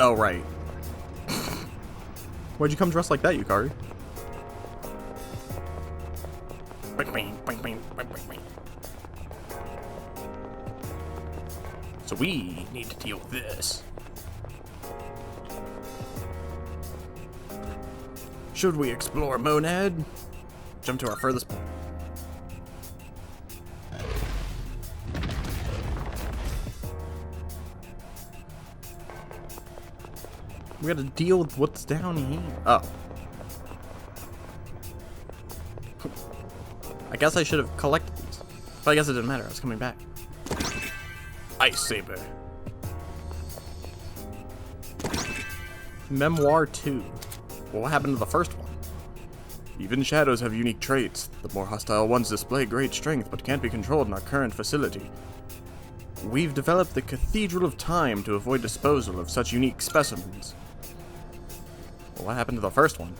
Oh, right. Why'd you come dressed like that, Yukari? So we need to deal with this. Should we explore Monad? Jump to our furthest point. We gotta deal with what's down here. Oh. I guess I should have collected these. But I guess it didn't matter. I was coming back. Ice Saber. Memoir 2. Well, what happened to the first one? Even shadows have unique traits. The more hostile ones display great strength, but can't be controlled in our current facility. We've developed the Cathedral of Time to avoid disposal of such unique specimens. Well, what happened to the first one?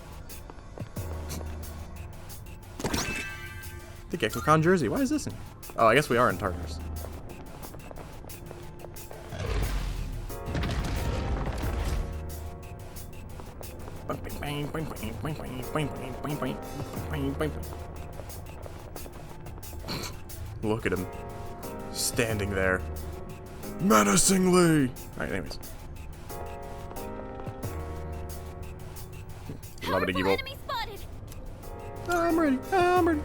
The Gekkoukan jersey. Why is this in here? Oh, I guess we are in Tartarus. Look at him. Standing there. Menacingly! Alright, anyways. Love it, evil. I'm ready. I'm ready.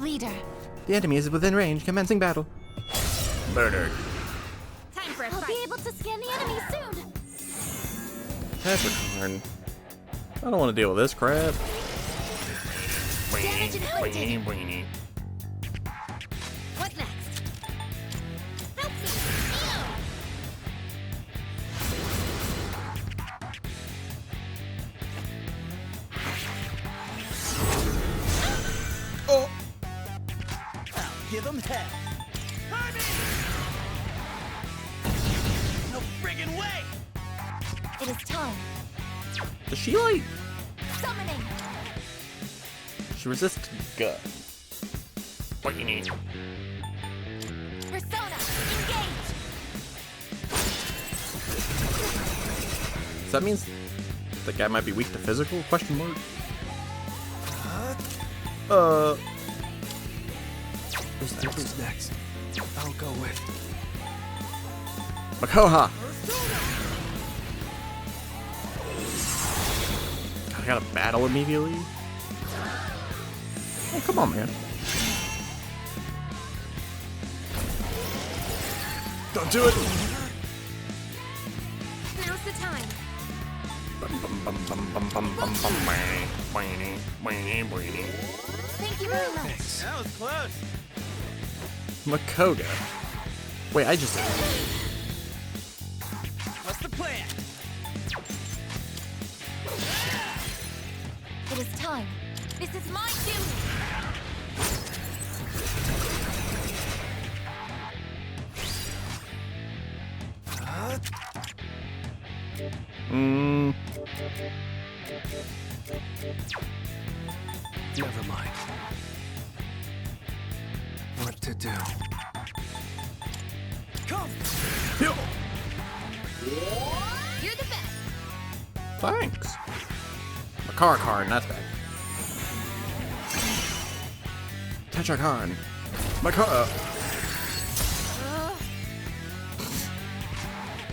Leader. The enemy is within range, commencing battle. Murdered. Time for a fight. I'll be able to scan the enemy soon. Tetracorn. I don't want to deal with this crap. Damage inflicted. What next? Oh! I'll give him hell. No friggin' way! It is time. Does she like... Summoning. She resists gut. Persona. Engage. So that means the guy might be weak to physical? Question mark. Who's next? I'll go with Makoha. I gotta battle immediately. Oh, come on, man. Don't do it. Now's the time. Thank you very much. That was close. Makoga. Wait, I just... What's the plan? It is time. This is my duty. Never mind. What to do? Come! Yo. You're the best. Thanks. Makarkarn, that's bad. Tetracorn. Makara.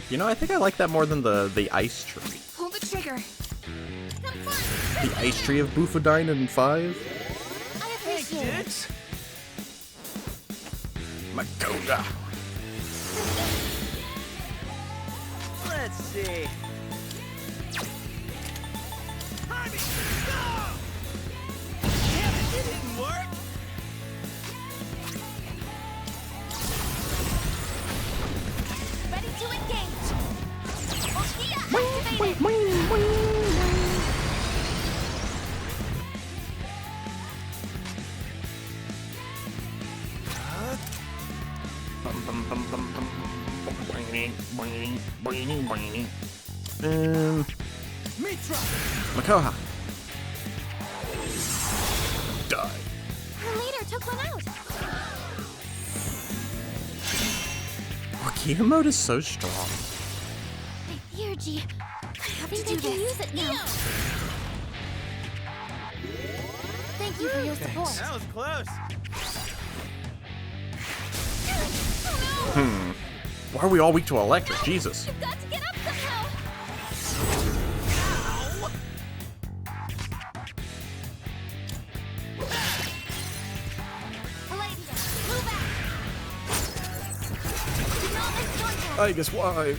You know, I think I like that more than the ice tree. Pull the trigger. Some fun. The ice tree of Bufodine in 5. I appreciate it. Makoga. Let's see. Damn it, it didn't work. Ready to engage. Ohia activated. Mitra! Makoha. Die. Her leader took one out. Orkia mode is so strong. energy. I think I can use it now. Thank you for your support. That was close. Oh Why are we all weak to electric? Jesus. no! You've got to get up somehow. Palladium, move out. Do not let Storm pass. I guess why?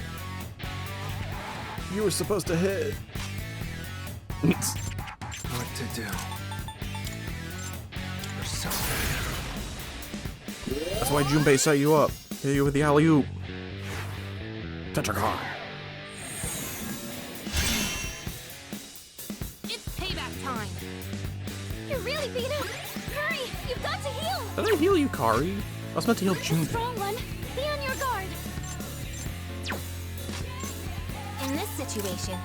You were supposed to hit. What to do? Or something. That's why Junpei set you up. Hit you with the alley-oop. Tetragon. It's payback time. You're really beat up. Hurry, you've got to heal. Did I heal you, Kari? I was meant to heal I'm the Junpei. strong one. Be on your guard. In this situation,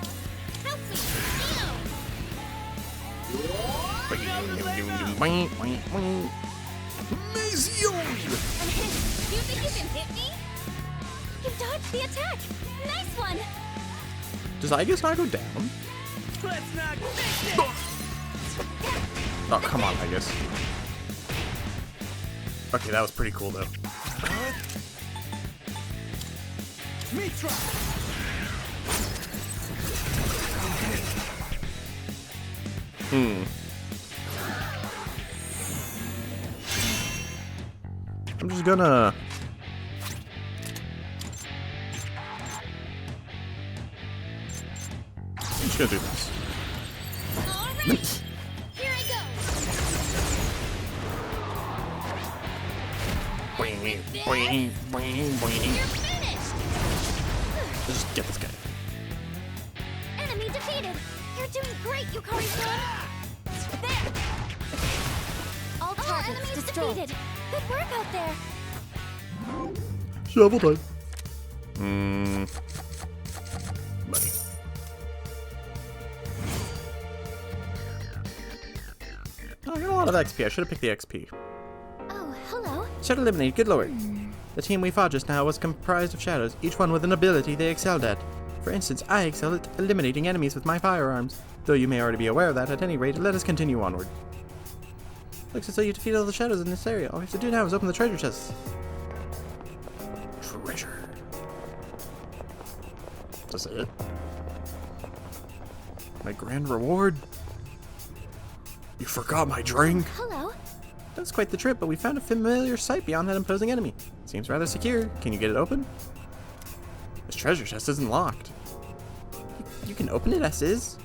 help me, Mazio! You think you can hit me? You dodged the attack. Nice one. Does Aegis not go down? Let's not fix it! Oh, come on, Aegis. Okay, that was pretty cool, though. Mitra! I'm just gonna... I'm just gonna do this. All right. Here I go. You're finished. Just get this guy. Enemy defeated. You're doing great, Yukari-san. There. All targets defeated. Good work out there. Shovel time. Money. Oh, I got a lot of XP. I should have picked the XP. Oh, hello. Shadow eliminated, good lord. The team we fought just now was comprised of shadows, each one with an ability they excelled at. For instance, I excel at eliminating enemies with my firearms. Though you may already be aware of that, at any rate, let us continue onward. Looks as though you defeated all the shadows in this area. All we have to do now is open the treasure chests. Treasure. That's it? My grand reward? You forgot my drink? Hello. That's quite the trip, but we found a familiar sight beyond that imposing enemy. Seems rather secure. Can you get it open? This treasure chest isn't locked. You can open it as is?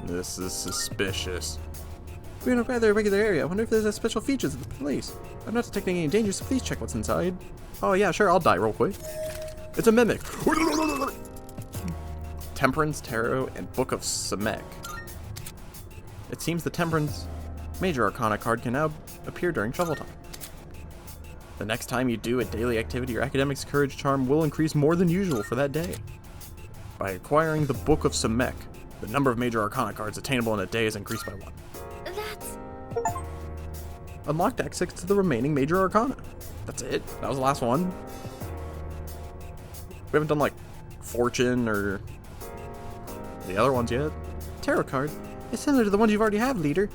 This is suspicious. We're in a rather irregular area. I wonder if there's special features of the place. I'm not detecting any danger, so please check what's inside. Oh yeah, sure, I'll die real quick. It's a mimic. Temperance, Tarot, and Book of S.E.E.S. It seems the Temperance Major Arcana card can now appear during shovel time. The next time you do a daily activity, your academics courage charm will increase more than usual for that day. By acquiring the Book of S.E.E.S, the number of Major Arcana cards attainable in a day is increased by 1. That's... Unlocked access to the remaining Major Arcana. That's it. That was the last one. We haven't done like Fortune or the other ones yet. Tarot card. It's similar to the ones you've already have, leader.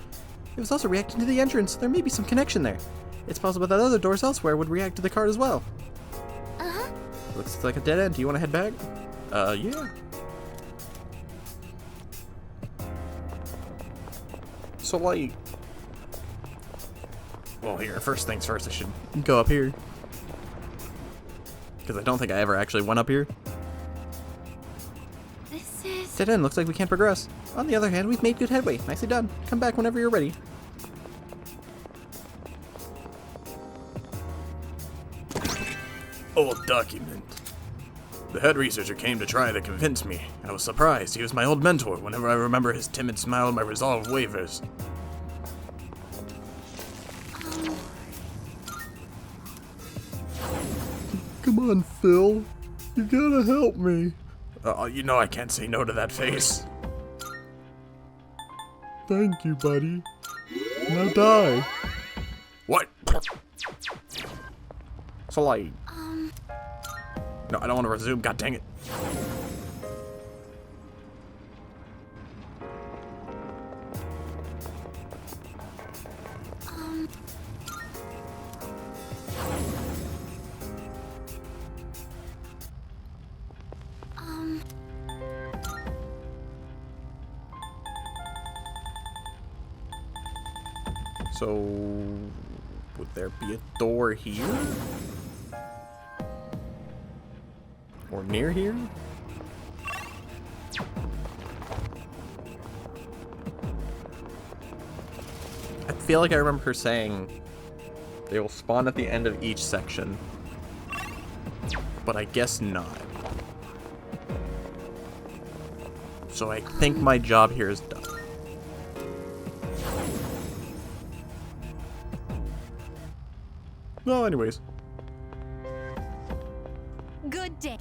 It was also reacting to the entrance. There may be some connection there. It's possible that other doors elsewhere would react to the card as well. Uh-huh. Looks like a dead end. Do you want to head back? Yeah. So, like... Well, here, first things first, I should go up here. Because I don't think I ever actually went up here. This is... Dead end. Looks like we can't progress. On the other hand, we've made good headway. Nicely done. Come back whenever you're ready. Old document. The head researcher came to try to convince me. I was surprised. He was my old mentor. Whenever I remember his timid smile, my resolve wavers. Come on, Phil. You gotta help me. You know I can't say no to that face. Thank you, buddy. Now die. What? So, like... No, I don't want to resume. God dang it. So, would there be a door here? Or near here? I feel like I remember her saying they will spawn at the end of each section. But I guess not. So I think my job here is done. Well, anyways. Good day.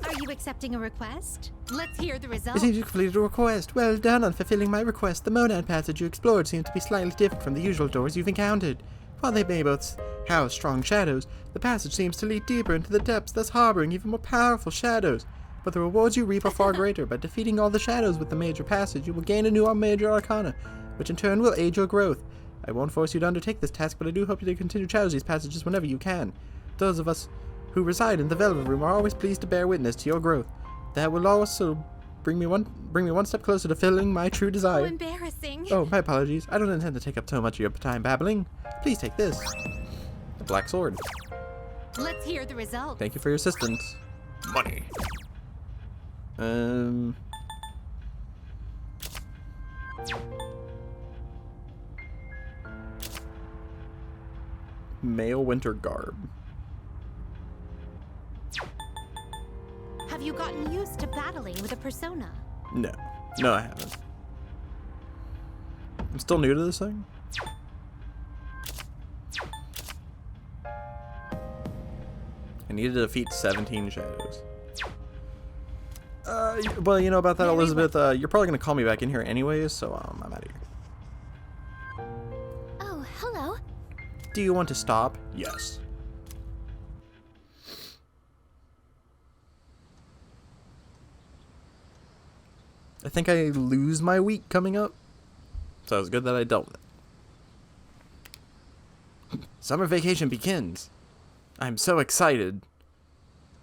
Are you accepting a request? Let's hear the It result. seems you completed a request. Well done on fulfilling my request. The Monad passage you explored seemed to be slightly different from the usual doors you've encountered. While they may both house strong shadows, the passage seems to lead deeper into the depths, thus harboring even more powerful shadows. But the rewards you reap are far greater. By defeating all the shadows with the major passage, you will gain a new major arcana, which in turn will aid your growth. I won't force you to undertake this task, but I do hope you to continue to challenge these passages whenever you can. Those of us who reside in the Velvet Room are always pleased to bear witness to your growth. That will also bring me one step closer to fulfilling my true So desire. embarrassing. Oh, my apologies. I don't intend to take up so much of your time babbling. Please take this. A black sword. Let's hear the result. Thank you for your assistance. Money. Male winter garb. Have you gotten used to battling with a persona? No. No, I haven't. I'm still new to this thing. I need to defeat 17 shadows. Well, you know about that, Very Elizabeth. You're probably gonna call me back in here anyways, so I'm out of here. Oh, hello. Do you want to stop? Yes. I think I lose my week coming up, so it's good that I dealt with it. Summer vacation begins. I'm so excited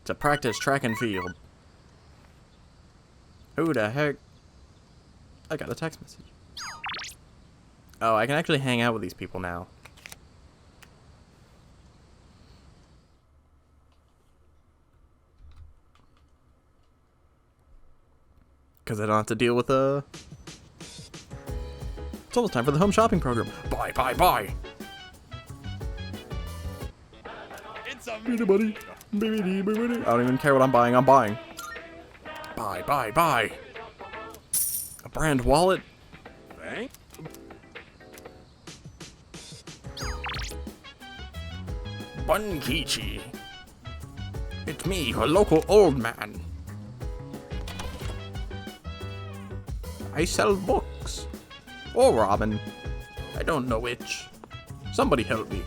to practice track and field. Who the heck? I got a text message. Oh, I can actually hang out with these people now. Because I don't have to deal with It's almost time for the home shopping program. Buy, buy, buy! It's a Buddy. I don't even care what I'm buying, Buy, buy, buy! A brand wallet? Thank. Bunkichi. It's me, a local old man. I sell books. Or Robin. I don't know which. Somebody help me.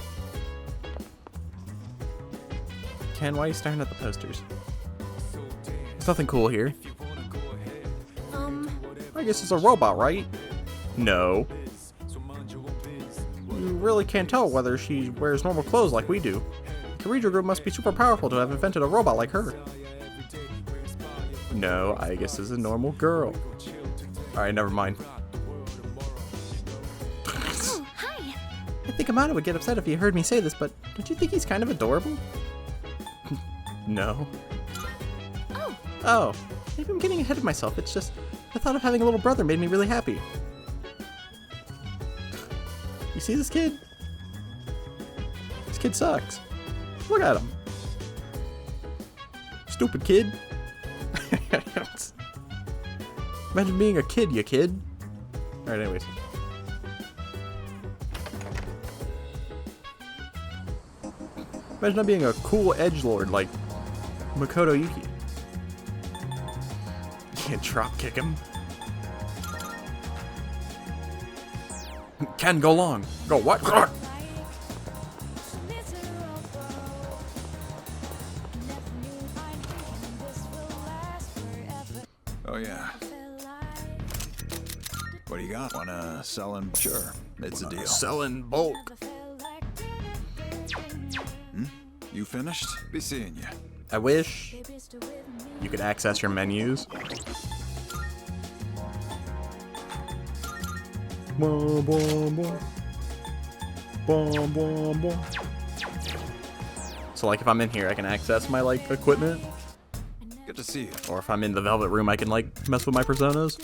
Ken, why are you staring at the posters? There's nothing cool here. I guess it's a robot, right? No. You really can't tell whether she wears normal clothes like we do. The Reader Group must be super powerful to have invented a robot like her. No, I guess it's a normal girl. Alright, never mind. Oh, hi. I think Amano would get upset if he heard me say this, but don't you think he's kind of adorable? No. Oh, maybe I'm getting ahead of myself. It's just, the thought of having a little brother made me really happy. You see this kid? This kid sucks. Look at him. Stupid kid. Imagine being a kid, you kid. Alright, anyways. Imagine not being a cool edgelord like Makoto Yuki. You can't drop kick him. Can go long. Go what? Oh, yeah. What do you got? Wanna sell in? Sure, it's a deal. Sell in bulk. You finished? Be seeing you. I wish you could access your menus. Boom, boom, boom. Boom, boom, boom. So like if I'm in here, I can access my like equipment. Good to see you. Or if I'm in the Velvet Room, I can like mess with my personas.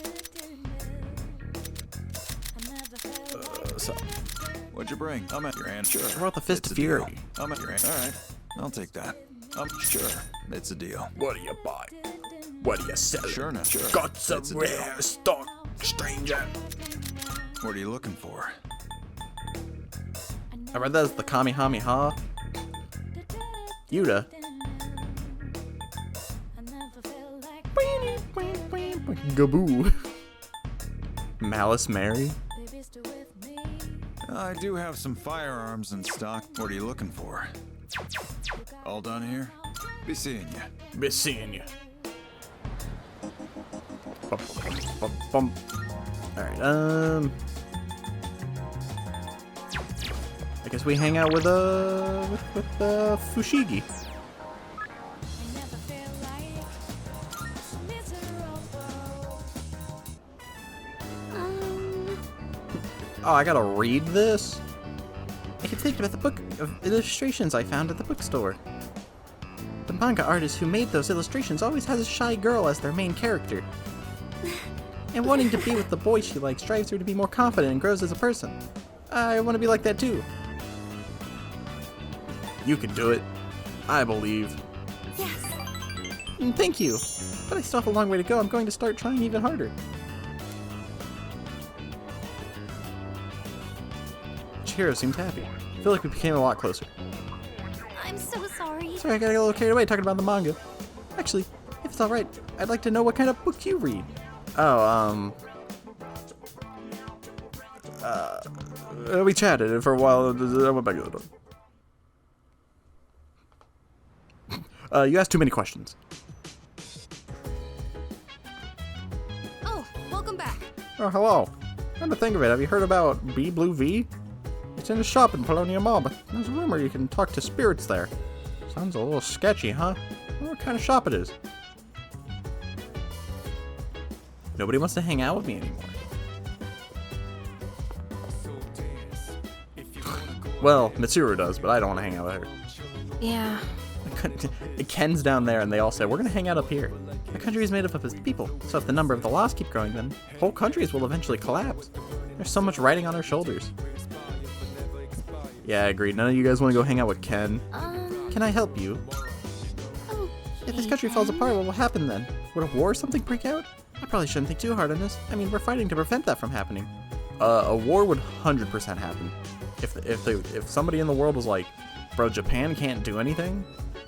So What'd you bring? I'm at your hand. Sure. I brought the Fist It's of a deal. Fury. I'm at your hand. All right. I'll take that. Sure. It's a deal. What do you buy? What do you sell? Sure, no, sure. Got some It's a rare deal. stock, stranger. What are you looking for? I read that as the Kamehameha. Yuta. Gaboo. Malice Mary. I do have some firearms in stock. What are you looking for? All done here? Be seeing you. Be seeing you. Bum, bum, bum. Alright, I guess we hang out with Fushigi. Oh, I gotta read this? I can think about the book of illustrations I found at the bookstore. The manga artist who made those illustrations always has a shy girl as their main character. And wanting to be with the boy she likes drives her to be more confident and grows as a person. I want to be like that too. You can do it. I believe. Yes. Thank you. But I still have a long way to go. I'm going to start trying even harder. Chihiro seems happy. I feel like we became a lot closer. I'm so sorry. Sorry, I got a little carried away talking about the manga. Actually, if it's alright, I'd like to know what kind of book you read. Oh, we chatted for a while. I went back to the door. You asked too many questions. Oh, welcome back. Oh, hello. Come to think of it, have you heard about B Blue V? It's in a shop in Polonia Mall, but there's a rumor you can talk to spirits there. Sounds a little sketchy, huh? I wonder what kind of shop it is. Nobody wants to hang out with me anymore. Well, Mitsuru does, but I don't want to hang out with her. Yeah. Ken's down there, and they all say, we're going to hang out up here. The country is made up of its people, so if the number of the lost keep growing, then whole countries will eventually collapse. There's so much riding on our shoulders. Yeah, I agree. None of you guys want to go hang out with Ken. Can I help you? Oh, If this country falls apart, what will happen then? Would a war or something break out? I probably shouldn't think too hard on this. I mean, we're fighting to prevent that from happening. A war would 100% happen. If somebody in the world was like, bro, Japan can't do anything,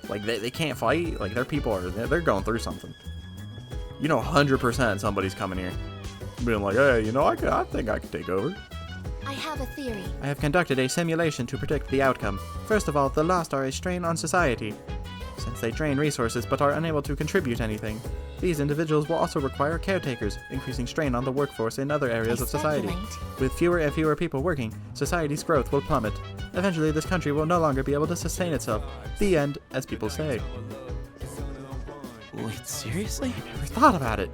like they can't fight, like their people are, they're going through something. You know, 100% somebody's coming here, being like, hey, you know, I think I can take over. I have a theory. I have conducted a simulation to predict the outcome. First of all, the lost are a strain on society, since they drain resources but are unable to contribute anything. These individuals will also require caretakers, increasing strain on the workforce in other areas of society. With fewer and fewer people working, society's growth will plummet. Eventually, this country will no longer be able to sustain itself. The end, as people say. Wait, seriously? I never thought about it.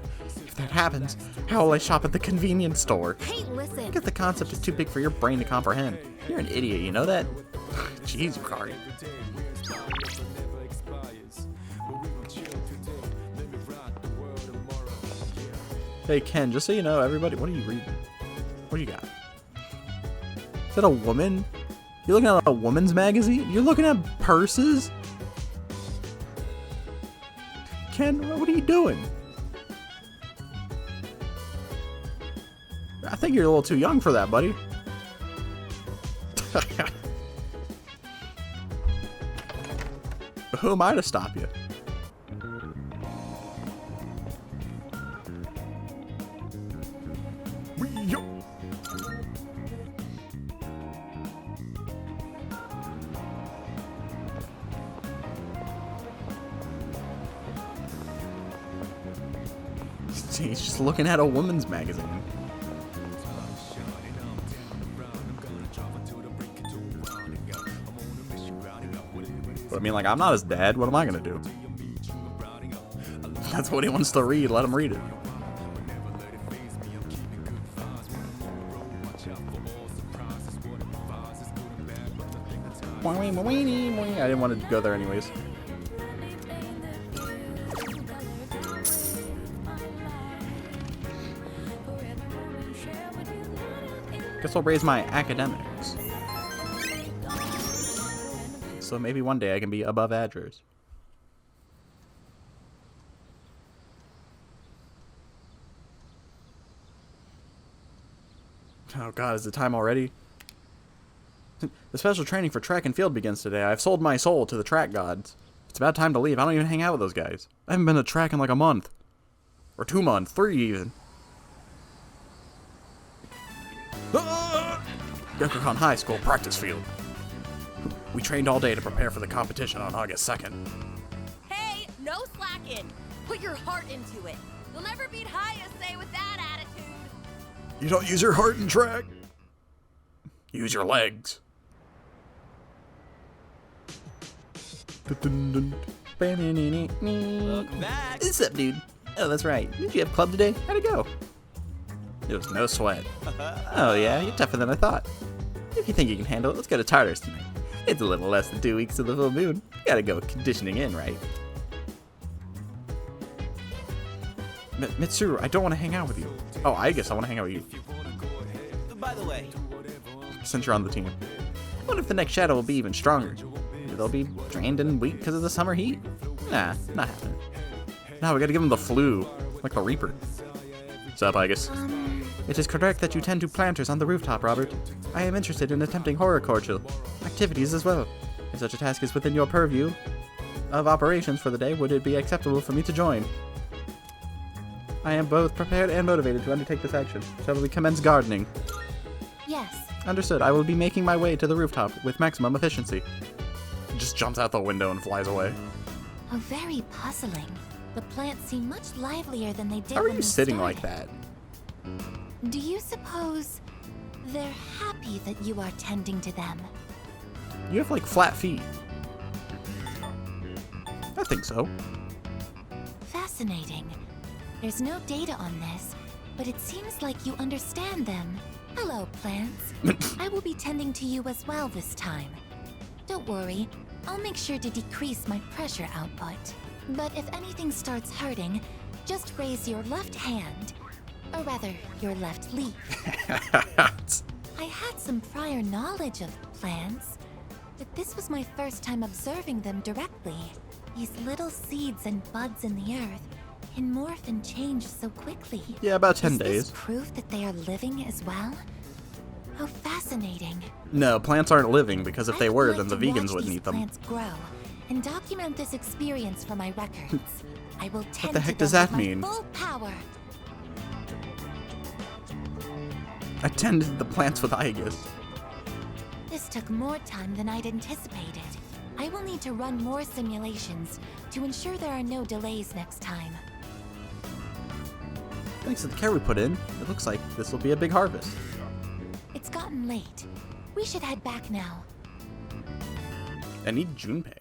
If that happens, how will I shop at the convenience store? Hey, listen. I get the concept is too big for your brain to comprehend. You're an idiot, you know that? Jeez, Yukari. Hey, Ken, just so you know, everybody, what are you reading? What do you got? Is that a woman? You're looking at a woman's magazine? You're looking at purses? Ken, what are you doing? I think you're a little too young for that, buddy. But who am I to stop you? He's just looking at a woman's magazine. But I mean, like, I'm not his dad. What am I gonna do? That's what he wants to read. Let him read it. I didn't want to go there anyways. Guess I'll raise my academics. So maybe one day I can be above average. Oh god, is it time already? The special training for track and field begins today. I've sold my soul to the track gods. It's about time to leave. I don't even hang out with those guys. I haven't been to track in like a month. Or 2 months. 3 even. Gyokukan High School practice field. We trained all day to prepare for the competition on August 2nd. Hey, no slacking. Put your heart into it. You'll never beat Hayase with that attitude. You don't use your heart in track. Use your legs. Welcome back. What's up, dude? Oh, that's right. Did you have club today? How'd it go? It was no sweat. Oh, yeah? You're tougher than I thought. If you think you can handle it, let's go to Tartarus tonight. It's a little less than 2 weeks to the full moon. Gotta go conditioning in, right? Mitsuru, I don't want to hang out with you. Oh, I guess I want to hang out with you. By the way, Since you're on the team. I wonder if the next shadow will be even stronger. Maybe they'll be drained and weak because of the summer heat. Nah, not happening. Nah, we gotta give them the flu. Like the Reaper. What's up, Igus? It is correct that you tend to planters on the rooftop, Robert. I am interested in attempting horticultural activities as well. If such a task is within your purview of operations for the day, would it be acceptable for me to join? I am both prepared and motivated to undertake this action. Shall we commence gardening? Yes. Understood. I will be making my way to the rooftop with maximum efficiency. Just jumps out the window and flies away. Oh, very puzzling. The plants seem much livelier than they did How are when you we sitting started. like that? Do you suppose they're happy that you are tending to them? You have like flat feet. I think so. Fascinating. There's no data on this, but it seems like you understand them. Hello, plants. I will be tending to you as well this time. Don't worry, I'll make sure to decrease my pressure output. But if anything starts hurting, just raise your left hand. Or rather, your left leaf. I had some prior knowledge of plants, but this was my first time observing them directly. These little seeds and buds in the earth can morph and change so quickly. Yeah, about 10 Is days. this proof that they are living as well? How fascinating. No, plants aren't living because if I they would were, like then the to watch vegans wouldn't these eat them. plants grow and document this experience for my records. I will tend the to heck does them that with my mean? full power. I tended the plants with Igus. This took more time than I'd anticipated. I will need to run more simulations to ensure there are no delays next time. Thanks to the care we put in, it looks like this will be a big harvest. It's gotten late. We should head back now. I need Junpei.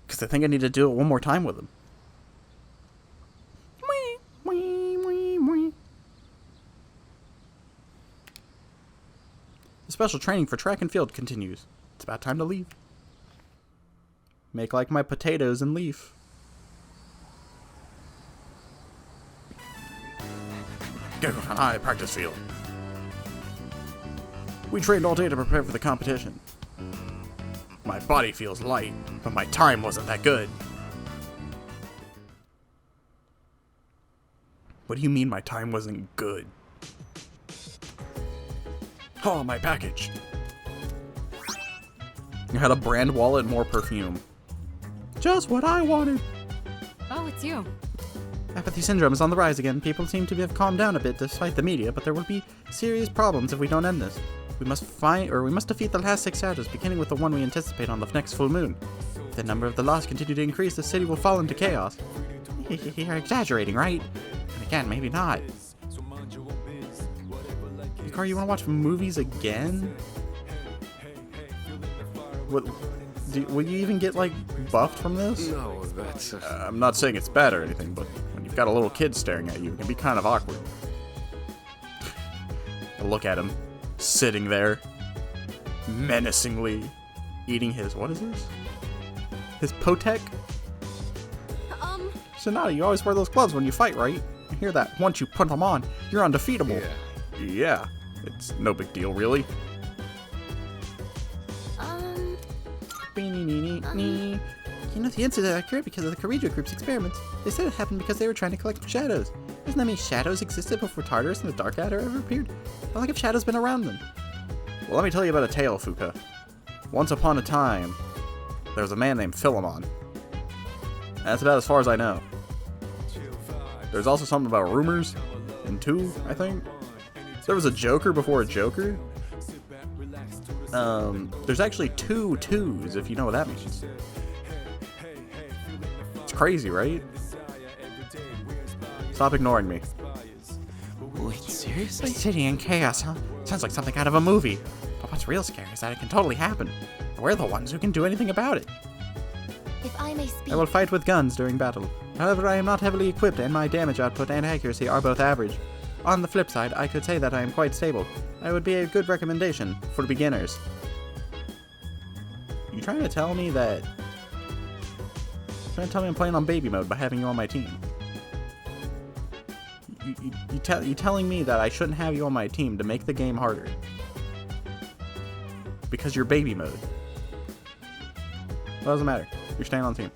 Because I think I need to do it one more time with him. The special training for track and field continues. It's about time to leave. Make like my potatoes and leaf. Gyokukan High practice field. We trained all day to prepare for the competition. My body feels light, but my time wasn't that good. What do you mean my time wasn't good? Oh, my package. You had a brand wallet and more perfume. Just what I wanted. Oh, it's you. Apathy syndrome is on the rise again. People seem to have calmed down a bit despite the media, but there will be serious problems if we don't end this. We must defeat the last 6 shadows, beginning with the one we anticipate on the next full moon. If the number of the lost continue to increase, the city will fall into chaos. You're exaggerating, right? And again, maybe not. Hikari, you want to watch movies again? What? Will you even get, like, buffed from this? No, that's... I'm not saying it's bad or anything, but when you've got a little kid staring at you, it can be kind of awkward. Look at him, sitting there, menacingly, eating his, what is this? His Potek? Sonata, you always wear those gloves when you fight, right? I hear that. Once you put them on, you're undefeatable. Yeah, it's no big deal, really. You know, the incident occurred because of the Karijo group's experiments. They said it happened because they were trying to collect shadows. Doesn't that mean shadows existed before Tartarus and the Dark Adder ever appeared? How long have shadows been around then? Well, let me tell you about a tale, Fuka. Once upon a time, there was a man named Philemon. That's about as far as I know. There's also something about rumors, in 2, I think. There was a Joker before a Joker. There's actually 2 twos, if you know what that means. It's crazy, right? Stop ignoring me. Wait, seriously? City in chaos, huh? Sounds like something out of a movie. But what's real scary is that it can totally happen. We're the ones who can do anything about it. If I may speak... I will fight with guns during battle. However, I am not heavily equipped and my damage output and accuracy are both average. On the flip side, I could say that I am quite stable. I would be a good recommendation for beginners. You trying to tell me that... Trying to tell me I'm playing on baby mode by having you on my team? You telling me that I shouldn't have you on my team to make the game harder? Because you're baby mode. Well, doesn't matter. You're staying on the team.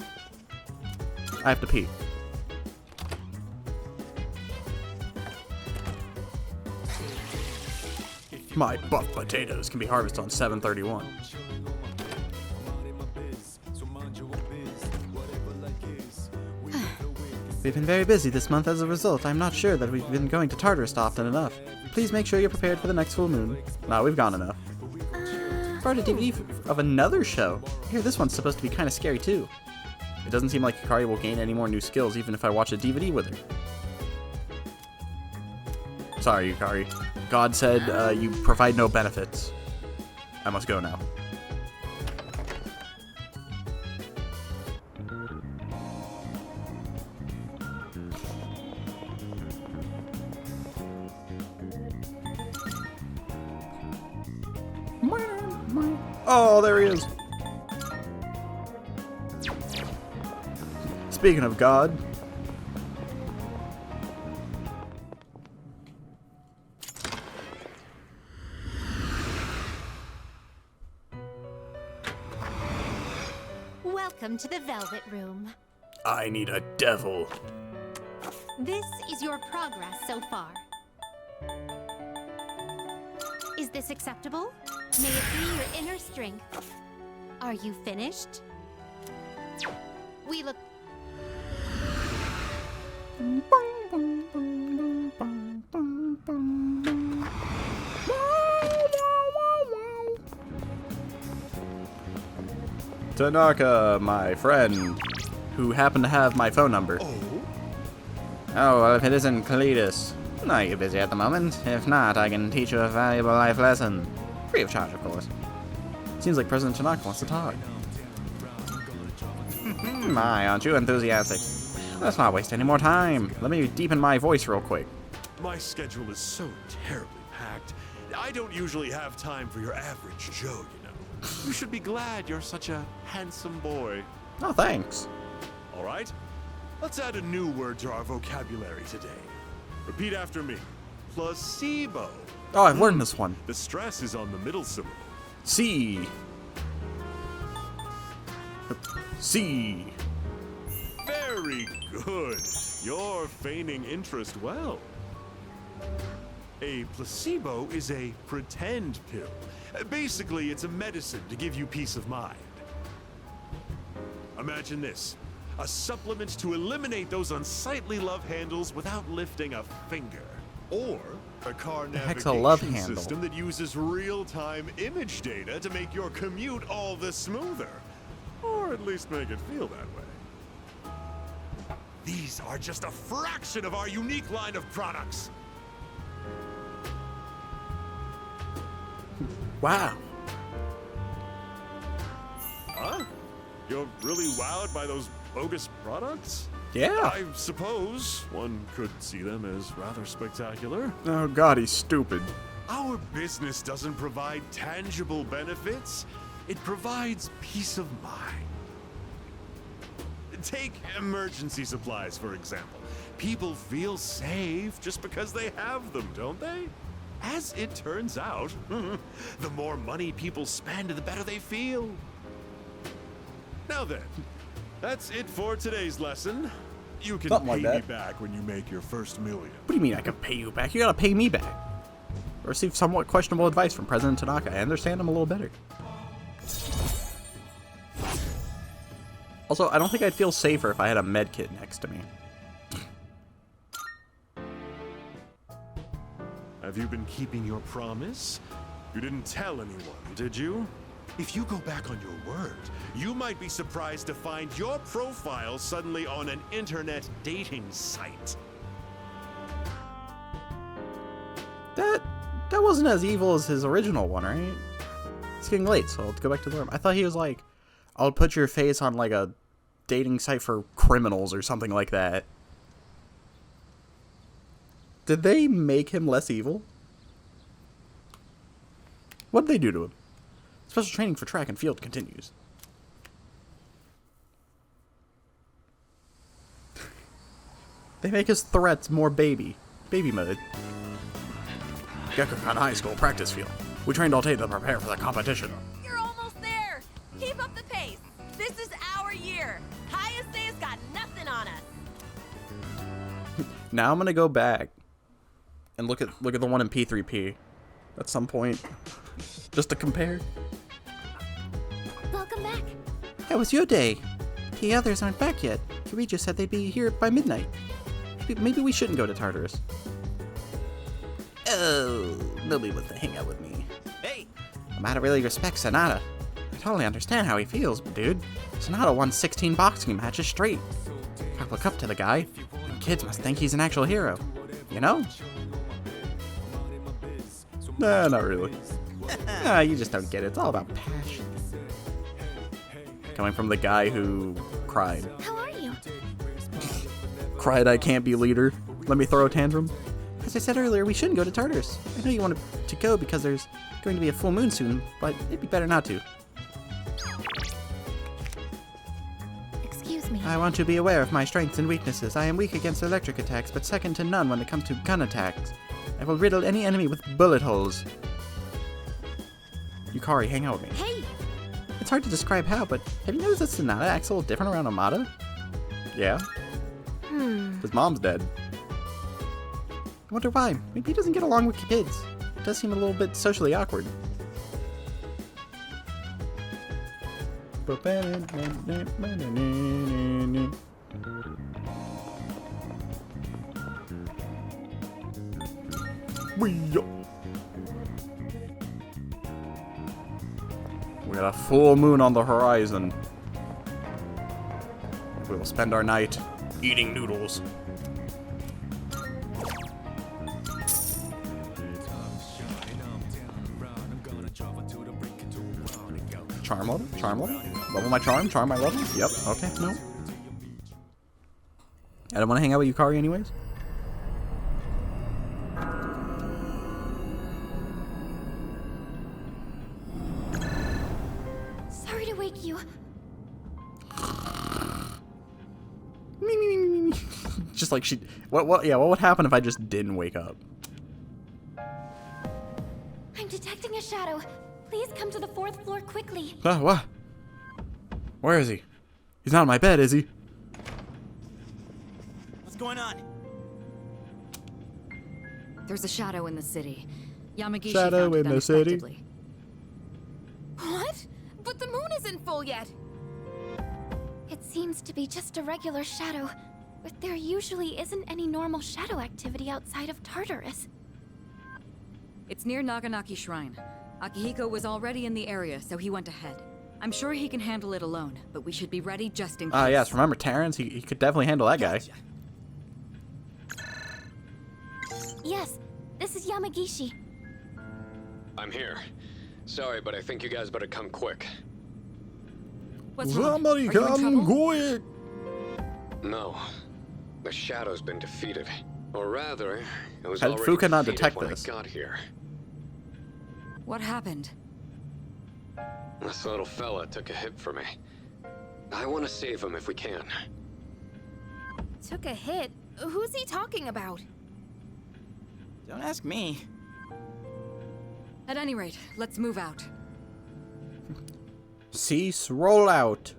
I have to pee. My buff potatoes can be harvested on 7/31. We've been very busy this month. As a result, I'm not sure that we've been going to Tartarus often enough. Please make sure you're prepared for the next full moon. Nah, we've gone enough. Brought a DVD of another show. I hear this one's supposed to be kind of scary too. It doesn't seem like Hikari will gain any more new skills even if I watch a DVD with her. Sorry, Hikari. God said you provide no benefits. I must go now. Oh, there he is. Speaking of God. Welcome to the Velvet Room. I need a devil. This is your progress so far. Is this acceptable? May it be your inner strength. Are you finished? We look... Tanaka, my friend, who happened to have my phone number. Oh, well, if it isn't Cletus. Are you busy at the moment? If not, I can teach you a valuable life lesson. Free of charge, of course. Seems like President Tanaka wants to talk. My, aren't you enthusiastic? Let's not waste any more time. Let me deepen my voice real quick. My schedule is so terribly packed. I don't usually have time for your average Joe, you know. You should be glad you're such a handsome boy. Oh, thanks. All right, let's add a new word to our vocabulary today. Repeat after me. Placebo. Oh, I've learned this one. The stress is on the middle syllable. C. C. Very good. You're feigning interest well. A placebo is a pretend pill. Basically, it's a medicine to give you peace of mind. Imagine this. A supplement to eliminate those unsightly love handles without lifting a finger. Or a car The heck's a love navigation handle? system that uses real-time image data to make your commute all the smoother. Or at least make it feel that way. These are just a fraction of our unique line of products. Wow. Huh? You're really wowed by those bogus products? Yeah. I suppose one could see them as rather spectacular. Oh god, he's stupid. Our business doesn't provide tangible benefits. It provides peace of mind. Take emergency supplies, for example. People feel safe just because they have them, don't they? As it turns out, the more money people spend, the better they feel. Now then, that's it for today's lesson. You can Something pay like me that. back when you make your first million. What do you mean I can pay you back? You gotta pay me back. I received somewhat questionable advice from President Tanaka. I understand him a little better. Also, I don't think I'd feel safer if I had a med kit next to me. Have you been keeping your promise? You didn't tell anyone, did you? If you go back on your word, you might be surprised to find your profile suddenly on an internet dating site. That wasn't as evil as his original one, right? It's getting late, so let's go back to the room. I thought he was like, I'll put your face on like a dating site for criminals or something like that. Did they make him less evil? What did they do to him? Special training for track and field continues. They make his threats more baby mode. Gekukan High School practice field. We trained all day to prepare for the competition. You're almost there. Keep up the pace. This is our year. S.E.E.S got nothing on us. Now I'm gonna go back and look at the one in P3P at some point, just to compare. Welcome back. How was your day? The others aren't back yet. Kiriju said they'd be here by midnight. Maybe we shouldn't go to Tartarus. Oh, nobody wants to hang out with me. Hey! Amada really respects Sonata. I totally understand how he feels, but dude, Sonata won 16 boxing matches straight. Gotta look up to the guy. And kids must think he's an actual hero. You know? Nah, not really. Nah, you just don't get it. It's all about passion. Coming from the guy who cried. How are you? Cried I can't be leader. Let me throw a tantrum. As I said earlier, we shouldn't go to Tartarus. I know you wanted to go because there's going to be a full moon soon, but it'd be better not to. Excuse me. I want to be aware of my strengths and weaknesses. I am weak against electric attacks, but second to none when it comes to gun attacks. I will riddle any enemy with bullet holes. Yukari, hang out with me. Hey! It's hard to describe how, but have you noticed that Sonata acts a little different around Amada? Yeah? His mom's dead. I wonder why. Maybe he doesn't get along with kids. It does seem a little bit socially awkward. We got a full moon on the horizon. We will spend our night eating noodles. Charm level? Charm level? Level my charm? Charm my level? Yep. Okay, no. I don't want to hang out with Yukari anyways. Sorry to wake you. Just like she... What would happen if I just didn't wake up? I'm detecting a shadow. Please come to the 4th floor quickly. What? Where is he? He's not in my bed, is he? What's going on? There's a shadow in the city. Yamagishi Shadow found it in the city? unexpectedly. What? But the moon isn't full yet. It seems to be just a regular shadow, but there usually isn't any normal shadow activity outside of Tartarus. It's near Naganaki Shrine. Akihiko was already in the area, so he went ahead. I'm sure he can handle it alone, but we should be ready just in case. Ah, yes. Remember Terrence? He could definitely handle that guy. Gotcha. Yes, this is Yamagishi. I'm here. Sorry, but I think you guys better come quick. What's wrong? Somebody Are you in come trouble? quick! No. The Shadow's been defeated. Or rather, it was How did already Fuka not defeated detect when this? I got here. What happened? This little fella took a hit for me. I want to save him if we can. Took a hit? Who's he talking about? Don't ask me. At any rate, let's move out. Cease, roll out.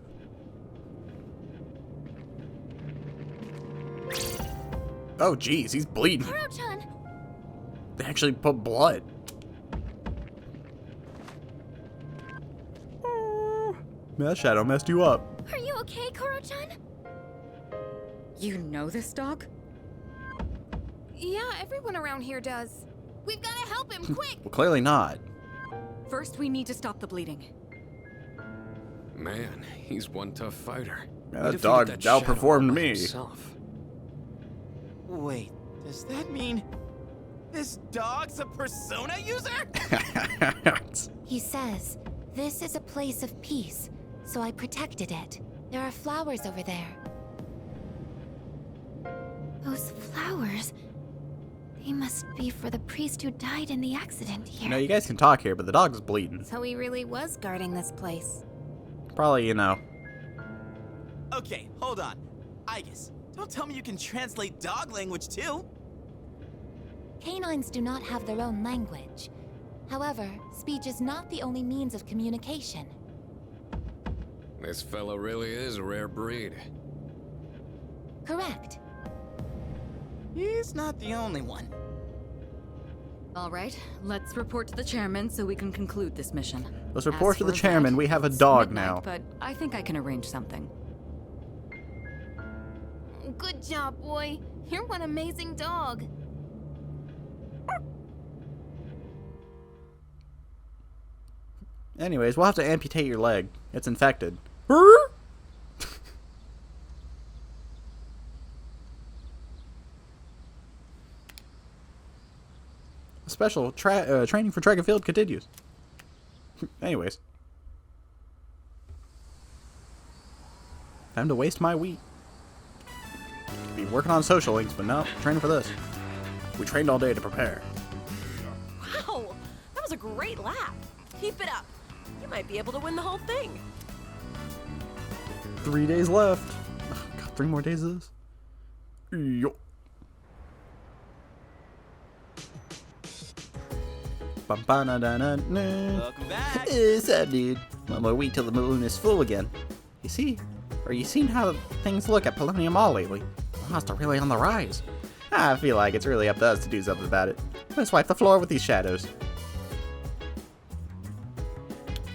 Oh, jeez, he's bleeding. Koro-chan! They actually put blood. That shadow messed you up. Are you okay, Koro-chan? You know this dog? Yeah, everyone around here does. We've got to help him, quick! Well, clearly not. First, we need to stop the bleeding. Man, he's one tough fighter. Yeah, that dog outperformed me. Wait, does that mean this dog's a persona user? He says, this is a place of peace, so I protected it. There are flowers over there. Those flowers... They must be for the priest who died in the accident here. You know, you guys can talk here, but the dog's bleeding. So he really was guarding this place. Probably, you know. Okay, hold on. Igus, don't tell me you can translate dog language too. Canines do not have their own language. However, speech is not the only means of communication. This fella really is a rare breed. Correct. He's not the only one. All right, let's report to the chairman so we can conclude this mission. Let's report As to the for chairman. that, We have a it's dog midnight, now. But I think I can arrange something. Good job, boy. You're one amazing dog. Anyways, we'll have to amputate your leg. It's infected. Special training for track and field continues. Anyways. Time to waste my wheat. Be working on social links, but no, training for this. We trained all day to prepare. Wow, that was a great lap. Keep it up. You might be able to win the whole thing. 3 days left. Oh, God, 3 more days of this. Yo. Welcome back. What's up, dude? One more week till the moon is full again. You see? Or you seen how things look at Polonium Mall lately? Lost are really on the rise. I feel like it's really up to us to do something about it. Let's wipe the floor with these shadows.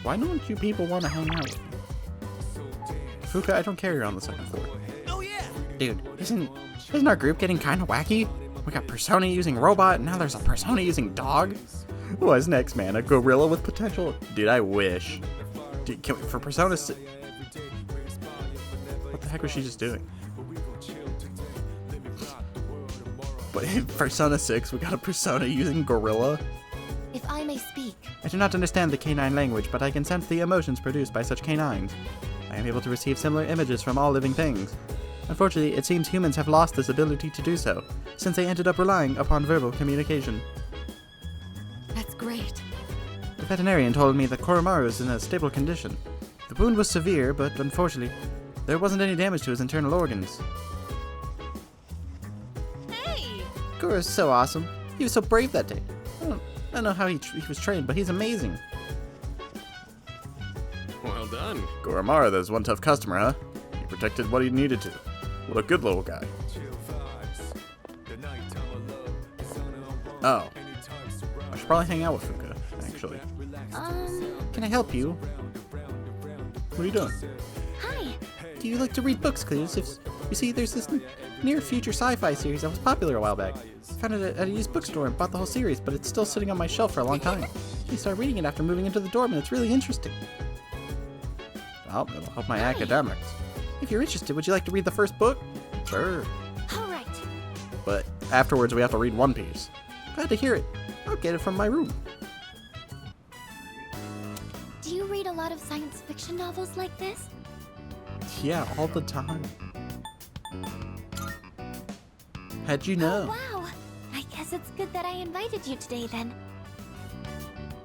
Why don't you people want to hang out with me? Fuka, I don't care you're on the second floor. Oh yeah. Dude, isn't our group getting kind of wacky? We got Persona using robot, and now there's a Persona using dog? What's next, man? A gorilla with potential? Dude, I wish. Dude, for Persona 6... What the heck was she just doing? But in Persona 6, we got a Persona using gorilla? If I may speak, I do not understand the canine language, but I can sense the emotions produced by such canines. I am able to receive similar images from all living things. Unfortunately, it seems humans have lost this ability to do so, since they ended up relying upon verbal communication. That's great. The veterinarian told me that Koromaru is in a stable condition. The wound was severe, but unfortunately, there wasn't any damage to his internal organs. Hey! Koro is so awesome. He was so brave that day. I don't know how he was trained, but he's amazing. Well done. Koromaru, there's one tough customer, huh? He protected what he needed to. What a good little guy. Oh. I should probably hang out with Fuka, actually. Can I help you? What are you doing? hi. Do you like to read books, Cletus? You see, there's this near-future sci-fi series that was popular a while back. I found it at a used bookstore and bought the whole series, but it's still sitting on my shelf for a long time. I started reading it after moving into the dorm, and it's really interesting. Oh, it'll help my academics. If you're interested, would you like to read the first book? Sure. All right. But afterwards, we have to read One Piece. Glad to hear it. I'll get it from my room. Do you read a lot of science fiction novels like this? Yeah, all the time. How'd you know? Oh, wow. I guess it's good that I invited you today then.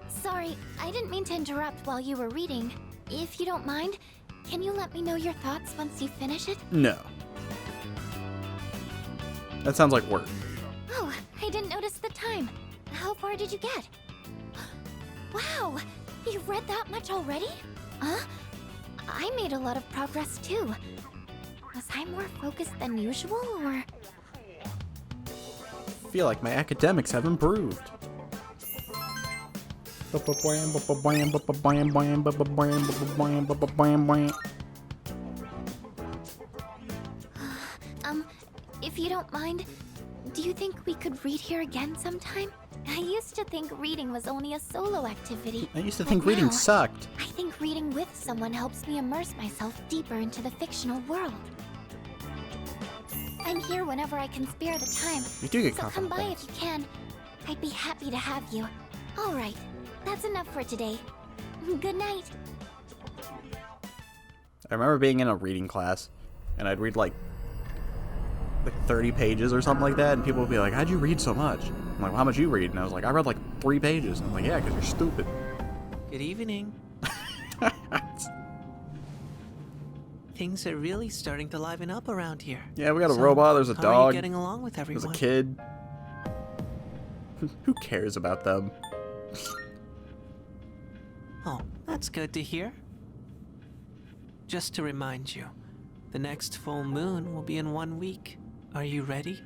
Sorry, I didn't mean to interrupt while you were reading. If you don't mind, can you let me know your thoughts once you finish it? No. That sounds like work. Oh, I didn't notice the time. How far did you get? Wow, you've read that much already? Huh? I made a lot of progress too. Was I more focused than usual, or? I feel like my academics have improved. If you don't mind, do you think we could read here again sometime? I used to think reading was only a solo activity. I used to but think reading now, sucked. I think reading with someone helps me immerse myself deeper into the fictional world. I'm here whenever I can spare the time. You do get So come by compliments. if you can. I'd be happy to have you. All right, that's enough for today. Good night. I remember being in a reading class, and I'd read like 30 pages or something like that, and people would be like, "How'd you read so much?" I'm like, well, "How much you read?" And I was like, "I read like 3 pages." And I'm like, "Yeah, because you're stupid." Good evening. Things are really starting to liven up around here. Yeah, we got a So, robot, there's a how dog, are you getting along with there's everyone? a kid. Who cares about them? Oh, that's good to hear. Just to remind you, the next full moon will be in 1 week. Are you ready?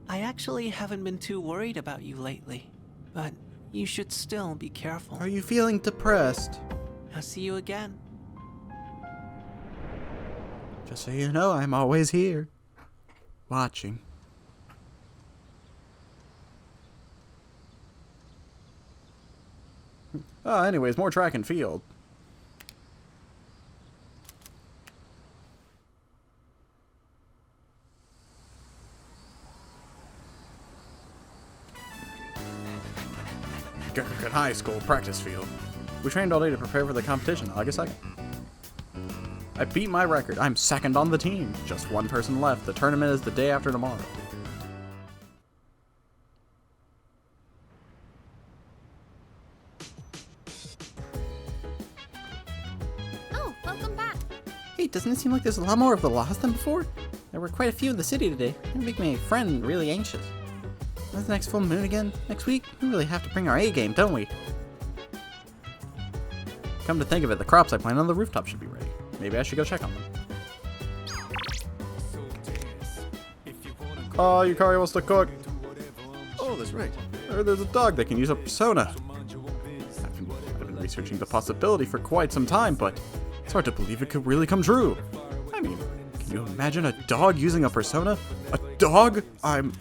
I actually haven't been too worried about you lately, but you should still be careful. Are you feeling depressed? I'll see you again. Just so you know, I'm always here. Watching. Oh, anyways, more track and field. Good high school practice field. We trained all day to prepare for the competition, August 2nd. I beat my record. I'm second on the team. Just one person left. The tournament is the day after tomorrow. Oh, welcome back. Hey, doesn't it seem like there's a lot more of the Lost than before? There were quite a few in the city today. They make my friend really anxious. When's the next full moon again? Next week? We really have to bring our A game, don't we? Come to think of it, the crops I planted on the rooftop should be ready. Maybe I should go check on them. Oh, Yukari wants to cook. Oh, that's right. There's a dog that can use a persona. I've been researching the possibility for quite some time, but it's hard to believe it could really come true. I mean, can you imagine a dog using a persona? A dog? I'm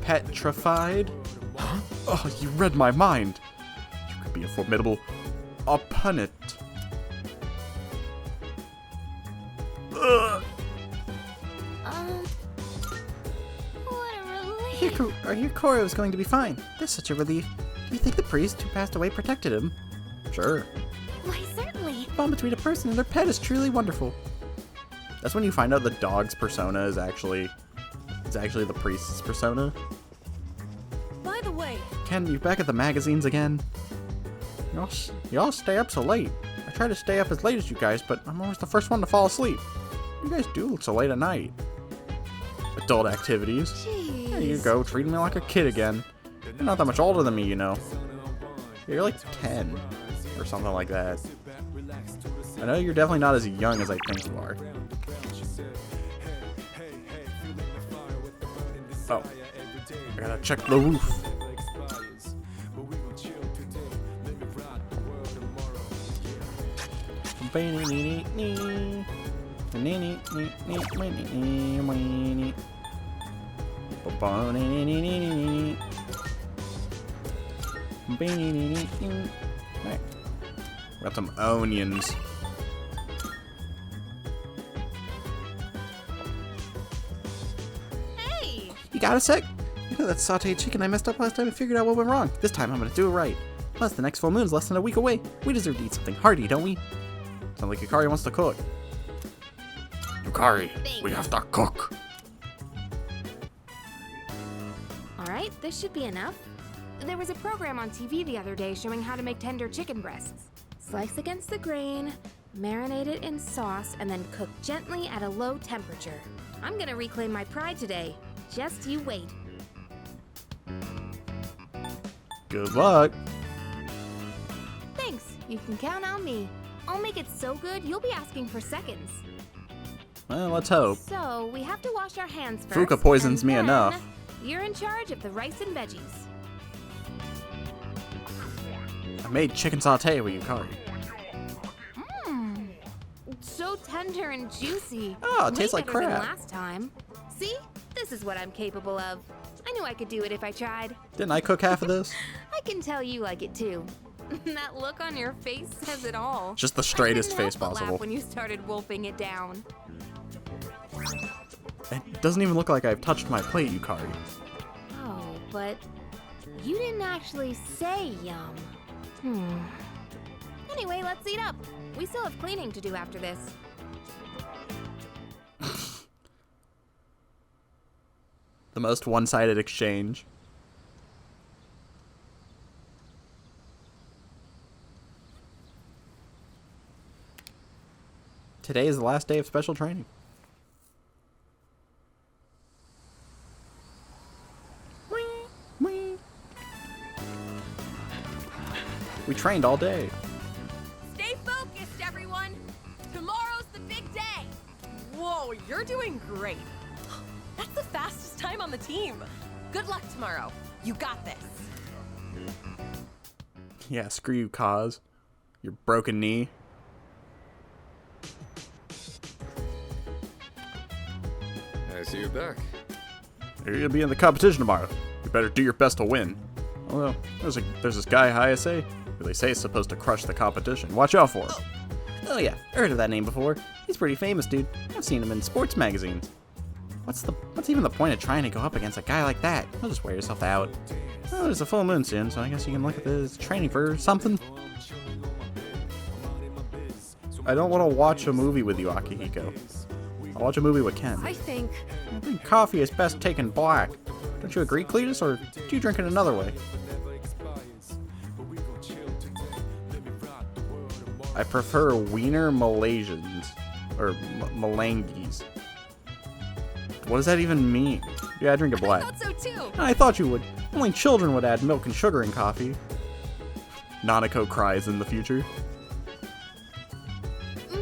petrified. Huh? Oh, you read my mind. You could be a formidable opponent. Ugh. What a relief. Yukari was going to be fine. That's such a relief. Do you think the priest who passed away protected him? Sure. Why, certainly. The bond between a person and their pet is truly wonderful. That's when you find out the dog's persona is actually the priest's persona. By the way, Ken, you back at the magazines again? Y'all stay up so late. I try to stay up as late as you guys, but I'm always the first one to fall asleep. You guys do look so late at night. Adult activities. Jeez. There you go, treating me like a kid again. You're not that much older than me, you know. You're like 10 or something like that. I know you're definitely not as young as I think you are. Oh, I gotta check the roof. Got some onions. Hey! You got a sec? You know that sauteed chicken I messed up last time? I figured out what went wrong. This time I'm gonna do it right. Plus, the next full moon's less than a week away. We deserve to eat something hearty, don't we? Sounds like Yukari wants to cook. Yukari, we have to cook. Alright, this should be enough. There was a program on TV the other day showing how to make tender chicken breasts. Slice against the grain, marinate it in sauce, and then cook gently at a low temperature. I'm gonna reclaim my pride today. Just you wait. Good luck. Thanks, you can count on me. I'll make it so good you'll be asking for seconds. Well, let's hope. So, we have to wash our hands first. Fuka poisons and me then enough. You're in charge of the rice and veggies. I made chicken sauté with Yukari. Mmm, so tender and juicy. Oh, it tastes Way like better than crab. last time. See? This is what I'm capable of. I knew I could do it if I tried. Didn't I cook half of this? I can tell you like it too. That look on your face says it all. Just the straightest I couldn't face help but laugh possible. when you started wolfing it down. It doesn't even look like I've touched my plate, Yukari. Oh, but you didn't actually say yum. Anyway, let's eat up. We still have cleaning to do after this. The most one-sided exchange. Today is the last day of special training. We trained all day. Stay focused, everyone! Tomorrow's the big day! Whoa, you're doing great. That's the fastest time on the team. Good luck tomorrow. You got this. Yeah, screw you, Kaz. Your broken knee. I see you're back. You're gonna be in the competition tomorrow. You better do your best to win. Although, there's this guy, S.E.E.S, who they say is supposed to crush the competition. Watch out for him. Oh yeah, I heard of that name before. He's pretty famous, dude. I've seen him in sports magazines. What's even the point of trying to go up against a guy like that? You'll just wear yourself out. Oh, there's a full moon soon, so I guess you can look at this training for something. I don't want to watch a movie with you, Akihiko. I'll watch a movie with Ken. I think Coffee is best taken black. Don't you agree, Cletus, or do you drink it another way? I prefer Wiener Malaysians, or Malangis. What does that even mean? Yeah, I drink it I black. thought so too. I thought you would. Only children would add milk and sugar in coffee. Nanako cries in the future.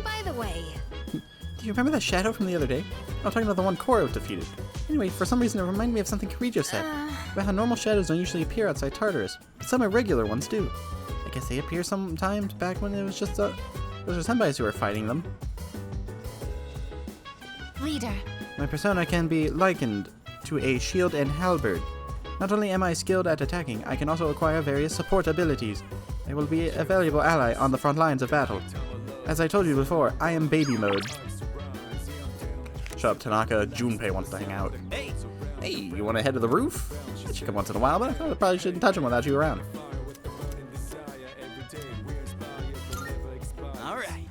By the way, Do you remember that shadow from the other day? I'm talking about the one Koro defeated. Anyway, for some reason it reminded me of something Kirijo said. About how normal shadows don't usually appear outside Tartarus, but some irregular ones do. I guess they appear sometimes back when it was just those are senpais who were fighting them. Leader, My persona can be likened to a shield and halberd. Not only am I skilled at attacking, I can also acquire various support abilities. I will be a valuable ally on the front lines of battle. As I told you before, I am baby mode. Shut up, Tanaka. Junpei wants to hang out. Hey, you want to head to the roof? I should come once in a while, but I thought I probably shouldn't touch him without you around. Alright.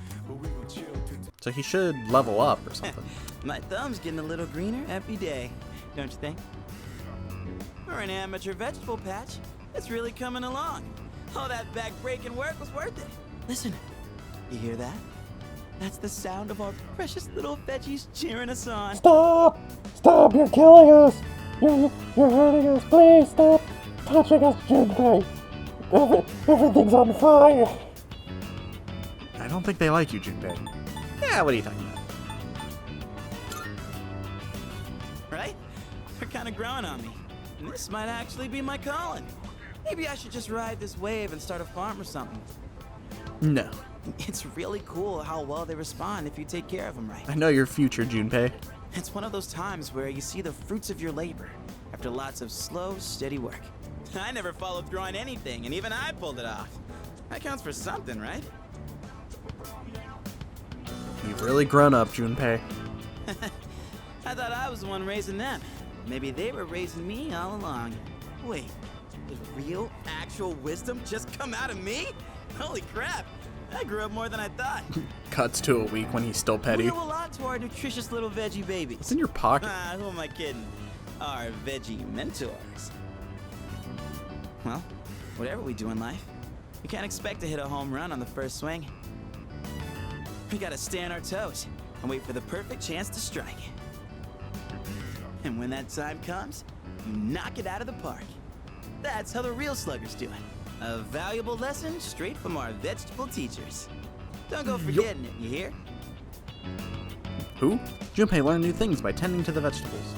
So he should level up or something. My thumb's getting a little greener every day, don't you think? For an amateur vegetable patch, it's really coming along. All that back-breaking work was worth it. Listen, you hear that? That's the sound of our precious little veggies cheering us on. Stop! Stop! You're killing us! You're hurting us! Please stop touching us, Junpei! Everything's on fire! I don't think they like you, Junpei. Yeah, what are you talking about? Right? They're kind of growing on me. And this might actually be my calling. Maybe I should just ride this wave and start a farm or something. No. It's really cool how well they respond if you take care of them right. I know your future, Junpei. It's one of those times where you see the fruits of your labor after lots of slow, steady work. I never followed through on anything, and even I pulled it off. That counts for something, right? You've really grown up, Junpei. I thought I was the one raising them. Maybe they were raising me all along. Wait, did real, actual wisdom just come out of me? Holy crap! I grew up more than I thought. Cuts to a week when he's still petty. We owe a lot to our nutritious little veggie babies. It's in your pocket. Who am I kidding? Our veggie mentors. Well, whatever we do in life, we can't expect to hit a home run on the first swing. We gotta stay on our toes and wait for the perfect chance to strike. And when that time comes, you knock it out of the park. That's how the real sluggers do it. A valuable lesson straight from our vegetable teachers. Don't go forgetting it, you hear? Who? Junpei learned new things by tending to the vegetables.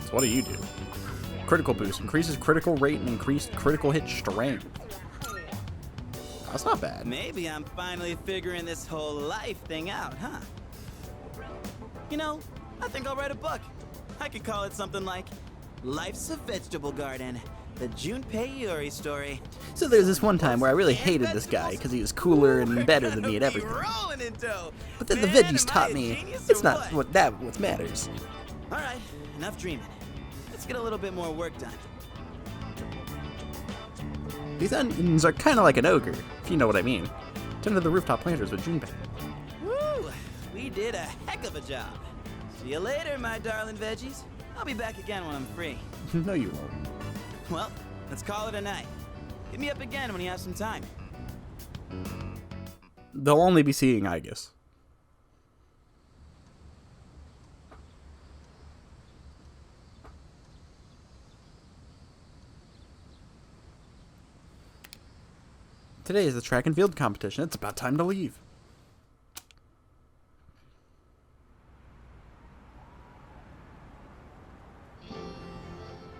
So what do you do? Critical boost. Increases critical rate and increased critical hit strength. That's not bad. Maybe I'm finally figuring this whole life thing out, huh? You know, I think I'll write a book. I could call it something like Life's a Vegetable Garden, the Junpei Iori story. So there's this one time where I really hated this guy because he was cooler and better than me at everything. But then the veggies taught me it's not what matters. All right, enough dreaming. Let's get a little bit more work done. These onions are kind of like an ogre, if you know what I mean. Tend to the rooftop planters with Junpei. Woo! We did a heck of a job. See you later, my darling veggies. I'll be back again when I'm free. No, you won't. Well, let's call it a night. Hit me up again when you have some time. They'll only be seeing Aegis. Today is the track and field competition. It's about time to leave.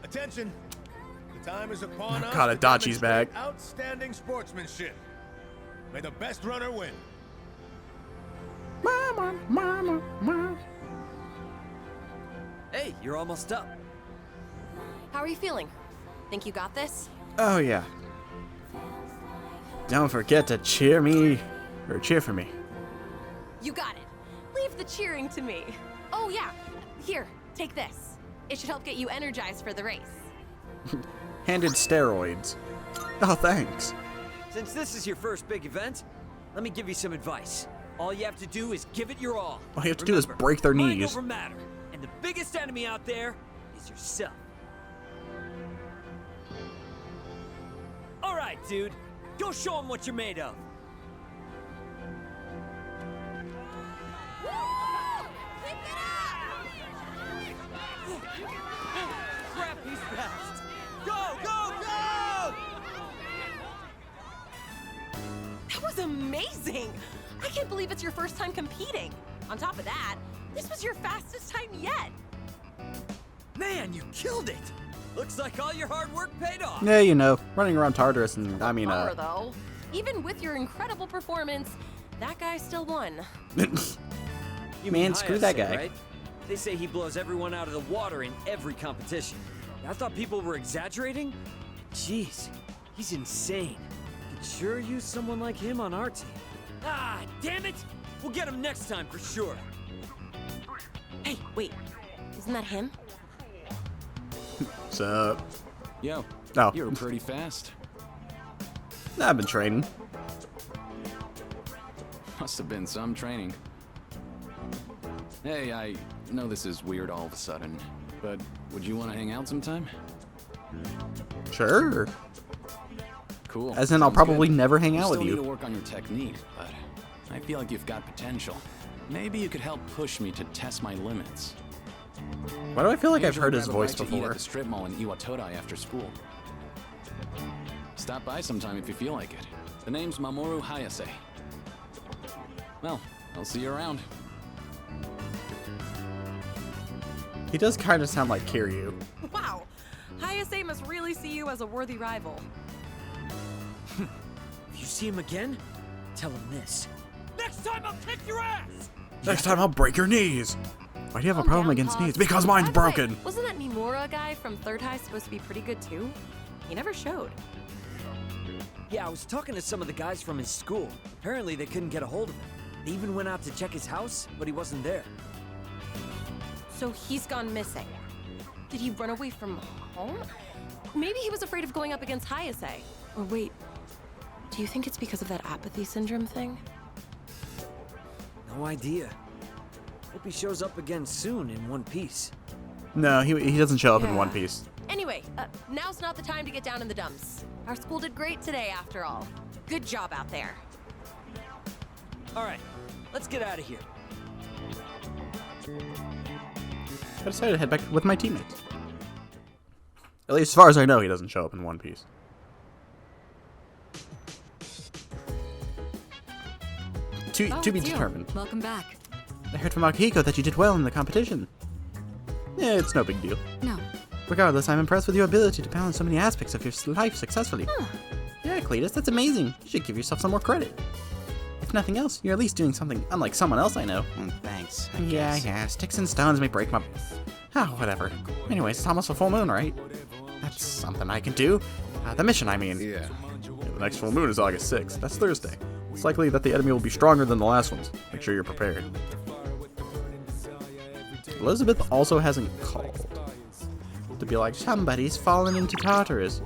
Attention! The time is upon us. God, Adachi's back. Outstanding sportsmanship. May the best runner win. Mama, mama, mama. Hey, you're almost up. How are you feeling? Think you got this? Oh yeah. Don't forget to cheer for me. You got it. Leave the cheering to me. Oh yeah, here, take this. It should help get you energized for the race. Handed steroids. Oh, thanks. Since this is your first big event, let me give you some advice. All you have to do is give it your all. All you have to do is break their mind knees. Over matter, and the biggest enemy out there is yourself. All right, dude. Go show them what you're made of. Crap, he's fast. Go, go, go! That was amazing! I can't believe it's your first time competing. On top of that, this was your fastest time yet. Man, you killed it! Looks like all your hard work paid off. Yeah, you know, running around Tartarus and, Though, even with your incredible performance, that guy still won. You Man, screw that guy. Right? They say he blows everyone out of the water in every competition. I thought people were exaggerating. Jeez, he's insane. Could sure use someone like him on our team. Ah, damn it! We'll get him next time for sure. Hey, wait, isn't that him? What's up? Yo, Oh. you were pretty fast. I've been training. Must have been some training. Hey, I know this is weird all of a sudden, but would you want to hang out sometime? Sure. Cool. As in, I'll Sounds probably good. never hang out with Still you. need to work on your technique, but I feel like you've got potential. Maybe you could help push me to test my limits. Why do I feel like I've Usually heard his grab a voice bite to eat before? at the strip mall in Iwatodai after school. Stop by sometime if you feel like it. The name's Mamoru Hayase. Well, I'll see you around. He does kind of sound like Kiryu. Wow, Hayase must really see you as a worthy rival. If you see him again, tell him this. Next time I'll kick your ass! Next time I'll break your knees. Why do you have a Calm problem down, against Pops. knees? Because mine's By the way, broken. Wasn't that Nimura guy from Third High supposed to be pretty good too? He never showed. Yeah, I was talking to some of the guys from his school. Apparently they couldn't get a hold of him. They even went out to check his house, but he wasn't there. So he's gone missing. Did he run away from home? Maybe he was afraid of going up against Hayase. Or wait, do you think it's because of that apathy syndrome thing? No idea. Hope he shows up again soon in One Piece. No, he doesn't show up in One Piece. Anyway, now's not the time to get down in the dumps. Our school did great today, after all. Good job out there. All right, let's get out of here. I decided to head back with my teammates. At least as far as I know, he doesn't show up in One Piece. To be determined. Welcome back. I heard from Akihiko that you did well in the competition. It's no big deal. No. Regardless, I'm impressed with your ability to balance so many aspects of your life successfully. Yeah, Cletus, that's amazing. You should give yourself some more credit. If nothing else, you're at least doing something unlike someone else I know. Thanks. Yeah, sticks and stones may break my... Oh, whatever. Anyways, it's almost a full moon, right? That's something I can do. The mission, I mean. Yeah. The next full moon is August 6th. That's Thursday. It's likely that the enemy will be stronger than the last ones. Make sure you're prepared. Elizabeth also hasn't called to be like, somebody's fallen into Tartarus.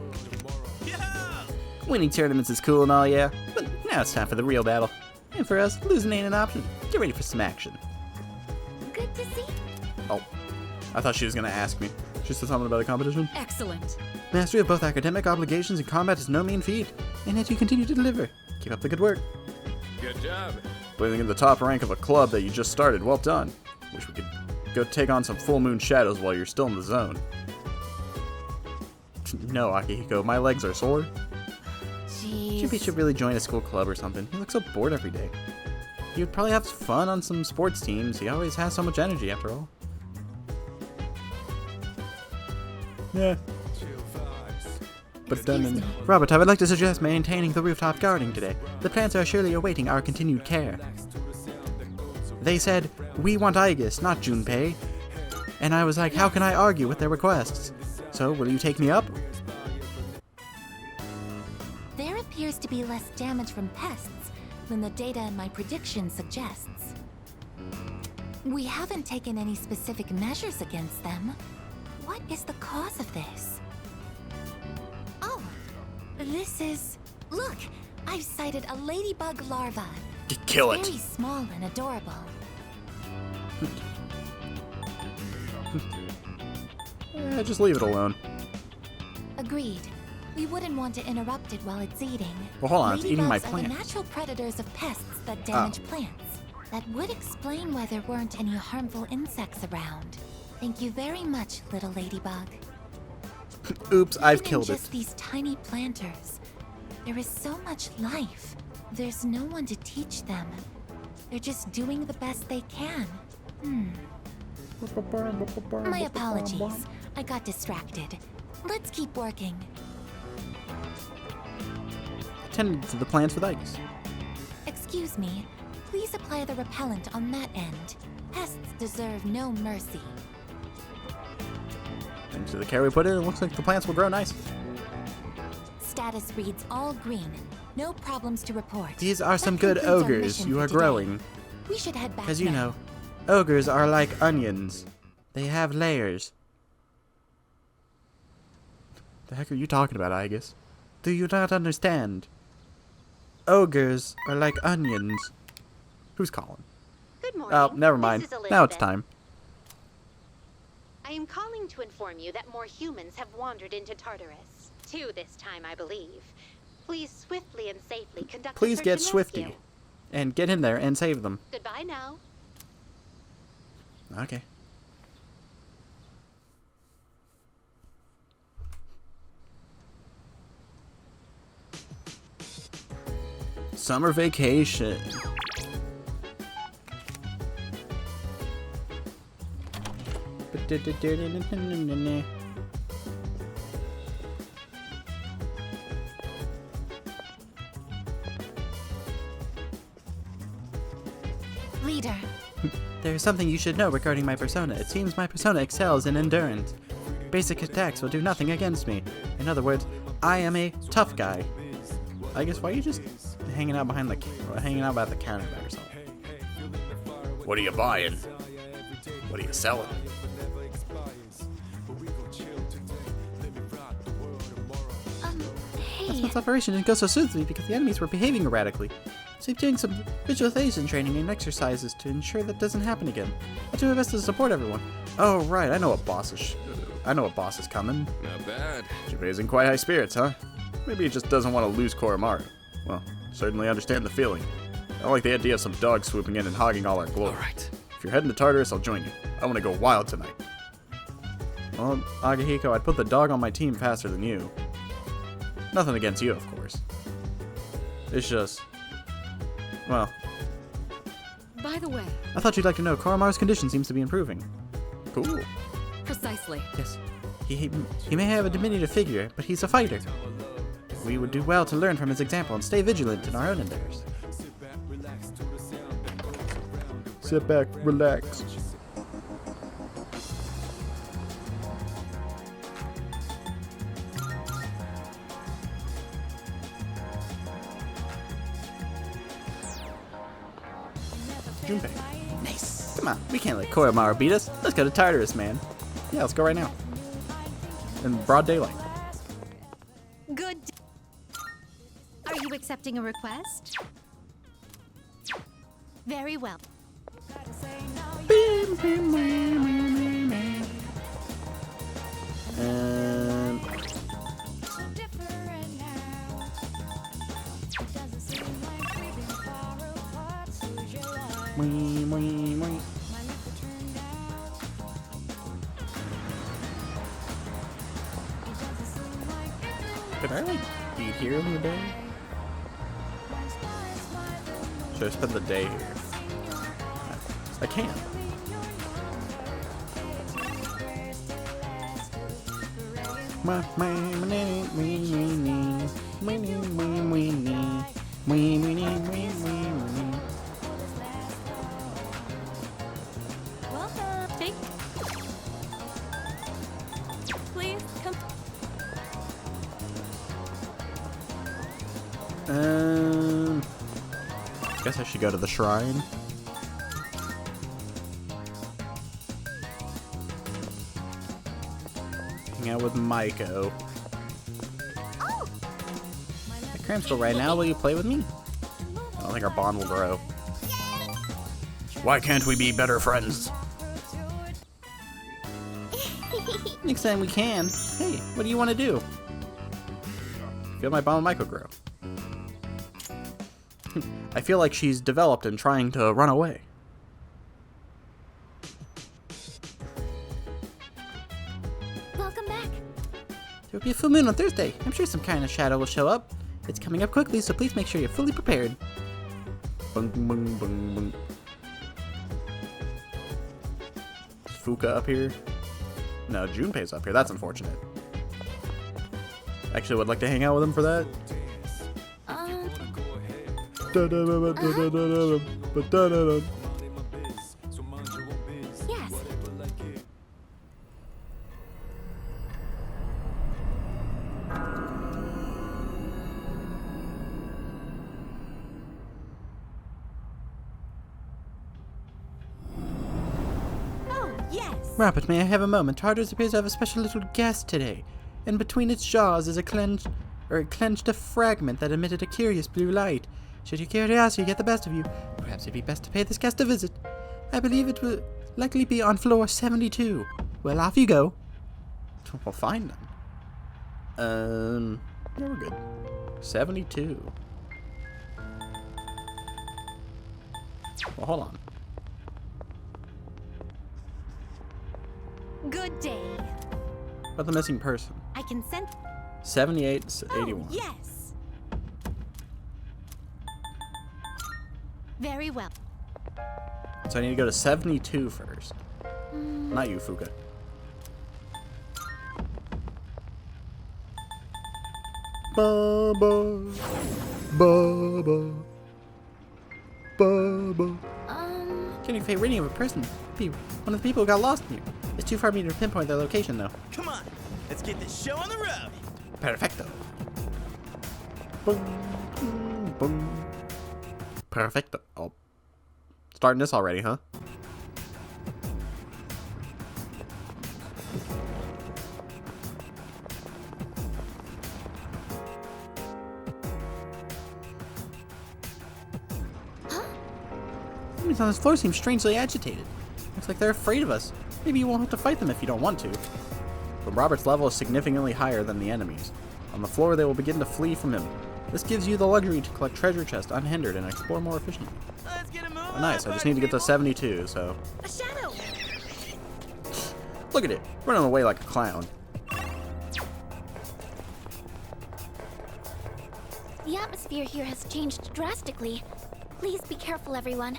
Winning tournaments is cool and all, yeah, but now it's time for the real battle. And for us, losing ain't an option. Get ready for some action. Good to see. Oh, I thought she was gonna ask me. She said something about a competition? Excellent. Mastery of both academic obligations and combat is no mean feat, and yet you continue to deliver. Keep up the good work. Good job. Blazing in the top rank of a club that you just started. Well done. Wish we could go take on some full moon shadows while you're still in the zone. No, Akihiko, my legs are sore. Jeez. Chippy should really join a school club or something. He looks so bored every day. He would probably have fun on some sports teams. He always has so much energy, after all. Yeah. But then... Robert, I would like to suggest maintaining the rooftop guarding today. The plants are surely awaiting our continued care. They said, we want Aigis, not Junpei. And I was like, how can I argue with their requests? So, will you take me up? There appears to be less damage from pests than the data in my prediction suggests. We haven't taken any specific measures against them. What is the cause of this? Oh, this is... Look! I've sighted a ladybug larva. Kill it. Very small and adorable. Just leave it alone. Agreed. We wouldn't want to interrupt it while it's eating. Well, hold on, it's eating my Ladybugs are plant. the natural predators of pests that damage plants. That would explain why there weren't any harmful insects around. Thank you very much, little ladybug. Oops, I've Even in killed it. just these tiny planters, there is so much life. There's no one to teach them. They're just doing the best they can. My apologies. I got distracted. Let's keep working. Tended to the plants with ice. Excuse me. Please apply the repellent on that end. Pests deserve no mercy. Thanks to the care we put in, it looks like the plants will grow nice. Status reads all green. No problems to report. These are some That good concludes our ogres. mission You for are today. growing. We should head back As you now. know, ogres are like onions. They have layers. The heck are you talking about, Aigis? Do you not understand? Ogres are like onions. Who's calling? Good morning. Oh, never mind. This is Now it's Elizabeth. time. I am calling to inform you that more humans have wandered into Tartarus. 2 this time, I believe. Please swiftly and safely conduct a Please search get and Swifty. rescue. And get in there and save them. Goodbye now. Okay. Summer vacation. Leader. There is something you should know regarding my persona. It seems my persona excels in endurance. Basic attacks will do nothing against me. In other words, I am a tough guy. I guess why are you just hanging out behind the hanging out by the counter by yourself? What are you buying? What are you selling? Hey. Last month's operation didn't go so smoothly because the enemies were behaving erratically. So I'm doing some visualization training and exercises to ensure that doesn't happen again. I'll do my best to support everyone. Oh right, I know what boss is coming. Not bad. Junpei's in quite high spirits, huh? Maybe he just doesn't want to lose Koromaru. Well, certainly understand the feeling. I don't like the idea of some dog swooping in and hogging all our glory. Alright. If you're heading to Tartarus, I'll join you. I want to go wild tonight. Well, Agahiko, I'd put the dog on my team faster than you. Nothing against you, of course. It's just... well... By the way... I thought you'd like to know Koromaru's condition seems to be improving. Cool. Precisely. Yes. He may have a diminutive figure, but he's a fighter. We would do well to learn from his example and stay vigilant in our own endeavors. Sit back, relax. Junpei. Nice. Come on, we can't let Koromaru beat us. Let's go to Tartarus, man. Yeah, let's go right now. In broad daylight. Good. Are you accepting a request? Very well. And... Could I like eat here in the day? Should I spend the day here? I can't. Welcome. Take. Please come. Guess I should go to the shrine. Hang out with Maiko. The cramps go right now. Will you play with me? I don't think our bond will grow. Why can't we be better friends? Next time we can. Hey, what do you want to do? Feel my bond with Maiko grow. I feel like she's developed and trying to run away. Welcome back. There will be a full moon on Thursday. I'm sure some kind of shadow will show up. It's coming up quickly, so please make sure you're fully prepared. Bung, bung, bung, bung. Is Fuka up here? No, Junpei's up here. That's unfortunate. Actually, would like to hang out with him for that. Yes. Oh, yes. Robert, may I have a moment? Tartarus appears to have a special little guest today. And between its jaws is a clenched fragment that emitted a curious blue light. Should your curiosity get the best of you, perhaps it'd be best to pay this guest a visit. I believe it will likely be on floor 72. Well, off you go. Well, fine then. Yeah, we're good. 72. Well, hold on. Good day. About the missing person. I can sense. 78, 81. Oh, yes. Very well. So I need to go to 72 first. Not you, Fuka. Baba. Baba. Baba. Getting a faint reading of a person. One of the people who got lost here. It's too far for me to pinpoint their location, though. Come on, let's get this show on the road. Perfecto. Boom. Perfect. Oh. Starting this already, huh? Enemies on this floor seem strangely agitated. Looks like they're afraid of us. Maybe you won't have to fight them if you don't want to. But Robert's level is significantly higher than the enemies. On the floor, they will begin to flee from him. This gives you the luxury to collect treasure chests unhindered and explore more efficiently. Let's get a move Oh, nice. I just need to get to 72, so... A shadow! Look at it. Running away like a clown. The atmosphere here has changed drastically. Please be careful, everyone.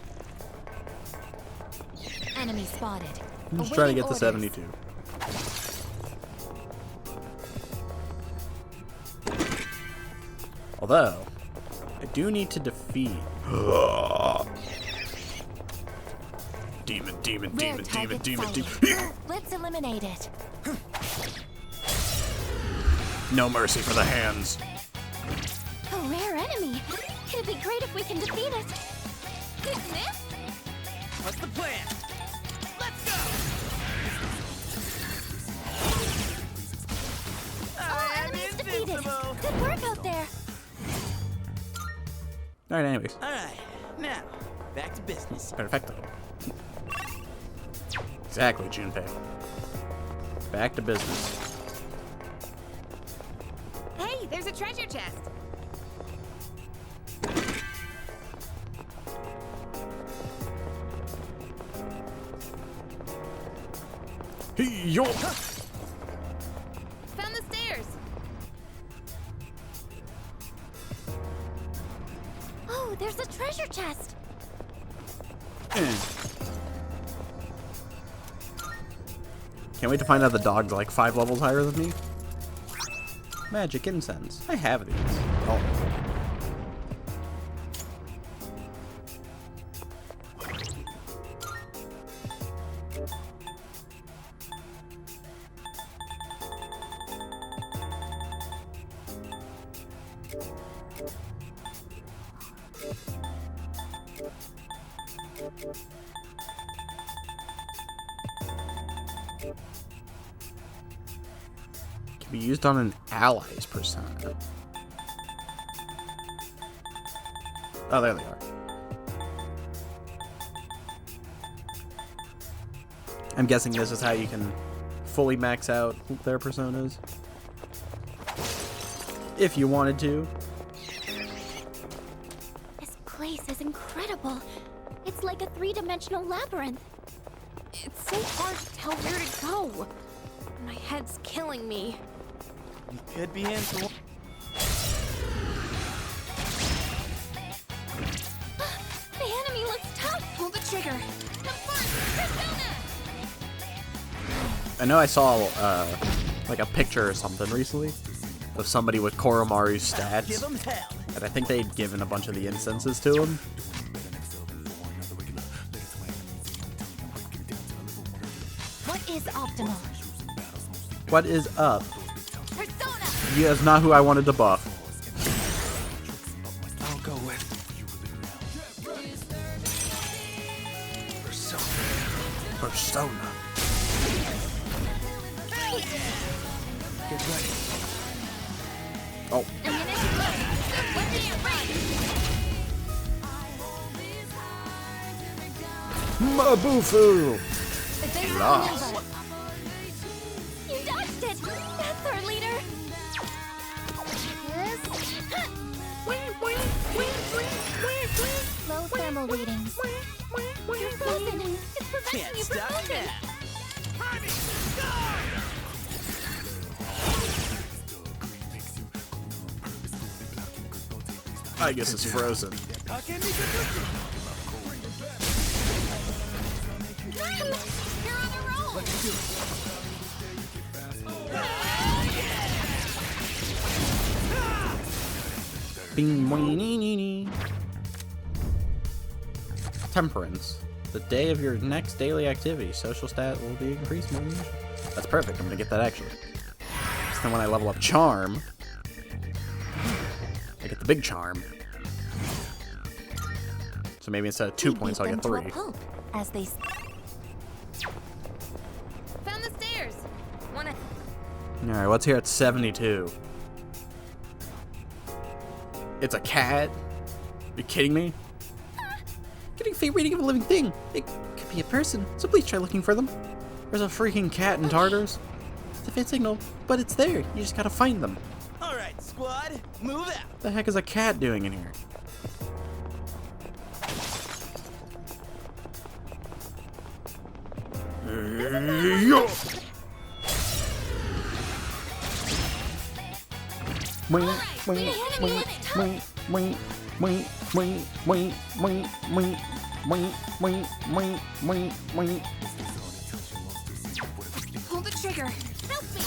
Enemy spotted. I'm just trying to get to Awaiting 72. Although, I do need to defeat... Demon, demon, Rare demon, demon, target demon, sighted. demon. Let's eliminate it. No mercy for the hands. A rare enemy. It'd be great if we can defeat it. Miss? What's the plan? Let's go! All enemies defeated. Good work out there. Alright, anyways. Alright, now, back to business. Perfecto. Exactly, Junpei. Back to business. Hey, there's a treasure chest. Hey, yo! Found the stairs. Oh, there's a treasure chest. Can't wait to find out the dog's like 5 levels higher than me. Magic incense. I have these. Oh. Can be used on an ally's persona. Oh, there they are. I'm guessing this is how you can fully max out their personas. If you wanted to. This place is incredible. It's like a 3-dimensional labyrinth. It's so hard to tell where to go. My head's killing me. You could be in for... The enemy looks tough. Pull the trigger. I know I saw like a picture or something recently of somebody with Koromaru's Give stats, 'em hell. and I think they'd given a bunch of the incenses to him. What is optimal? What is up? Persona! Yeah, that's not who I wanted to buff. I'll go with Persona. Get ready. Oh. Mabufu! Lost. You dodged it! That's our leader! Low thermal readings. You're frozen! It's preventing Can't you from stop moving! that. I guess it's frozen. You're on a roll! Bing, boing, nee, nee, nee. Temperance. The day of your next daily activity. Social stat will be increased more than usual. That's perfect. I'm gonna get that actually. So then when I level up Charm, I get the big Charm. So maybe instead of 2 points, I'll get 3. As they Found the stairs. Wanna? Alright, what's here at 72? It's a cat? Are you kidding me? Getting fate rating of a living thing. It could be a person, so please try looking for them. There's a freaking cat in Tartarus. It's a faint signal, but it's there. You just gotta find them. Alright, squad, move out. What the heck is a cat doing in here? Pull the trigger. Help me.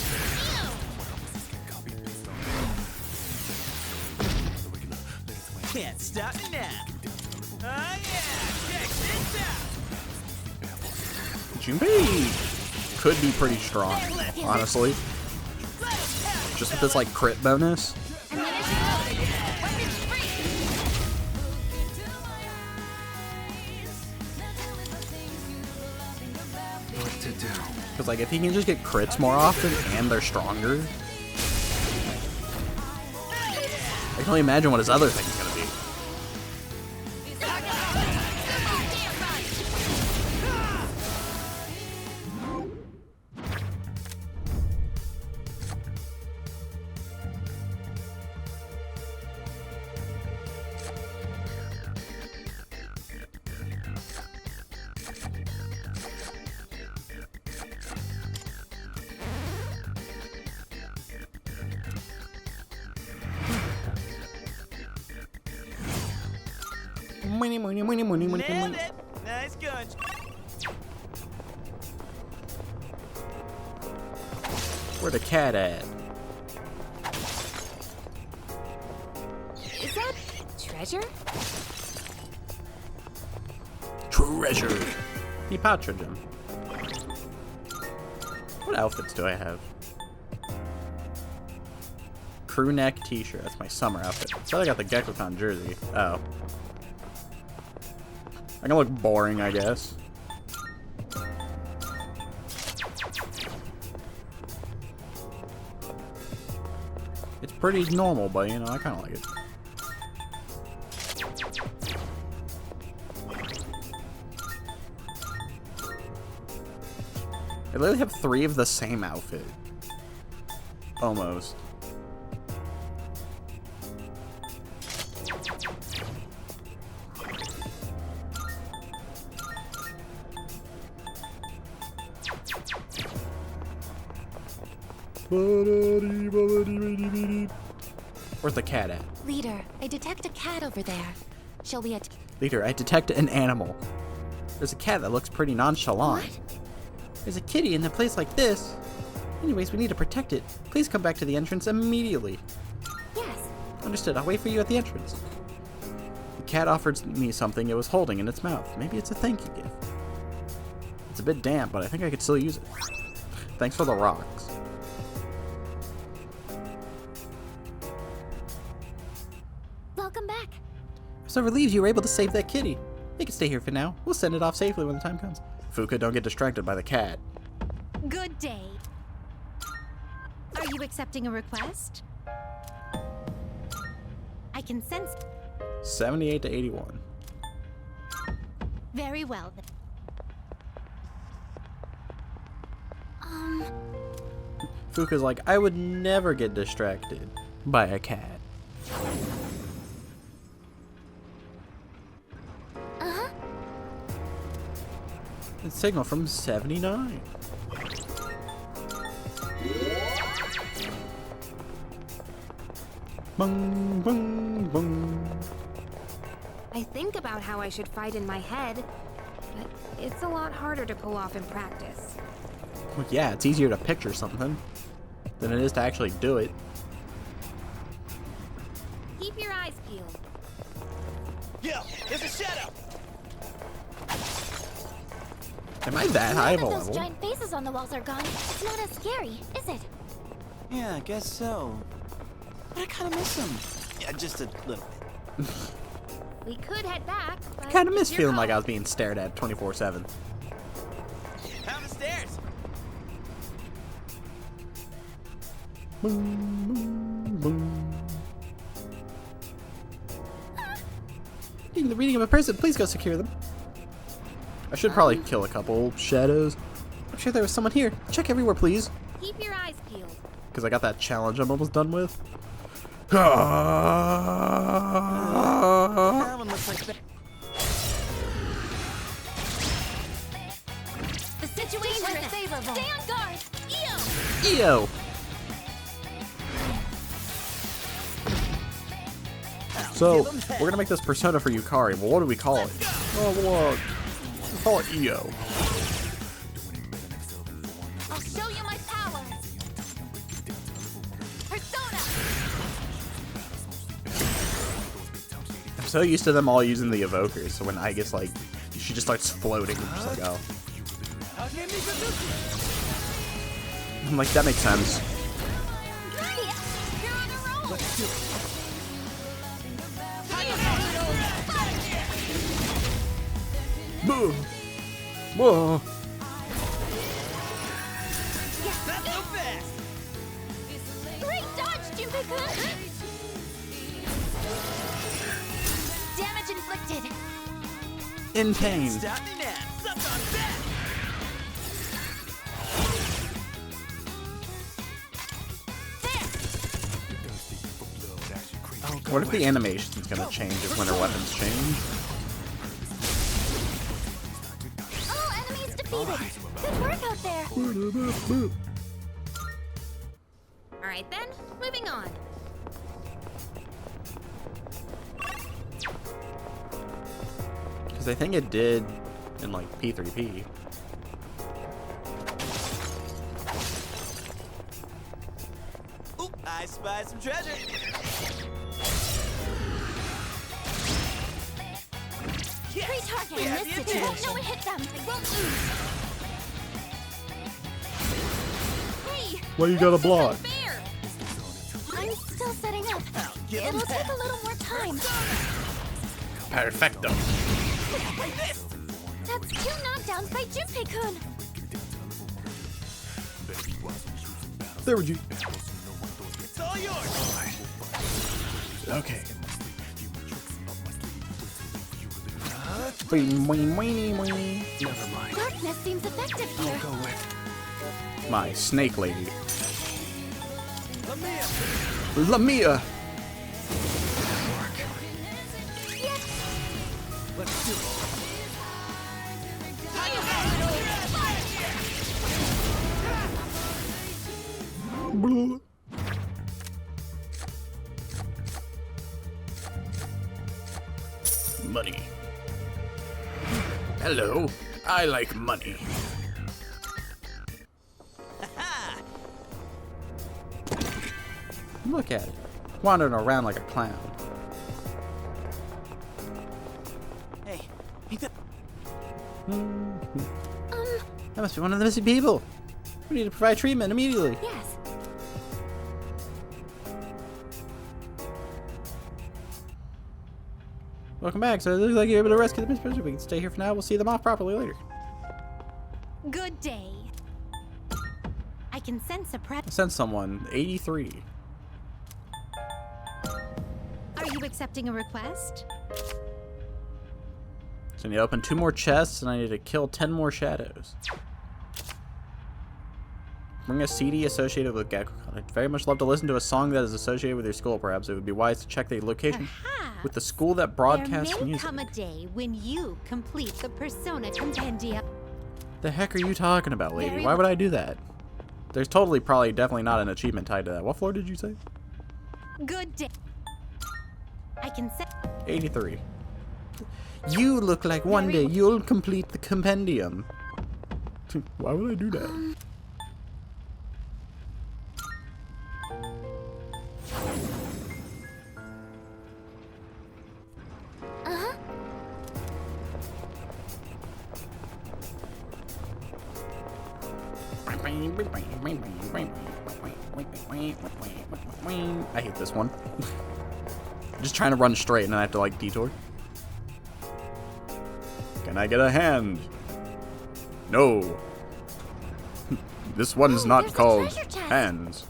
Can't stop me now. Oh yeah, check this out. Junpei could be pretty strong, honestly. Just with this like crit bonus. What to do? Because like if he can just get crits more often and they're stronger, I can only imagine what his other thing's gonna be. Nailed it. Nice gun. Where the cat at? Is that treasure? Treasure. The Patridum. What outfits do I have? Crew neck t-shirt. That's my summer outfit. So I got the GeckoCon jersey. Oh. I can look boring, I guess. It's pretty normal, but you know, I kind of like it. I literally have 3 of the same outfit. Almost. Where's the cat at? Leader, I detect a cat over there. Shall we Leader, I detect an animal. There's a cat that looks pretty nonchalant. What? There's a kitty in a place like this. Anyways, we need to protect it. Please come back to the entrance immediately. Yes. Understood. I'll wait for you at the entrance. The cat offered me something it was holding in its mouth. Maybe it's a thank you gift. It's a bit damp, but I think I could still use it. Thanks for the rocks. Welcome back. I'm so relieved you were able to save that kitty. It can stay here for now. We'll send it off safely when the time comes. Fuka, don't get distracted by the cat. Good day. Are you accepting a request? I can sense. 78 to 81. Very well then. Fuka's like, I would never get distracted by a cat. Uh-huh. It's signal from 79. Bung, bung, bung. I think about how I should fight in my head, but it's a lot harder to pull off in practice. Well, yeah, it's easier to picture something than it is to actually do it. Keep your eyes peeled. Yo, there's a shadow. Am I that high of a Those level? giant faces on the walls are gone. It's not as scary, is it? Yeah, I guess so. But I kind of miss him. Yeah, just a little bit. We could head back, but Kind of miss it's your feeling call. like I was being stared at 24/7. Down the stairs. Reading the reading of a person, please go secure them. I should probably kill a couple shadows. I'm sure there was someone here. Check everywhere, please. Keep your eyes peeled. Because I got that challenge I'm almost done with. That one looks like that. The situation is favorable. Stay on guard. EO! EO! So, we're gonna make this persona for Yukari. Well, what do we call it? Oh, well, we'll call it EO. I'll show you my power. Persona! I'm so used to them all using the evokers, so when I guess like she just starts floating, I'm just like, oh. I'm like, that makes sense. You're on a roll. Let's do it. Whoa. Whoa. Not so fast. Great dodge, Junpei-kun. Damage inflicted. In pain. Stop me now. Suck on that. What if the animation's gonna change if when her weapons change? All enemies defeated. Good work out there. Alright then, moving on. Because I think it did in like P3P. Oop, I spy some treasure. Great target in this situation. No one hit them. They won't lose. Hey! Why you gotta block? Fair. I'm still setting up. give It'll them take that. a little more time. Perfecto. Like this. That's 2 knockdowns by Junpei-kun. There would you. It's all yours. Okay. Never mind. Darkness seems effective here. Go with. My snake lady. Lamia. Lamia. Let's do it. Money. Hello. I like money. Look at it. Wandering around like a clown. Hey, ain't that... That must be one of the missing people. We need to provide treatment immediately. Yes. Welcome back. So it looks like you're able to rescue the missing person. We can stay here for now. We'll see them off properly later. Good day. I can sense a Send someone. 83. Are you accepting a request? So I need to open 2 more chests, and I need to kill 10 more shadows. Bring a CD associated with Gekko. I'd very much love to listen to a song that is associated with your school. Perhaps it would be wise to check the location with the school that broadcasts there may music. come a day when you complete the Persona Compendia. The heck are you talking about, lady? Very Why would I do that? There's totally, probably, definitely not an achievement tied to that. What floor did you say? Good day. I can set 83. You look like one day you'll complete the compendium. Why would I do that? I hate this one. Just trying to run straight and then I have to like detour. Can I get a hand? No. This one's not called hands.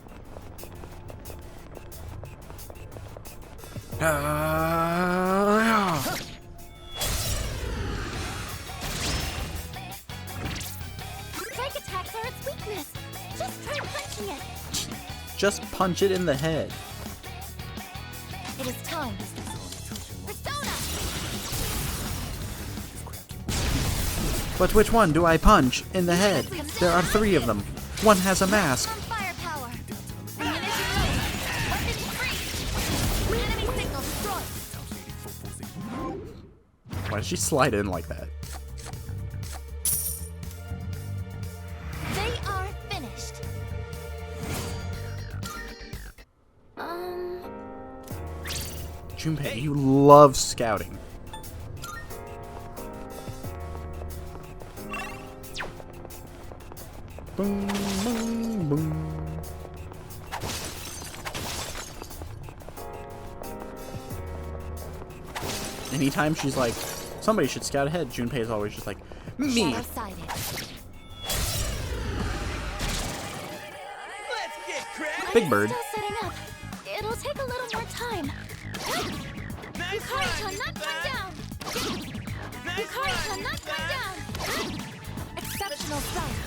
Strike attacks are its weakness. Just try punching it. Just punch it in the head. It is time. Persona! But which one do I punch in the head? There are 3 of them. One has a mask. Firepower. Ammunition loaded. Weapons free. Enemy signal destroyed. Why did she slide in like that? They are finished. Junpei, you love scouting. Boom, boom, boom. Anytime she's like, somebody should scout ahead, Junpei is always just like, me. Shadow sighted. Big Bird. Still setting up. It'll take a little more time. Yukari-chan, not one down. Yukari-chan, not one down. Exceptional strike.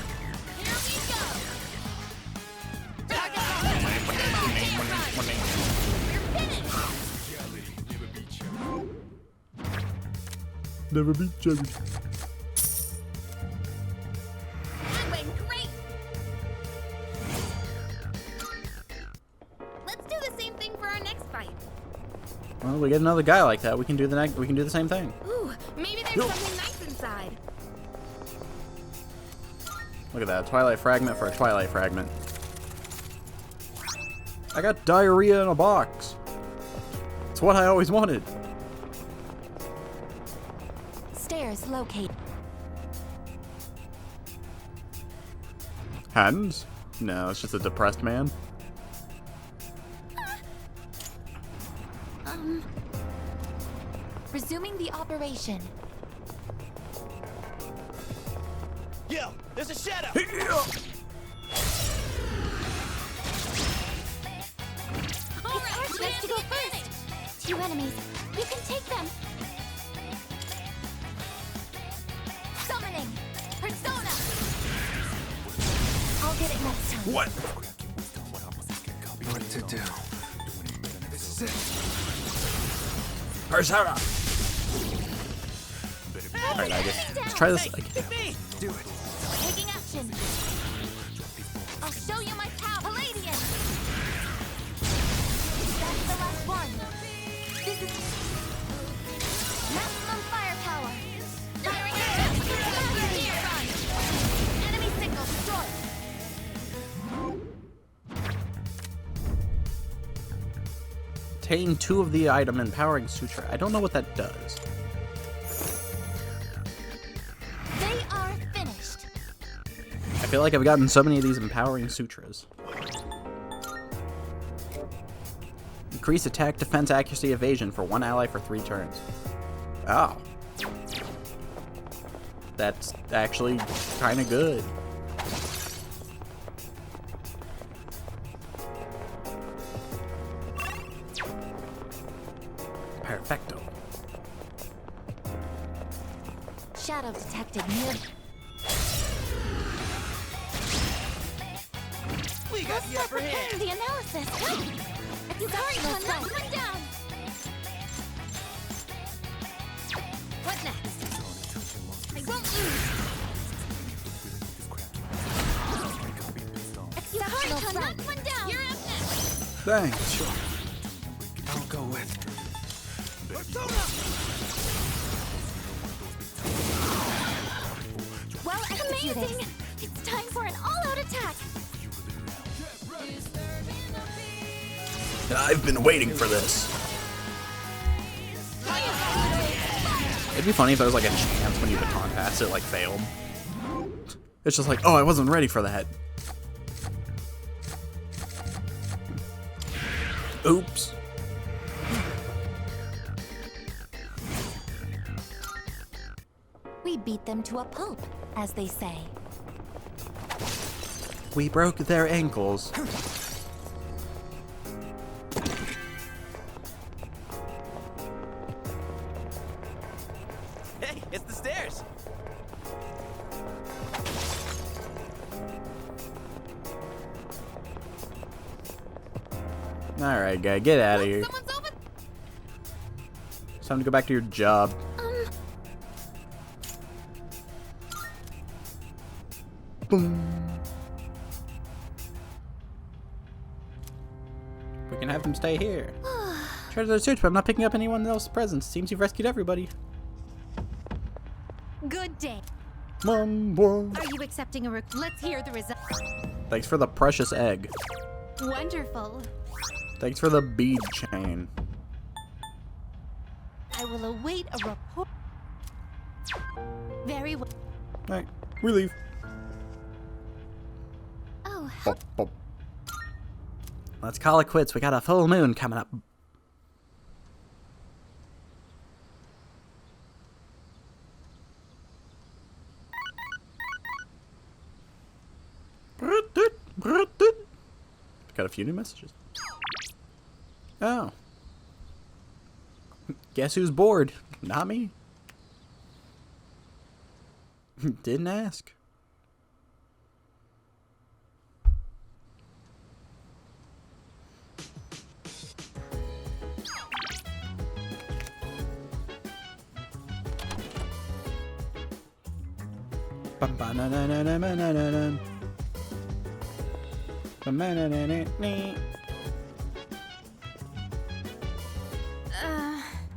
Here we go. Target Never beat Jerry. That went great. Let's do the same thing for our next fight. Well, we get another guy like that. We can do the same thing. Ooh, maybe there's something nice inside. Look at that, Twilight Fragment for a Twilight Fragment. I got diarrhea in a box. It's what I always wanted. Stairs located. Hands? No, it's just a depressed man. Resuming the operation. Yo, there's a shadow. Alright, let's go first. 2 enemies. We can take them. Summoning. Persona. I'll get it next time. What? What to do? This is it. Persona. Alright, I guess. Let's try this again. Do it. Taking action. I'll show you my power. Palladian. That's the last one. This is maximum firepower. Firing at enemy signal destroyed. Obtain 2 of the item Empowering Sutra. I don't know what that does. They are finished. I feel like I've gotten so many of these Empowering Sutras. Increase attack, defense, accuracy, evasion for 1 ally for 3 turns. Oh. That's actually kind of good. Perfecto. Shadow detected near. We got the upper hand. The analysis. Yukari-chan, not one down. What next? I won't lose. Yukari-chan, not one down. You're up next. Thanks. Sure. I'll go with. Well executed. It's time for an all-out attack. I've been waiting for this. It'd be funny if there was like a chance when you baton pass it like failed. It's just like, oh, I wasn't ready for that. Oops. We beat them to a pulp, as they say. We broke their ankles. Hey, it's the stairs. Alright, guy, get out of here. It's time to go back to your job. Boom. We can have them stay here. Tried to search, but I'm not picking up anyone else's presents. Seems you've rescued everybody. Good day. Mom, boy. Are you accepting a Let's hear the result. Thanks for the precious egg. Wonderful. Thanks for the bead chain. I will await a report. Very well. Alright, we leave. Oh, Bop, bop. Let's call it quits. We got a full moon coming up. Got a few new messages. Oh. Guess who's bored? Not me. Didn't ask.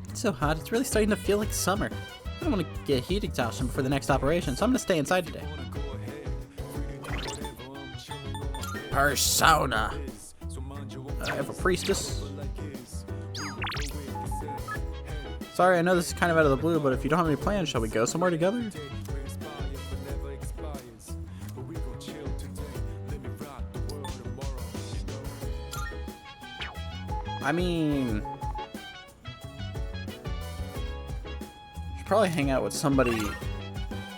It's so hot, it's really starting to feel like summer. I don't want to get heat exhaustion before the next operation, so I'm gonna stay inside today. Persona! I have a priestess. Sorry, I know this is kind of out of the blue, but if you don't have any plans, shall we go somewhere together? I mean, should probably hang out with somebody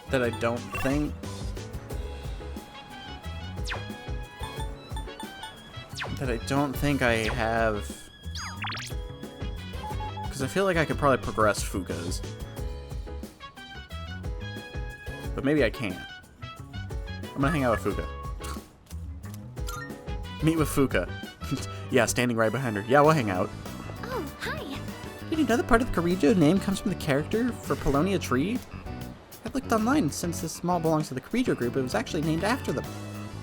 that I don't think I have, because I feel like I could probably progress Fuka's, but maybe I can't. I'm gonna hang out with Fuka. Meet with Fuka. Yeah, standing right behind her. Yeah, we'll hang out. Oh, hi. Did you know that part of the Karijo name comes from the character for Polonia Tree? I've looked online. Since this mall belongs to the Karijo group, it was actually named after them.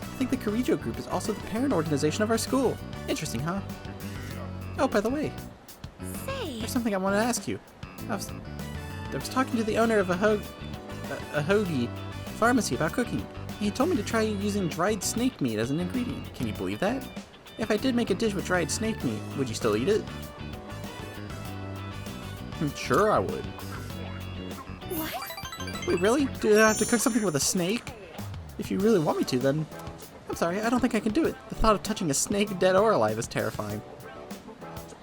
I think the Karijo group is also the parent organization of our school. Interesting, huh? Oh, by the way, there's something I want to ask you. I was talking to the owner of a Hoagie pharmacy about cooking. He told me to try using dried snake meat as an ingredient. Can you believe that? If I did make a dish with dried snake meat, would you still eat it? Sure, I would. What? Wait, really? Do I have to cook something with a snake? If you really want me to, then... I'm sorry, I don't think I can do it. The thought of touching a snake, dead or alive, is terrifying.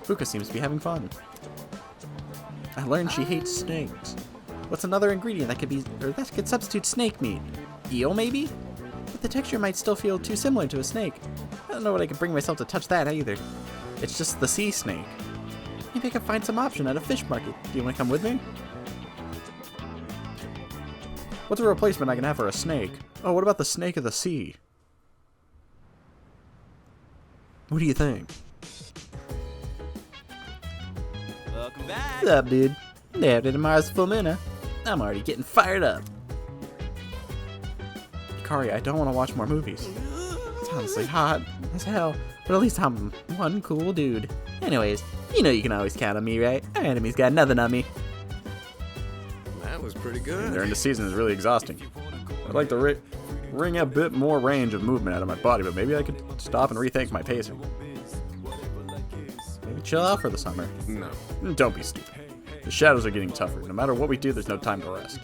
Fuka seems to be having fun. I learned she hates snakes. What's another ingredient that could substitute snake meat? Eel, maybe? But the texture might still feel too similar to a snake. I don't know what I could bring myself to touch that either. It's just the sea snake. Maybe I could find some option at a fish market. Do you want to come with me? What's a replacement I can have for a snake? Oh, what about the snake of the sea? What do you think? Welcome back. What's up, dude? Day after tomorrow's full moon, huh? I'm already getting fired up. Takaya, I don't want to watch more movies. It's honestly hot as hell, but at least I'm one cool dude. Anyways, you know you can always count on me, right? Our enemy's got nothing on me. That was pretty good. During the season is really exhausting. I'd like to wring a bit more range of movement out of my body, but maybe I could stop and rethink my pacing. Maybe chill out for the summer. No. Don't be stupid. The shadows are getting tougher. No matter what we do, there's no time to rest.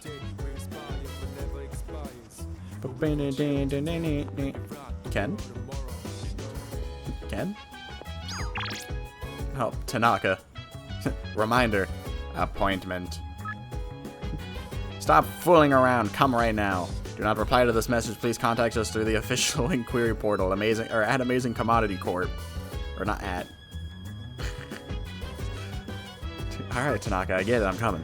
Ken? Ken? Oh, Tanaka. Reminder. Appointment. Stop fooling around. Come right now. Do not reply to this message. Please contact us through the official inquiry portal. At Amazing Commodity Corp. Or not at. Alright, Tanaka, I get it. I'm coming.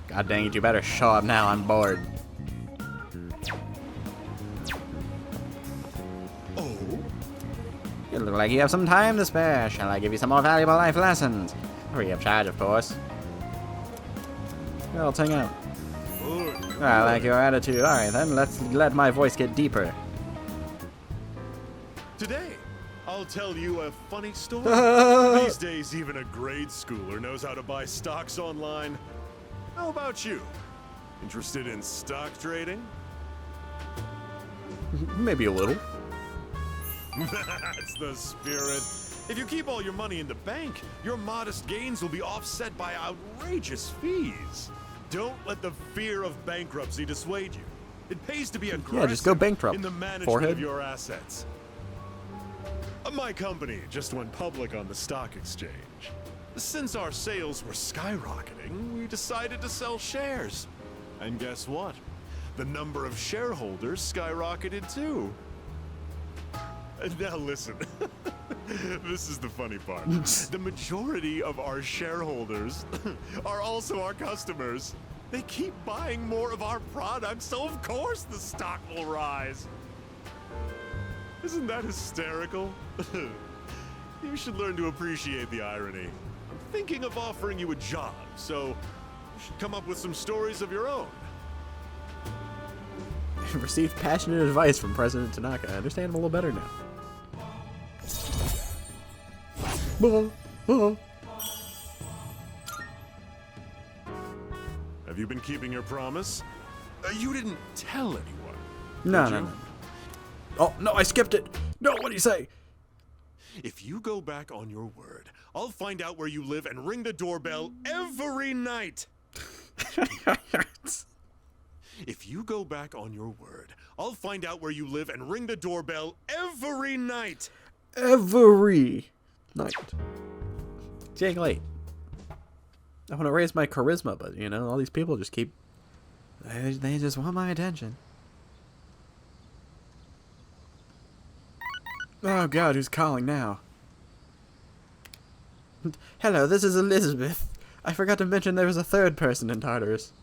God dang it, you better show up now. I'm bored. Oh? You look like you have some time to spare. Shall I give you some more valuable life lessons? Free of charge, of course. Well, let's hang out. I like your attitude. Alright then, let's let my voice get deeper. Today, I'll tell you a funny story. These days, even a grade schooler knows how to buy stocks online. How about you? Interested in stock trading? Maybe a little. That's the spirit. If you keep all your money in the bank, your modest gains will be offset by outrageous fees. Don't let the fear of bankruptcy dissuade you. It pays to be aggressive just go bankrupt. in the management Forehead. of your assets. My company just went public on the stock exchange. Since our sales were skyrocketing, we decided to sell shares. And guess what? The number of shareholders skyrocketed too. Now listen, this is the funny part. The majority of our shareholders are also our customers. They keep buying more of our products, so of course the stock will rise. Isn't that hysterical? You should learn to appreciate the irony. I'm thinking of offering you a job, so you should come up with some stories of your own. Received passionate advice from President Tanaka. I understand him a little better now. Have you been keeping your promise? You didn't tell anyone. No, did no, you? no. Oh, no, I skipped it. No, what do you say? If you go back on your word, I'll find out where you live and ring the doorbell every night. If you go back on your word, I'll find out where you live and ring the doorbell every night. Every night. It's getting late. I want to raise my charisma, but, you know, all these people just keep... They just want my attention. Oh, God, who's calling now? Hello, this is Elizabeth. I forgot to mention there was a third person in Tartarus.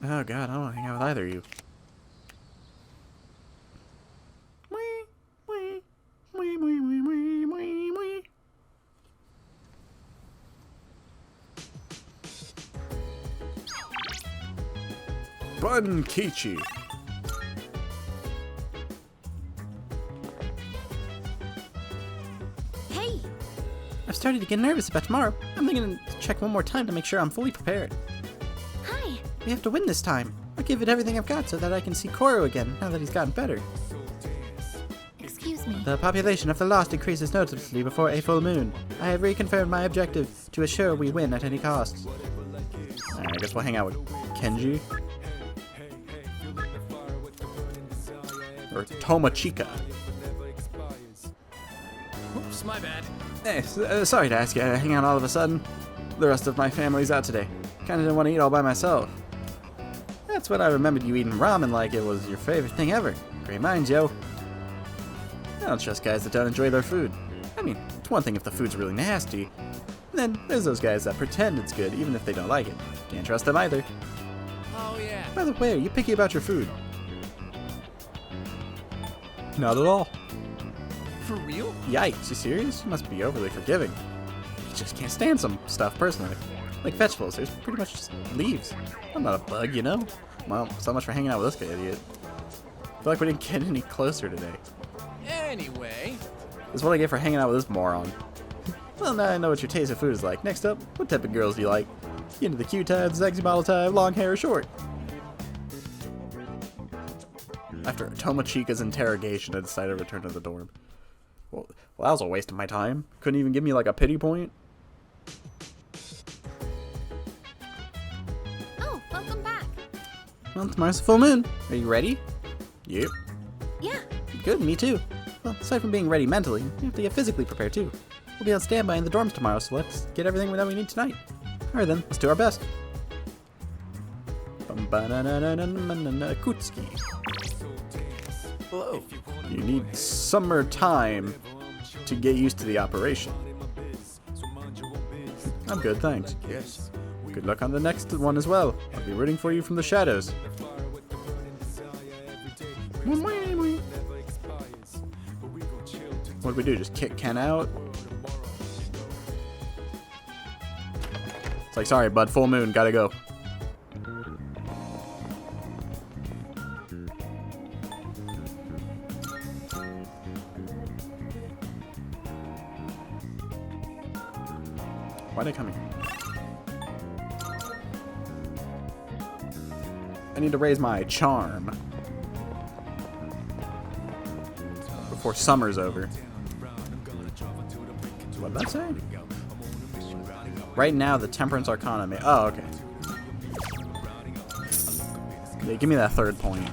Oh, God, I don't want to hang out with either of you. Bunkichi. Hey! I've started to get nervous about tomorrow. I'm thinking to check one more time to make sure I'm fully prepared. Hi! We have to win this time. I'll give it everything I've got so that I can see Koro again, now that he's gotten better. Excuse me. The population of the Lost increases noticeably before a full moon. I have reconfirmed my objective to assure we win at any cost. Alright, I guess we'll hang out with Kenji. Or Tomochika. Oops, my bad. Hey, sorry to ask you to hang out all of a sudden. The rest of my family's out today. Kinda didn't want to eat all by myself. That's when I remembered you eating ramen like it was your favorite thing ever. Great minds, yo. I don't trust guys that don't enjoy their food. I mean, it's one thing if the food's really nasty. Then there's those guys that pretend it's good even if they don't like it. Can't trust them either. Oh, yeah. By the way, are you picky about your food? Not at all. For real? Yikes, you serious? You must be overly forgiving. You just can't stand some stuff personally. Like vegetables, there's pretty much just leaves. I'm not a bug, you know? Well, so much for hanging out with this guy, idiot. I feel like we didn't get any closer today. Anyway. That's what I get for hanging out with this moron. Well, now I know what your taste of food is like. Next up, what type of girls do you like? You into the cute type, sexy model type, long hair, or short? After Tomochika's interrogation, I decided to return to the dorm. Well, that was a waste of my time. Couldn't even give me like a pity point. Oh, welcome back. Well, tomorrow's a full moon. Are you ready? Yep. Yeah. Good, me too. Well, aside from being ready mentally, you have to get physically prepared too. We'll be on standby in the dorms tomorrow, so let's get everything that we need tonight. Alright then, let's do our best. Kutski. Hello. You need summertime to get used to the operation. I'm good, thanks. Yes. Good luck on the next one as well. I'll be rooting for you from the shadows. What do we do? Just kick Ken out? It's like, sorry, bud, full moon, gotta go. Why are they coming? I need to raise my charm before summer's over. What did that say? Right now, the Temperance Arcana may. Oh, okay. Yeah, give me that third point.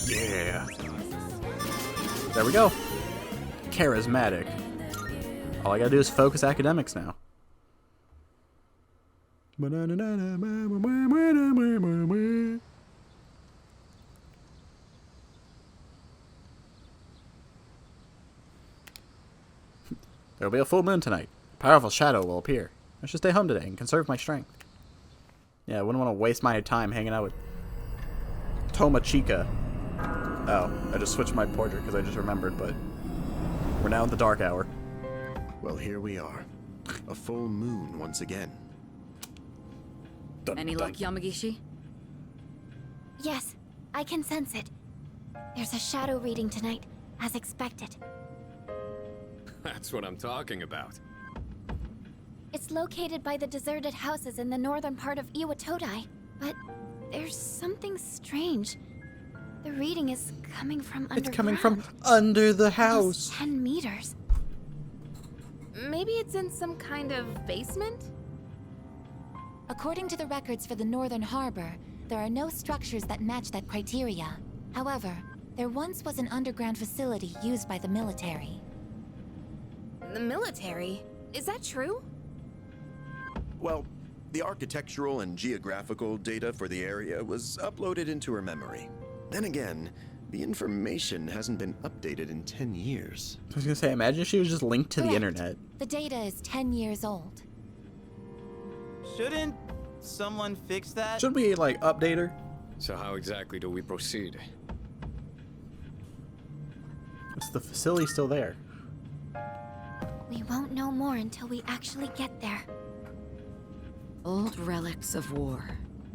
Yeah. There we go. Charismatic. All I gotta do is focus academics now. There'll be a full moon tonight. A powerful shadow will appear. I should stay home today and conserve my strength. Yeah, I wouldn't want to waste my time hanging out with Toma Chica. Oh, I just switched my portrait because I just remembered, but we're now in the dark hour. Well, here we are. A full moon once again. Any luck, Yamagishi? Yes, I can sense it. There's a shadow reading tonight, as expected. That's what I'm talking about. It's located by the deserted houses in the northern part of Iwatodai, but there's something strange. The reading is coming from underground. It's coming from under the house. Almost 10 meters. Maybe it's in some kind of basement? According to the records for the Northern Harbor, there are no structures that match that criteria. However, there once was an underground facility used by the military. The military? Is that true? Well, the architectural and geographical data for the area was uploaded into her memory. Then again, the information hasn't been updated in 10 years. I was gonna say, imagine she was just linked to the internet. The data is 10 years old. Shouldn't someone fix that? Should we, like, update her? So how exactly do we proceed? Is the facility still there? We won't know more until we actually get there. Old relics of war.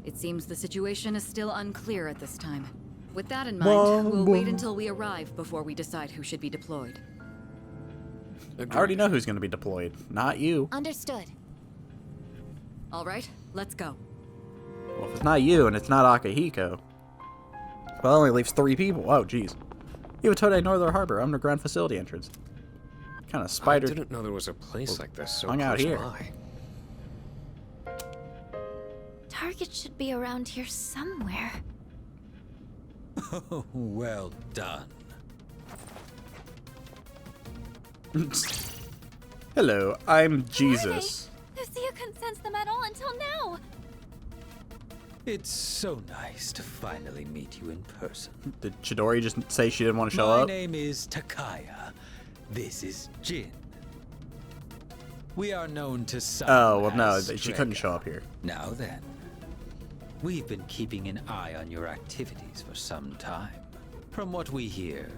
It seems the situation is still unclear at this time. With that in mind, we'll wait until we arrive before we decide who should be deployed. I already know who's going to be deployed. Not you. Understood. All right, let's go. Well, if it's not you and it's not Akihiko, well, it only leaves 3 people. Oh, jeez. Iwatodai Northern Harbor underground facility entrance. Kind of spider. I didn't know there was a place like this so hung out close here. by. Target should be around here somewhere. Oh, well done. Hello, I'm Jesus. Lucia couldn't sense them at all until now. It's so nice to finally meet you in person. Did Chidori just say she didn't want to show My up? name is Takaya. This is Jin. We are known to some. Oh, well, no, as she couldn't show up here. Now then, we've been keeping an eye on your activities for some time. From what we hear,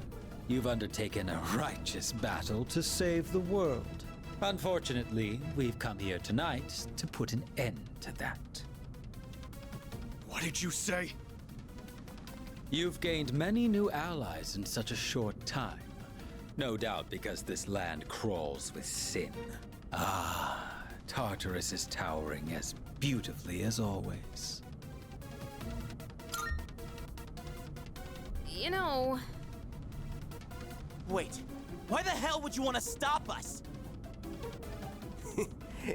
you've undertaken a righteous battle to save the world. Unfortunately, we've come here tonight to put an end to that. What did you say? You've gained many new allies in such a short time. No doubt because this land crawls with sin. Ah, Tartarus is towering as beautifully as always. You know... Wait, why the hell would you want to stop us?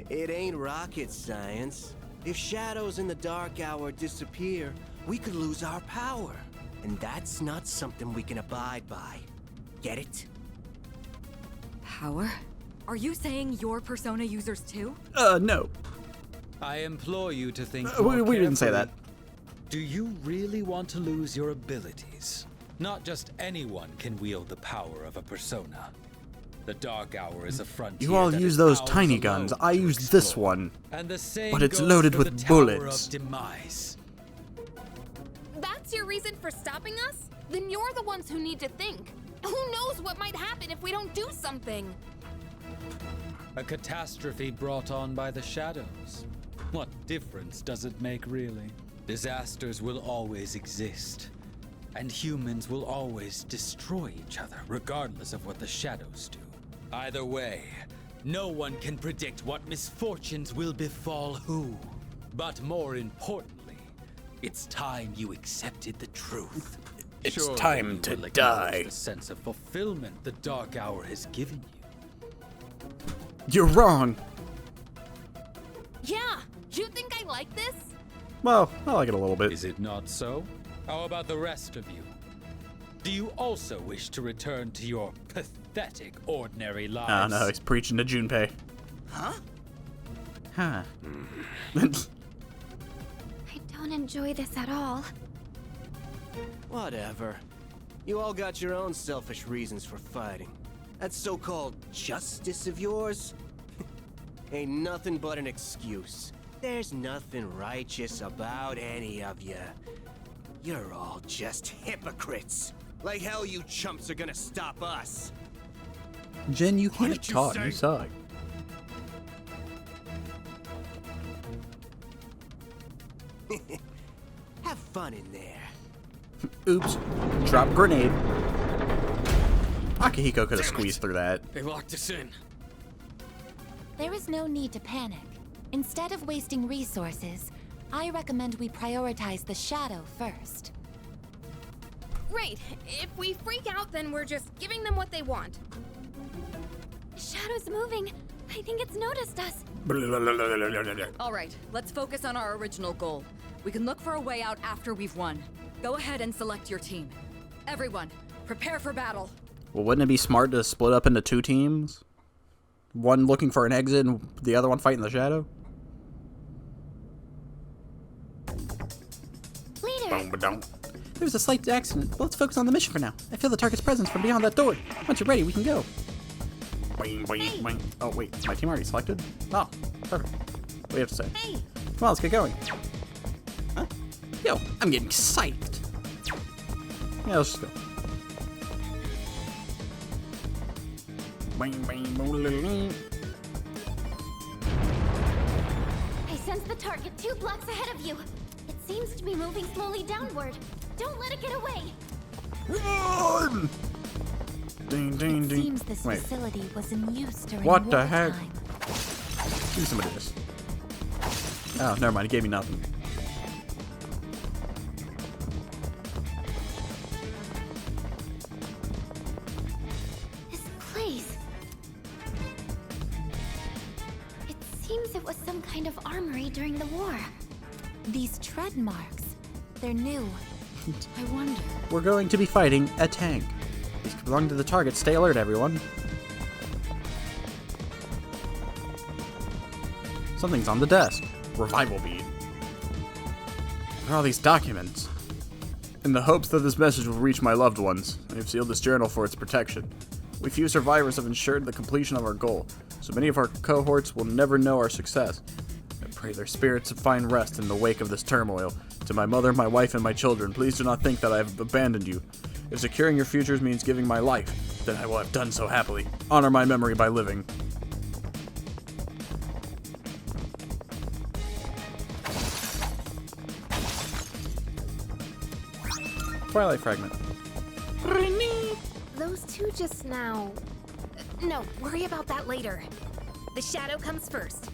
It ain't rocket science. If shadows in the dark hour disappear, we could lose our power. And that's not something we can abide by. Get it? Power? Are you saying you're Persona users too? No. I implore you to think we didn't say that. Do you really want to lose your abilities? Not just anyone can wield the power of a persona. The Dark Hour is a frontier. You all that use is those ours tiny alone guns. to I use explore. this one. And the same But it's goes loaded for with the Tower bullets. of Demise. That's your reason for stopping us? Then you're the ones who need to think. Who knows what might happen if we don't do something? A catastrophe brought on by the shadows. What difference does it make, really? Disasters will always exist. And humans will always destroy each other, regardless of what the shadows do. Either way, no one can predict what misfortunes will befall who. But more importantly, it's time you accepted the truth. It's Surely time you to will acknowledge die. the sense of fulfillment the Dark Hour has given you. You're wrong. Yeah, you think I like this? Well, I like it a little bit. Is it not so? How about the rest of you? Do you also wish to return to your pathetic, ordinary lives? Oh no, he's preaching to Junpei. Huh? I don't enjoy this at all. Whatever. You all got your own selfish reasons for fighting. That so-called justice of yours ain't nothing but an excuse. There's nothing righteous about any of you. You're all just hypocrites. Like hell you chumps are gonna stop us. Jen, you What can't did you talk. say? You suck. Have fun in there. Oops. Drop grenade. Akihiko could have squeezed through that. They locked us in. There is no need to panic. Instead of wasting resources, I recommend we prioritize the shadow first. Right. If we freak out, then we're just giving them what they want. Shadow's moving. I think it's noticed us. All right, let's focus on our original goal. We can look for a way out after we've won. Go ahead and select your team. Everyone, prepare for battle. Well, wouldn't it be smart to split up into two teams? One looking for an exit and the other one fighting the shadow? Leader! There was a slight accident, but let's focus on the mission for now. I feel the target's presence from beyond that door. Once you're ready, we can go. Boing, boing, boing. Oh, wait. My team already selected? Oh, perfect. What do you have to say? Hey! Come on, let's get going. Huh? Yo, I'm getting psyched. Yeah, let's just go. Boing, boing, boing. I sense the target 2 blocks ahead of you. It seems to be moving slowly downward. Don't let it get away. Run! Ding, ding, ding. Seems this facility was in use during What the heck? wartime. Give me some of this. Oh, never mind. It gave me nothing. This place. It seems it was some kind of armory during the war. These tread marks. They're new. I wonder. We're going to be fighting a tank. These belong to the target. Stay alert, everyone. Something's on the desk. Revival bead. What are all these documents? In the hopes that this message will reach my loved ones, I have sealed this journal for its protection. We few survivors have ensured the completion of our goal, so many of our cohorts will never know our success. I pray their spirits find rest in the wake of this turmoil. To my mother, my wife, and my children, please do not think that I have abandoned you. If securing your futures means giving my life, then I will have done so happily. Honor my memory by living. Twilight fragment. Those two just now... No, worry about that later. The shadow comes first.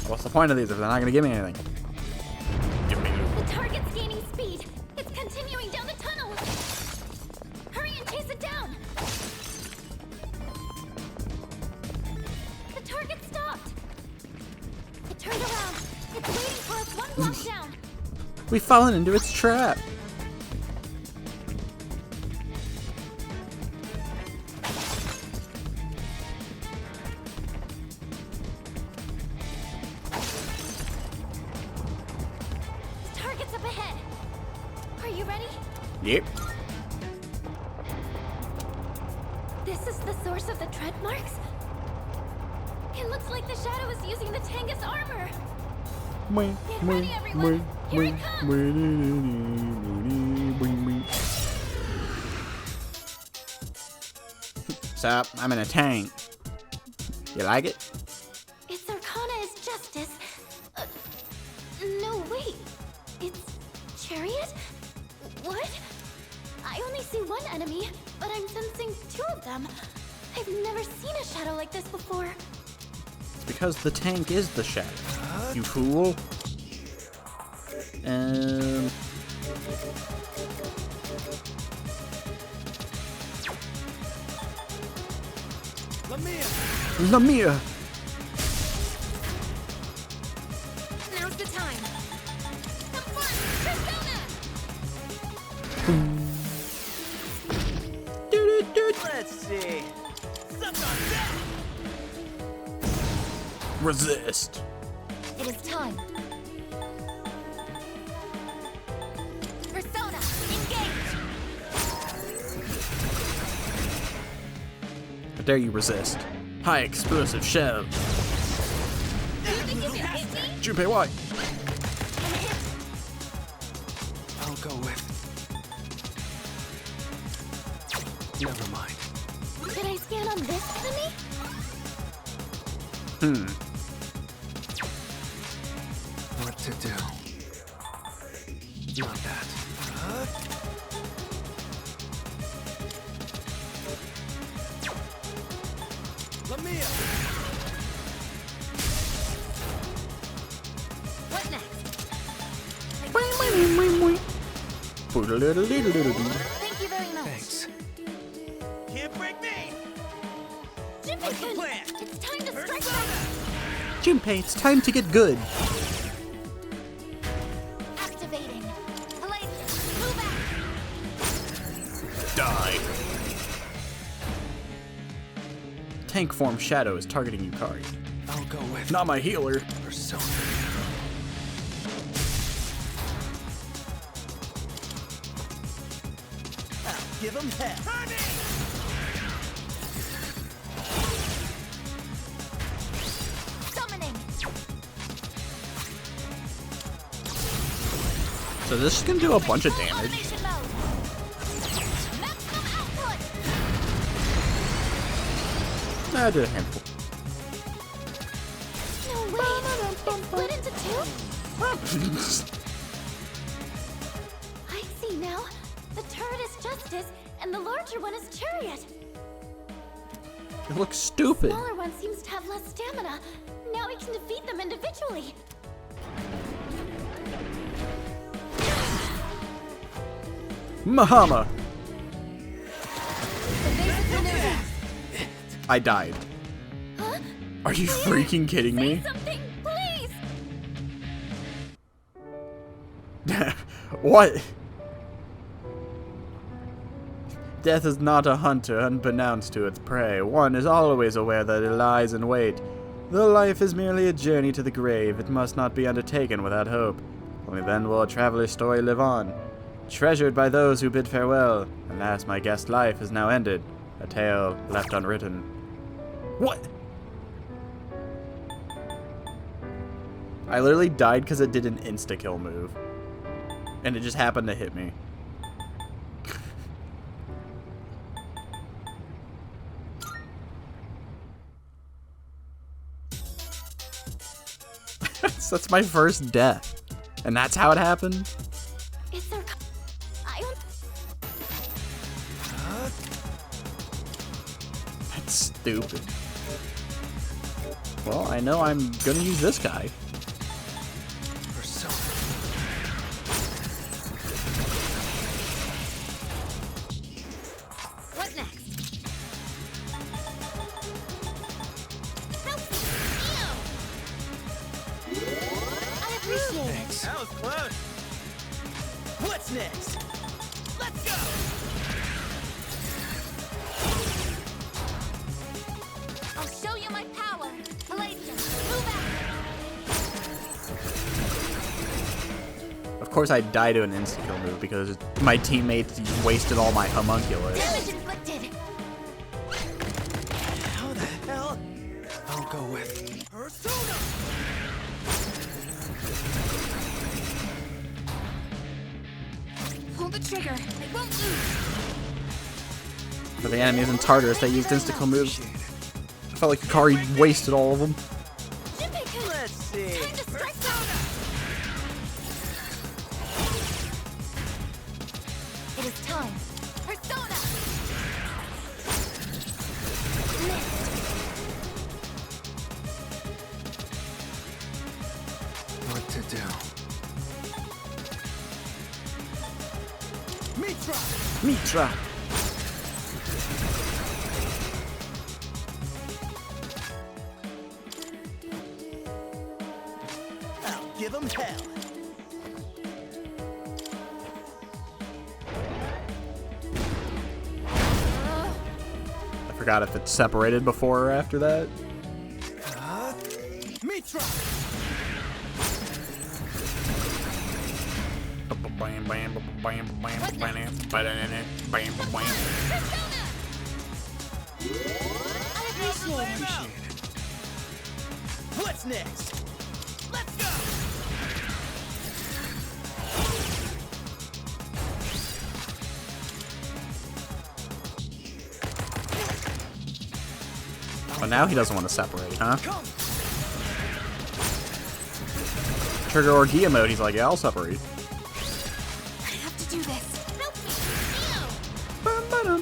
What's the point of these if they're not going to give me anything? Give me. The target's gaining speed. It's continuing down the tunnel. Hurry and chase it down. The target stopped. It turned around. It's waiting for us 1 block down. We've fallen into its trap. you ready? Yep. This is the source of the tread marks? It looks like the shadow is using the Tangus armor. Get ready, everyone. Here it comes. Sup? I'm in a tank. You like it? Its arcana is justice. No, wait. It's chariot? What? I only see one enemy, but I'm sensing two of them. I've never seen a shadow like this before. It's because the tank is the shadow. You fool. Lamia! Now's the time. Come on, Persona! Let's see. Suck on that! Resist. It is time. Persona, engage! How dare you resist? High explosive shell. You think you can hit me? Junpei, why? I'll go with. Never mind. Can I scan on this enemy? What to do? Not that. Lamia! What next? Thank you very much. Thanks. Can't break me! What's the plan? It's time to strike back! Junpei, it's time to get good. Activating. Palladium, move out! Die. Tank form shadow is targeting Yukari. I'll go with. Not my healer. Persona. I'll give him hell. Summoning. So this is gonna do a bunch of damage. Automation mode. Maximum output. I did a handful. No way. It's split into two? I see now. The turret is Justice, and the larger one is Chariot. It looks stupid. The smaller one seems to have less stamina. Now we can defeat them individually. Mahama! Evasive maneuver. I died. Huh? Are you freaking kidding me? Something, please. What? Death is not a hunter unbeknownst to its prey. One is always aware that it lies in wait. Though life is merely a journey to the grave, it must not be undertaken without hope. Only then will a traveler's story live on, treasured by those who bid farewell. Alas, my guest's life is now ended, a tale left unwritten. What? I literally died because it did an insta-kill move. And it just happened to hit me. That's my first death. And that's how it happened? It's their... I don't... That's stupid. Well, I know I'm gonna use this guy. Persona. What next? I appreciate it. That was close. What's next? Let's go! I'll show you my power. Palladium, move out. Of Of course, I die to an insta-kill move because my teammates wasted all my homunculus. Damage inflicted. How the hell? I'll go with Persona! Pull the trigger. I won't lose. For the enemies in Tartarus, they used insta-kill moves. I felt like Akari wasted all of them. Let's see. It is time. Persona. what to do. Mitra! I'll give him hell. I forgot if it's separated before or after that. Mitra! What's next? Let's go! But now he doesn't want to separate, huh? Trigger or Gia mode, he's like, yeah, I'll separate. I have to do this. Help me.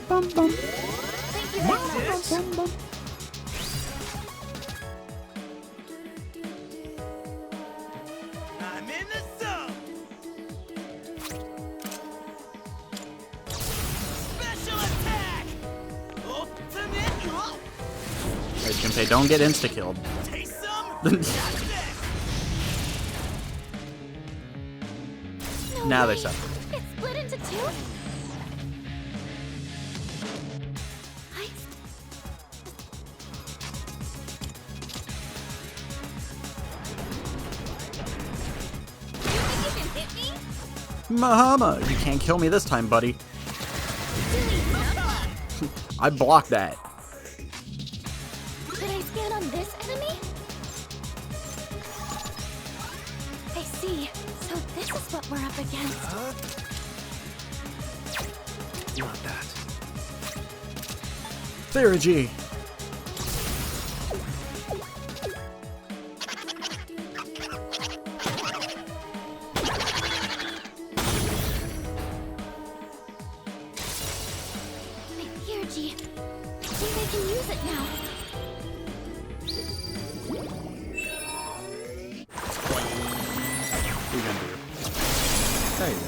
Thank you, Nexus. I'm in the zone! Special attack! Ultimate! Hey, Junpei, don't get insta-killed. Taste some? Now they separate. It's split into two? You can hit me? Mahama, you can't kill me this time, buddy. I blocked that. Did I scan on this enemy? I see. So this is what we're up against. Not that. Theurgy. My Theurgy. I think I can use it now. What are you gonna do? There you go.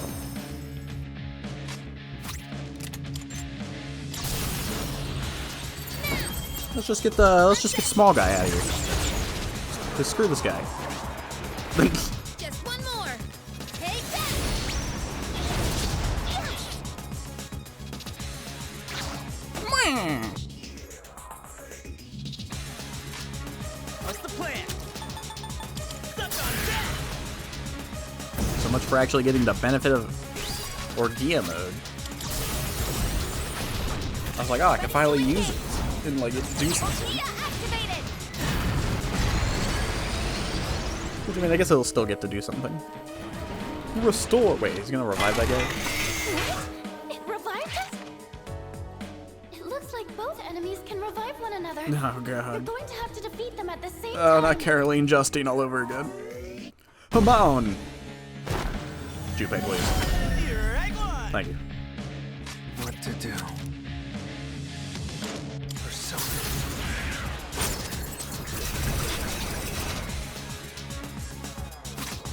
Let's just get small guy out of here. Just screw this guy. Just one more. Take that. What's the plan? Stuck on deck! So much for actually getting the benefit of Orgia mode. I was like, oh, I can finally use it and like it do something. Which, I mean, I guess it'll still get to do something. Restore. Wait, he's gonna revive that guy? What? It revived us? It looks like both enemies can revive one another. Oh, We're God. going to have to defeat them at the same Oh, time. not Caroline Justine all over again. Come on! Junpei, please. Thank you. What to do? Persona.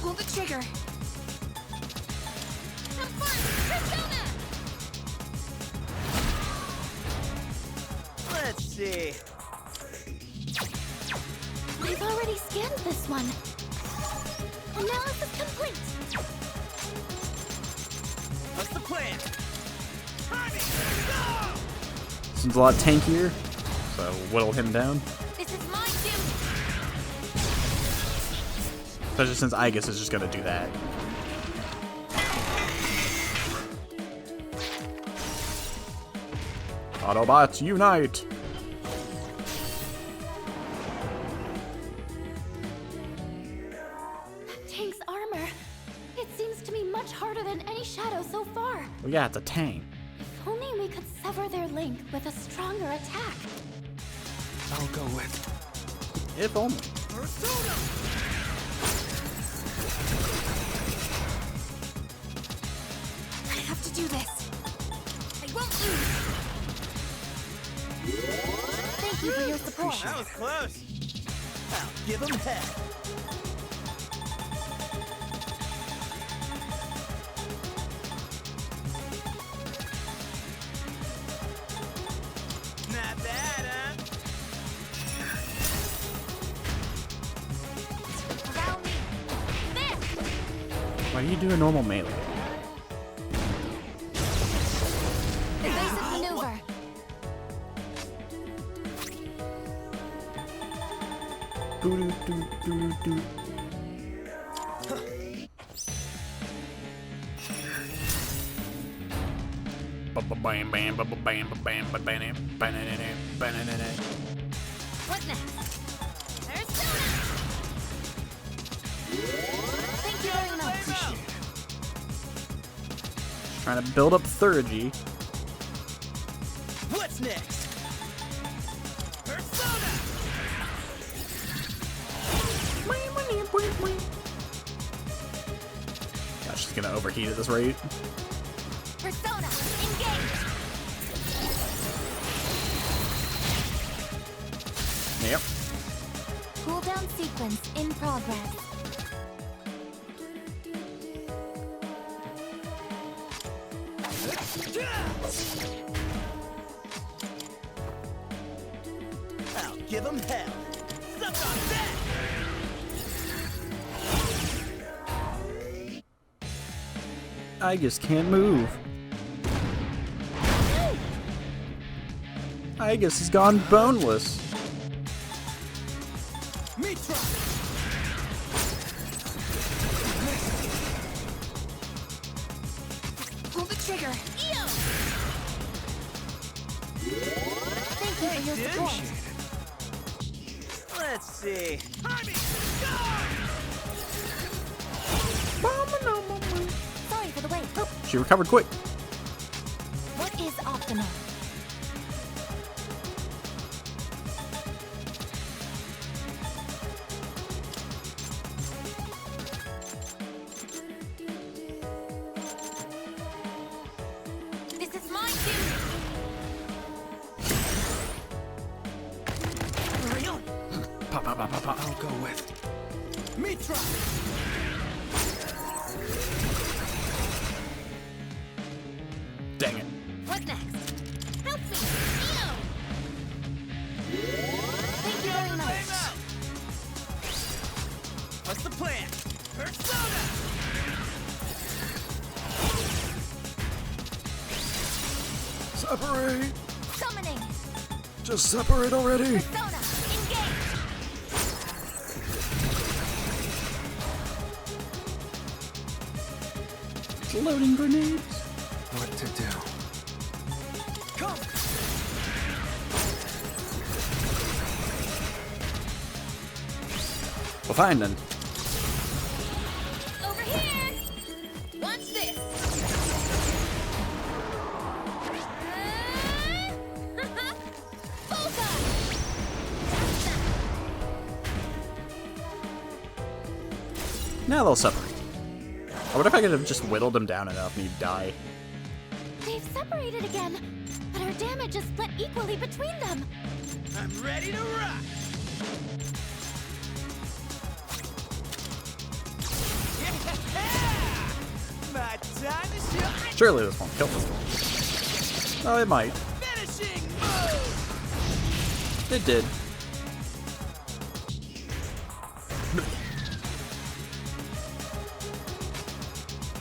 Pull the trigger. Have fun! Persona! Let's see. I've already scanned this one. Analysis complete. What's the plan? Timing! Go! This one's a lot tankier, so whittle him down. This is my duty. Especially since Aegis is just gonna do that. Autobots, unite! Tank's armor. It seems to me much harder than any shadow so far. Well, yeah, it's a tank. If only we could sever their link with a stronger attack. I'll go with. If only. I have to do this. I won't lose. Thank you for your support. That was close. I'll give him hell. Not bad, huh? Allow me. This. Why do you do a normal melee? Evasive maneuver. Doo-doo-doo-doo-doo. Bam bam bam bam bam bam bam bam bam. What's next? Persona. Thank you very much. Trying to build up Thurgy. What's next? Persona. Gosh, she's gonna overheat at this rate. Persona, engage. Yep. Cooldown sequence in progress. I'll give him hell. Suck on that. I just can't move. I guess he's gone boneless. Me try. Pull the trigger. Eo! Thank you for your support. Let's see. Sorry for the wait. Oh, She recovered quick. what is optimal? This is my duty. Hurry on. Pop, pop, pop, pop, pop. I'll go with. Me try. Dang it. What next? Help me. Eo! Thank you very much. What's the plan? Persona. Separate. Summoning. Just separate already. Persona, engage. Loading grenades. What to do? Come. Well, fine then. Over here. Watch this. Bullseye. Now they'll separate. I wonder if I could have just whittled him down enough and he'd die. They've separated again, but our damage is split equally between them. I'm ready to rock. Yeah! My time to shine. Surely this won't kill them. Oh, it might. Finishing move. It did.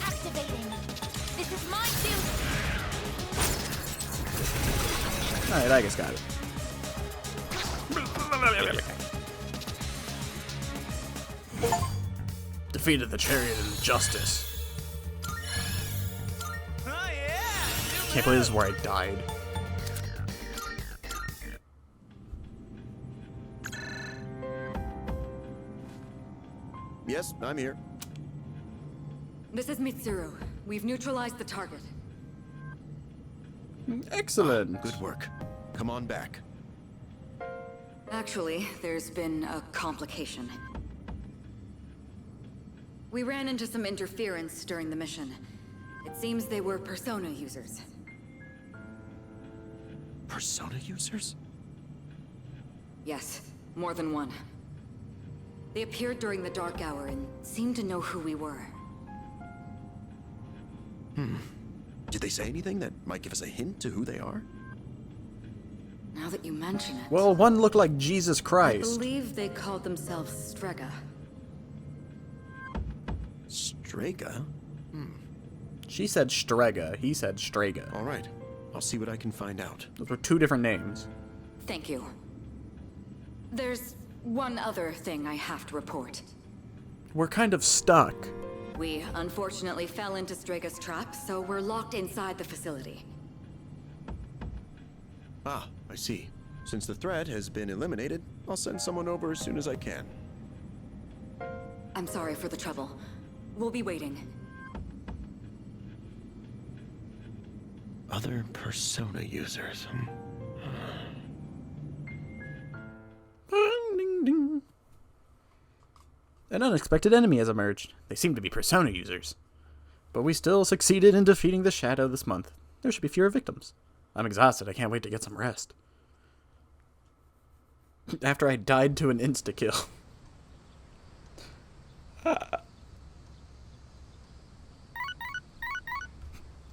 Activating. This is my duty. Alright, I guess got it. Defeated the chariot in justice. Oh yeah. Can't believe this is where I died. Yes, I'm here. This is Mitsuru. We've neutralized the target. Excellent. Good work. Come on back. Actually, there's been a complication. We ran into some interference during the mission. It seems they were Persona users. Persona users? Yes, more than one. They appeared during the dark hour and seemed to know who we were. Did they say anything that might give us a hint to who they are? Now that you mention it... Well, one looked like Jesus I Christ. believe they called themselves Strega. Strega? She said Strega. He said Strega. All right. I'll see what I can find out. Those were two different names. Thank you. There's one other thing I have to report. We're kind of stuck. We unfortunately fell into Strega's trap, so we're locked inside the facility. Ah, I see. Since the threat has been eliminated, I'll send someone over as soon as I can. I'm sorry for the trouble. We'll be waiting. Other Persona users. Ding, ding. An unexpected enemy has emerged. They seem to be Persona users. But we still succeeded in defeating the Shadow this month. There should be fewer victims. I'm exhausted. I can't wait to get some rest. After I died to an insta-kill.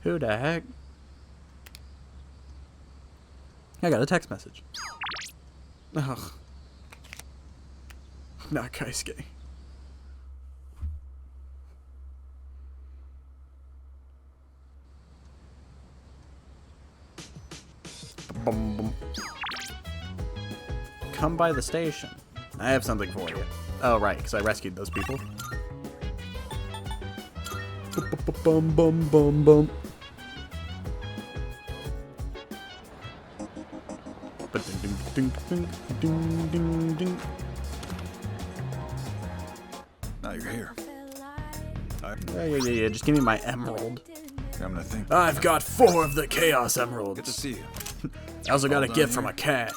Who the heck? I got a text message. Ugh. Not Kaisuke. Bum, bum. Come by the station. I have something for you. Oh, right, because I rescued those people. Bum, bum, bum, bum. Ding, ding, ding, ding, ding. Now you're here. Yeah. Just give me my emerald. I'm gonna think. I've got 4 of the Chaos Emeralds. Good to see you. I also got a gift here? from a cat.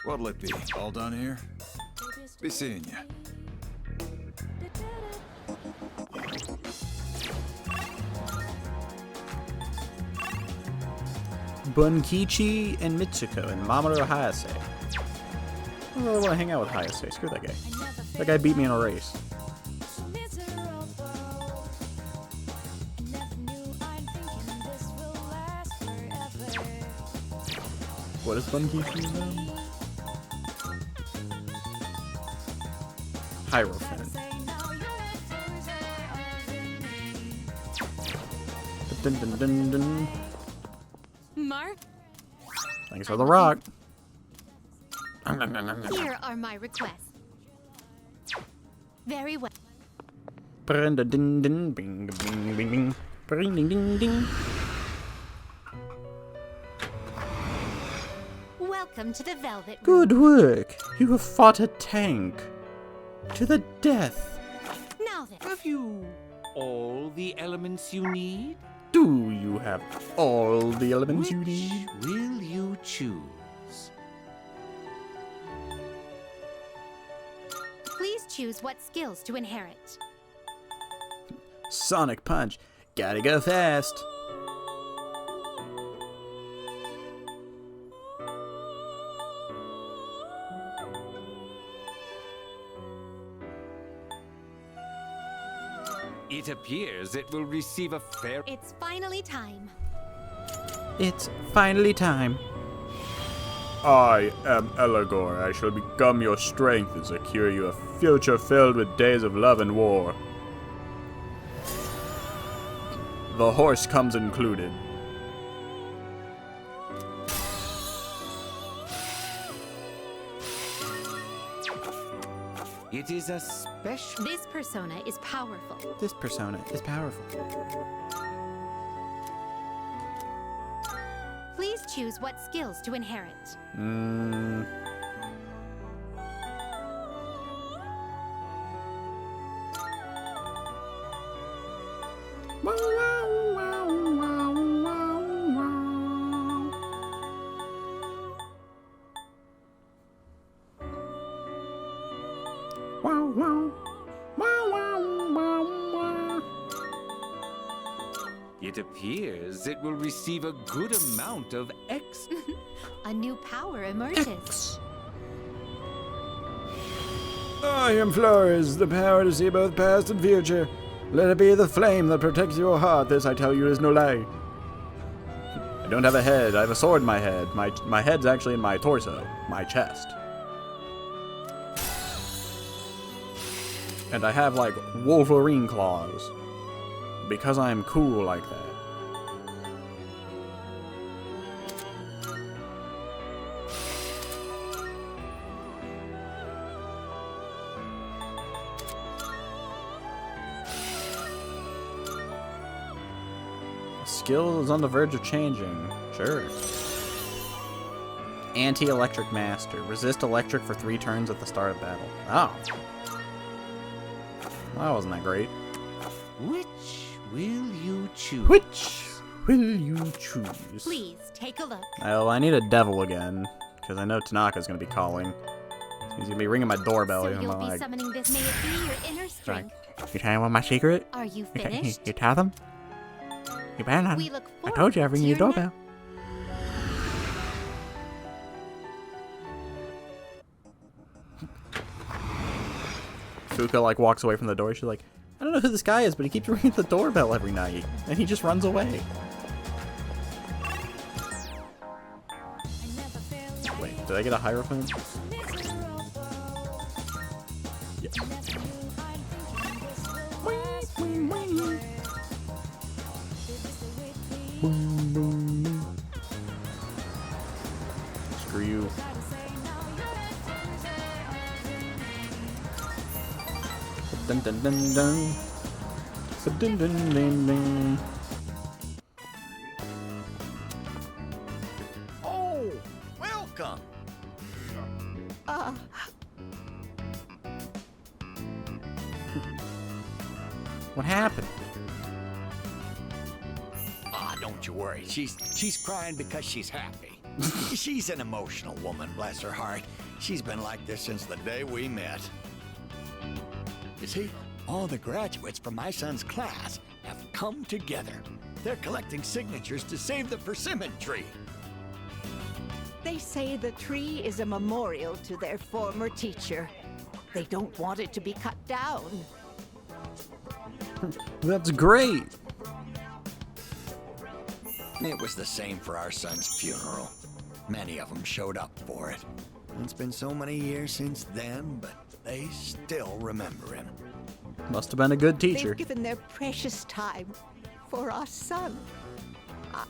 What'll it be? All done here? Be seeing you. Bunkichi and Mitsuko and Mamoru Hayase. I don't really want to hang out with Hayase. Screw that guy. That guy beat me in a race. What is Bunkichi's name? Hierophant. Dun, dun, dun, dun. Mark, Thanks for the rock. here are my requests. Very well. Brenda din din bing bing bing bing bing ding ding ding. Welcome to the Velvet Room. Good work. You have fought a tank to the death. Now then. Have you all the elements you need? Do you have all the elements you need? Will you choose? Please choose what skills to inherit. Sonic Punch. Gotta go fast. It appears it will receive a fair... It's finally time. It's finally time. I am Elagor. I shall become your strength and secure you a future filled with days of love and war. The horse comes included. It is a special... This persona is powerful. This persona is powerful. Please choose what skills to inherit. Wow, wow. Wow, wow, wow, wow. It appears it will receive a good amount of X. A new power emerges. I am Flores, the power to see both past and future. Let it be the flame that protects your heart. This, I tell you, is no lie. I don't have a head. I have a sword in my head. My head's actually in my torso, my chest. And I have, like, Wolverine claws. Because I'm cool like that. Skill is on the verge of changing. Sure. Anti-electric master. Resist electric for 3 turns at the start of battle. Oh. Well, that wasn't that great. Which will you choose? Which will you choose? Please take a look. Oh, I need a devil again. Because I know Tanaka's going to be calling. He's going to be ringing my doorbell. So and you'll I'm be like, summoning this. May it be your inner strength. you tell him my secret? Are you finished? You tell them? You better not. We look I told you I'd ring your doorbell. Fuka like walks away from the door. She's like, I don't know who this guy is, but he keeps ringing the doorbell every night, and he just runs away. Wait, did I get a Hierophant? Yeah. Screw you. Dun dun dun dun. Dun dun dun dun. Oh, welcome. What happened? Don't you worry. She's crying because she's happy. She's an emotional woman, bless her heart. She's been like this since the day we met. You see, all the graduates from my son's class have come together. They're collecting signatures to save the persimmon tree. They say the tree is a memorial to their former teacher. They don't want it to be cut down. That's great. It was the same for our son's funeral. Many of them showed up for it. It's been so many years since then, but they still remember him. Must have been a good teacher. They've given their precious time for our son.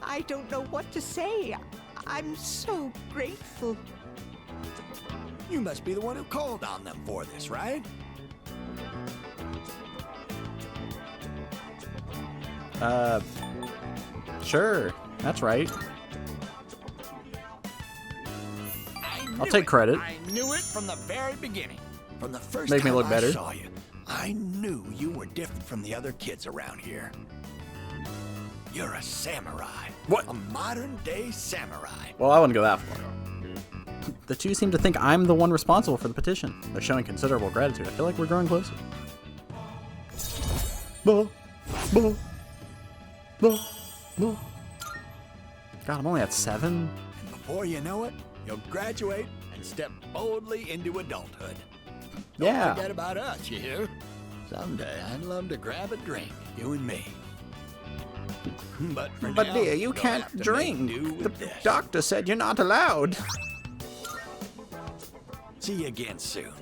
I don't know what to say. I'm so grateful. You must be the one who called on them for this, right? Sure. That's right. I'll take credit. I knew it from the very beginning. From the first Make me time look better. I saw you, I knew you were different from the other kids around here. You're a samurai. What? A modern-day samurai. Well, I wouldn't go that far. The two seem to think I'm the one responsible for the petition. They're showing considerable gratitude. I feel like we're growing closer. God, I'm only at 7. And before you know it, you'll graduate and step boldly into adulthood. Yeah. Don't forget about us, you hear? Someday I'd love to grab a drink, you and me. But for But now, dear, you you'll can't have to drink. make do with The this. doctor said you're not allowed. See you again soon.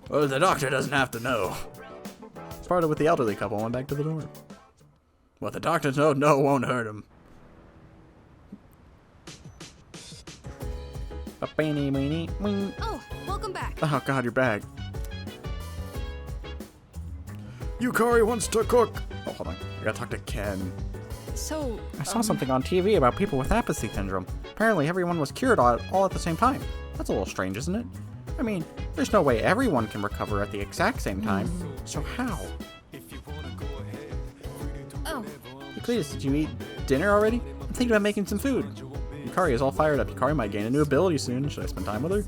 Well, the doctor doesn't have to know. Sparta with the elderly couple went back to the dorm. Well, the doctor no won't hurt him. Oh, welcome back. Oh god, you're back. Yukari wants to cook. Oh, hold on. I gotta talk to Ken. So, I saw something on TV about people with apathy syndrome. Apparently everyone was cured all at the same time. That's a little strange, isn't it? I mean, there's no way everyone can recover at the exact same time. So how? Oh. Cletus, did you eat dinner already? I'm thinking about making some food. Yukari is all fired up. Yukari might gain a new ability soon. Should I spend time with her?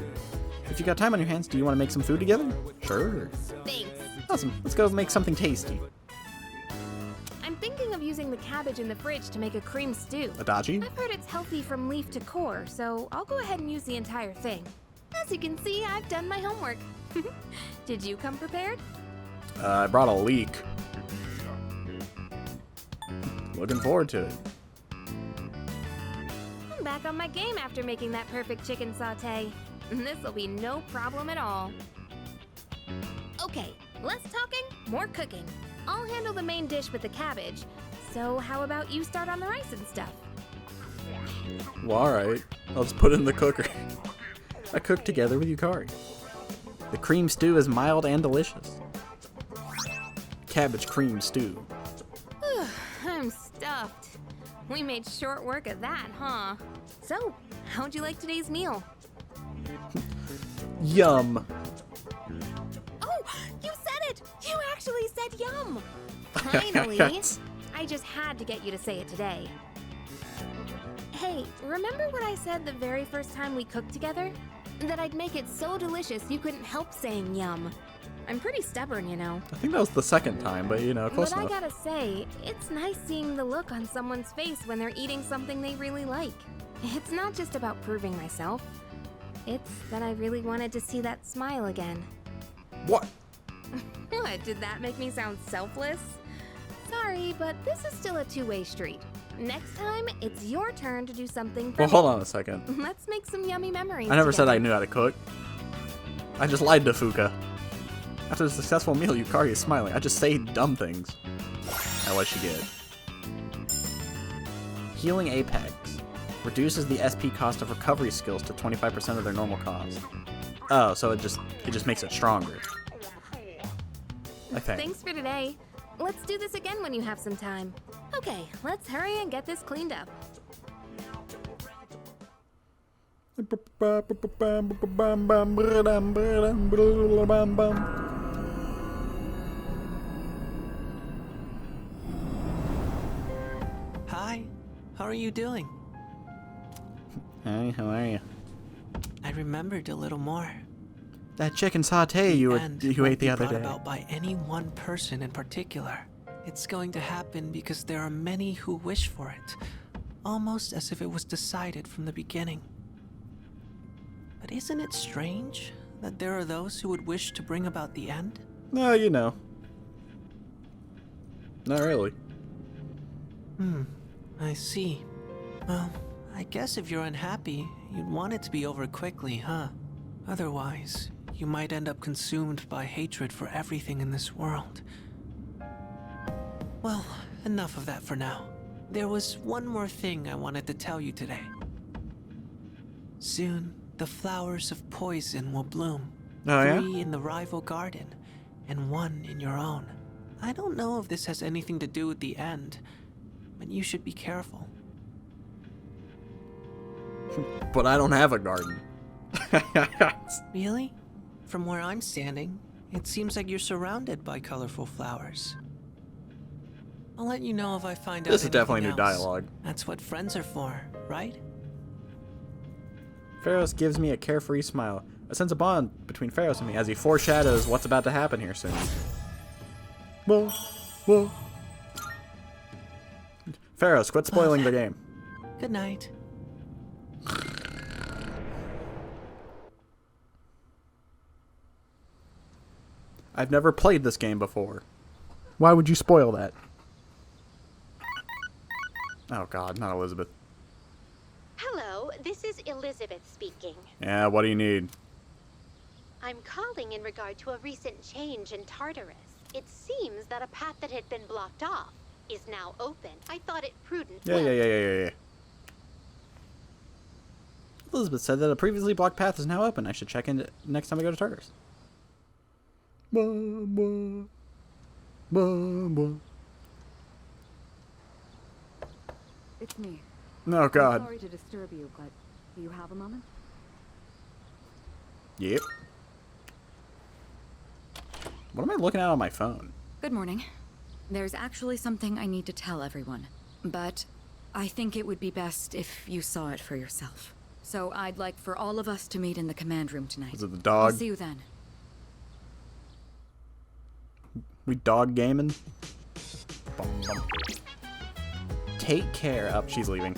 If you got time on your hands, do you want to make some food together? Sure. Thanks. Awesome. Let's go make something tasty. I'm thinking of using the cabbage in the fridge to make a cream stew. Adachi? I've heard it's healthy from leaf to core, so I'll go ahead and use the entire thing. As you can see, I've done my homework. Did you come prepared? I brought a leek. Looking forward to it. I'm back on my game after making that perfect chicken sauté. This'll be no problem at all. Okay, less talking, more cooking. I'll handle the main dish with the cabbage. So how about you start on the rice and stuff? Well, alright. I'll just put it in the cooker. I cook together with Yukari. The cream stew is mild and delicious. Cabbage cream stew. I'm stuffed. We made short work of that, huh? So, how'd you like today's meal? Yum. Oh, you said it! You actually said yum! Finally! I just had to get you to say it today. Hey, remember what I said the very first time we cooked together? That I'd make it so delicious you couldn't help saying yum. I'm pretty stubborn, you know. I think that was the second time, but you know, close But enough. I gotta say, it's nice seeing the look on someone's face when they're eating something they really like. It's not just about proving myself. It's that I really wanted to see that smile again. What? What, did that make me sound selfless? Sorry, but this is still a two-way street. Next time, it's your turn to do something for Well, me. hold on a second. Let's make some yummy memories I never said I together. knew how to cook. I just lied to Fuka. After a successful meal, Yukari is smiling. I just say dumb things. Now what'd she get? Healing Apex. Reduces the SP cost of recovery skills to 25% of their normal cost. Oh, so it just makes it stronger. I think. Thanks for today. Let's do this again when you have some time. Okay, let's hurry and get this cleaned up. Hi, how are you doing? Hey, how are you? I remembered a little more. That chicken sauté you And ate won't the be other brought day. about by any one person in particular. It's going to happen because there are many who wish for it, almost as if it was decided from the beginning. But isn't it strange that there are those who would wish to bring about the end? No, you know. Not really. I see. Well, I guess if you're unhappy, you'd want it to be over quickly, huh? Otherwise, you might end up consumed by hatred for everything in this world. Well, enough of that for now. There was one more thing I wanted to tell you today. Soon, the flowers of poison will bloom. Oh, yeah? 3 in the rival garden, and 1 in your own. I don't know if this has anything to do with the end, but you should be careful. But I don't have a garden. Really? From where I'm standing, it seems like you're surrounded by colorful flowers. I'll let you know if I find out This is definitely anything new else. dialogue. That's what friends are for, right? Pharos gives me a carefree smile. A sense of bond between Pharos and me as he foreshadows what's about to happen here soon. Whoa, whoa. Pharos, quit spoiling the game. Good night. I've never played this game before. Why would you spoil that? Oh god, not Elizabeth. Hello, this is Elizabeth speaking. Yeah, what do you need? I'm calling in regard to a recent change in Tartarus. It seems that a path that had been blocked off is now open. I thought it prudent. Yeah. Elizabeth said that a previously blocked path is now open. I should check in next time I go to Tartarus. It's me. Oh god. I'm sorry to disturb you, but do you have a moment? Yep. What am I looking at on my phone? Good morning. There's actually something I need to tell everyone, but I think it would be best if you saw it for yourself. So I'd like for all of us to meet in the command room tonight. Is it the dog? I'll see you then. We dog gaming? Bum, bum. Take care. Oh, she's leaving.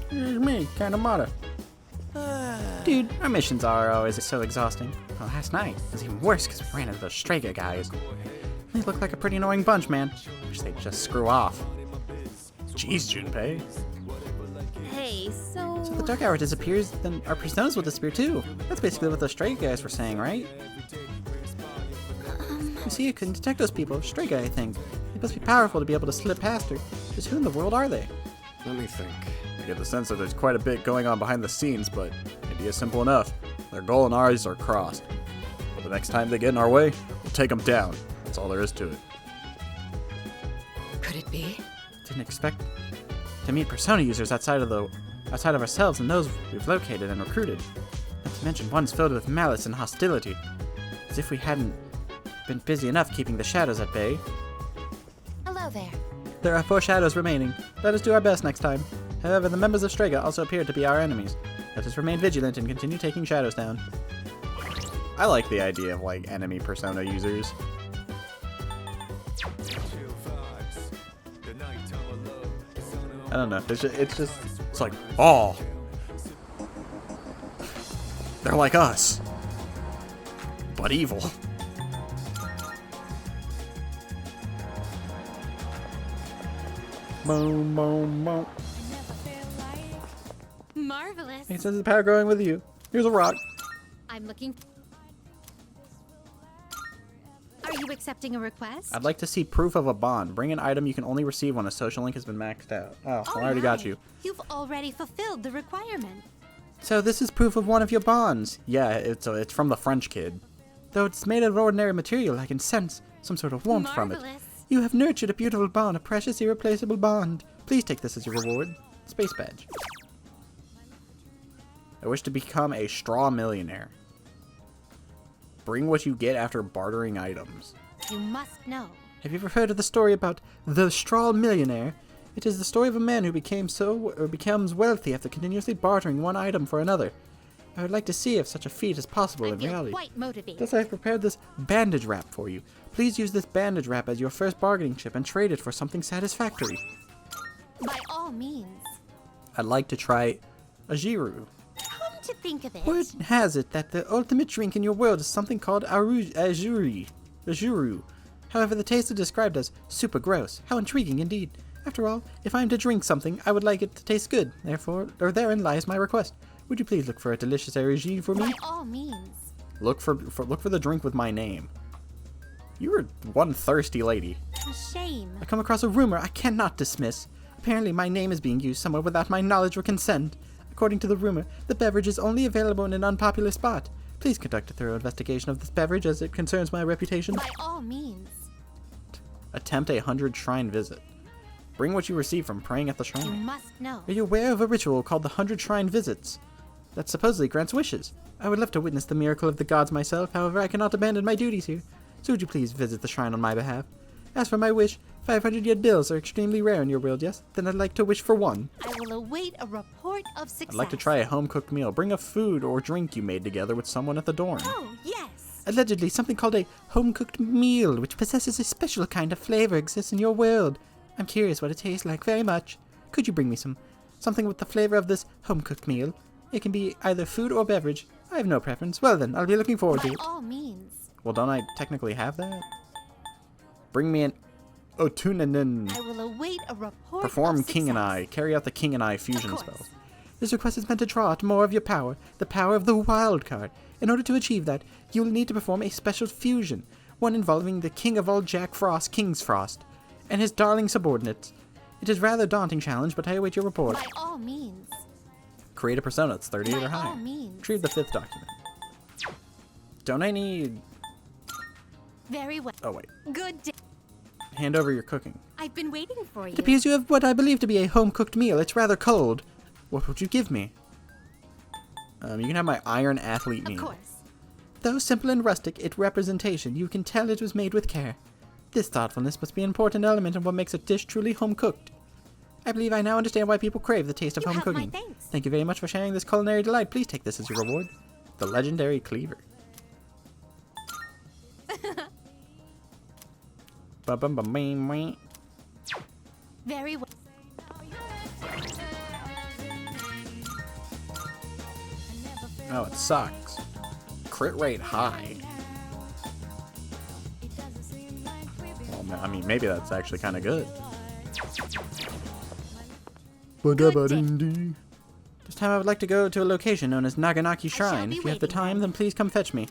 Here's me, Kanamata. Dude, our missions are always so exhausting. Well, last night was even worse because we ran into those Stray guys. They look like a pretty annoying bunch, man. Wish they'd just screw off. Jeez, Junpei. Hey, So if the Dark Hour disappears, then our personas will disappear too. That's basically what those Stray guys were saying, right? You see, you couldn't detect those people. Stray guy, I think. They must be powerful to be able to slip past her. Just who in the world are they? Let me think. I get the sense that there's quite a bit going on behind the scenes, but the idea is simple enough. Their goal and ours are crossed. But the next time they get in our way, we'll take them down. That's all there is to it. Could it be? Didn't expect to meet persona users outside of ourselves and those we've located and recruited. Not to mention ones filled with malice and hostility. As if we hadn't been busy enough keeping the shadows at bay. Hello there. There are 4 shadows remaining. Let us do our best next time. However, the members of Strega also appear to be our enemies. Let us remain vigilant and continue taking shadows down. I like the idea of, like, enemy persona users. I don't know. It's like, oh. They're like us. But evil. Boom, boom, boom. Marvelous. He says the power growing with you. Here's a rock. I'm looking. Are you accepting a request? I'd like to see proof of a bond. Bring an item you can only receive when a social link has been maxed out. Oh, I already got you. You've already fulfilled the requirement. So this is proof of one of your bonds. Yeah, it's from the French kid. Though it's made of ordinary material, I can sense some sort of warmth from it. Marvelous. You have nurtured a beautiful bond, a precious, irreplaceable bond. Please take this as your reward. Space badge. I wish to become a straw millionaire. Bring what you get after bartering items. You must know. Have you ever heard of the story about the straw millionaire? It is the story of a man who becomes wealthy after continuously bartering one item for another. I would like to see if such a feat is possible in reality. Quite motivated. Thus I have prepared this bandage wrap for you. Please use this bandage wrap as your first bargaining chip and trade it for something satisfactory. By all means. I'd like to try a Giru. Come to think of it. Word has it that the ultimate drink in your world is something called Ajuri. However, the taste is described as super gross. How intriguing indeed. After all, if I am to drink something, I would like it to taste good. Therefore, therein lies my request. Would you please look for a delicious Ajuri for me? By all means. Look for the drink with my name. You are one thirsty lady. A shame. I come across a rumor I cannot dismiss. Apparently, my name is being used somewhere without my knowledge or consent. According to the rumor, the beverage is only available in an unpopular spot. Please conduct a thorough investigation of this beverage as it concerns my reputation. By all means. Attempt a 100 shrine visit. Bring what you receive from praying at the You shrine. must know. Are you aware of a ritual called the 100 Shrine Visits? That supposedly grants wishes. I would love to witness the miracle of the gods myself, however I cannot abandon my duties here. So would you please visit the shrine on my behalf? As for my wish, 500 yen bills are extremely rare in your world, yes? Then I'd like to wish for one. I will await a report of success. I'd like to try a home-cooked meal. Bring a food or drink you made together with someone at the dorm. Oh, yes. Allegedly, something called a home-cooked meal, which possesses a special kind of flavor, exists in your world. I'm curious what it tastes like very much. Could you bring me something with the flavor of this home-cooked meal? It can be either food or beverage. I have no preference. Well then, I'll be looking forward to it. By all means. Well, don't I technically have that? Bring me an Otunanin. I will await a report Perform of King and success. I. Carry out the King and I fusion spell. This request is meant to draw out more of your power, the power of the wild card. In order to achieve that, you will need to perform a special fusion, one involving the King of all Jack Frost, King's Frost, and his darling subordinates. It is a rather daunting challenge, but I await your report. By all means. Create a persona that's 38 By or higher. all means. Retrieve the 5th document. Don't I need... Very well. Oh, wait. Good day. Hand over your cooking. I've been waiting for you. It appears you have what I believe to be a home-cooked meal. It's rather cold. What would you give me? You can have my Iron Athlete meal. Of course. Though simple and rustic, its representation, you can tell it was made with care. This thoughtfulness must be an important element in what makes a dish truly home-cooked. I believe I now understand why people crave the taste of home cooking. Thank you very much for sharing this culinary delight. Please take this as your reward. The legendary cleaver. Very well. Oh, it sucks. Crit rate high. Well, I mean, maybe that's actually kind of good. This time I would like to go to a location known as Naganaki Shrine. If you have the time, then please come fetch me.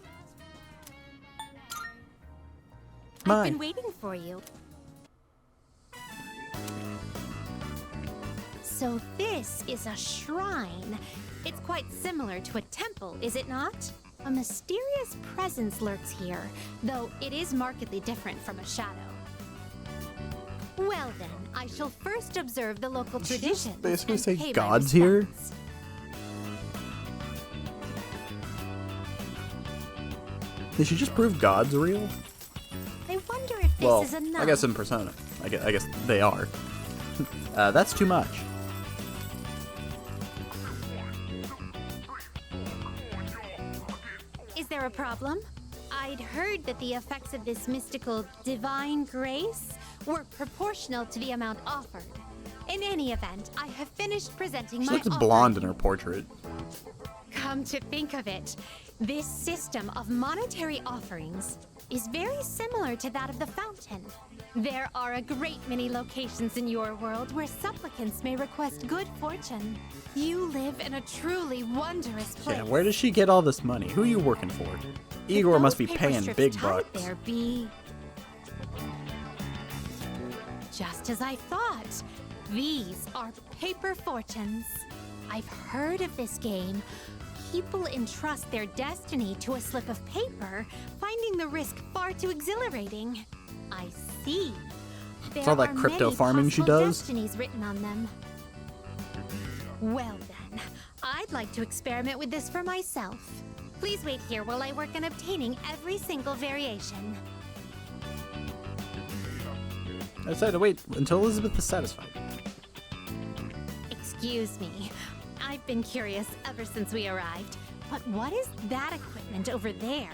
I've been waiting for you. So this is a shrine. It's quite similar to a temple, is it not? A mysterious presence lurks here, though it is markedly different from a shadow. Well then, I shall first observe the local traditions. Basically and say pay my God's here. respects. Did she just prove God's real? I wonder if this is enough. I guess in Persona. I guess they are. That's too much. Is there a problem? I'd heard that the effects of this mystical divine grace were proportional to the amount offered. In any event, I have finished presenting She my looks offering. blonde in her portrait. Come to think of it, this system of monetary offerings is very similar to that of the fountain. There are a great many locations in your world where supplicants may request good fortune. You live in a truly wondrous place. Yeah, where does she get all this money? Who are you working for? Igor must be paying big bucks. There be. Just as I thought, these are paper fortunes. I've heard of this game. People entrust their destiny to a slip of paper, finding the risk far too exhilarating. I see. It's all that crypto farming she does. Destinies written on them. Well then, I'd like to experiment with this for myself. Please wait here while I work on obtaining every single variation. I said to wait until Elizabeth is satisfied. Excuse me. I've been curious ever since we arrived, but what is that equipment over there?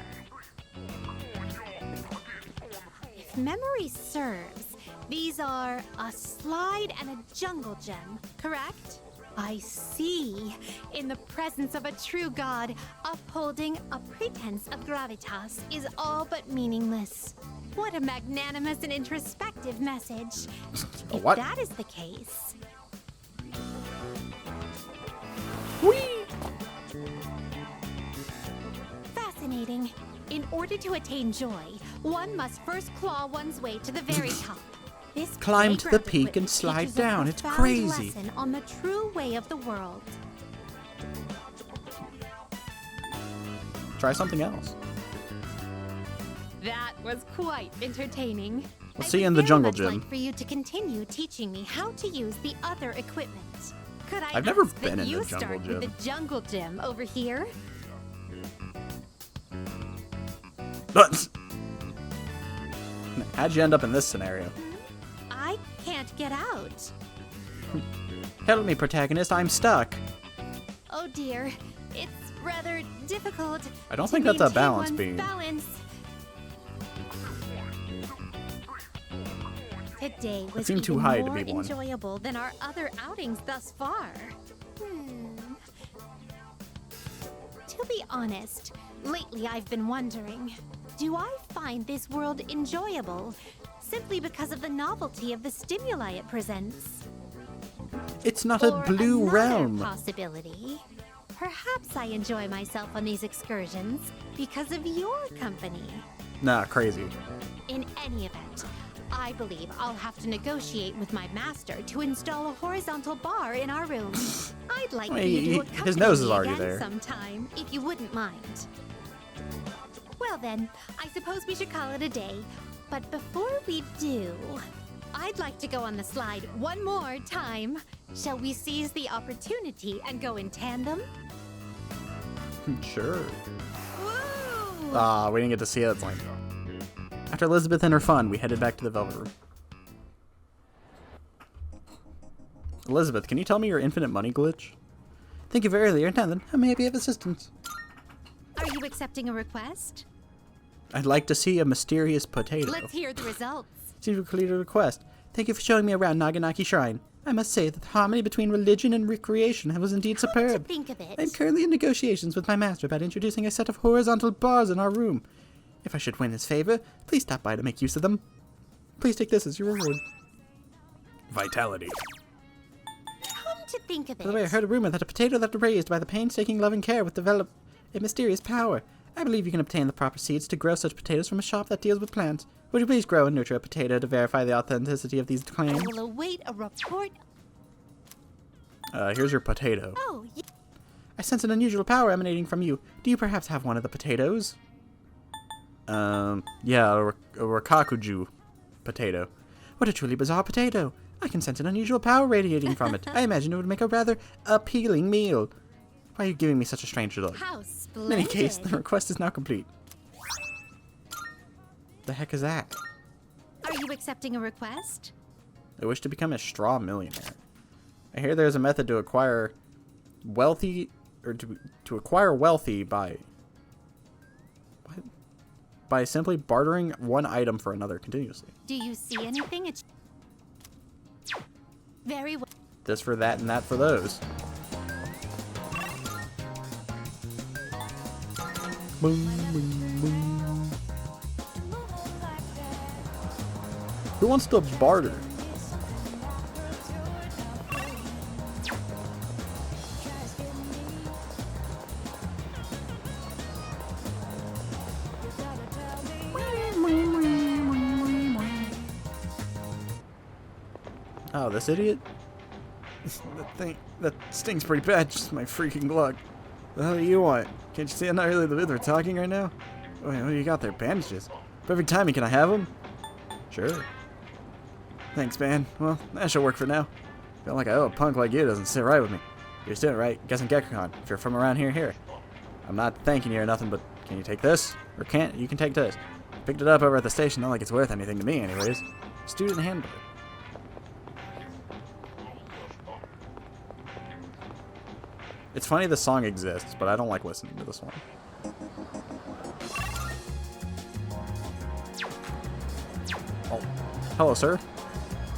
If memory serves, these are a slide and a jungle gem, correct? I see. In the presence of a true god, upholding a pretense of gravitas is all but meaningless. What a magnanimous and introspective message. If What? that is the case... Fascinating. In order to attain joy, one must first claw one's way to the very top. This Climb to the playground peak and equipment slide teaches a down. It's profound crazy. lesson on the true way of the world. Try something else. That was quite entertaining. We'll I see you would in the very jungle much gym. like for you to continue teaching me how to use the other equipment. Could I I've never ask been that in you the jungle start gym. with the jungle gym over here? How'd you end up in this scenario? I can't get out. Help me, protagonist. I'm stuck. Oh dear, it's rather difficult. I don't to think that's a maintain balance one's beam. Balance. Today was seemed too even high to more be one. enjoyable than our other outings thus far. To be honest, lately I've been wondering, do I find this world enjoyable simply because of the novelty of the stimuli it presents? It's not a Or blue another realm. possibility. Perhaps I enjoy myself on these excursions because of your company. Nah, crazy. In any event, I believe I'll have to negotiate with my master to install a horizontal bar in our room. I'd like Well, you to his accompany nose is me already again there. sometime, if you wouldn't mind. Well then, I suppose we should call it a day. But before we do, I'd like to go on the slide one more time. Shall we seize the opportunity and go in tandem? Sure. Woo! Ah, we didn't get to see it. It's like... After Elizabeth and her fun, we headed back to the Velvet Room. Elizabeth, can you tell me your infinite money glitch? Thank you for earlier, Nathan. How may I be of assistance? Are you accepting a request? I'd like to see a mysterious potato. Let's hear the results. Seems to complete a request. Thank you for showing me around Naganaki Shrine. I must say that the harmony between religion and recreation was indeed superb. Think of it. I'm currently in negotiations with my master about introducing a set of horizontal bars in our room. If I should win his favor, please stop by to make use of them. Please take this as your reward. Vitality. Come to think of it. By the way, I heard a rumor that a potato that raised by the painstaking love and care would develop a mysterious power. I believe you can obtain the proper seeds to grow such potatoes from a shop that deals with plants. Would you please grow and nurture a potato to verify the authenticity of these claims? I will await a report. Here's your potato. Oh, I sense an unusual power emanating from you. Do you perhaps have one of the potatoes? Yeah, a Rakakuju potato. What a truly bizarre potato. I can sense an unusual power radiating from it. I imagine it would make a rather appealing meal. Why are you giving me such a strange look? How splendid. In any case, the request is now complete. The heck is that? Are you accepting a request? I wish to become a straw millionaire. I hear there's a method to acquire wealthy, or to acquire wealthy by... What? By simply bartering one item for another continuously. Do you see anything? It's very well. This for that and that for those. Boom, boom, boom. Who wants to barter? Oh, this idiot? That stings pretty bad, just my freaking luck. The hell do you want? Can't you see I'm not really the mood we're talking right now? Wait, what do you got there? Bandages? Perfect timing, can I have them? Sure. Thanks, man. Well, that should work for now. Feel like I owe a punk like you doesn't sit right with me. You're still right. Guess I'm Gekon. If you're from around here, here. I'm not thanking you or nothing, but can you take this? Or can't? You can take this. Picked it up over at the station, not like it's worth anything to me anyways. Student handbook. It's funny the song exists, but I don't like listening to this one. Oh, hello, sir.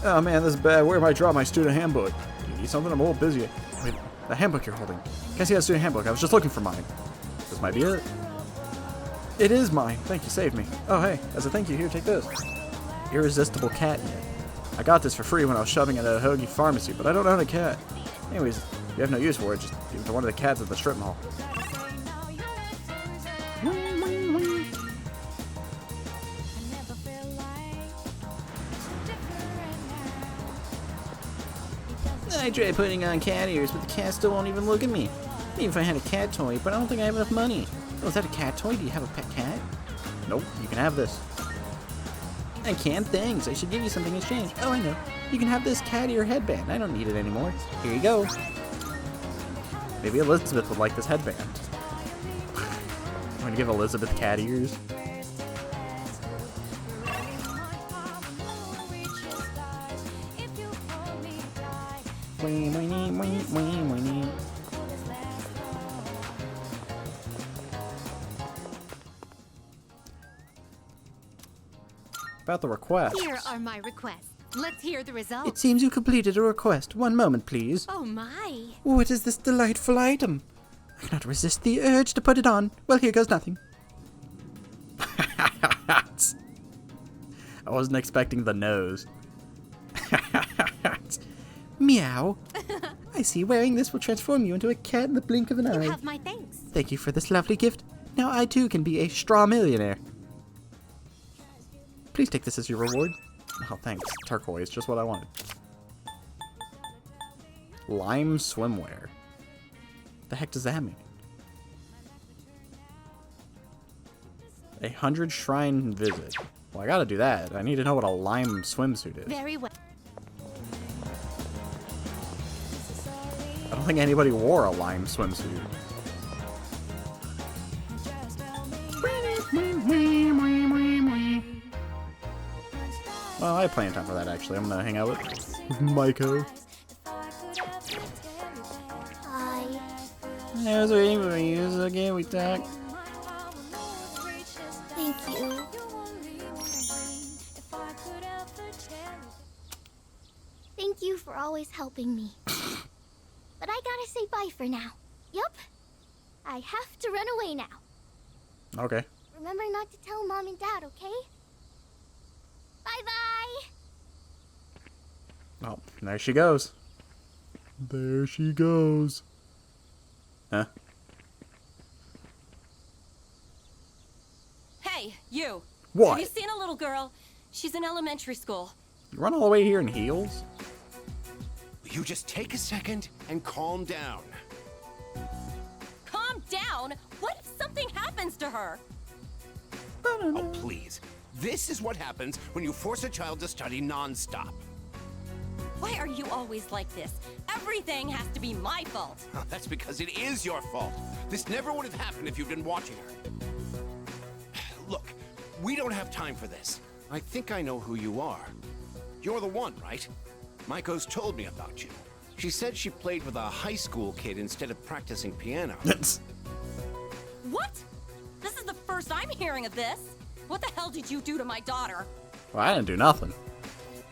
Oh man, this is bad. Where am I drop my student handbook? Do you need something? I'm a little busy. Wait, the handbook you're holding. Can't see that student handbook. I was just looking for mine. This might be it. It is mine. Thank you, saved me. Oh hey, as a thank you, here, take this. Irresistible catnip. I got this for free when I was shopping at a Hoagie pharmacy, but I don't own a cat. Anyways, if you have no use for it, just give it to one of the cats at the strip mall. I tried putting on cat ears, but the cat still won't even look at me. Even if I had a cat toy, but I don't think I have enough money. Oh, is that a cat toy? Do you have a pet cat? Nope, you can have this. I can't, thanks. I should give you something in exchange. Oh, I know. You can have this cat ear headband. I don't need it anymore. Here you go. Maybe Elizabeth would like this headband. I'm gonna give Elizabeth cat ears. About the request. Here are my requests. Let's hear the results. It seems you completed a request. One moment, please. Oh my. What is this delightful item? I cannot resist the urge to put it on. Well, here goes nothing. I wasn't expecting the nose. Meow. I see wearing this will transform you into a cat in the blink of an eye. You have my thanks. Thank you for this lovely gift. Now I too can be a straw millionaire. Please take this as your reward. Oh, thanks. Turquoise, just what I wanted. Lime swimwear. The heck does that mean? 100 shrine visit. Well, I gotta do that. I need to know what a lime swimsuit is. Very well. I don't think anybody wore a lime swimsuit. Well, I have plenty of time for that, actually. I'm gonna hang out with Maiko. Hi. I was waiting for you, so again we talk. Thank you. Thank you for always helping me. But I gotta say bye for now. Yup. I have to run away now. Okay. Remember not to tell Mom and Dad, okay? Bye-bye! Oh, there she goes. There she goes. Huh? Hey, you. What? Have you seen a little girl? She's in elementary school. You run all the way here in heels? You just take a second and calm down. Calm down? What if something happens to her? Oh, please. This is what happens when you force a child to study non-stop. Why are you always like this? Everything has to be my fault. Oh, that's because it is your fault. This never would have happened if you'd been watching her. Look, we don't have time for this. I think I know who you are. You're the one, right? Maiko's told me about you. She said she played with a high school kid instead of practicing piano. What? This is the first I'm hearing of this. What the hell did you do to my daughter? Well, I didn't do nothing.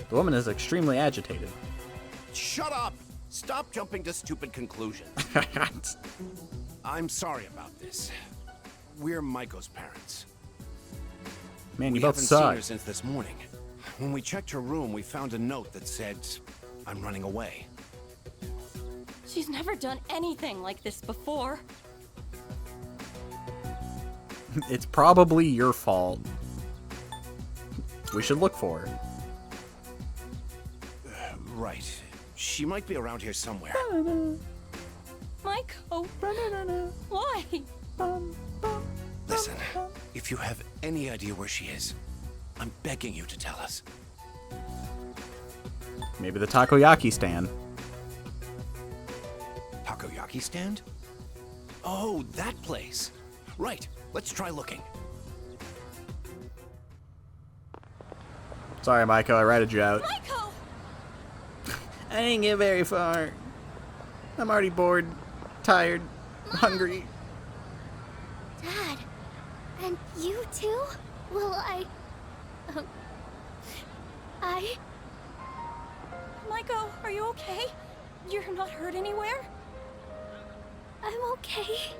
The woman is extremely agitated. Shut up! Stop jumping to stupid conclusions. I'm sorry about this. We're Maiko's parents. Man, you we both haven't suck. seen her since this morning. When we checked her room, we found a note that said, "I'm running away." She's never done anything like this before. It's probably your fault. We should look for her. Right. She might be around here somewhere. Maiko. Why? Listen, if you have any idea where she is, I'm begging you to tell us. Maybe the takoyaki stand. Takoyaki stand? Oh, that place. Right. Let's try looking. Sorry, Maiko, I ratted you out. Maiko! I didn't get very far. I'm already bored, tired, hungry. Dad, and you too? Well, Maiko, are you okay? You're not hurt anywhere? I'm okay.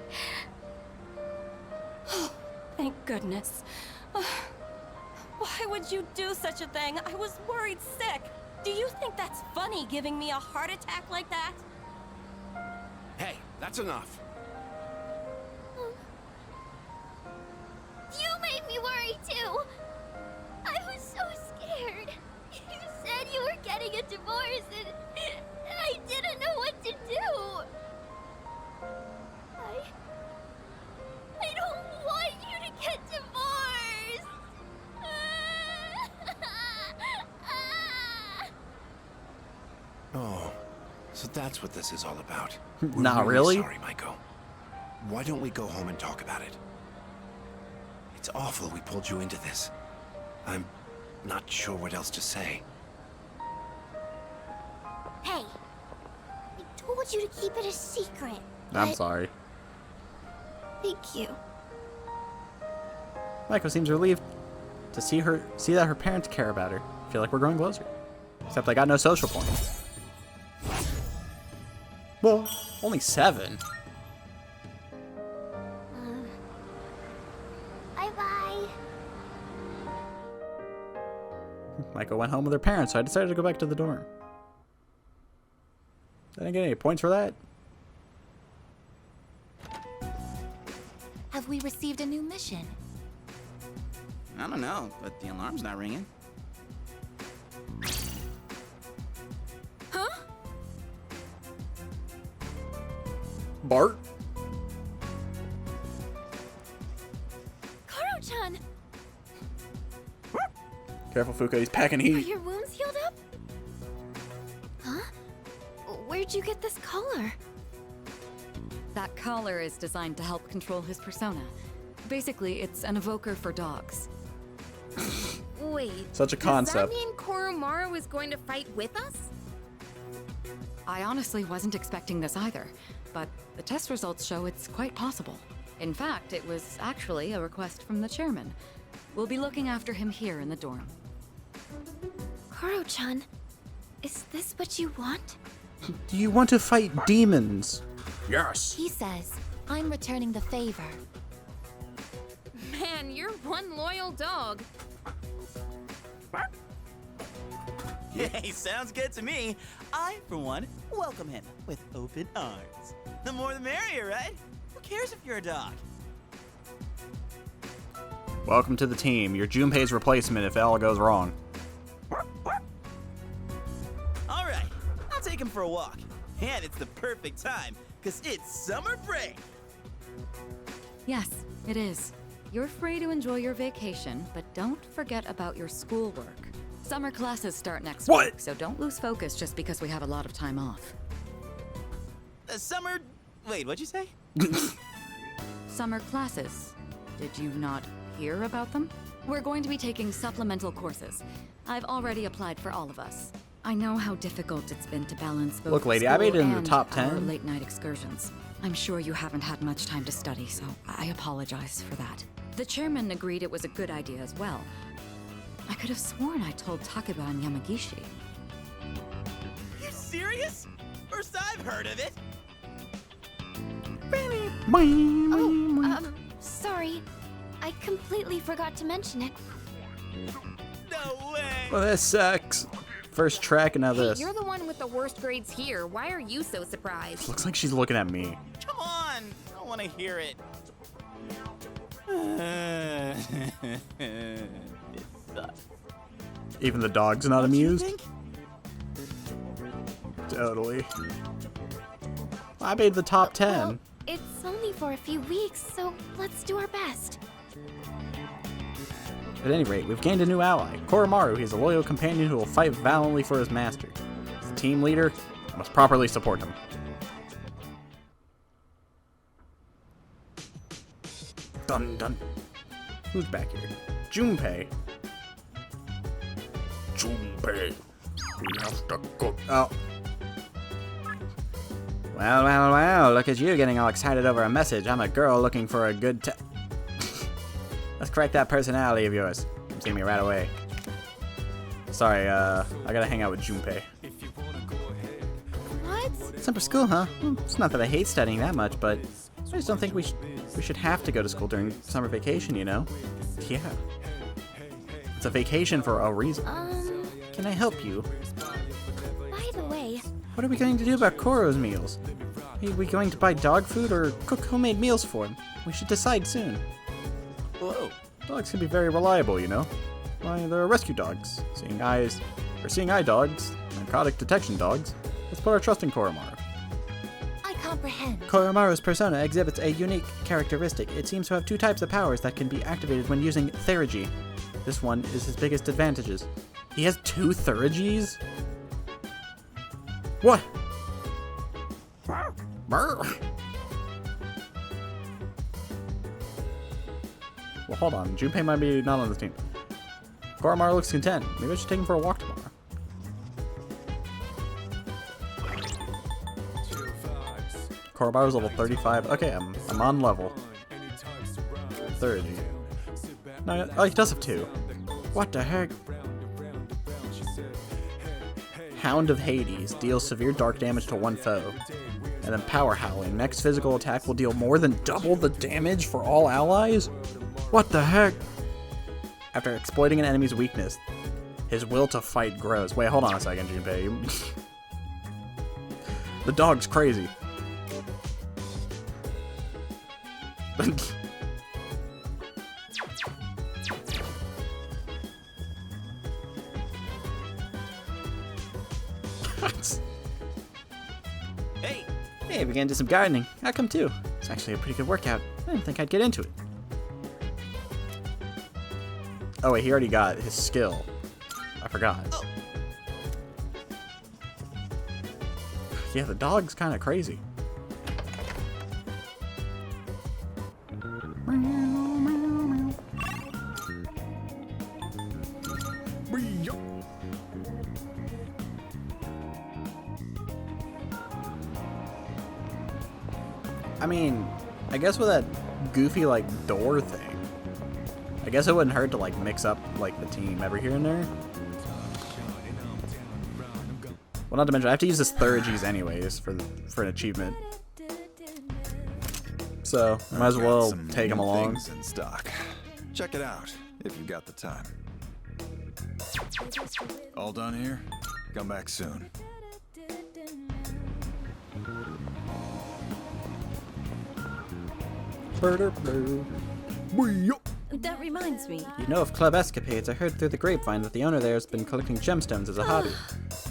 Oh, thank goodness. Why would you do such a thing? I was worried sick. Do you think that's funny, giving me a heart attack like that? Hey, that's enough. You made me worry too. I was so scared. You said you were getting a divorce and I didn't know what to do. I don't want you to get divorced. Oh, so that's what this is all about. Not really. Sorry, Maiko. Why don't we go home and talk about it? It's awful we pulled you into this. I'm not sure what else to say. Hey, I told you to keep it a secret. I'm but- sorry. Thank you. Maiko seems relieved to see that her parents care about her. I feel like we're growing closer. Except I got no social points. Well, only 7. Bye-bye. Maiko went home with her parents, so I decided to go back to the dorm. I didn't get any points for that. Have we received a new mission? I don't know, but the alarm's not ringing. Huh? Bart? Karo-chan! Careful, Fuka, he's packing Are heat. your wounds healed up? Huh? Where'd you get this collar? That collar is designed to help control his persona. Basically, it's an evoker for dogs. Wait. Such a concept. Does that mean Koromaru is going to fight with us? I honestly wasn't expecting this either, but the test results show it's quite possible. In fact, it was actually a request from the chairman. We'll be looking after him here in the dorm. Koro-chan, is this what you want? Do you want to fight demons? Yes. He says, I'm returning the favor. Man, you're one loyal dog. Hey, sounds good to me. I, for one, welcome him with open arms. The more the merrier, right? Who cares if you're a dog? Welcome to the team. You're Junpei's replacement if all goes wrong. All right, I'll take him for a walk. And it's the perfect time, because it's summer break. Yes, it is. You're free to enjoy your vacation, but don't forget about your schoolwork. Summer classes start next week, so don't lose focus just because we have a lot of time off. Summer... Wait, what'd you say? Summer classes. Did you not hear about them? We're going to be taking supplemental courses. I've already applied for all of us. I know how difficult it's been to balance both Look, lady, I made it in the and top our 10. late night excursions. I'm sure you haven't had much time to study, so I apologize for that. The chairman agreed it was a good idea as well. I could have sworn I told Takeba and Yamagishi. You serious? First I've heard of it. Sorry. I completely forgot to mention it. No way. Well, this sucks. First track and now Hey, this. you're the one with the worst grades here. Why are you so surprised? Looks like she's looking at me. Come on. I don't want to hear it. This sucks. Even the dog's not amused? Totally. I made the top 10. It's only for a few weeks, so let's do our best. At any rate, we've gained a new ally, Koromaru. He's a loyal companion who will fight valiantly for his master. As the team leader, I must properly support him. Dun dun. Who's back here? Junpei. Junpei. We have to go. Oh. Well, look at you getting all excited over a message. I'm a girl looking for a good Let's correct that personality of yours. Come see me right away. Sorry, I gotta hang out with Junpei. What? Summer school, huh? It's not that I hate studying that much, but I just don't think we should have to go to school during summer vacation, you know? Yeah. It's a vacation for a reason. Can I help you? By the way, What are we going to do about Koro's meals? Are we going to buy dog food or cook homemade meals for him? We should decide soon. Whoa. Dogs can be very reliable, you know? Why, they're rescue dogs. Seeing eye dogs, narcotic detection dogs. Let's put our trust in Koromaru. I comprehend. Koromaru's persona exhibits a unique characteristic. It seems to have two types of powers that can be activated when using Theurgy. This one is his biggest advantages. He has 2 Theurgies? What? Well, hold on. Junpei might be not on this team. Koromaru looks content. Maybe I should take him for a walk tomorrow. Koromaru's level 35. Okay, I'm on level 30. No, oh, he does have 2. What the heck? Hound of Hades deals severe dark damage to one foe. And then Power Howling. Next physical attack will deal more than double the damage for all allies? What the heck? After exploiting an enemy's weakness, his will to fight grows. Wait, hold on a second, Junpei. The dog's crazy. Hey, we began to do some gardening. I'll come too. It's actually a pretty good workout. I didn't think I'd get into it. Oh wait, he already got his skill. I forgot. Oh. Yeah, the dog's kind of crazy. I mean, I guess with that goofy, like, door thing, I guess it wouldn't hurt to, like, mix up, like, the team every here and there. Well, not to mention, I have to use this Thurges anyways for an achievement. So, might as well take them along. Things in stock. Check it out, if you've got the time. All done here? Come back soon. That reminds me. You know of Club Escapades. I heard through the grapevine that the owner there has been collecting gemstones as a hobby.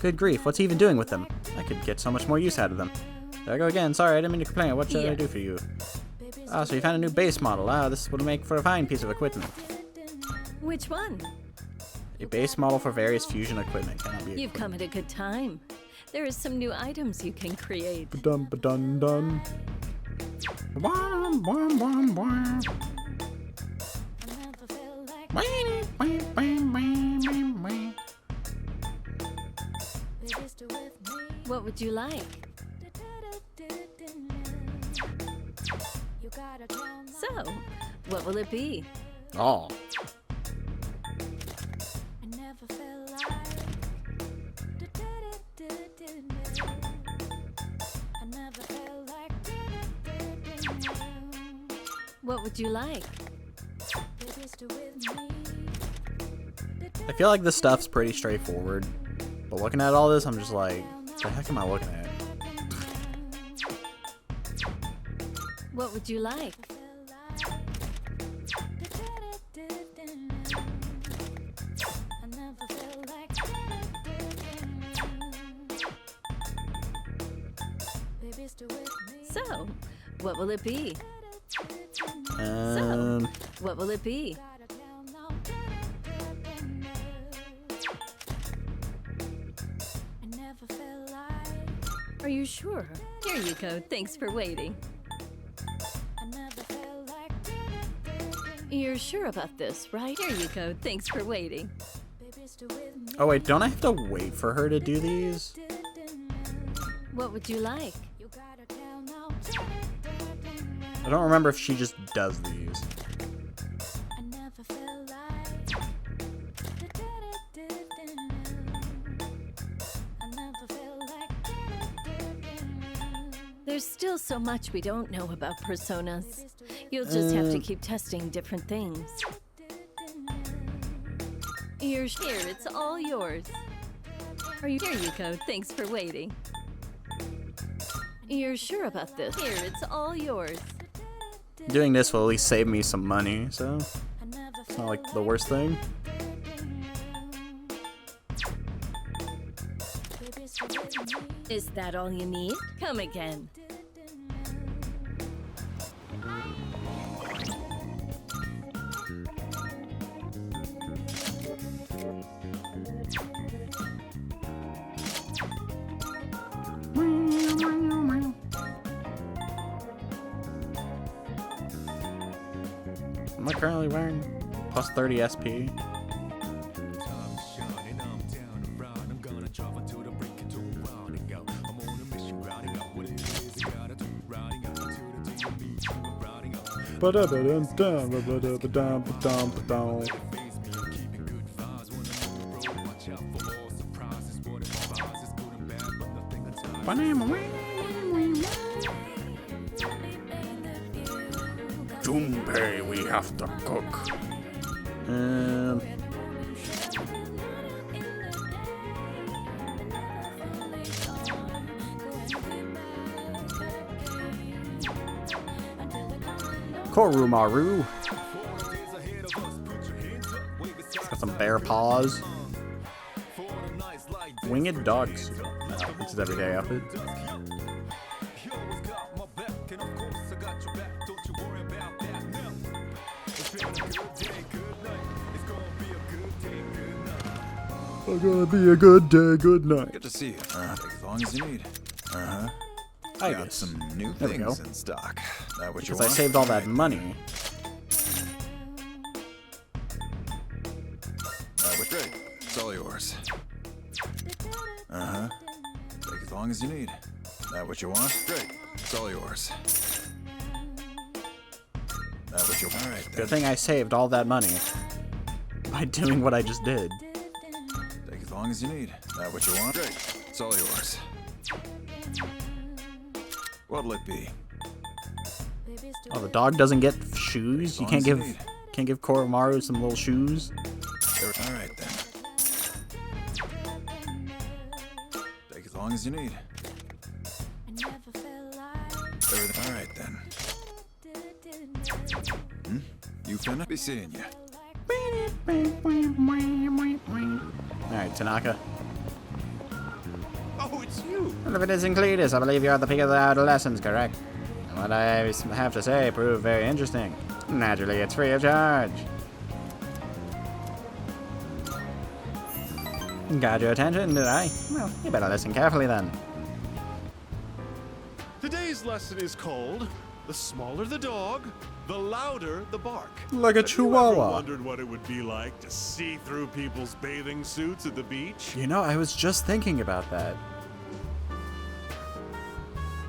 Good grief, what's he even doing with them? I could get so much more use out of them. There I go again. Sorry, I didn't mean to complain. What should I do for you? Ah, so you found a new base model. Ah, this would make for a fine piece of equipment. Which one? A base model for various fusion equipment cannot be. You've come at a good time. There are some new items you can create. Ba-dum, ba-dun, dun. Wham, wham, wham, wham. What would you like? So, what will it be? Oh. What would you like? I feel like this stuff's pretty straightforward, but looking at all this, I'm just like, what the heck am I looking at? What would you like? So, what will it be? So, what will it be? Are you sure? Here you go. Thanks for waiting. You're sure about this, right? Here you go. Thanks for waiting. Oh wait, don't I have to wait for her to do these? What would you like? I don't remember if she just does these. There's still so much we don't know about personas. You'll just have to keep testing different things. You're here, it's all yours. Are you? Here you go, thanks for waiting. You're sure about this? Here, it's all yours. Doing this will at least save me some money, so it's not like the worst thing. Is that all you need? Come again. Am I currently wearing plus 30 SP? Junpei, we have to cook. Korumaru. It's got some bear paws. Winged dogs. This is everyday outfit. It's gonna be a good day, good night. Good to see you. As long as you need. I got guess. some new There we things go. in stock. That what you Because want? I saved all that money. That was great. It's all yours. Take as long as you need. That what you want? Great. It's all yours. That what you want? All right, Good thing I saved all that money by doing what I just did. Take as long as you need. That what you want? Great. It's all yours. What'll it be? Oh, the dog doesn't get shoes? You can't give Koromaru some little shoes? All right, then. Take as long as you need. Everything. All right, then. You finna be seeing you. Alright, Tanaka. Oh, it's you! Well, if it isn't Cletus, I believe you're at the peak of the adolescence, correct? And what I have to say proved very interesting. Naturally, it's free of charge. Got your attention, did I? Well, you better listen carefully then. Today's lesson is called "The Smaller the Dog, the Louder the Bark." Like a chihuahua. Have you ever wondered what it would be like to see through people's bathing suits at the beach? You know, I was just thinking about that.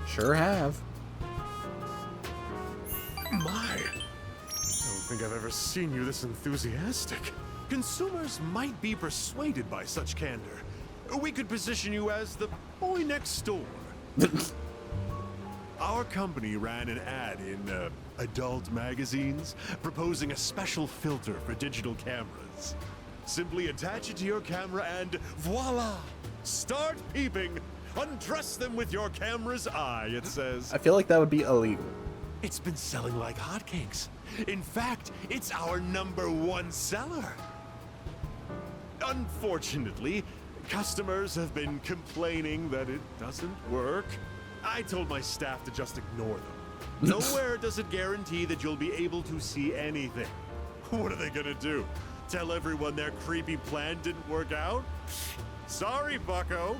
Sure have. My, I don't think I've ever seen you this enthusiastic. Consumers might be persuaded by such candor. We could position you as the boy next door. Our company ran an ad in adult magazines proposing a special filter for digital cameras. Simply attach it to your camera and voila! Start peeping! Undress them with your camera's eye, it says. I feel like that would be illegal. It's been selling like hotcakes. In fact, it's our #1 seller. Unfortunately, customers have been complaining that it doesn't work. I told my staff to just ignore them. Nowhere does it guarantee that you'll be able to see anything. What are they gonna do? Tell everyone their creepy plan didn't work out? Sorry, bucko.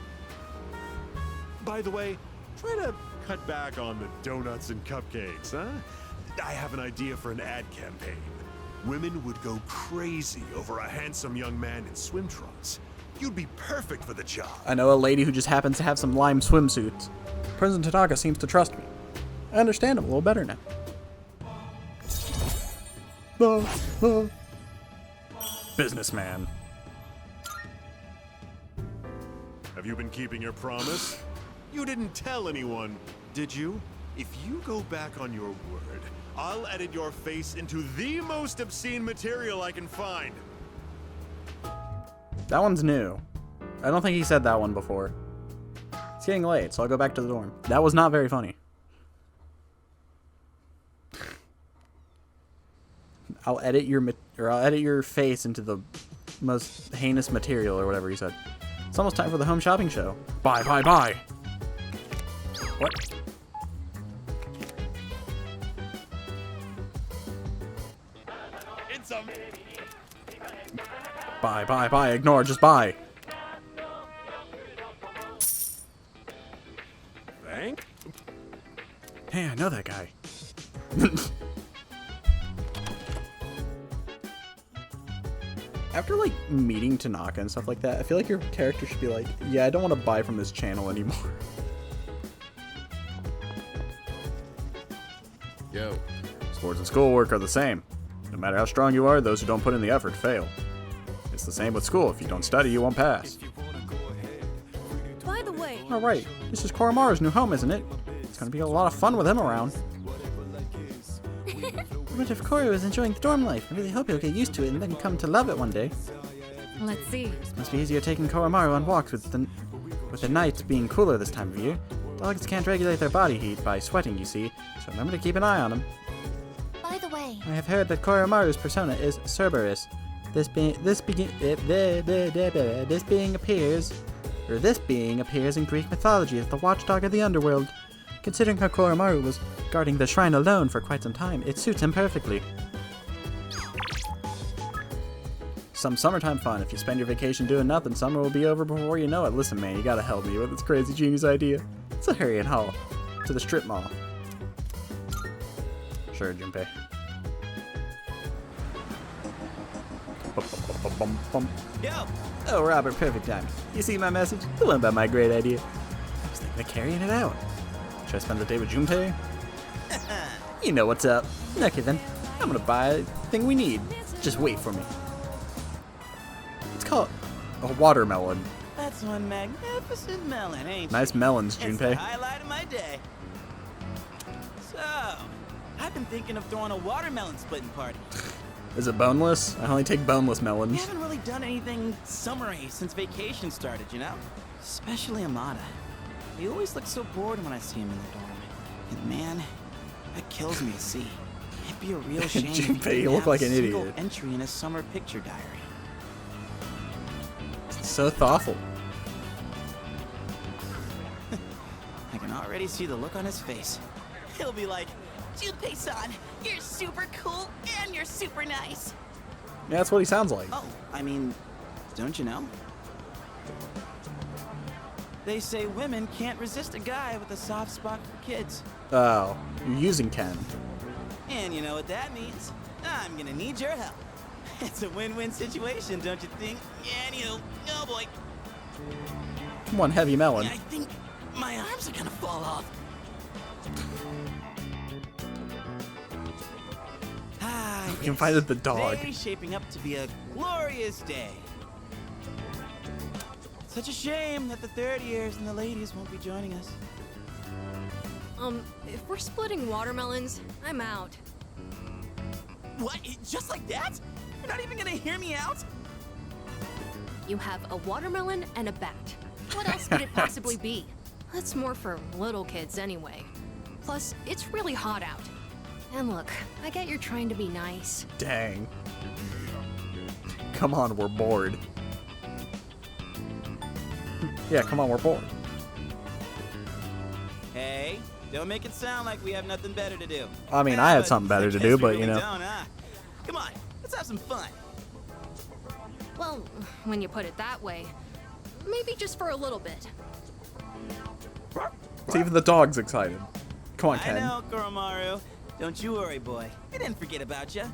By the way, try to cut back on the donuts and cupcakes, huh? I have an idea for an ad campaign. Women would go crazy over a handsome young man in swim trunks. You'd be perfect for the job. I know a lady who just happens to have some lime swimsuits. President Tanaka seems to trust me. I understand him a little better now. Businessman. Have you been keeping your promise? You didn't tell anyone, did you? If you go back on your word, I'll edit your face into the most obscene material I can find. That one's new. I don't think he said that one before. It's getting late, so I'll go back to the dorm. That was not very funny. I'll edit your face into the most heinous material or whatever he said. It's almost time for the home shopping show. Bye, bye, bye. What? It's a... Bye, bye, bye. Ignore, just bye. Thank? Hey, I know that guy. After, like, meeting Tanaka and stuff like that, I feel like your character should be like, yeah, I don't want to buy from this channel anymore. Yo. Sports and schoolwork are the same. No matter how strong you are, those who don't put in the effort fail. It's the same with school. If you don't study, you won't pass. By the way... Alright, this is Koromaru's new home, isn't it? It's gonna be a lot of fun with him around. But if Koro is enjoying the dorm life, I really hope he'll get used to it and then come to love it one day. Let's see. Must be easier taking Koromaru on walks with the nights being cooler this time of year. Dogs can't regulate their body heat by sweating, you see, so remember to keep an eye on them. By the way, I have heard that Koromaru's persona is Cerberus. This being appears in Greek mythology as the watchdog of the underworld. Considering how Koromaru was guarding the shrine alone for quite some time, it suits him perfectly. Some summertime fun. If you spend your vacation doing nothing, summer will be over before you know it. Listen, man, you gotta help me with this crazy genius idea. So hurry and haul to the strip mall. Sure, Junpei. Yo! Oh, Robert, perfect timing. You see my message? The one about my great idea. I was thinking of carrying it out. Should I spend the day with Junpei? You know what's up. Okay then. I'm gonna buy the thing we need. Just wait for me. It's called a watermelon. That's one magnificent melon, ain't Nice you? melons, It's the Junpei. highlight of my day. So, I've been thinking of throwing a watermelon splitting party. Is it boneless? I only take boneless We melons. haven't really done anything summery since vacation started, you know? Especially Amada. He always looks so bored when I see him in the dorm. And man, that kills me to see. It'd be a real shame if he Junpei, you didn't look have like a an single idiot. entry in his summer picture diary. So thoughtful. I can already see the look on his face. He'll be like, Junpei-san, you're super cool and you're super nice. Yeah, that's what he sounds like. Oh, I mean, don't you know? They say women can't resist a guy with a soft spot for kids. Oh, you're using Ken. And you know what that means? I'm gonna need your help. It's a win-win situation, don't you think? And you, oh boy. Come on, heavy melon. I think my arms are gonna fall off. We can find the dog. Today's shaping up to be a glorious day. Such a shame that the third years and the ladies won't be joining us. If we're splitting watermelons, I'm out. What? Just like that? You're not even gonna hear me out? You have a watermelon and a bat. What else could it possibly be? That's more for little kids anyway. Plus, it's really hot out. And look, I get you're trying to be nice. Dang. Come on, we're bored. Yeah, come on, we're bored. Hey, don't make it sound like we have nothing better to do. I mean, I had something better to Guess do, we but really you know. don't, huh? Come on, let's have some fun. Well, when you put it that way, maybe just for a little bit. See, even the dog's excited. Come on, Ken. I know, Koromaru. Don't you worry, boy. We didn't forget about you.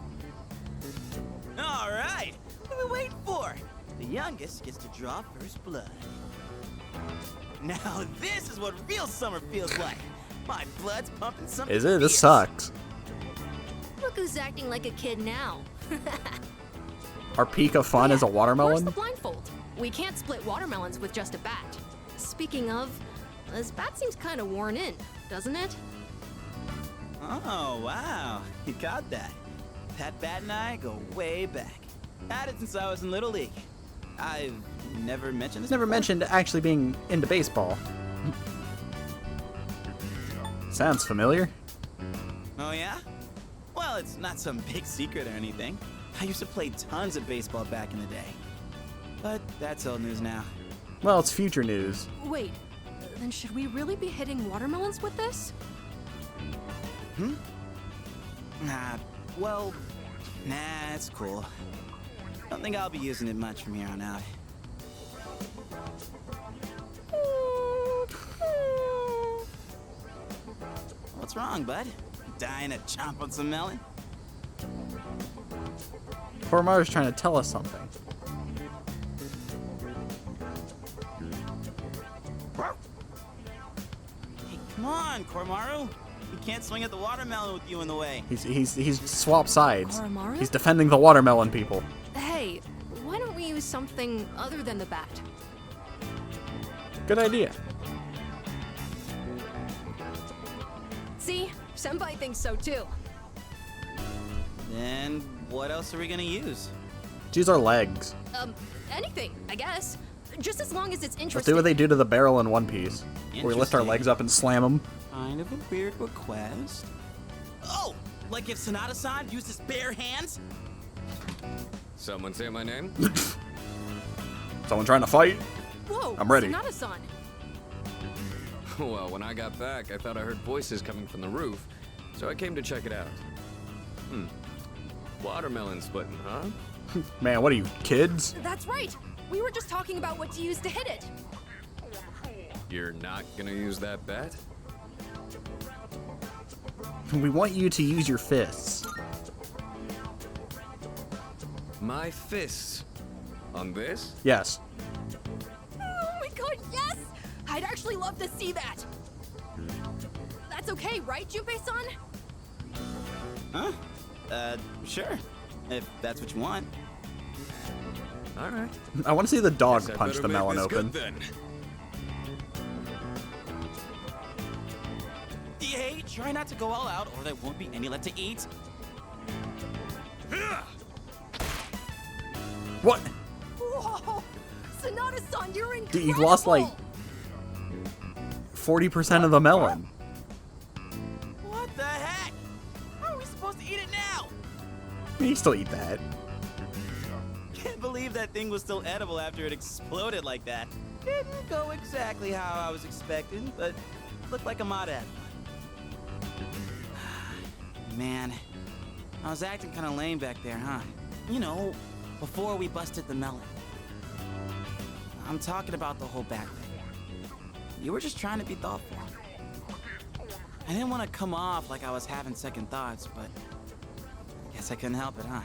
All right, what are we waiting for? The youngest gets to draw first blood. Now this is what real summer feels like. My blood's pumping something. Is it? This fierce. sucks. Look who's acting like a kid now. Our peak of fun is a Where's watermelon? the blindfold? We can't split watermelons with just a bat. Speaking of, this bat seems kind of worn in, doesn't it? Oh, wow. You got that. That bat and I go way back. Had it since I was in Little League. I've never mentioned this Never before. mentioned actually being into baseball. Sounds familiar. Oh, yeah? Well, it's not some big secret or anything. I used to play tons of baseball back in the day. But that's old news now. Well, it's future news. Wait, then should we really be hitting watermelons with this? Well, nah, it's cool. Don't think I'll be using it much from here on out. What's wrong, bud? Dying to chomp on some melon? Koromaru's trying to tell us something. Hey, come on, Koromaru. You can't swing at the watermelon with you in the way. He's swapped sides. Koromaru? He's defending the watermelon people. Hey, why don't we use something other than the bat? Good idea. See? Senpai thinks so too. Then what else are we gonna use? Use our legs. Anything, I guess. Just as long as it's Let's interesting. do what they do to the barrel in One Piece. Where we lift our Interesting. legs up and slam them. Kind of a weird request. Oh, like if Sonata-san used his bare hands? Someone say my name? Someone trying to fight? Whoa, I'm ready. Sonata-san. Well, when I got back, I thought I heard voices coming from the roof, so I came to check it out. Watermelon splitting, huh? Man, what are you, kids? That's right. We were just talking about what to use to hit it. You're not gonna use that bat? We want you to use your fists. My fists? On this? Yes. Oh my god, yes! I'd actually love to see that. That's okay, right, Junpei-san? Huh? Sure. If that's what you want. All right. I want to see the dog Guess I punch better the make melon this open. good then. Hey, try not to go all out, or there won't be any left to eat. What? Whoa! Sonata-san, you're incredible! Dude, you've lost like 40% of the melon. What the heck? How are we supposed to eat it now? You can still eat that. Can't believe that thing was still edible after it exploded like that. Didn't go exactly how I was expecting, but looked like a mod ad. Man, I was acting kind of lame back there, huh? You know, before we busted the melon. I'm talking about the whole back thing. You were just trying to be thoughtful. I didn't want to come off like I was having second thoughts, but I guess I couldn't help it, huh?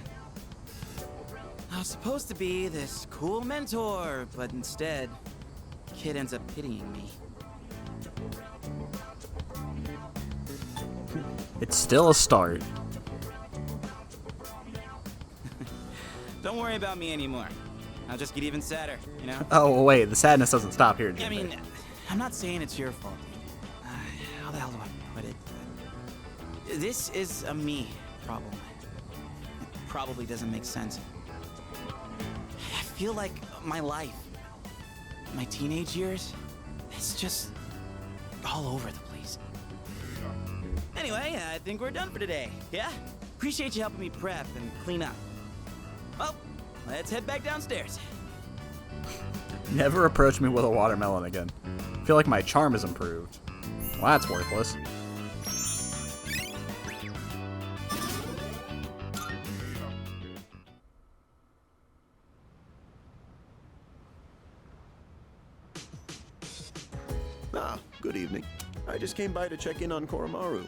I was supposed to be this cool mentor, but instead, kid ends up pitying me. It's still a start. Don't worry about me anymore. I'll just get even sadder, you know? Oh, wait, the sadness doesn't stop here, I Jim. mean, I'm not saying it's your fault, dude. How the hell do I put it? This is a me problem. It probably doesn't make sense. I feel like my life, my teenage years, it's just all over the place. Anyway, I think we're done for today, yeah? Appreciate you helping me prep and clean up. Well, let's head back downstairs. Never approach me with a watermelon again. I feel like my charm has improved. Well, that's worthless. Ah, good evening. I just came by to check in on Koromaru.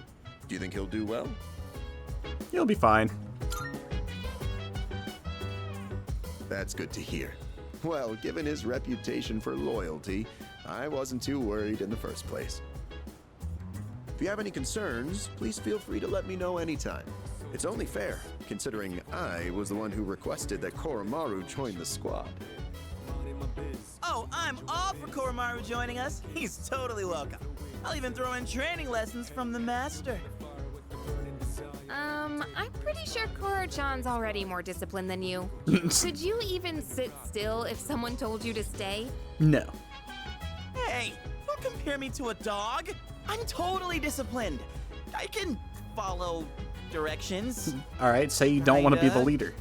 Do you think he'll do well? You'll be fine. That's good to hear. Well, given his reputation for loyalty, I wasn't too worried in the first place. If you have any concerns, please feel free to let me know anytime. It's only fair, considering I was the one who requested that Koromaru join the squad. Oh, I'm all for Koromaru joining us. He's totally welcome. I'll even throw in training lessons from the master. I'm pretty sure Koro-chan's already more disciplined than you. Could you even sit still if someone told you to stay? No. Hey, don't compare me to a dog. I'm totally disciplined. I can follow directions. All right, say you don't want to be the Kinda. leader.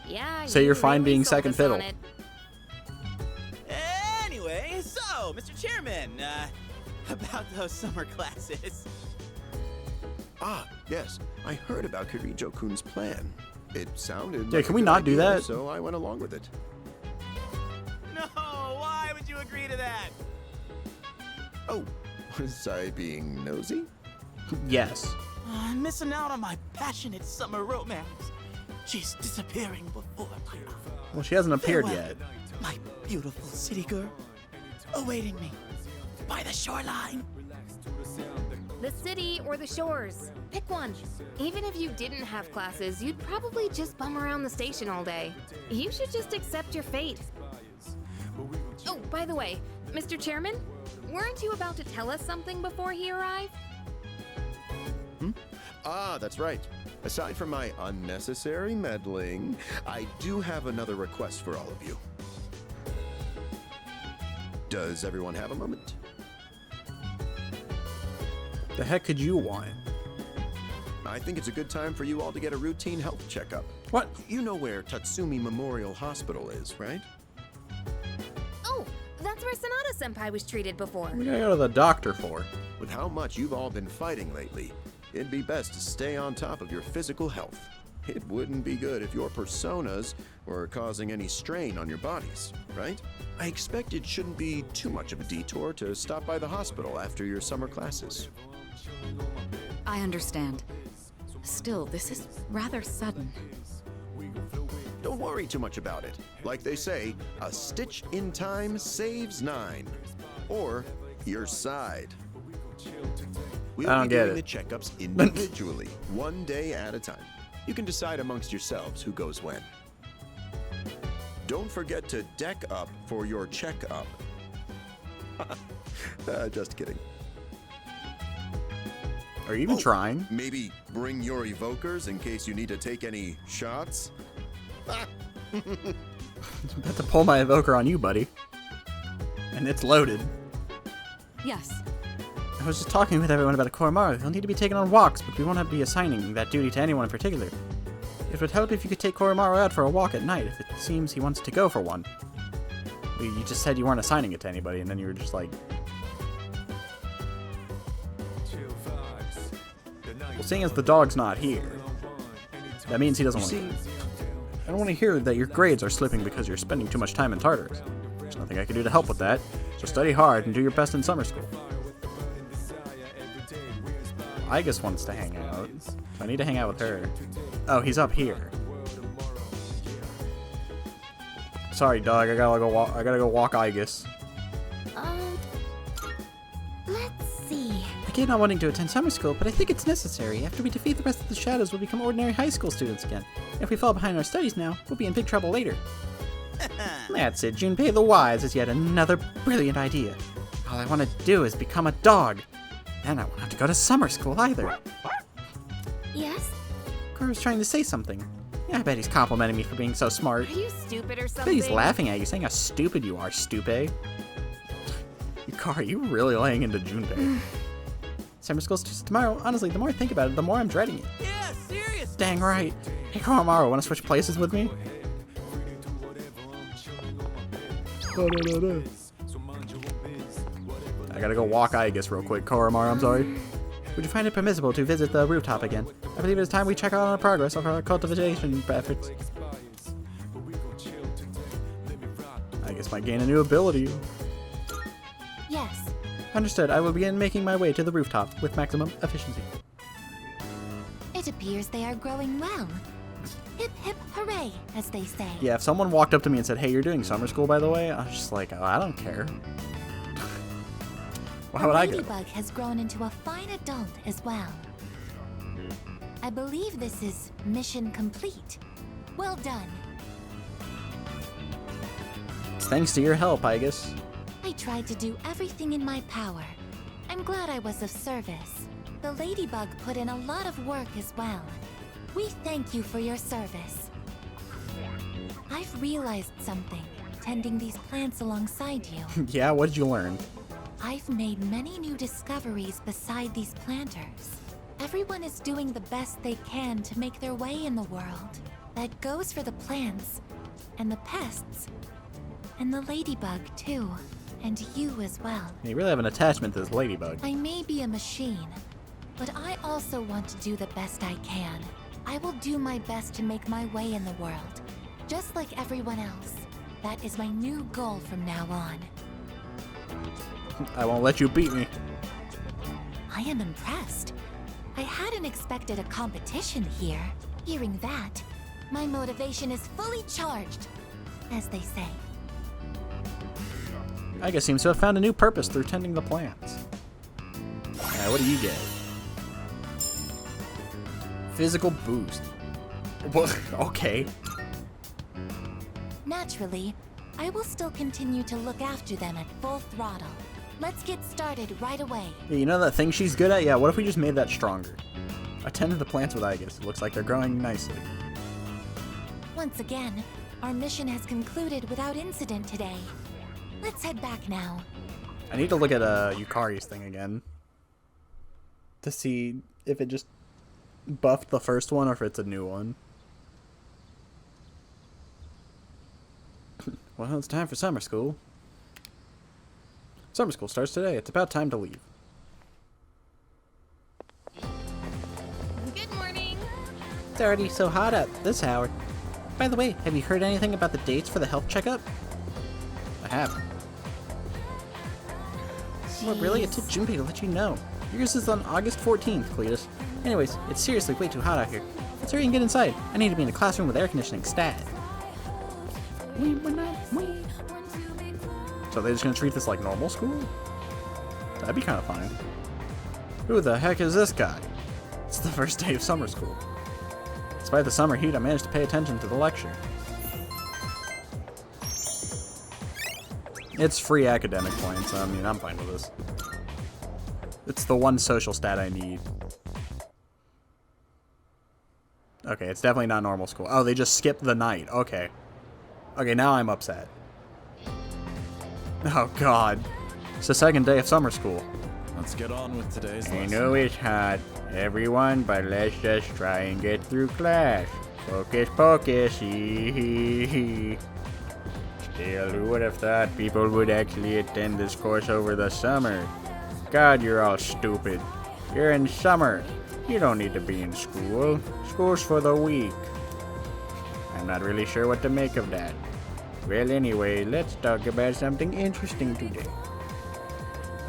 Yeah. Say you're fine really being sold second us on fiddle. it. Anyway, so, Mr. Chairman, about those summer classes. Ah, yes. I heard about Kirijo-kun's plan. It sounded Yeah, like can a we good not do idea, that? So I went along with it. No, why would you agree to that? Oh, was I being nosy? Yes. I'm missing out on my passionate summer romance. She's disappearing before my eyes. Well, she hasn't appeared Farewell, yet. my beautiful city girl, awaiting me by the shoreline. The city or the shores. Pick one. Even if you didn't have classes, you'd probably just bum around the station all day. You should just accept your fate. Oh, by the way, Mr. Chairman, weren't you about to tell us something before he arrived? Ah, that's right. Aside from my unnecessary meddling, I do have another request for all of you. Does everyone have a moment? The heck could you want? I think it's a good time for you all to get a routine health checkup. What? You know where Tatsumi Memorial Hospital is, right? Oh, that's where Sonata-senpai was treated before. What are you gonna go to the doctor for? With how much you've all been fighting lately, it'd be best to stay on top of your physical health. It wouldn't be good if your personas were causing any strain on your bodies, right? I expect it shouldn't be too much of a detour to stop by the hospital after your summer classes. I understand. Still, this is rather sudden. Don't worry too much about it. Like they say, a stitch in time saves 9. Or your side. We'll I don't be get doing it. the checkups individually, one day at a time. You can decide amongst yourselves who goes when. Don't forget to deck up for your checkup. Just kidding. Are you even trying? Maybe bring your evokers in case you need to take any shots? I'm about to pull my evoker on you, buddy. And it's loaded. Yes. I was just talking with everyone about a Koromaru. He'll need to be taken on walks, but we won't have to be assigning that duty to anyone in particular. It would help if you could take Koromaru out for a walk at night, if it seems he wants to go for one. You just said you weren't assigning it to anybody, and then you were just like... Well, seeing as the dog's not here, that means he doesn't want to. I don't want to hear that your grades are slipping because you're spending too much time in Tartarus. There's nothing I can do to help with that, so study hard and do your best in summer school. Igus wants to hang out. I need to hang out with her. Oh, he's up here. Sorry, dog. I gotta go walk Igus. Let's see. I get not wanting to attend summer school, but I think it's necessary. After we defeat the rest of the shadows, we'll become ordinary high school students again. If we fall behind our studies now, we'll be in big trouble later. That's it. Junpei the Wise is yet another brilliant idea. All I want to do is become a dog. Then I won't have to go to summer school either. Yes? Kuro's trying to say something. Yeah, I bet he's complimenting me for being so smart. Are you stupid or I something? bet he's laughing at you, saying how stupid you are, stupid. Yukari, you really laying into Junpei. Summer school starts tomorrow. Honestly, the more I think about it, the more I'm dreading it. Yeah, serious. Dang right. Hey, Koromaru, want to switch places with me? I gotta go walk Igus real quick. Koromaru, I'm sorry. Would you find it permissible to visit the rooftop again? I believe it is time we check out on our progress of our cultivation efforts. Igus might gain a new ability. Yes. Understood. I will begin making my way to the rooftop with maximum efficiency. It appears they are growing well. Hip hip hooray, as they say. Yeah, if someone walked up to me and said, "Hey, you're doing summer school, by the way," I was just like, "Oh, I don't care." Why would I go? Ladybug has grown into a fine adult as well. I believe this is mission complete. Well done. It's thanks to your help, Igus. I tried to do everything in my power. I'm glad I was of service. The Ladybug put in a lot of work as well. We thank you for your service. I've realized something, tending these plants alongside you. Yeah, what did you learn? I've made many new discoveries beside these planters. Everyone is doing the best they can to make their way in the world. That goes for the plants, and the pests, and the ladybug too, and you as well. You really have an attachment to this ladybug. I may be a machine, but I also want to do the best I can. I will do my best to make my way in the world, just like everyone else. That is my new goal from now on. I won't let you beat me. I am impressed. I hadn't expected a competition here. Hearing that, my motivation is fully charged, as they say. Igus seems to have found a new purpose through tending the plants. Alright, what do you get? Physical boost. Well, okay. Naturally, I will still continue to look after them at full throttle. Let's get started right away. Yeah, you know that thing she's good at? Yeah, what if we just made that stronger? I tended the plants with Igus. It looks like they're growing nicely. Once again, our mission has concluded without incident today. Let's head back now. I need to look at Yukari's thing again. To see if it just buffed the first one or if it's a new one. Well, it's time for summer school. Summer school starts today. It's about time to leave. Good morning. It's already so hot at this hour. By the way, have you heard anything about the dates for the health checkup? I have. Well, really, it took Junpei to let you know. Yours is on August 14th, Cletus. Anyways, it's seriously way too hot out here. Let's hurry and get inside. I need to be in a classroom with air conditioning stat. So they're just gonna treat this like normal school? That'd be kind of fine. Who the heck is this guy? It's the first day of summer school. Despite the summer heat, I managed to pay attention to the lecture. It's free academic points, so I mean, I'm fine with this. It's the one social stat I need. Okay, it's definitely not normal school. Oh, they just skipped the night. Okay. Okay, now I'm upset. Oh, God. It's the second day of summer school. Let's get on with today's lesson. I know it's hot, everyone, but let's just try and get through class. Focus, focus, hee hee hee. Still, who would have thought people would actually attend this course over the summer? God, you're all stupid. You're in summer. You don't need to be in school. School's for the weak. I'm not really sure what to make of that. Well, anyway, let's talk about something interesting today.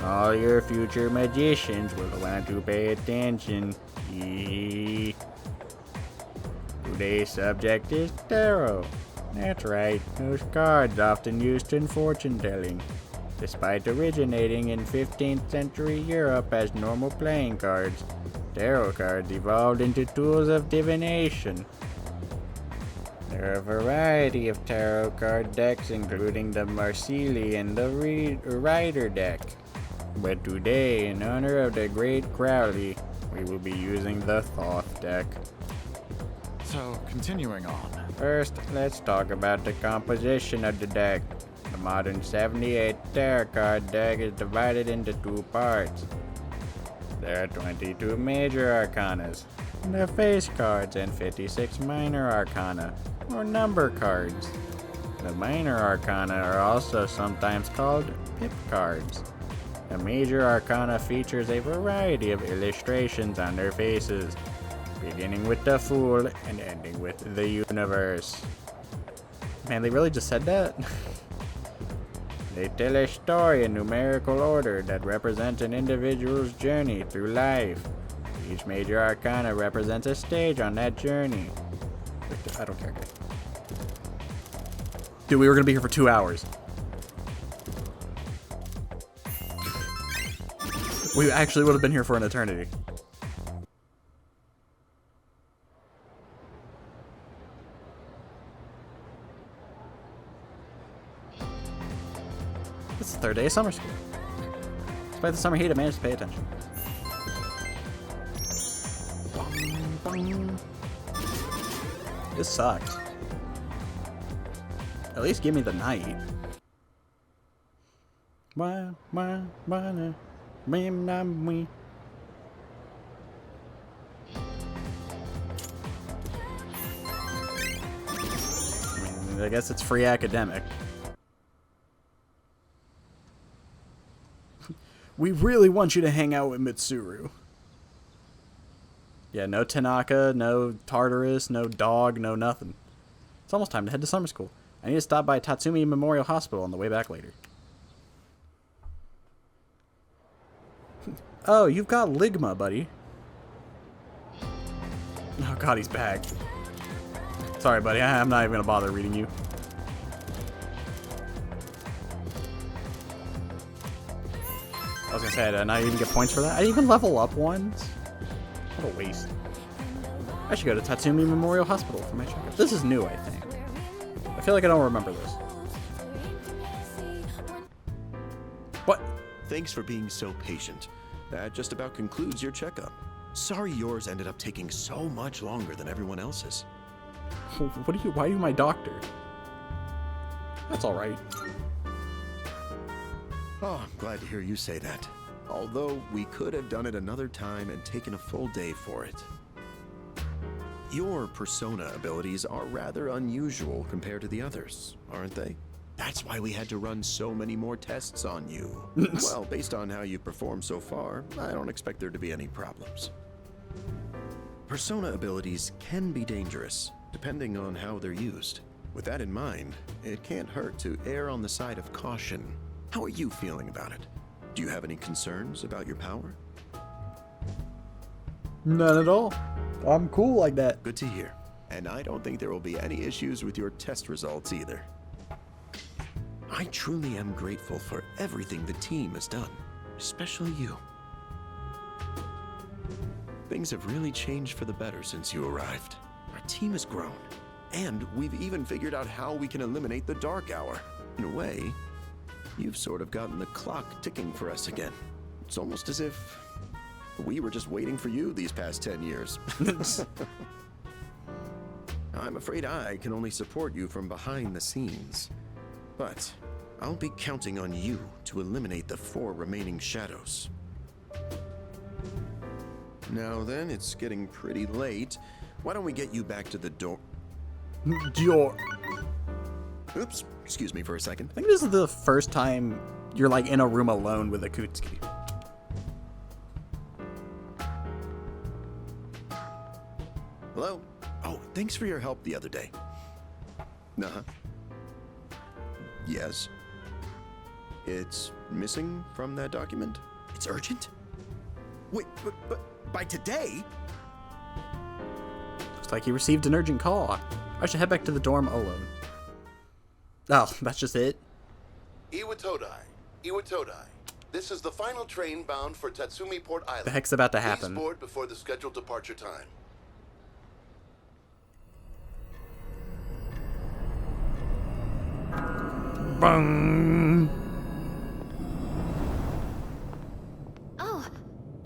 All your future magicians will want to pay attention. Today's subject is tarot. That's right, those cards often used in fortune telling. Despite originating in 15th century Europe as normal playing cards, tarot cards evolved into tools of divination. There are a variety of tarot card decks, including the Marsili and the Rider deck. But today, in honor of the great Crowley, we will be using the Thoth deck. So, continuing on. First, let's talk about the composition of the deck. The modern 78 tarot card deck is divided into two parts. There are 22 major arcanas, the face cards, and 56 minor arcana, or number cards. The minor arcana are also sometimes called pip cards. The major arcana features a variety of illustrations on their faces, beginning with the Fool and ending with the Universe. Man, they really just said that? They tell a story in numerical order that represents an individual's journey through life. Each major arcana represents a stage on that journey. I don't care. Dude, we were gonna be here for 2 hours. We actually would have been here for an eternity. It's the third day of summer school. Despite the summer heat, I managed to pay attention. This sucks. At least give me the night. I guess it's free academic. We really want you to hang out with Mitsuru. Yeah, no Tanaka, no Tartarus, no dog, no nothing. It's almost time to head to summer school. I need to stop by Tatsumi Memorial Hospital on the way back later. Oh, you've got Ligma, buddy. Oh god, he's back. Sorry, buddy, I'm not even gonna bother reading you. I was gonna say, did I not even get points for that? I didn't even level up once? What a waste. I should go to Tatsumi Memorial Hospital for my checkup. This is new, I think. I feel like I don't remember this. What? Thanks for being so patient. That just about concludes your checkup. Sorry yours ended up taking so much longer than everyone else's. Why are you my doctor? That's alright. Oh, I'm glad to hear you say that. Although, we could have done it another time and taken a full day for it. Your persona abilities are rather unusual compared to the others, aren't they? That's why we had to run so many more tests on you. Well, based on how you performed so far, I don't expect there to be any problems. Persona abilities can be dangerous, depending on how they're used. With that in mind, it can't hurt to err on the side of caution. How are you feeling about it? Do you have any concerns about your power? None at all. I'm cool like that. Good to hear. And I don't think there will be any issues with your test results either. I truly am grateful for everything the team has done, especially you. things have really changed for the better since you arrived. Our team has grown, and we've even figured out how we can eliminate the dark hour. In a way, you've sort of gotten the clock ticking for us again. It's almost as if we were just waiting for you these past 10 years. I'm afraid I can only support you from behind the scenes, but I'll be counting on you to eliminate the 4 remaining shadows. Now then, it's getting pretty late. Why don't we get you back to the door? Oops, excuse me for a second. I think this is the first time you're like in a room alone with Akutsuki. Hello? Oh, thanks for your help the other day. Uh-huh. Yes. It's missing from that document? It's urgent? Wait, but by today? Looks like he received an urgent call. I should head back to the dorm alone. Oh, that's just it? Iwatodai. This is the final train bound for Tatsumi Port Island. The heck's about to happen? Please board before the scheduled departure time. Bang! Oh,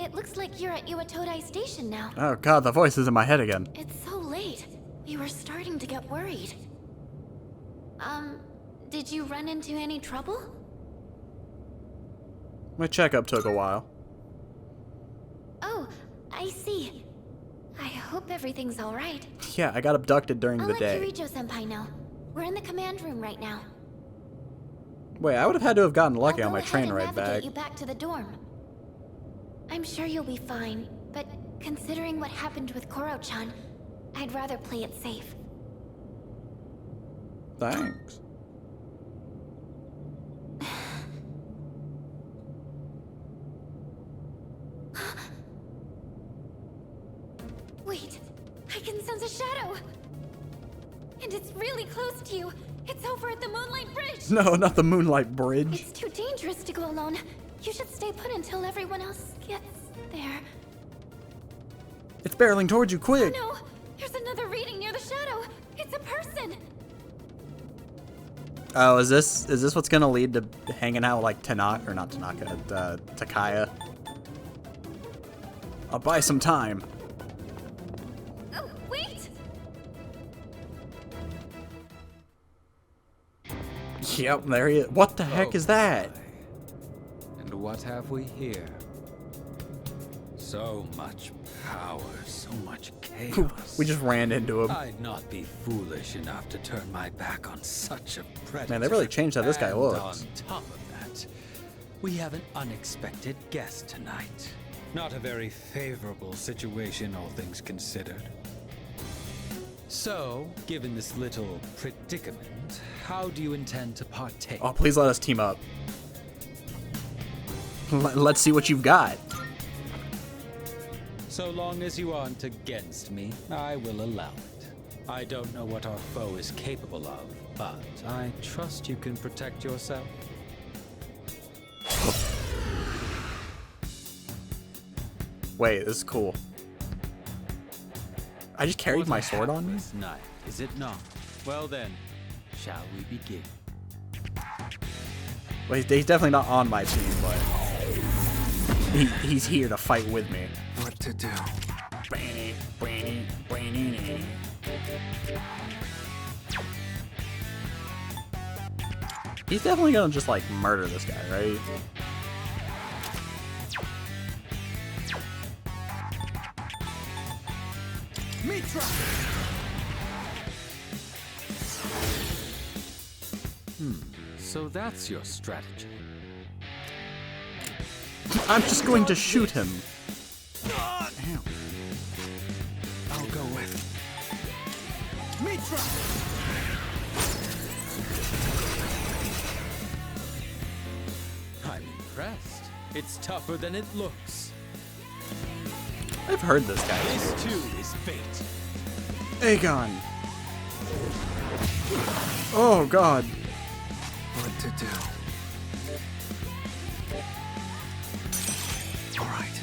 it looks like you're at Iwatodai Station now. Oh god, the voice is in my head again. It's so late. We were starting to get worried. Did you run into any trouble? My checkup took a while. Oh, I see. I hope everything's alright. Yeah, I got abducted during the day. I'll let Kirijo-senpai know. We're in the command room right now. Wait, I would have had to have gotten lucky on my I'll go train ahead and ride back. navigate you back to the dorm. I'm sure you'll be fine, but considering what happened with Koro-chan, I'd rather play it safe. Thanks. Wait, I can sense a shadow! And it's really close to you. It's over at the Moonlight Bridge! No, not the Moonlight Bridge. It's too dangerous to go alone. You should stay put until everyone else gets there. It's barreling towards you, quick! Oh no! There's another reading near the shadow! It's a person! Oh, is this what's gonna lead to hanging out with, like, Tanaka, or not Tanaka, Takaya? I'll buy some time. Oh, wait! Yep, there he is. What the heck is that? And what have we here? So much power, so much chaos. We just ran into him. I'd not be foolish enough to turn my back on such a predator. Man, they really changed how this guy And looks. On top of that, we have an unexpected guest tonight. Not a very favorable situation, all things considered. So, given this little predicament, how do you intend to partake? Oh, please let us team up. Let's see what you've got. So long as you aren't against me, I will allow it. I don't know what our foe is capable of, but I trust you can protect yourself. Wait, this is cool. I just carried my sword on me? This night, is it not? Well then, shall we begin? Well, he's definitely not on my team, but he's here to fight with me. What to do? He's definitely gonna just like murder this guy, right? Mitra! So that's your strategy. I'm just going to shoot him. Damn. I'll go with Mitra! I'm impressed. It's tougher than it looks. I've heard this guy. This too is fate. Aegon. Oh god. What to do? All right.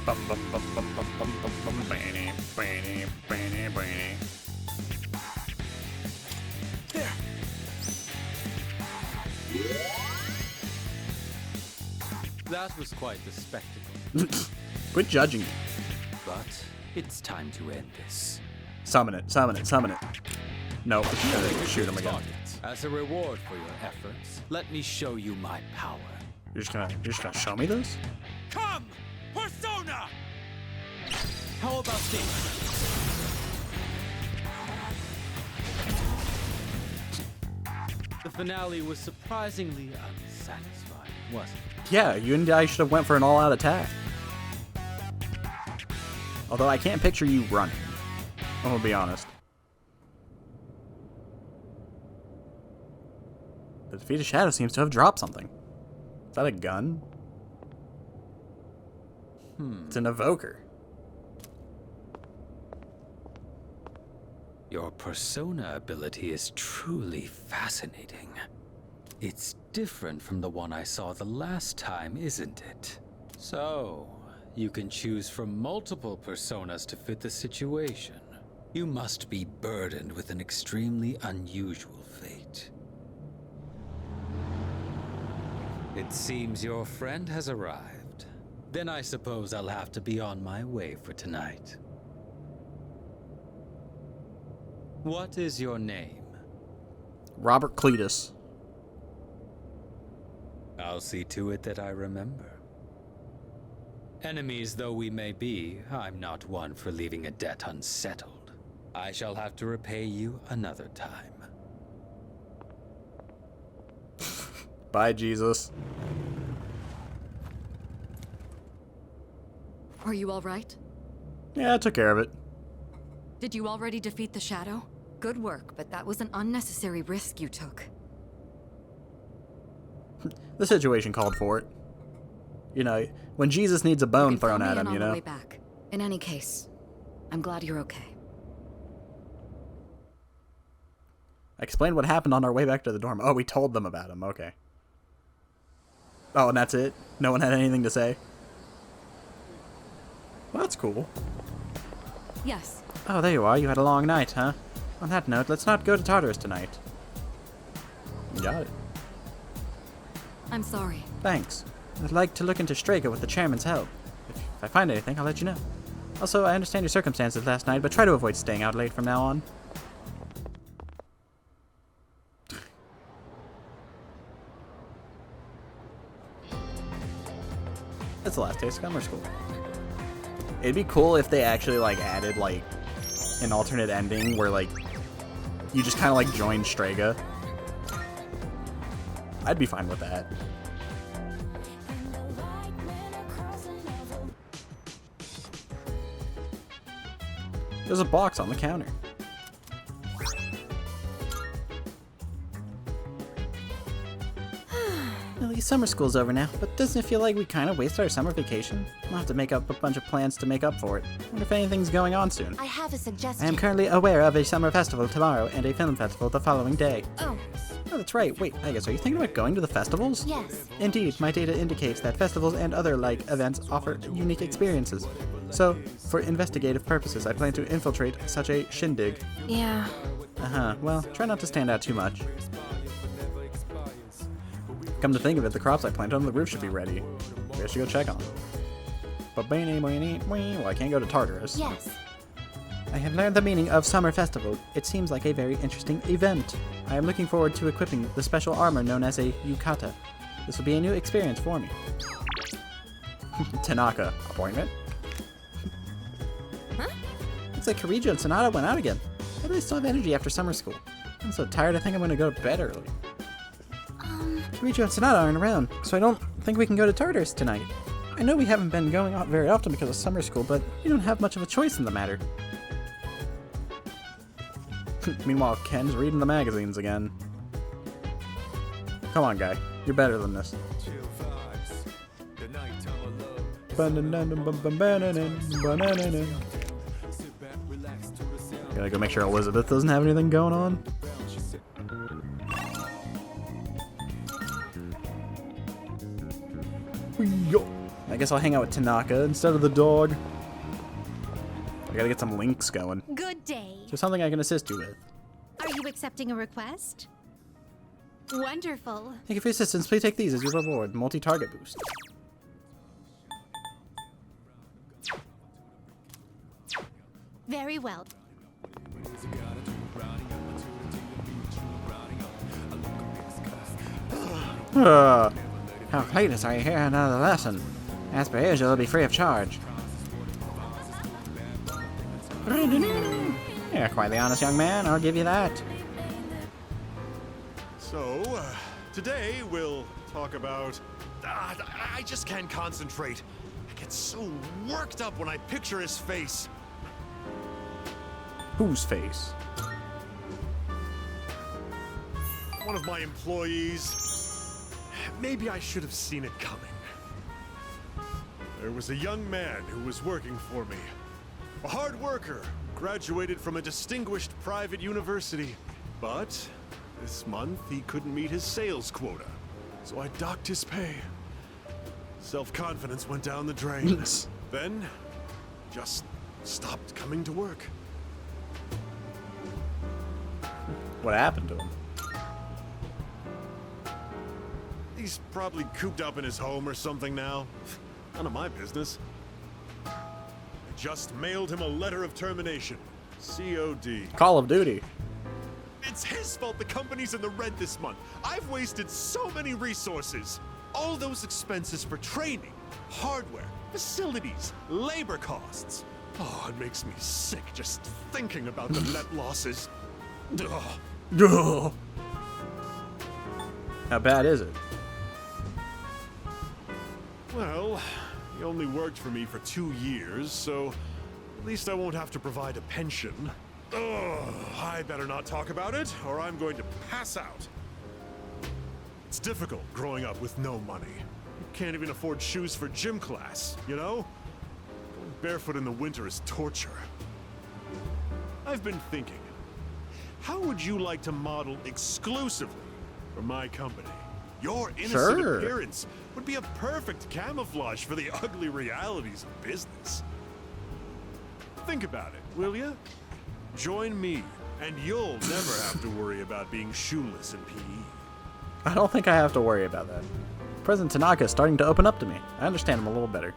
There. That was quite the spectacle. Quit judging me. But it's time to end this. Summon it, summon it, summon it. No, shoot him again. As a reward for your efforts, let me show you my power. You're just gonna show me this? Come! Persona! How about this? The finale was surprisingly unsatisfying, wasn't it? Yeah, you and I should have went for an all-out attack. Although I can't picture you running. I'm gonna be honest. The defeated shadow seems to have dropped something. Is that a gun? It's an evoker. Your persona ability is truly fascinating. It's different from the one I saw the last time, isn't it? So, you can choose from multiple personas to fit the situation. You must be burdened with an extremely unusual fate. It seems your friend has arrived. Then I suppose I'll have to be on my way for tonight. What is your name? Robert Cletus. I'll see to it that I remember. Enemies though we may be, I'm not one for leaving a debt unsettled. I shall have to repay you another time. Bye, Jesus. Are you all right? Yeah, I took care of it. Did you already defeat the shadow? Good work, but that was an unnecessary risk you took. The situation called for it. You know, when Jesus needs a bone thrown at him, you know? Way back. In any case, I'm glad you're okay. I explained what happened on our way back to the dorm. Oh, we told them about him. Okay. Oh, and that's it? No one had anything to say? Well, that's cool. Yes. Oh, there you are. You had a long night, huh? On that note, let's not go to Tartarus tonight. Got it. I'm sorry. Thanks. I'd like to look into Strega with the chairman's help. If I find anything, I'll let you know. Also, I understand your circumstances last night, but try to avoid staying out late from now on. That's the last day of summer school. It'd be cool if they actually, like, added, like, an alternate ending where, like, you just kind of, like, join Strega. I'd be fine with that. There's a box on the counter. At least summer school's over now, but doesn't it feel like we kind of wasted our summer vacation? We'll have to make up a bunch of plans to make up for it. Wonder if anything's going on soon. I have a suggestion. I am currently aware of a summer festival tomorrow and a film festival the following day. Oh. Oh, that's right. Wait, I guess, are you thinking about going to the festivals? Yes. Indeed, my data indicates that festivals and other like events offer unique experiences. So, for investigative purposes, I plan to infiltrate such a shindig. Yeah. Uh-huh. Well, try not to stand out too much. Come to think of it, the crops I planted on the roof should be ready. Maybe I should go check on them. But well, I can't go to Tartarus. Yes. I have learned the meaning of Summer Festival. It seems like a very interesting event. I am looking forward to equipping the special armor known as a yukata. This will be a new experience for me. Tanaka. Appointment? Huh? Looks like Kirijo and Sonata went out again. How do they still have energy after summer school? I'm so tired I think I'm going to go to bed early. Kirijo and Sonata aren't around, so I don't think we can go to Tartarus tonight. I know we haven't been going out very often because of summer school, but we don't have much of a choice in the matter. Meanwhile, Ken's reading the magazines again. Come on, guy. You're better than this. Gotta go make sure Elizabeth doesn't have anything going on. I guess I'll hang out with Tanaka instead of the dog. I gotta get some links going. Good day. So something I can assist you with. Are you accepting a request? Wonderful. Thank you for your assistance. Please take these as your reward. Multi-target boost. Very well. How Cletus are you here another lesson? As per usual, it'll be free of charge. You're quite the honest young man, I'll give you that. So, today we'll talk about... I just can't concentrate. I get so worked up when I picture his face. Whose face? One of my employees. Maybe I should have seen it coming. There was a young man who was working for me. A hard worker, graduated from a distinguished private university. But this month he couldn't meet his sales quota, so I docked his pay. Self-confidence went down the drain. Then, just stopped coming to work. What happened to him? He's probably cooped up in his home or something now. None of my business. I just mailed him a letter of termination. COD. Call of Duty. It's his fault the company's in the red this month. I've wasted so many resources. All those expenses for training, hardware, facilities, labor costs. Oh, it makes me sick just thinking about the net losses. Ugh. How bad is it? Well, he only worked for me for 2 years, so at least I won't have to provide a pension. Ugh, I better not talk about it, or I'm going to pass out. It's difficult growing up with no money. You can't even afford shoes for gym class, you know? Going barefoot in the winter is torture. I've been thinking, how would you like to model exclusively for my company? Your innocent appearance would be a perfect camouflage for the ugly realities of business. Think about it, will ya? Join me, and you'll never have to worry about being shoeless in PE. I don't think I have to worry about that. President Tanaka is starting to open up to me. I understand him a little better.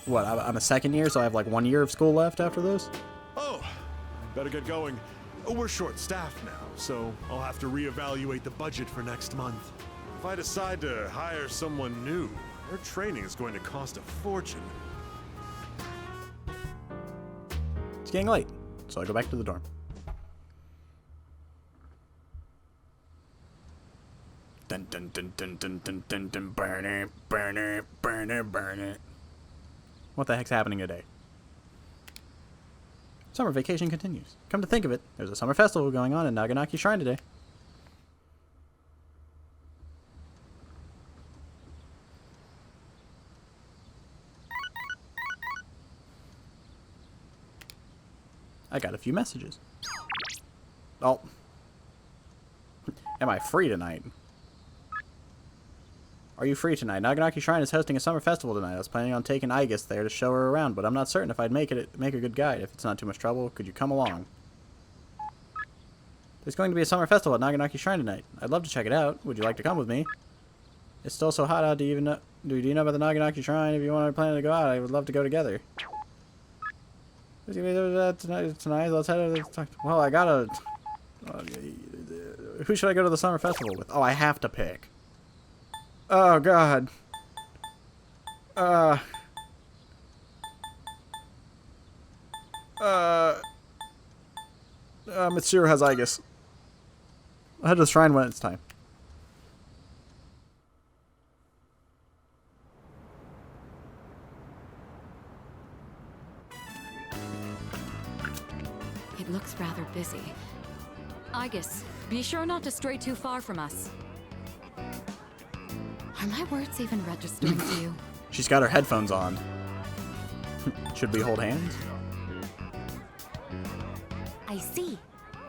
What, I'm a second year, so I have like 1 year of school left after this? Oh, better get going. We're short-staffed now, so I'll have to reevaluate the budget for next month. If I decide to hire someone new, their training is going to cost a fortune. It's getting late, so I go back to the dorm. Dun dun dun dun dun dun dun dun, burn it, burn it, burn it, burn it. What the heck's happening today? Summer vacation continues. Come to think of it, there's a summer festival going on in Naganaki Shrine today. I got a few messages. Oh. Am I free tonight? Are you free tonight? Naganaki Shrine is hosting a summer festival tonight. I was planning on taking Aigis there to show her around, but I'm not certain if I'd make a good guide. If it's not too much trouble, could you come along? There's going to be a summer festival at Naganaki Shrine tonight. I'd love to check it out. Would you like to come with me? It's still so hot out. Do you know about the Naganaki Shrine? If you want to plan to go out, I would love to go together. Tonight, let's head over. Well, I gotta. Who should I go to the summer festival with? Oh, I have to pick. Oh God. Mitsuru has Aigis. I'll head to the shrine when it's time. It looks rather busy. Aigis, be sure not to stray too far from us. Are my words even registering to you? She's got her headphones on. Should we hold hands? I see.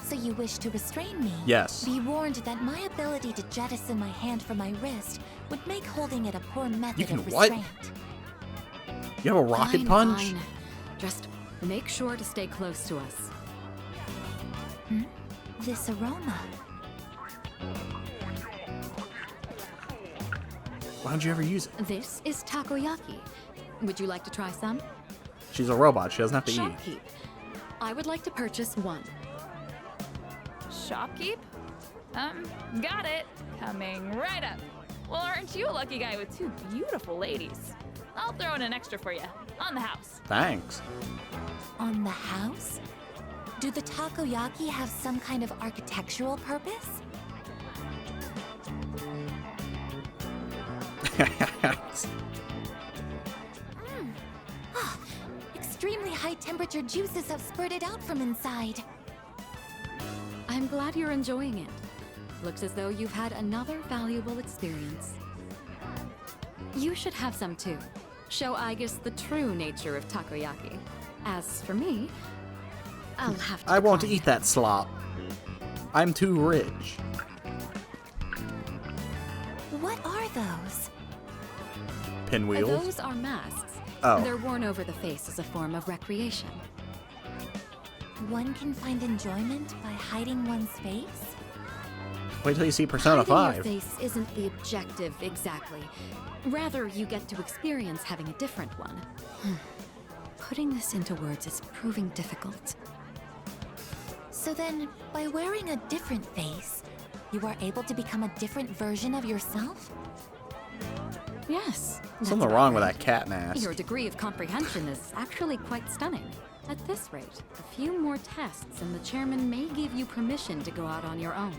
So you wish to restrain me? Yes. Be warned that my ability to jettison my hand from my wrist would make holding it a poor method of what? restraint. You have a rocket Fine, punch? fine. Just make sure to stay close to us. This aroma. Why don't you ever use it? This is takoyaki. Would you like to try some? She's a robot. She doesn't have to eat. Shopkeep. I would like to purchase one. Shopkeep? Got it. Coming right up. Well, aren't you a lucky guy with two beautiful ladies? I'll throw in an extra for you. On the house. Thanks. On the house? Do the takoyaki have some kind of architectural purpose? Extremely high temperature juices have spurted out from inside. I'm glad you're enjoying it. Looks as though you've had another valuable experience. You should have some too. Show Aigis the true nature of takoyaki. As for me, I'll have to I won't eat that slop. I'm too rich. What are those? Pinwheels? Those are masks. Oh. They're worn over the face as a form of recreation. One can find enjoyment by hiding one's face? Wait till you see Persona 5. Hiding your face isn't the objective exactly. Rather, you get to experience having a different one. Putting this into words is proving difficult. So then, by wearing a different face, you are able to become a different version of yourself? Yes. Something wrong with that cat mask. Your degree of comprehension is actually quite stunning. At this rate, a few more tests and the chairman may give you permission to go out on your own.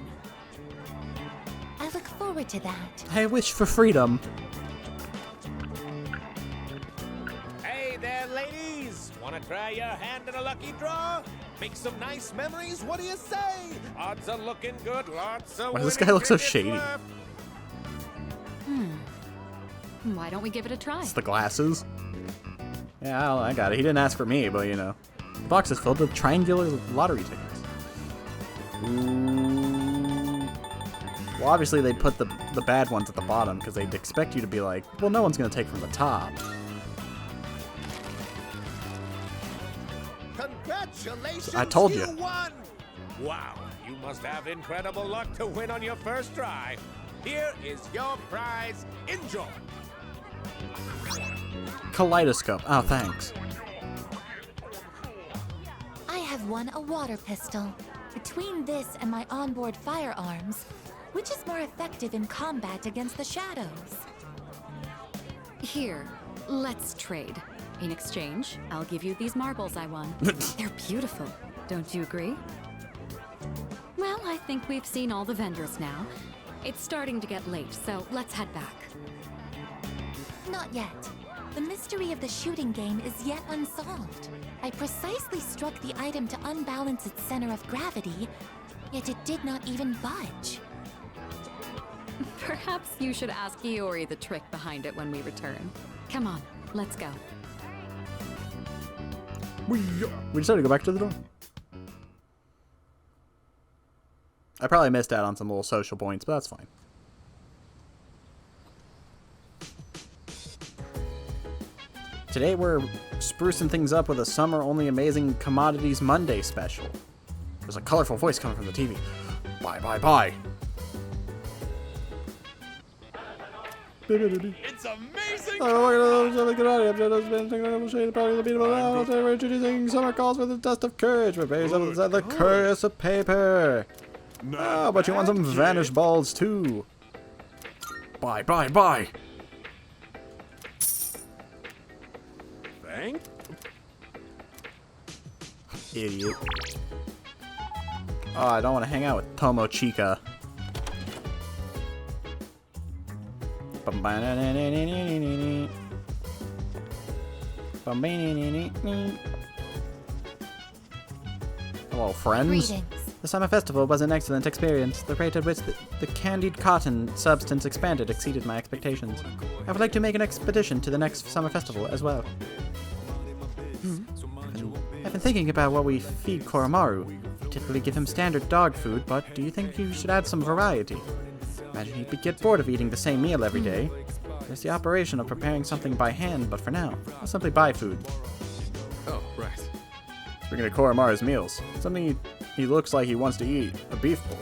I look forward to that. I wish for freedom. Hey there, ladies! Wanna try your hand in a lucky draw? Make some nice memories? What do you say? Odds are looking good, lots of Why does this guy look so shady? Why don't we give it a try? It's the glasses. Yeah, I got it. He didn't ask for me, but you know. The box is filled with triangular lottery tickets. Ooh. Well, obviously they'd put the bad ones at the bottom because they'd expect you to be like, well, no one's going to take from the top. Congratulations! I told you. You won! Wow, you must have incredible luck to win on your first try. Here is your prize. Enjoy! Kaleidoscope. Oh, thanks. I have won a water pistol. Between this and my onboard firearms, which is more effective in combat against the shadows? Here, let's trade. In exchange, I'll give you these marbles I won. They're beautiful. Don't you agree? Well, I think we've seen all the vendors now. It's starting to get late, so let's head back. Not yet. The mystery of the shooting game is yet unsolved. I precisely struck the item to unbalance its center of gravity, yet it did not even budge. Perhaps you should ask Iori the trick behind it when we return. Come on, let's go. We decided to go back to the door. I probably missed out on some little social points, but that's fine. Today we're sprucing things up with a summer-only amazing Commodities Monday special. There's a colorful voice coming from the TV. Bye, bye, bye. It's amazing! We're introducing summer calls with a test of courage. Prepare yourself inside the curious of paper. Oh, but you want some vanish balls too. Bye, bye, bye. Thank. Idiot. Oh, I don't want to hang out with Tomochika. Hello, friends. Greetings. The summer festival was an excellent experience. The rate at which the candied cotton substance expanded exceeded my expectations. I would like to make an expedition to the next summer festival as well. I've been thinking about what we feed Koromaru. typically give him standard dog food, but do you think you should add some variety? Imagine he'd get bored of eating the same meal every day. There's the operation of preparing something by hand, but for now, I'll simply buy food. Oh, right. Speaking of Koromaru's meals, something he looks like he wants to eat, a beef bowl.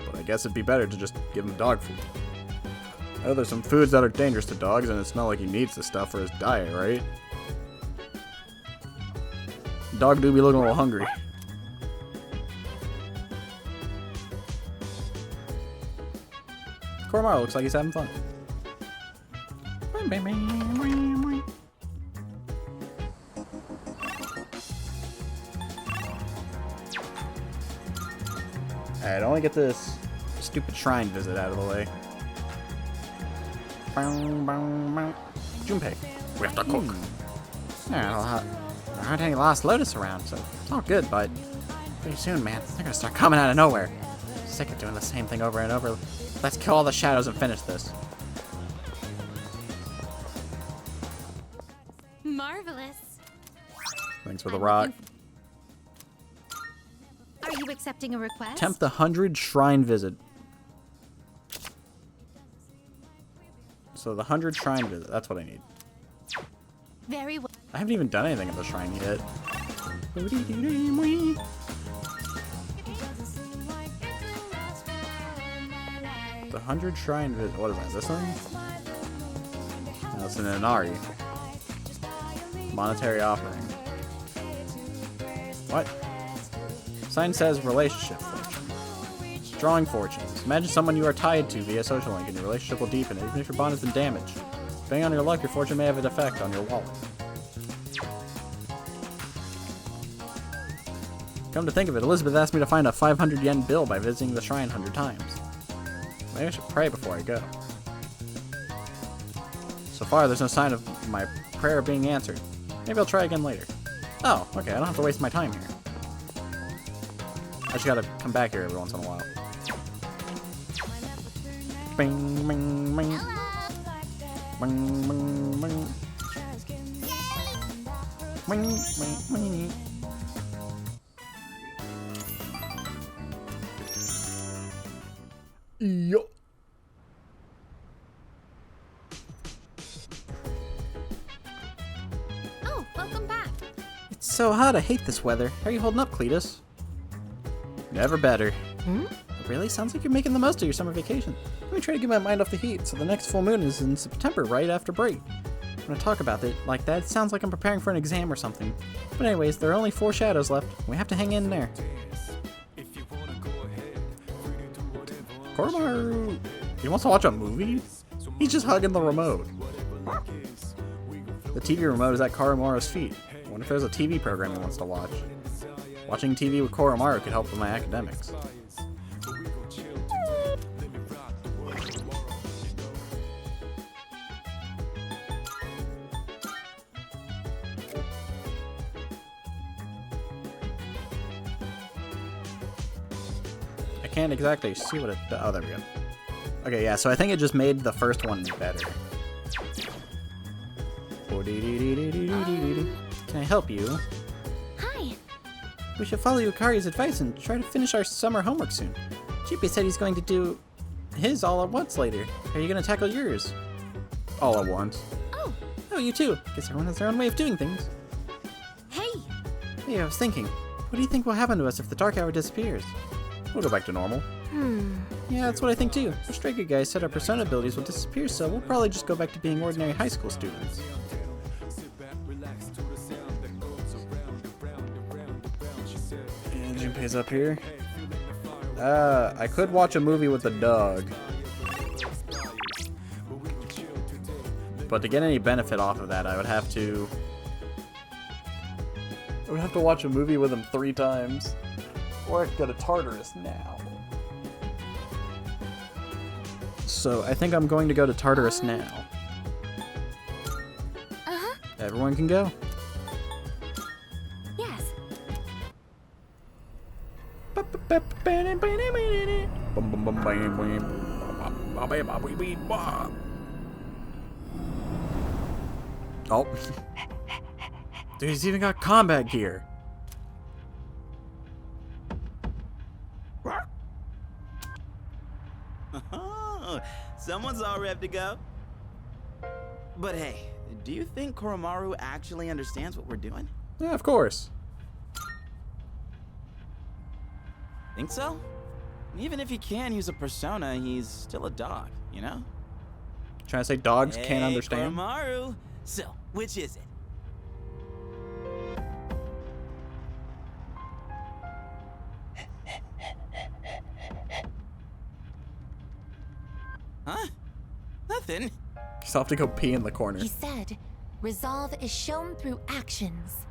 But I guess it'd be better to just give him dog food. I know there's some foods that are dangerous to dogs, and it's not like he needs this stuff for his diet, right? Dog do be looking a little hungry. Koromaru looks like he's having fun. Alright, I only get this stupid shrine visit out of the way. Junpei, we have to cook. Yeah, there aren't any Lost Lotus around, so it's all good, but pretty soon, man, they're gonna start coming out of nowhere. Sick of doing the same thing over and over. Let's kill all the shadows and finish this. Marvelous. Thanks for the rock. Are you accepting a request? Attempt the 100 shrine visit. So the 100 shrine visit, that's what I need. Very well. I haven't even done anything at the shrine yet. The 100 shrine visit, what is that, this one? No, it's an Inari. Monetary offering. What? Sign says relationship fortune. Drawing fortunes. Imagine someone you are tied to via social link and your relationship will deepen even if your bond has been damaged. Depending on your luck, your fortune may have an effect on your wallet. Come to think of it, Elizabeth asked me to find a 500 yen bill by visiting the shrine 100 times. Maybe I should pray before I go. So far, there's no sign of my prayer being answered. Maybe I'll try again later. Oh, okay, I don't have to waste my time here. I just gotta come back here every once in a while. Bing, bing, bing. Bing, bing, bing. Bing, bing, bing. Yo. Oh, welcome back. It's so hot, I hate this weather. How are you holding up, Cletus? Never better. Really? Sounds like you're making the most of your summer vacation. Let me try to get my mind off the heat, so the next full moon is in September, right after break. When I talk about it like that, it sounds like I'm preparing for an exam or something. But anyways, there are only 4 shadows left. We have to hang in there. Koromaru! He wants to watch a movie? He's just hugging the remote. The TV remote is at Koromaru's feet. I wonder if there's a TV program he wants to watch. Watching TV with Koromaru could help with my academics. I can't exactly see what it does. Oh, there we go. Okay, yeah, so I think it just made the first one better. Can I help you? Hi. We should follow Yukari's advice and try to finish our summer homework soon. Chippy said he's going to do his all at once later. Are you going to tackle yours? All at once. Oh, you too. Guess everyone has their own way of doing things. Hey. Hey, I was thinking, what do you think will happen to us if the dark hour disappears? We'll go back to normal. Yeah, that's what I think too. The Striker guys said our persona abilities will disappear, so we'll probably just go back to being ordinary high school students. And Junpei's up here. I could watch a movie with a dog. But to get any benefit off of that, I would have to watch a movie with him 3 times. Or I could go to Tartarus now. So I think I'm going to go to Tartarus now. Everyone can go. Yes. Oh. Dude, he's even got combat gear. Someone's all ready to go. But hey, do you think Koromaru actually understands what we're doing? Yeah, of course. Think so? Even if he can use a persona, he's still a dog, you know? Trying to say dogs Hey, can't understand? Koromaru. So, which is it? Huh? Nothing. Just have to go pee in the corner. He said, resolve is shown through actions.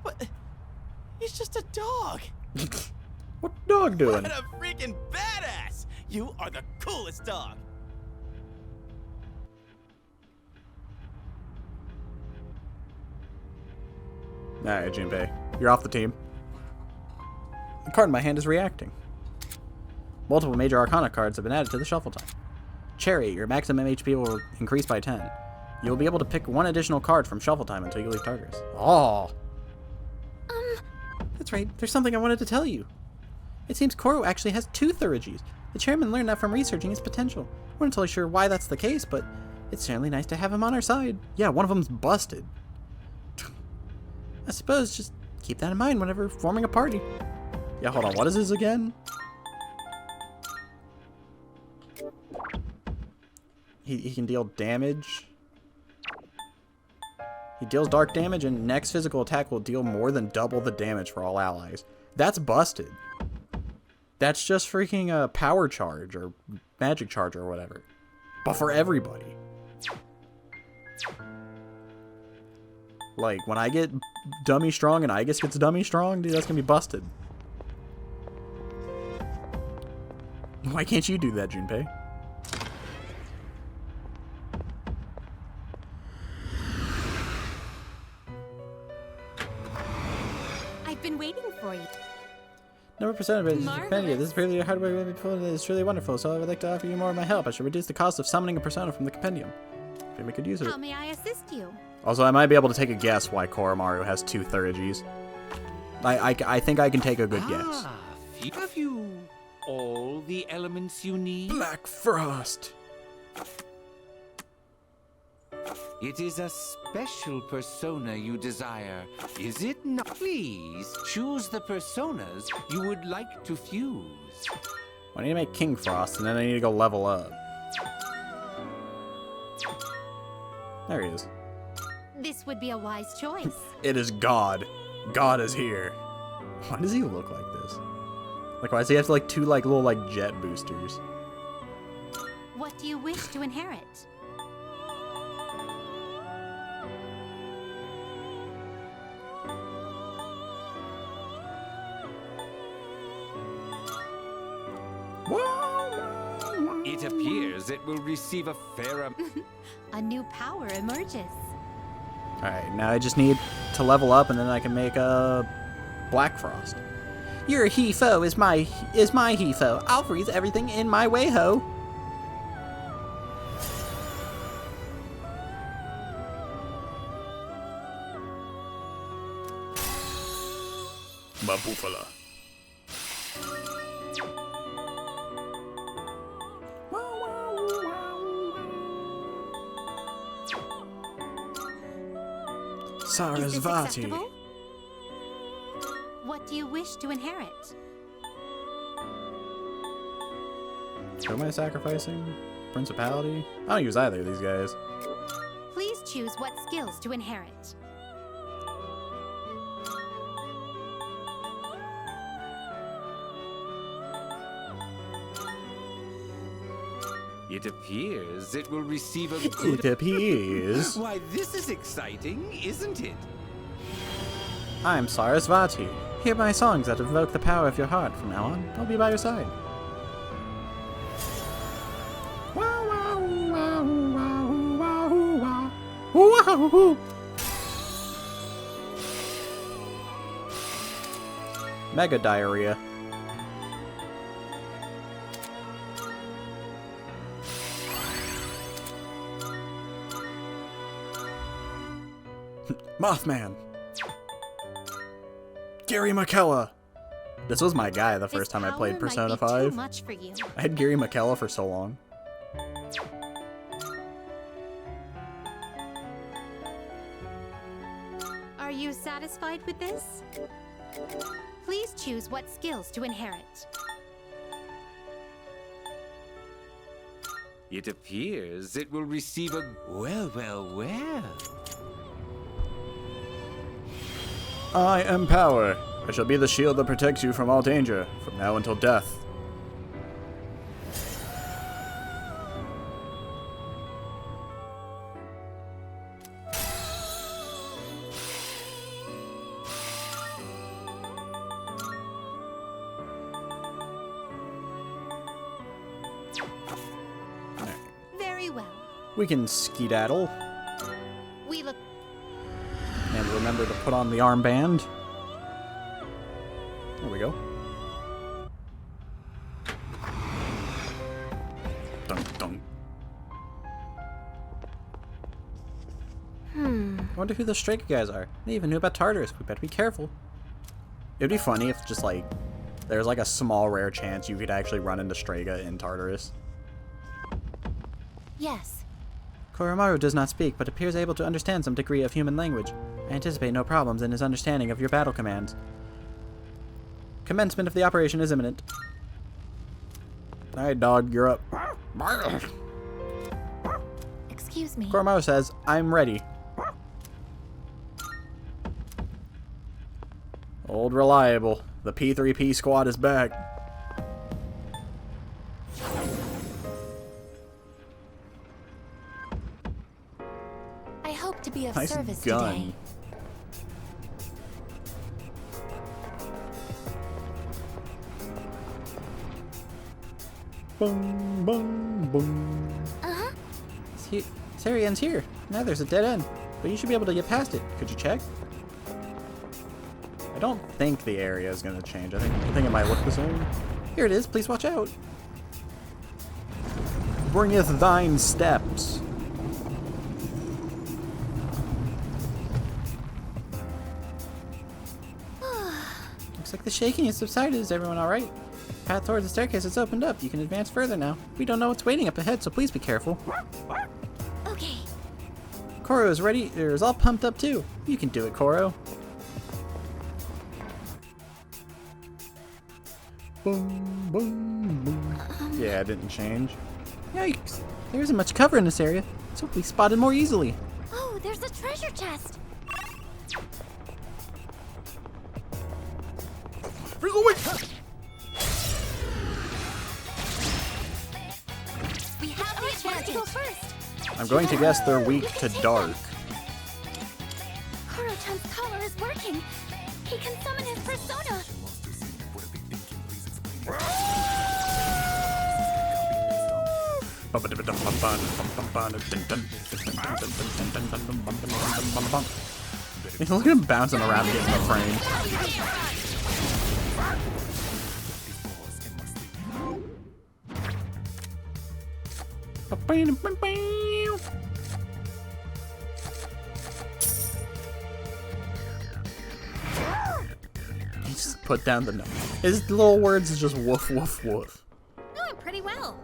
What? He's just a dog. What dog doing? What a freaking badass! You are the coolest dog. Alright, Junpei. You're off the team. The card in my hand is reacting. Multiple major arcana cards have been added to the shuffle time. Cherry, your maximum HP will increase by 10. You will be able to pick one additional card from shuffle time until you leave Tartarus. Oh! That's right, there's something I wanted to tell you. It seems Koro actually has 2 Thurigis. The chairman learned that from researching his potential. We're not totally sure why that's the case, but it's certainly nice to have him on our side. Yeah, one of them's busted. I suppose just keep that in mind whenever forming a party. Yeah, hold on, what is this again? He can deal damage. He deals dark damage, and next physical attack will deal more than double the damage for all allies. That's busted. That's just freaking a power charge or magic charge or whatever. But for everybody. Like, when I get dummy strong and Aegis gets dummy strong, dude, that's gonna be busted. Why can't you do that, Junpei? I've been waiting for you. Number percent of it is compendium. This is purely a hardware that is truly wonderful, so I would like to offer you more of my help. I should reduce the cost of summoning a persona from the compendium. Maybe we could use it. How may I assist you? Also, I might be able to take a guess why Koromaru has 2 Thurigis. I think I can take a good guess. Have you all the elements you need? Black Frost. It is a special persona you desire, is it not? Please choose the personas you would like to fuse. I need to make King Frost, and then I need to go level up. There he is. This would be a wise choice. It is God. God is here. Why does he look like this? Like, why does he have like 2 like little like jet boosters? What do you wish to inherit? It appears it will receive a fair A new power emerges. Alright, now I just need to level up, and then I can make a Black Frost. Your he-fo is my he-fo. I'll freeze everything in my way, ho. Mabufala. Sarasvati. What do you wish to inherit? Who am I sacrificing? Principality? I don't use either of these guys. Please choose what skills to inherit. It appears it will receive a good... It appears. Why, this is exciting, isn't it? I'm Sarasvati. Hear my songs that evoke the power of your heart. From now on, I'll be by your side. Mega diarrhea. Mothman. Gary McKella. This was my guy the first time I played Persona 5. Too much for you. I had Gary McKellar for so long. Are you satisfied with this? Please choose what skills to inherit. It appears it will receive a... Well. I am power. I shall be the shield that protects you from all danger, from now until death. Very well. We can skedaddle. We look. And remember to put on the armband. There we go. Dunk, dunk. I wonder who the Striker guys are. They even knew about Tartarus. We better be careful. It'd be funny if just like there's like a small rare chance you could actually run into Strega in Tartarus. Yes. Koromaru does not speak, but appears able to understand some degree of human language. I anticipate no problems in his understanding of your battle commands. Commencement of the operation is imminent. Alright, dog, you're up. Excuse me. Koromaru says, I'm ready. Old reliable. The P3P squad is back. I hope to be of Nice service gun. today. Boom, boom, boom. Uh-huh. This area ends here. Now there's a dead end, but you should be able to get past it. Could you check? I don't think the area is going to change. I think it might look the same. Here it is. Please watch out. Bringeth thine steps. Looks like the shaking has subsided. Is everyone alright? Path towards the staircase is opened up. You can advance further now. We don't know what's waiting up ahead, so please be careful. Okay. Koro is ready. Is all pumped up too. You can do it, Koro. Boom, boom, boom. Yeah, it didn't change. Yikes. There isn't much cover in this area, so we'll be spotted more easily. Oh, there's a treasure chest. We have the advantage. Go first. I'm going to guess they're weak to dark. Koro-chan's collar is working. He can summon his persona. Look at him bouncing around to get in the frame. He just put down the note. His little words is just woof, woof, woof. Doing pretty well.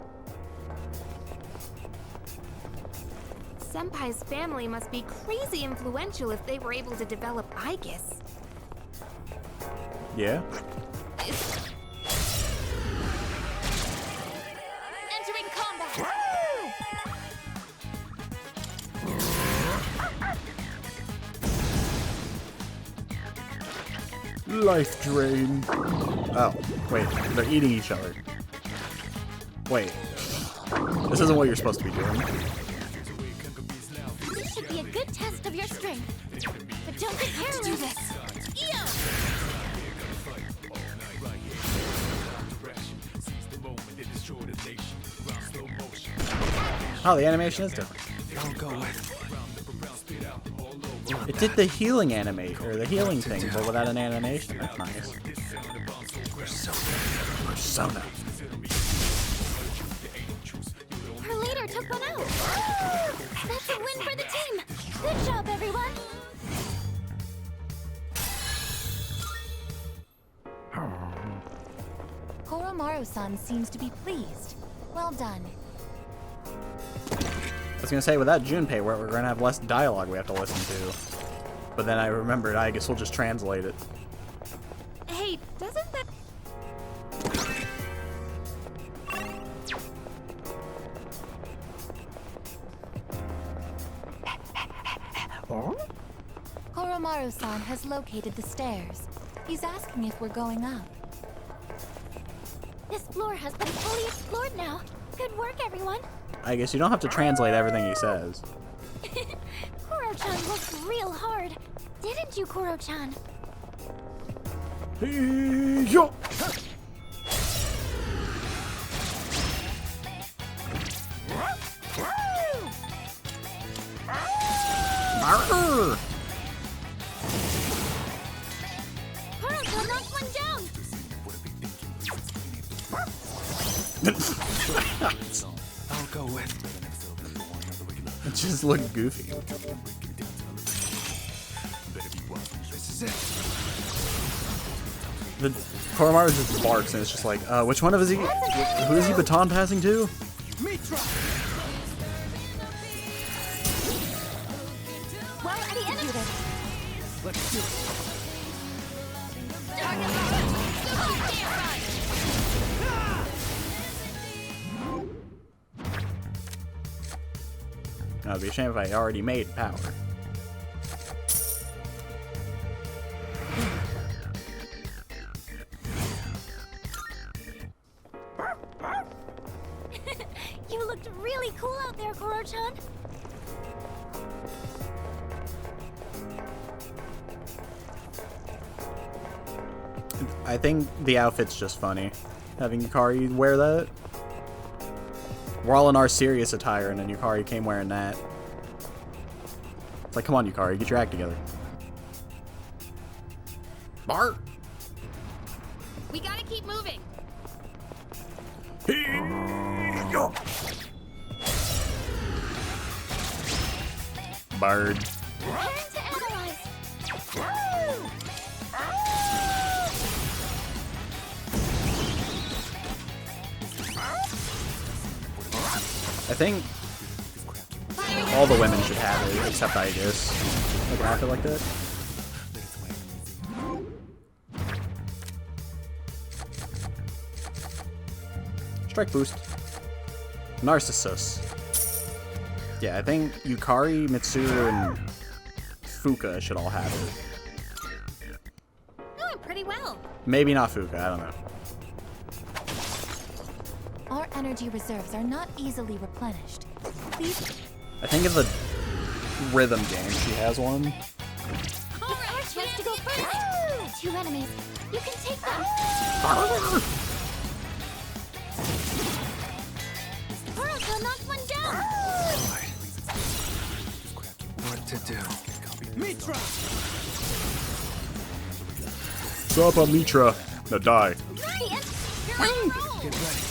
Senpai's family must be crazy influential if they were able to develop Aegis. Yeah? Entering combat. Life drain. Oh, wait, they're eating each other. Wait. This isn't what you're supposed to be doing. This should be a good test of your strength. But don't get careless with this. Oh, the animation is different. Don't go away. It did the healing animate, or the healing thing, but without an animation. That's nice. Persona. Her leader took one out. That's a win for the team. Good job, everyone. Koromaru-san seems to be pleased. Well done. I was gonna say, without Junpei, we're gonna have less dialogue we have to listen to. But then I remembered, I guess we'll just translate it. Hey, doesn't that... Koromaru-san has located the stairs. He's asking if we're going up. This floor has been fully explored now. Good work, everyone. I guess you don't have to translate everything he says. Koro-chan worked real hard. Didn't you, Koro-chan? Yo! Koro-chan knocked one down. I'll go with. It just looked goofy. This is it. The Koromaru just barks and it's just like, which one of is he? Who is he baton passing to? Well, the enemy. Let's do it. It'd be a shame if I already made power. You looked really cool out there, Koro-chan. I think the outfit's just funny. Having Yukari wear that. We're all in our serious attire, and then Yukari came wearing that. It's like, come on, Yukari, get your act together. Bart! We gotta keep moving. Bird. Preparing to analyze. I think all the women should have it, except I guess. Like an outfit like that. Strike boost. Narcissus. Yeah, I think Yukari, Mitsuru, and Fuka should all have it. Doing pretty well. Maybe not Fuka, I don't know. Our energy reserves are not easily replenished. Please. I think in the rhythm game she has one. All right, chance to go first. 2 enemies. You can take them. Koro-chan knocked one down. What to do? Mitra! Drop on Mitra. Now die. Get ready.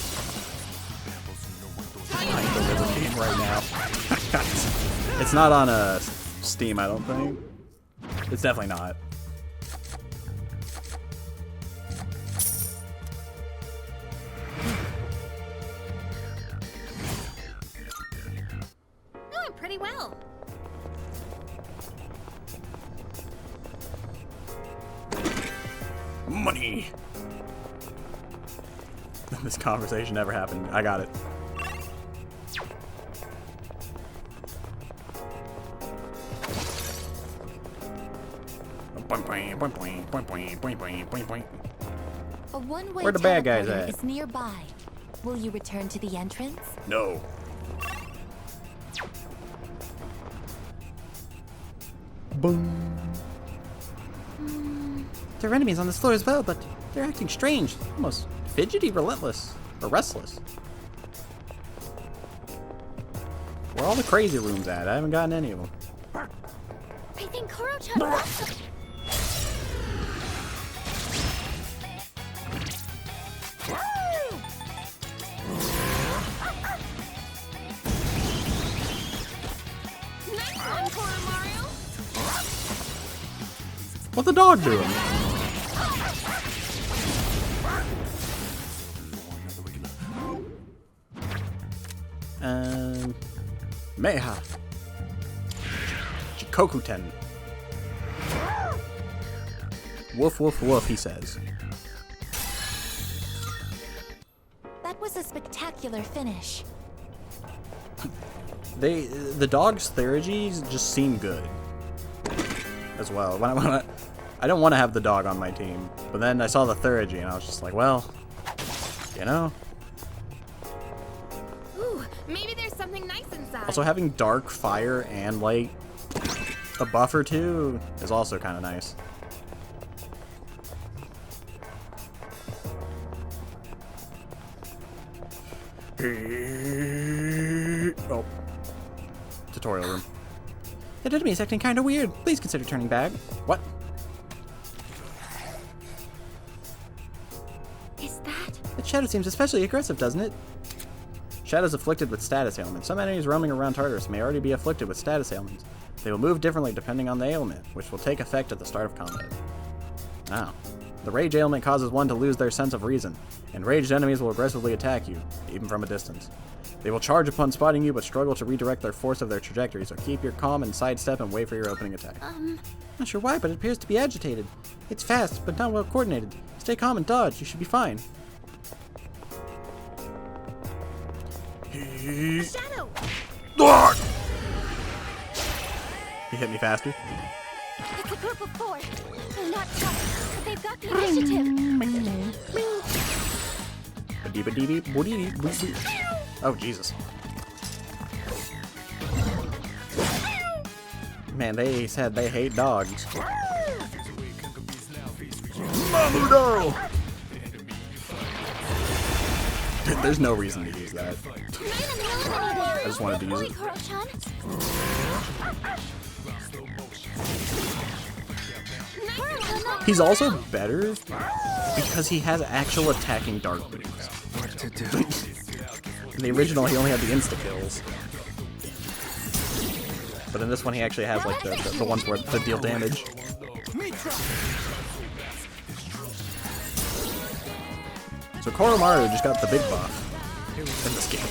Playing the rhythm game right now. It's not on Steam, I don't think. It's definitely not. Doing pretty well. Money. This conversation never happened. I got it. A one-way Where the bad guys teleporter at? is nearby. Will you return to the entrance? No. Boom. There are enemies on this floor as well, but they're acting strange. Almost fidgety, relentless, or restless. Where are all the crazy rooms at? I haven't gotten any of them. I think Koro-chan lost them. Nice one, Koromaru. What's the dog doing? Meha. Chikokuten. Woof, woof, woof, he says. That was a spectacular finish. The dog's Theurgies just seem good as well. I don't want to have the dog on my team, but then I saw the Theurgy and I was just like, well, you know. Ooh, maybe there's something nice inside. Also, having dark, fire, and light, a buff or two, is also kind of nice. Oh. Tutorial room. That enemy is acting kind of weird. Please consider turning back. What? Is that? That shadow seems especially aggressive, doesn't it? Shadows afflicted with status ailments. Some enemies roaming around Tartarus may already be afflicted with status ailments. They will move differently depending on the ailment, which will take effect at the start of combat. Now, the rage ailment causes one to lose their sense of reason. Enraged enemies will aggressively attack you, even from a distance. They will charge upon spotting you, but struggle to redirect their force of their trajectory, so keep your calm and sidestep and wait for your opening attack. Not sure why, but it appears to be agitated. It's fast, but not well coordinated. Stay calm and dodge. You should be fine. Shadow! He hit me faster. It's a group of 4. They're not tough, but they've got the initiative. Oh, Jesus. Man, they said they hate dogs. Mamudo! There's no reason to use that. I just wanted to use it. He's also better because he has actual attacking dark moves. What to do? In the original, he only had the insta-kills. But in this one, he actually has like the ones where that deal damage. So Koromaru just got the big buff in this game.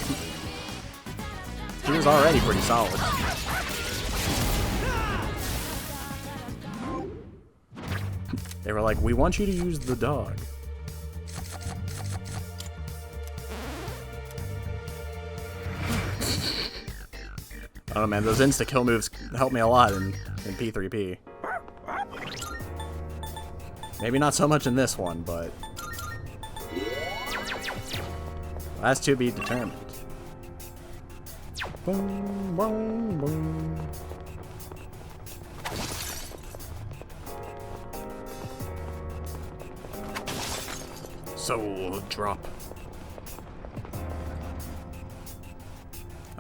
He was already pretty solid. They were like, we want you to use the dog. I don't know, man, those insta-kill moves help me a lot in P3P. Maybe not so much in this one, but that's to be determined. Boom, boom, boom. Soul drop.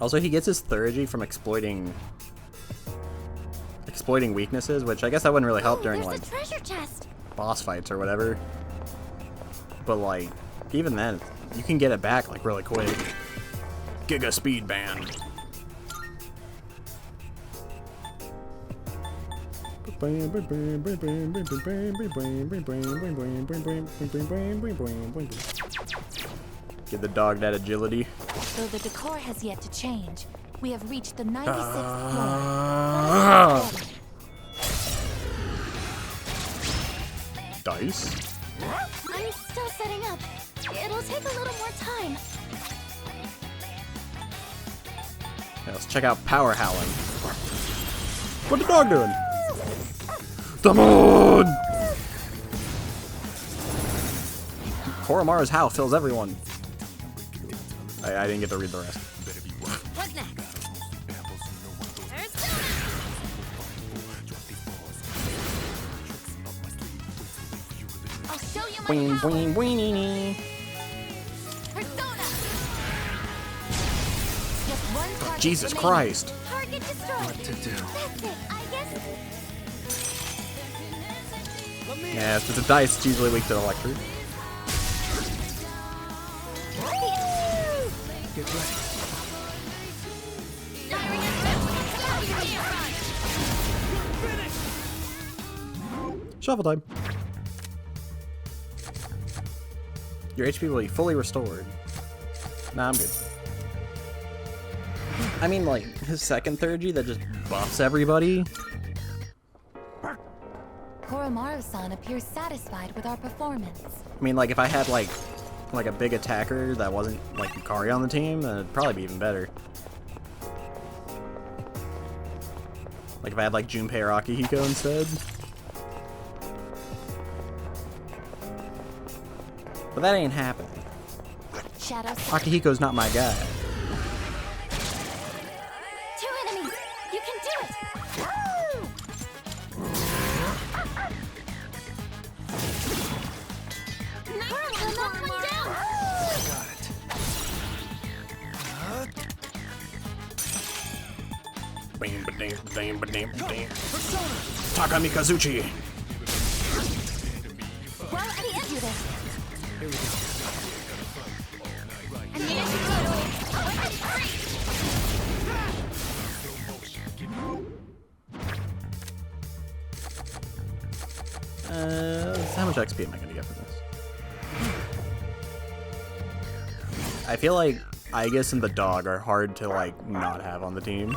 Also, he gets his Theurgy from exploiting weaknesses, which I guess that wouldn't really help during like treasure chest. boss fights or whatever. But like, even then, you can get it back like really quick. Giga speed band. Give the dog that agility. Though the decor has yet to change, we have reached the 96th floor. Dice? I'm still setting up. It'll take a little more time. Yeah, let's check out Power Howling. What's the dog doing? Come on! Koromaru's howl fills everyone. I didn't get to read the rest. What's next? There's I'll show you my Boing, power. boing, boing. Persona. Just one target Jesus remaining. Christ. Target destroyed. What to do? That's it. I guess. Yeah, if it's a dice, it's usually weak to electric. Get ready. Shuffle time. Your HP will be fully restored. Nah, I'm good. I mean, like, his second Thurgy that just buffs everybody. Koromaru-san appears satisfied with our performance. I mean, like, if I had, like a big attacker that wasn't, like, Yukari on the team, then it'd probably be even better. Like, if I had, like, Junpei or Akihiko instead. But that ain't happening. Akihiko's not my guy. Two enemies! You can do it! Nice knock one down! Got it. Takami Kazuchi! Well, at the end of this. Here we go. How much XP am I gonna get for this? I feel like Aegis and the dog are hard to, like, not have on the team.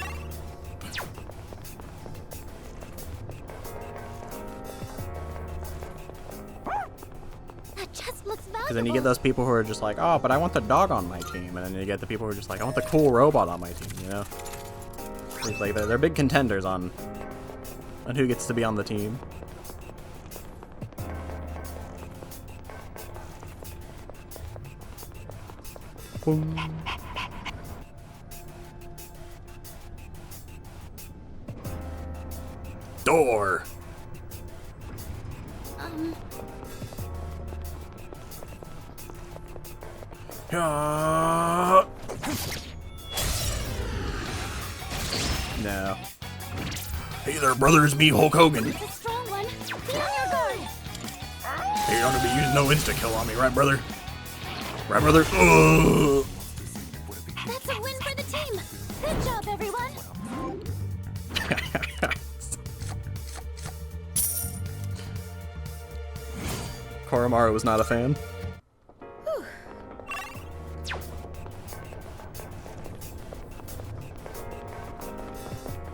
That just looks valuable. Because then you get those people who are just like, oh, but I want the dog on my team. And then you get the people who are just like, I want the cool robot on my team, you know? It's like they're big contenders on who gets to be on the team. Boom. Door. No. Hey there, brother, it's me, Hulk Hogan. It's a strong one. Be on your guard. Hey, you ought to be using no insta-kill on me, right, brother? Right, brother? Ugh. That's a win for the team. Good job, everyone. Koromaru was not a fan.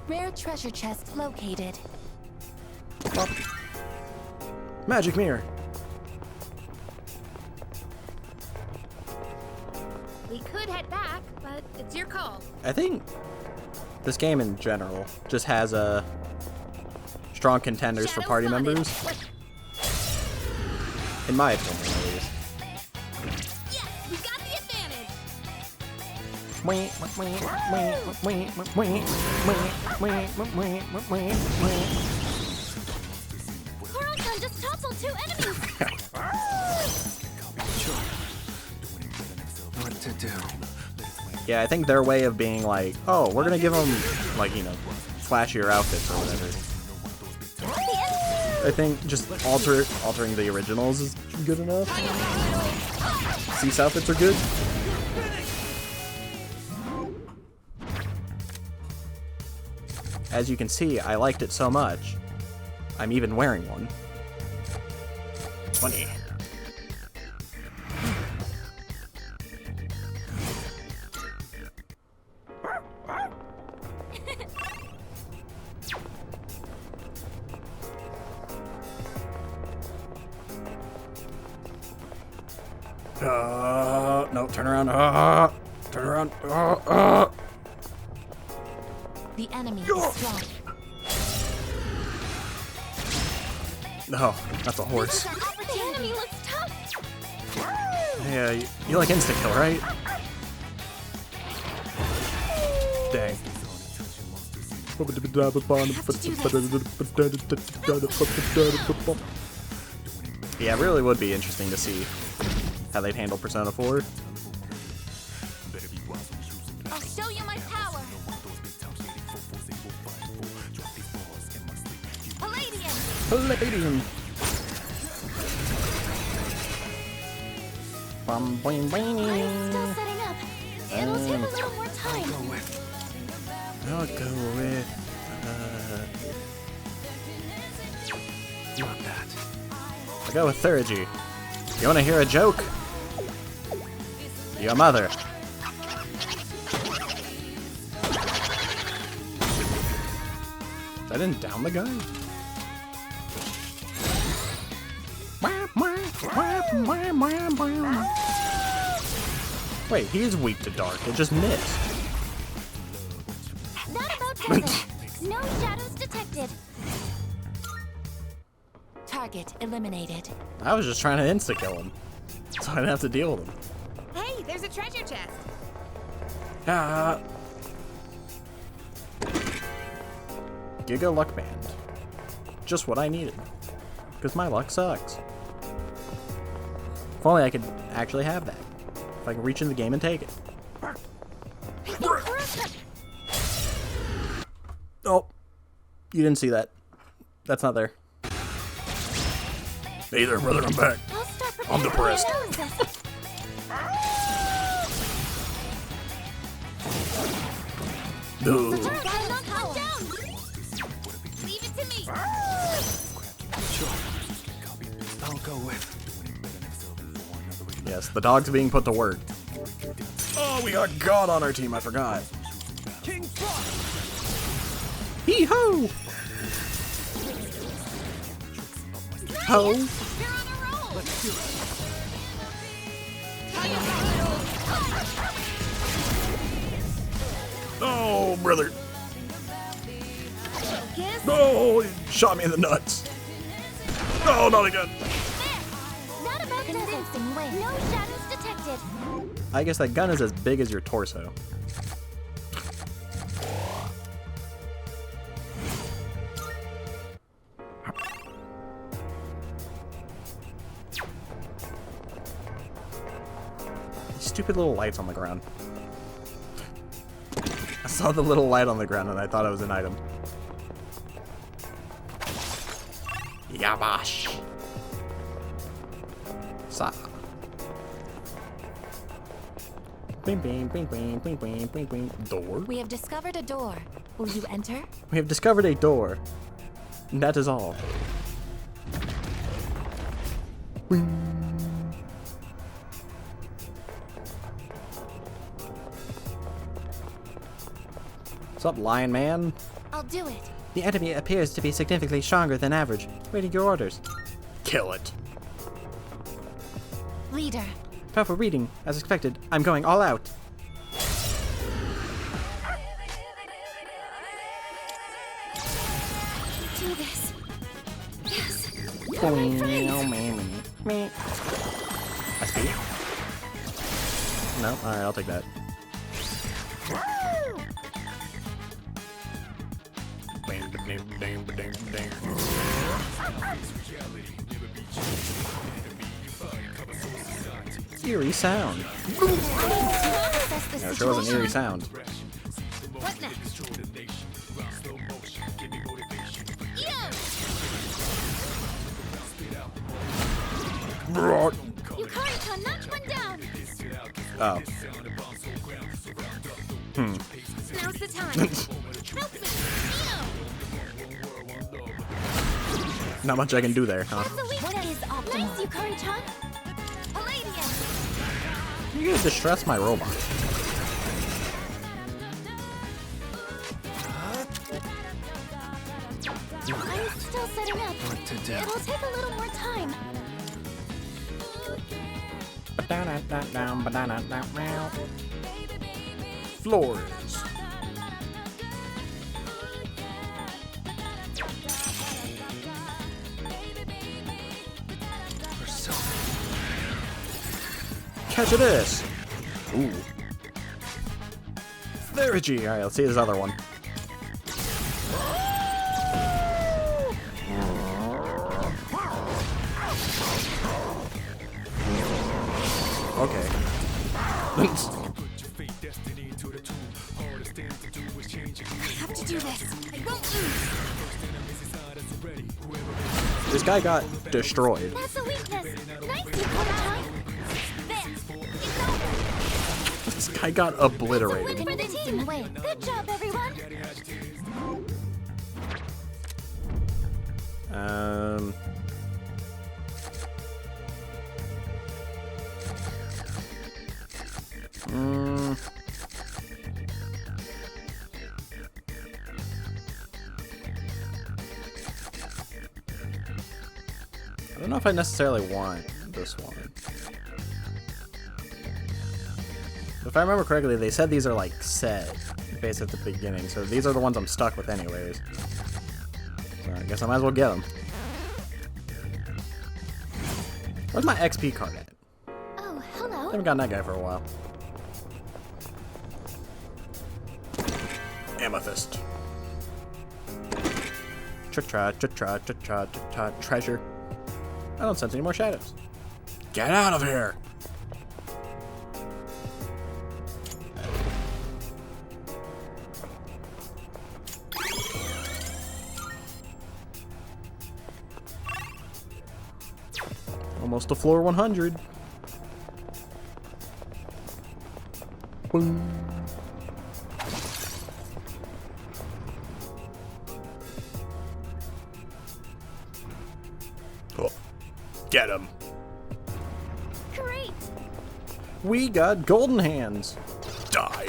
Rare treasure chest located. Oh. Magic mirror. We could head back, but it's your call. I think this game in general just has strong contenders for party members. In my opinion, at least. Yes, we got the advantage. Coral-san just toppled two enemies. What to do? Yeah, I think their way of being like, oh, we're gonna give them, like, you know, flashier outfits or whatever. I think just altering the originals is good enough. Cease outfits are good. As you can see, I liked it so much, I'm even wearing one. Funny. No, turn around. Turn around. The enemy is strong. No, that's a horse. The enemy looks tough. Yeah, you like insta-kill, right? Dang. Yeah, it really would be interesting to see how they'd handle Persona 4. I'll show you my power. Palladium. Bum, boing, boing. I'm still setting up. It'll take a little more time. I'll go with. Not that. I'll go with Thurgy. You wanna hear a joke? Your mother. That didn't down the guy? Wait, he is weak to dark. It just missed. Not about Tessa. No shadows detected. Target eliminated. I was just trying to insta-kill him, so I didn't have to deal with him. Hey, there's a treasure chest. Ah. Giga Luck Band. Just what I needed. Because my luck sucks. If only I could actually have that. If I could reach in the game and take it. Oh. You didn't see that. That's not there. Hey there, brother, I'm back. I'm depressed. No. Leave it to me. Sure. I'll go with. Yes, the dog's being put to work. Oh, we got God on our team, I forgot. King Hee-ho! Ho! Let's do it. Oh, brother. No, he shot me in the nuts. No, not again. Not about convincing way. No shadows detected. I guess that gun is as big as your torso. Stupid little lights on the ground. I saw the little light on the ground and I thought it was an item. Yabash. Sa. Bing, bing, bing, bing, bing, bing, bing, bing. Door? We have discovered a door. Will you enter? We have discovered a door. And that is all. Bing. What's up, Lion Man? I'll do it. The enemy appears to be significantly stronger than average. Waiting your orders. Kill it. Leader. Powerful reading. As expected, I'm going all out. Do this. Yes. SP? No? Alright, I'll take that. Eerie sound. Yeah, it sure was an eerie sound. What next? Yukari-chan, knock one down. Oh. Now's the time. Help me. Not much I can do there, huh? What is optimal? Nice, Yukari-chan. Palladium. You guys distress my robot. I'm still setting up. It'll take a little more time. Floors. Catch this. Ooh. Therapy. Alright, let's see this other one. Okay. I have to do this. I won't lose. This guy got destroyed. That's a weakness. Nice, Yukari-chan. This guy got obliterated. Win for the team. Good job, everyone. I don't know if I necessarily want this one. If I remember correctly, they said these are like set based at the beginning, so these are the ones I'm stuck with anyways. So I guess I might as well get them. Where's my XP card at? Oh, hello. Haven't gotten that guy for a while. Amethyst. Treasure. I don't sense any more shadows. Get out of here! Almost to floor 100. Boom. Oh. Get him. Great. We got golden hands. Die.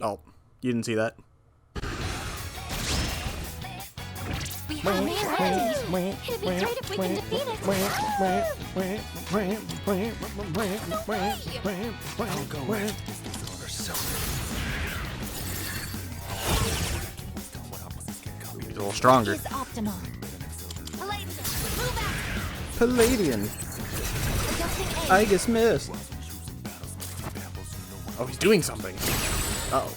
Oh, you didn't see that. We are ready. It'd be great if we can defeat it. I'll go with. He's a little stronger. Is optimal. Move back. Palladian. I guess missed. Oh, he's doing something. Uh-oh.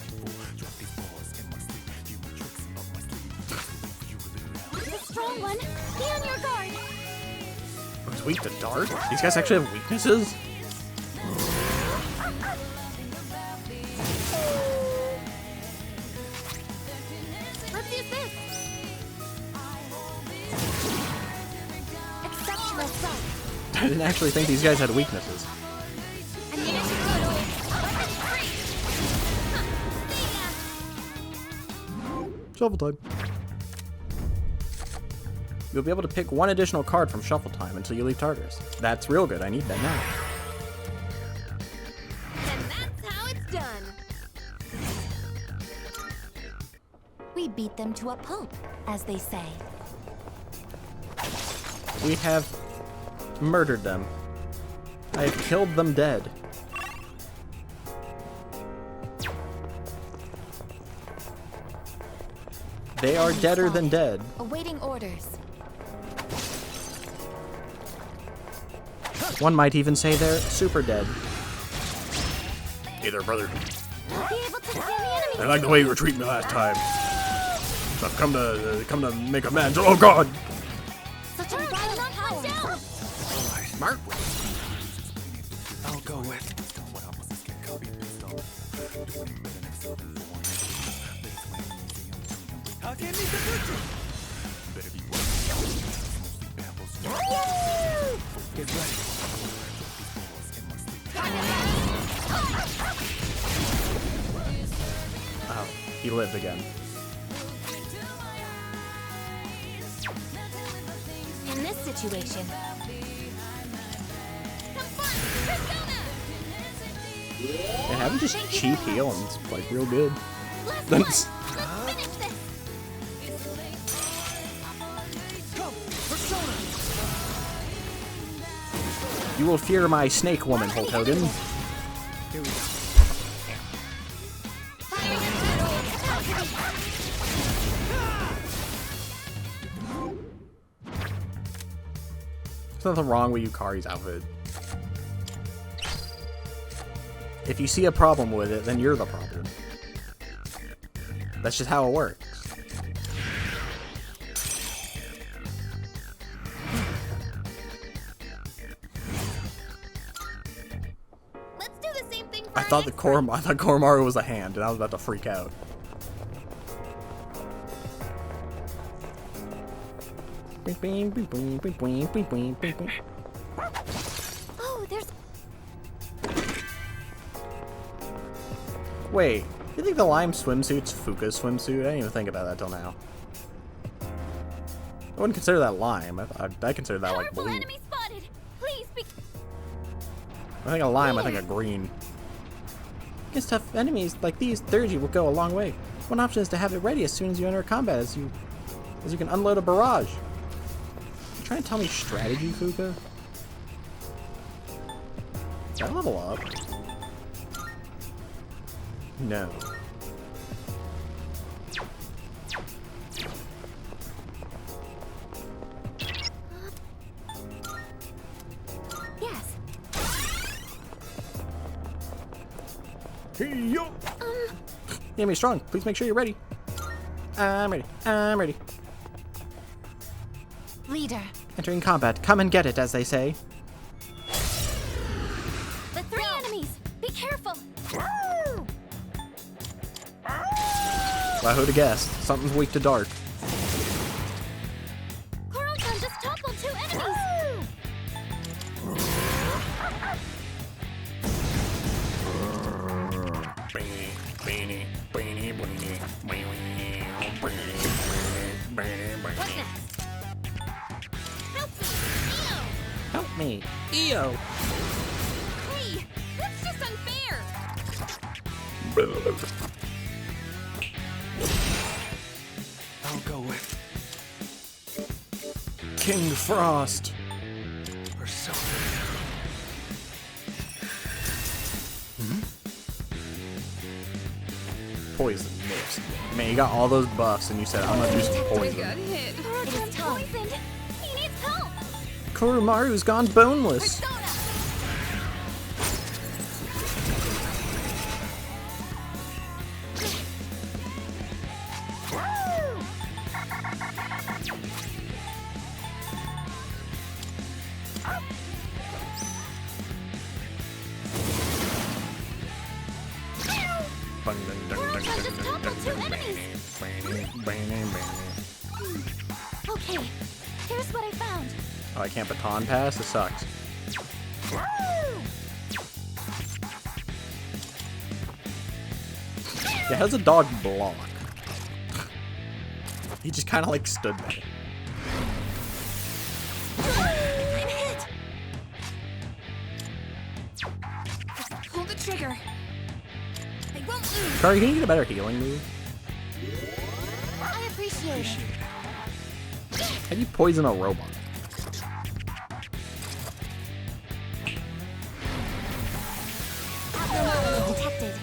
The strong one. Be on your guard. Oh, he's weak to dart? These guys actually have weaknesses? Let's use this. Exceptional sight. I didn't actually think these guys had weaknesses. I need it to go away. Weapons free. Shuffle time. You'll be able to pick one additional card from shuffle time until you leave Tartarus. That's real good. I need that now. And that's how it's done. We beat them to a pulp, as they say. We have murdered them. I have killed them dead. They are deader than dead. Awaiting orders. One might even say they're super dead. Hey there, brother. We'll be able to scan the enemy. I like the way you were treating me last time. So I've come to make amends. Oh God! Such a violent power. Smart. I'll go with. Get ready. Oh, he lived again. In this situation, They have just cheap heal and it's like real good. Let's finish this. You will fear my snake woman, Holtoden. Here we go. There's nothing wrong with Yukari's outfit. If you see a problem with it, then you're the problem. That's just how it works. Let's do the same thing for I thought Koromaru was a hand, and I was about to freak out. Oh, there's. Wait, you think the lime swimsuit's Fuka's swimsuit? I didn't even think about that till now. I wouldn't consider that lime. I consider that like blue. Enemy spotted. Please be. I think a lime, I think a green. Against tough enemies like these, Thurgy will go a long way. One option is to have it ready as soon as you enter combat, as you can unload a barrage. Trying to tell me strategy, Fuka? Did I level up? No. Yes. Hey, yo! Enemy strong. Please make sure you're ready. I'm ready. I'm ready. Leader. Entering combat. Come and get it, as they say. The 3 enemies! Be careful! Well, who'd have guessed? Something's weak to dark. Koro-chan just toppled 2 enemies! What's next? Help me. EO! Hey, that's just unfair. I'll go with King Frost. Persona. Poison mix. Man, you got all those buffs and you said, I'm gonna do some poison. hit. Koro-chan's poisoned. He needs help. Kurumaru's gone boneless. Koro-chan just toppled 2 enemies! Okay, here's what I found. Oh, I can't baton pass? This sucks. Yeah, how's a dog block? He just kind of like stood there. I'm hit. Just pull the trigger. I won't lose. Kari, can you get a better healing move? I appreciate it. How do you poison a robot? Abnormality detected.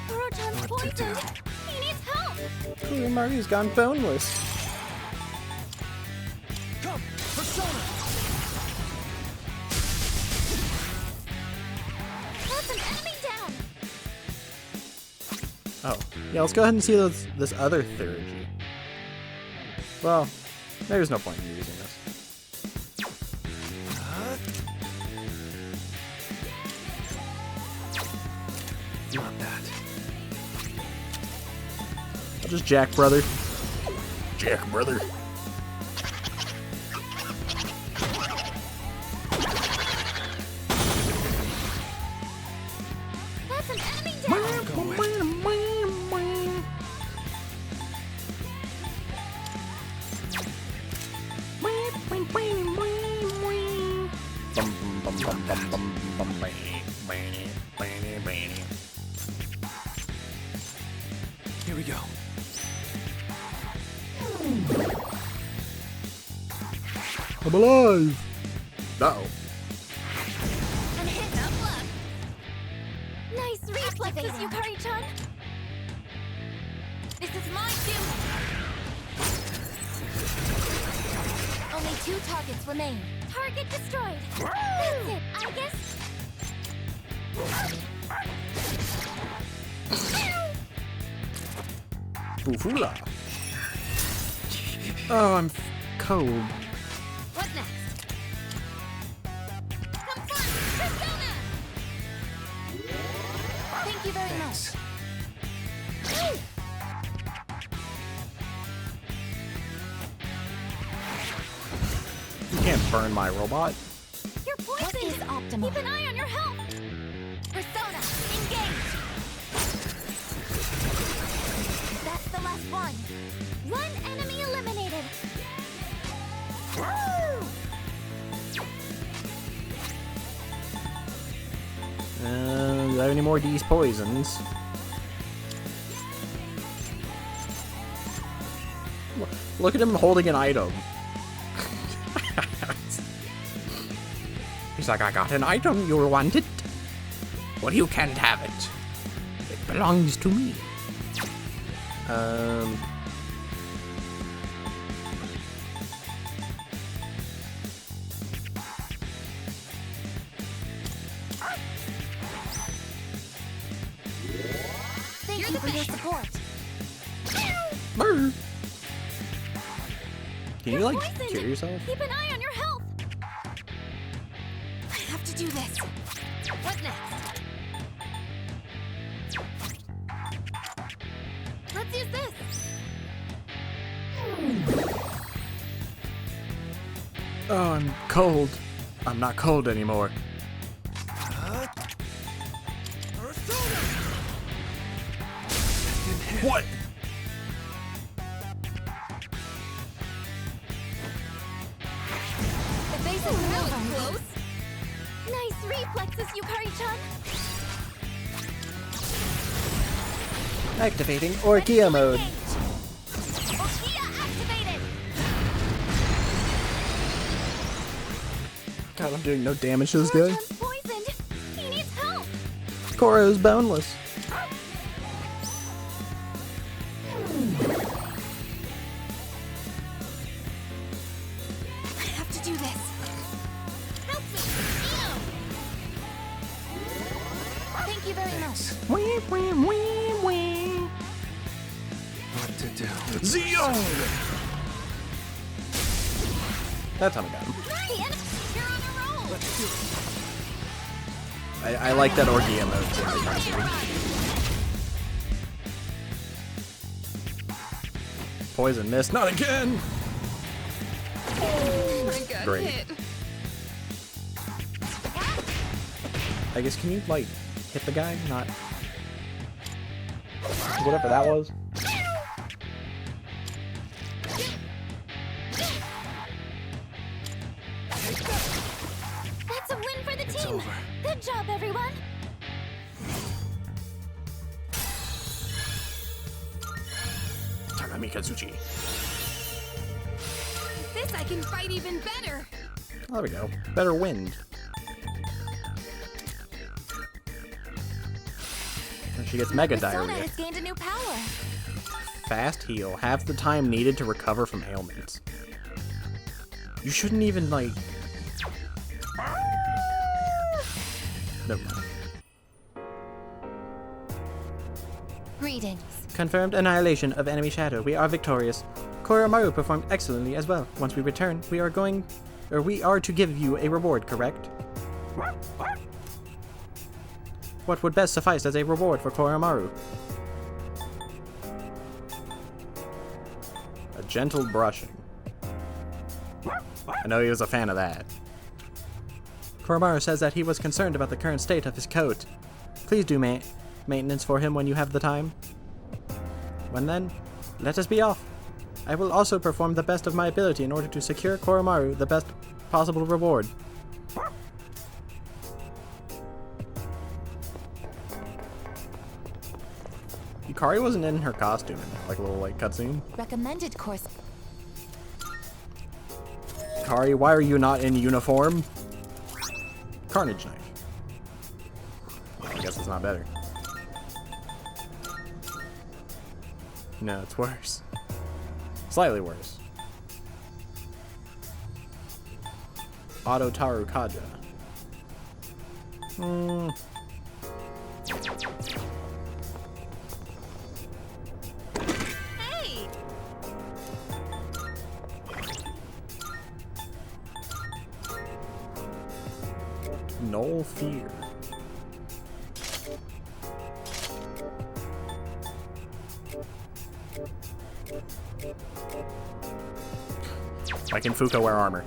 Koro-chan's poisoned. He needs help. Kurumaru's gone boneless. Come, Persona! That's an enemy down. Oh. Yeah, let's go ahead and see this other theurgy. Well, there's no point in using this. Not that. I'll just Jack brother. Jack brother. That's an enemy down. Here we go. I'm alive! Uh-oh. I'm hit up luck. Nice reflexes, Yukari-chan. This is my doom. Only 2 targets remain. Target destroyed. That's it, I guess. Bufula. Oh, I'm cold. What next? Come front, Persona! Thank you very much. You can't burn my robot. You're poisoned! What is optimal? Keep an eye on your health! Persona, engage! That's the last one. 1 enemy eliminated. Do I have any more of these poisons? Look at him holding an item. He's like, I got an item, you'll want it. Well, you can't have it. It belongs to me. Thank you for your support. Brr. Can you, You're like, poisoned. cure yourself? Keep an eye on your health. I have to do this. What next? Let's use this. Oh, I'm cold. I'm not cold anymore. What? The base is really close. Nice reflexes, Yukari-chan. Activating Orgia mode. Orgia activated. God, I'm doing no damage to this guy. Koro-chan's poisoned. He needs help. Koro's boneless. I have to do this. Help me, Eno. Thank you very much. What to do? Zeon! That's how we got him. You're on a roll. I like that Orgia mode too. Poison mist, not again! Great. I guess, can you, like, hit the guy? Not... Whatever that was. That's a win for the It's team. over. Good job, everyone. Takami Kazuchi. This I can fight even better. There we go. Better wind. And she gets mega Persona diarrhea. has gained a new power. Fast heal. Half the time needed to recover from ailments. You shouldn't even, like... Never mind. Greetings. Confirmed annihilation of enemy shadow. We are victorious. Koromaru performed excellently as well. Once we return, we are to give you a reward, correct? What would best suffice as a reward for Koromaru? A gentle brushing. I know he was a fan of that. Koromaru says that he was concerned about the current state of his coat. Please do maintenance for him when you have the time. When then, let us be off. I will also perform the best of my ability in order to secure Koromaru the best possible reward. Yukari wasn't in her costume in that, like, little, like, cutscene. Recommended course. Yukari, why are you not in uniform? Carnage knife. I guess it's not better. No, it's worse. Slightly worse. Auto Taru Kaja. Hey! Null Fear. Why can Fuko wear armor?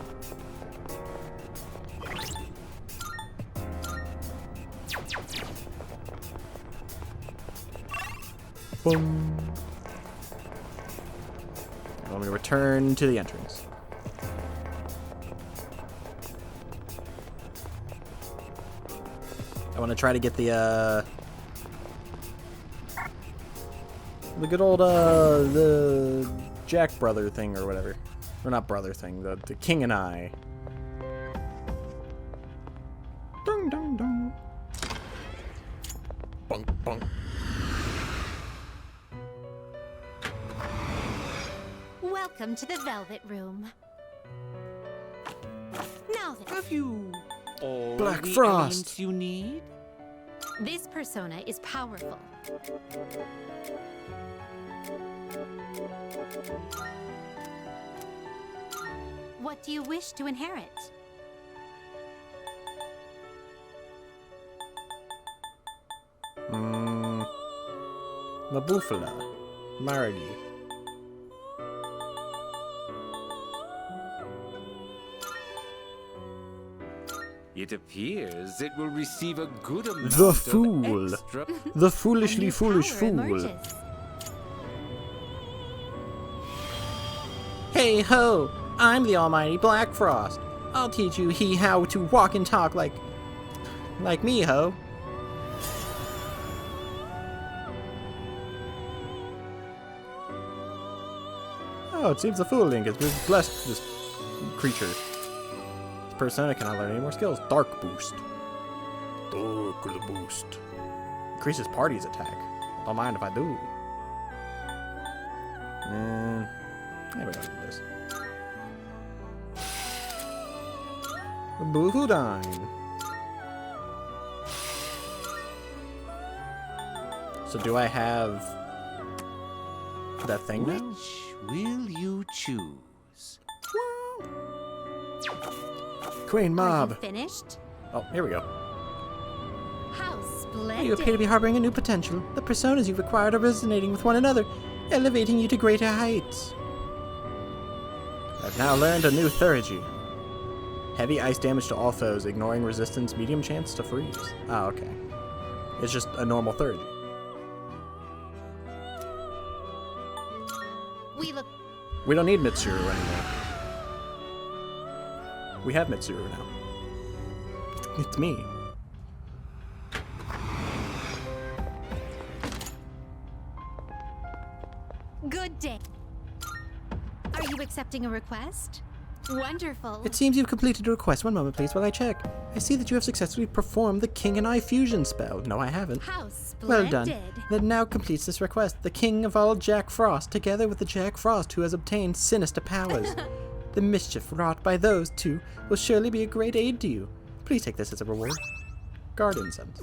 Boom. Let me return to the entrance. I want to try to get the good old, the Jack brother thing or whatever. Or not brother thing, the King and I. Dun dun dun. Bunk bunk. Welcome to the Velvet Room. Now then. Have you all Black the Frost. elements you need? This persona is powerful. What do you wish to inherit? Mabufala. Maragi. It appears it will receive a good amount The of fool. extra... The foolishly foolish Power fool. emerges. Hey ho! I'm the almighty Black Frost. I'll teach you how to walk and talk like me, ho. Oh, it seems the Fool Link has blessed this creature. This persona cannot learn any more skills. Dark Boost. Dark Boost. Increases party's attack. Don't mind if I do. Maybe I don't do this. Boohudine. So do I have that thing now? Which will you choose? Queen Are you Mob. finished? Oh, here we go. How splendid! You appear to be harboring a new potential. The personas you've acquired are resonating with one another, elevating you to greater heights. I've now learned a new Theurgy. Heavy ice damage to all foes, ignoring resistance, medium chance to freeze. Oh, okay. It's just a normal Theurgy. We look. We don't need Mitsuru anymore. We have Mitsuru now. It's me. Good day. Are you accepting a request? Wonderful. It seems you've completed a request. One moment, please, while I check. I see that you have successfully performed the King and I fusion spell. No, I haven't. How Well splendid. done. That now completes this request. The King of all Jack Frost, together with the Jack Frost who has obtained sinister powers. The mischief wrought by those two will surely be a great aid to you. Please take this as a reward. Guard incense.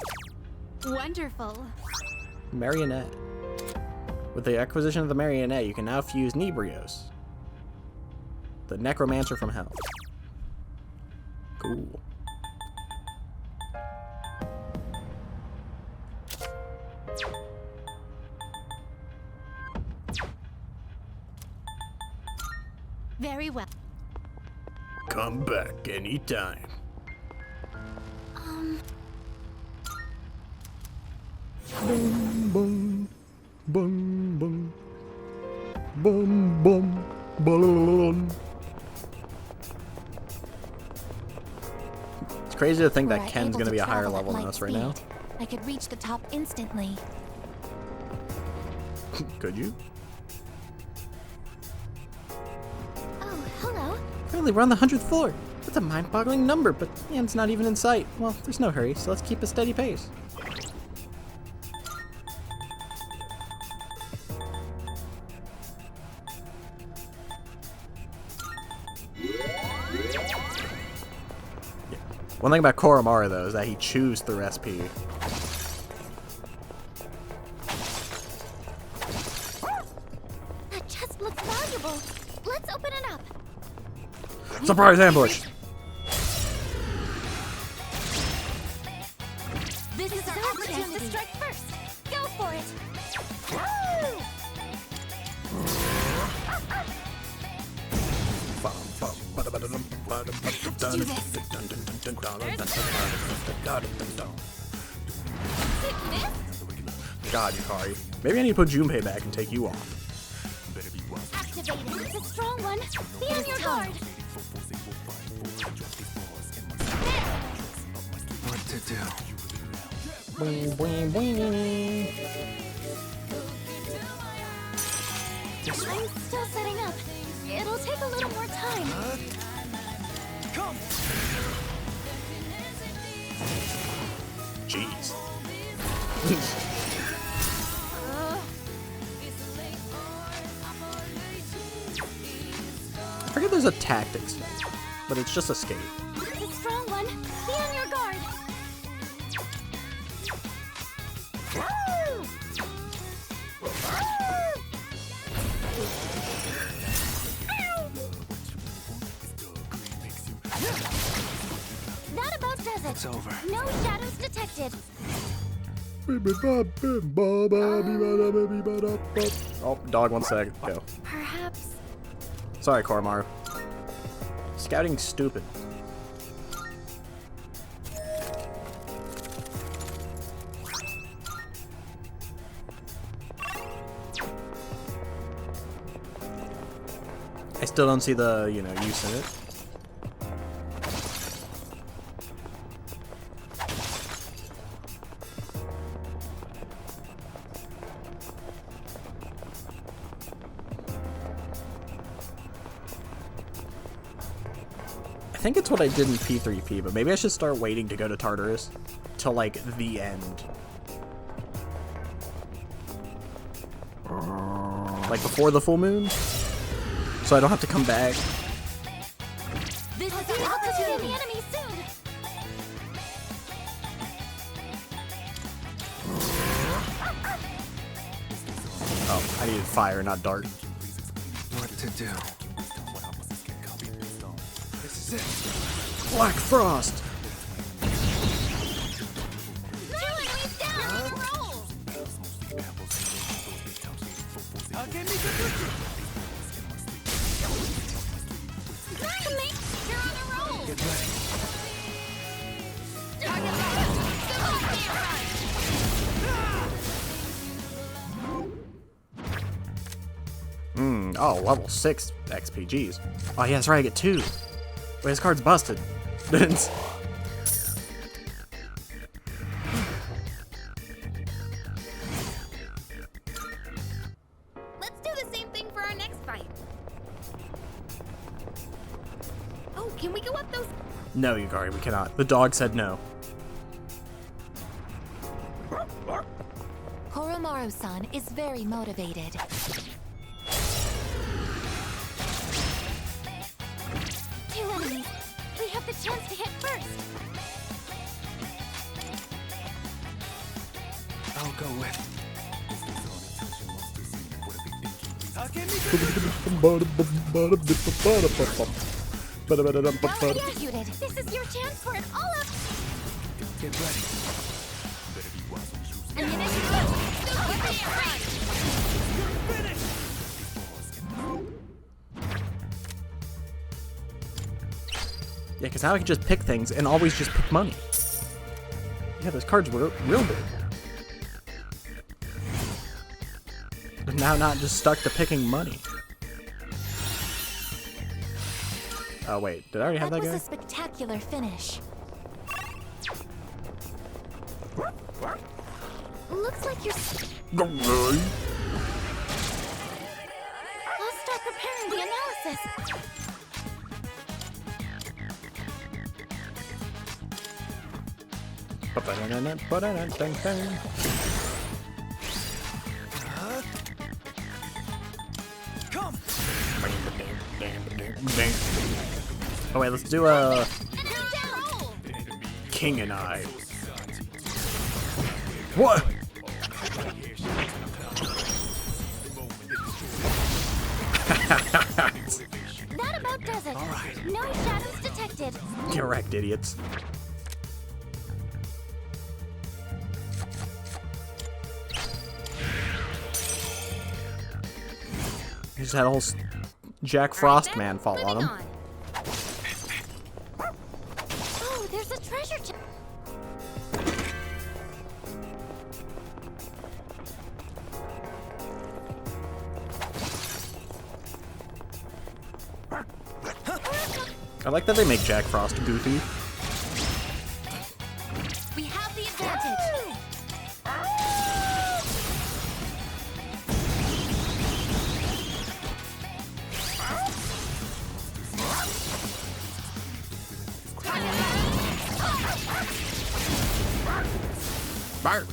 Wonderful. Marionette. With the acquisition of the Marionette, you can now fuse Nebrios, the Necromancer from Hell. Cool. Very well. Come back anytime. Boom, boom, boom, boom, boom, boom, boom. It's crazy to think Were that I Ken's able gonna to be a higher travel at level than light us right now. speed, I could reach the top instantly. Could you? Oh, hello. Currently, we're on the 100th floor. That's a mind-boggling number, but the end's not even in sight. Well, there's no hurry, so let's keep a steady pace. One thing about Koromara, though, is that he chews through SP. That chest looks valuable. Let's open it up. Surprise ambush! This is our chance to strike first. Go for it. God, Yukari. Maybe I need to put Junpei back and take you off. Activated. It's a strong one. Be on your guard. What to do? Boing, boing, boing. I'm still setting up. It'll take a little more time. Come! Jeez. I forget there's a tactics thing, but it's just escape. It's a strong one. Be on your guard. That about does it. It's over. No shadows detected. Oh, dog, 1 sec. Go. Perhaps. Sorry, Koromaru. Scouting's stupid. I still don't see the, use in it. I think it's what I did in P3P, but maybe I should start waiting to go to Tartarus till, like, the end. Like, before the full moon? So I don't have to come back. This is the altitude. The enemy soon. Oh, I needed fire, not dart. What to do? This is it. Black Frost! Oh, level 6 XPGs. Oh, yeah, that's right, I get 2. Wait, his card's busted. Let's do the same thing for our next fight. Oh, can we go up those? No, Yugari, we cannot. The dog said no. Koromaru-san is very motivated. Two enemies. We have the chance to hit first. I'll go with. Executed. This is your chance for an all-out. Get ready. Yeah, because now I can just pick things and always just pick money. Yeah, this card's real big. I'm now not just stuck to picking money. Oh wait, did I already have that guy? That was a spectacular finish. Looks like you're. I'll start preparing the analysis. Come. Oh wait, let's do a King and I. What? That about does it. All right. No shadows detected. Correct, idiots. He just had a whole Jack Frost man fall on him. Oh, there's a treasure chest. I like that they make Jack Frost goofy. We have the advantage. Bark.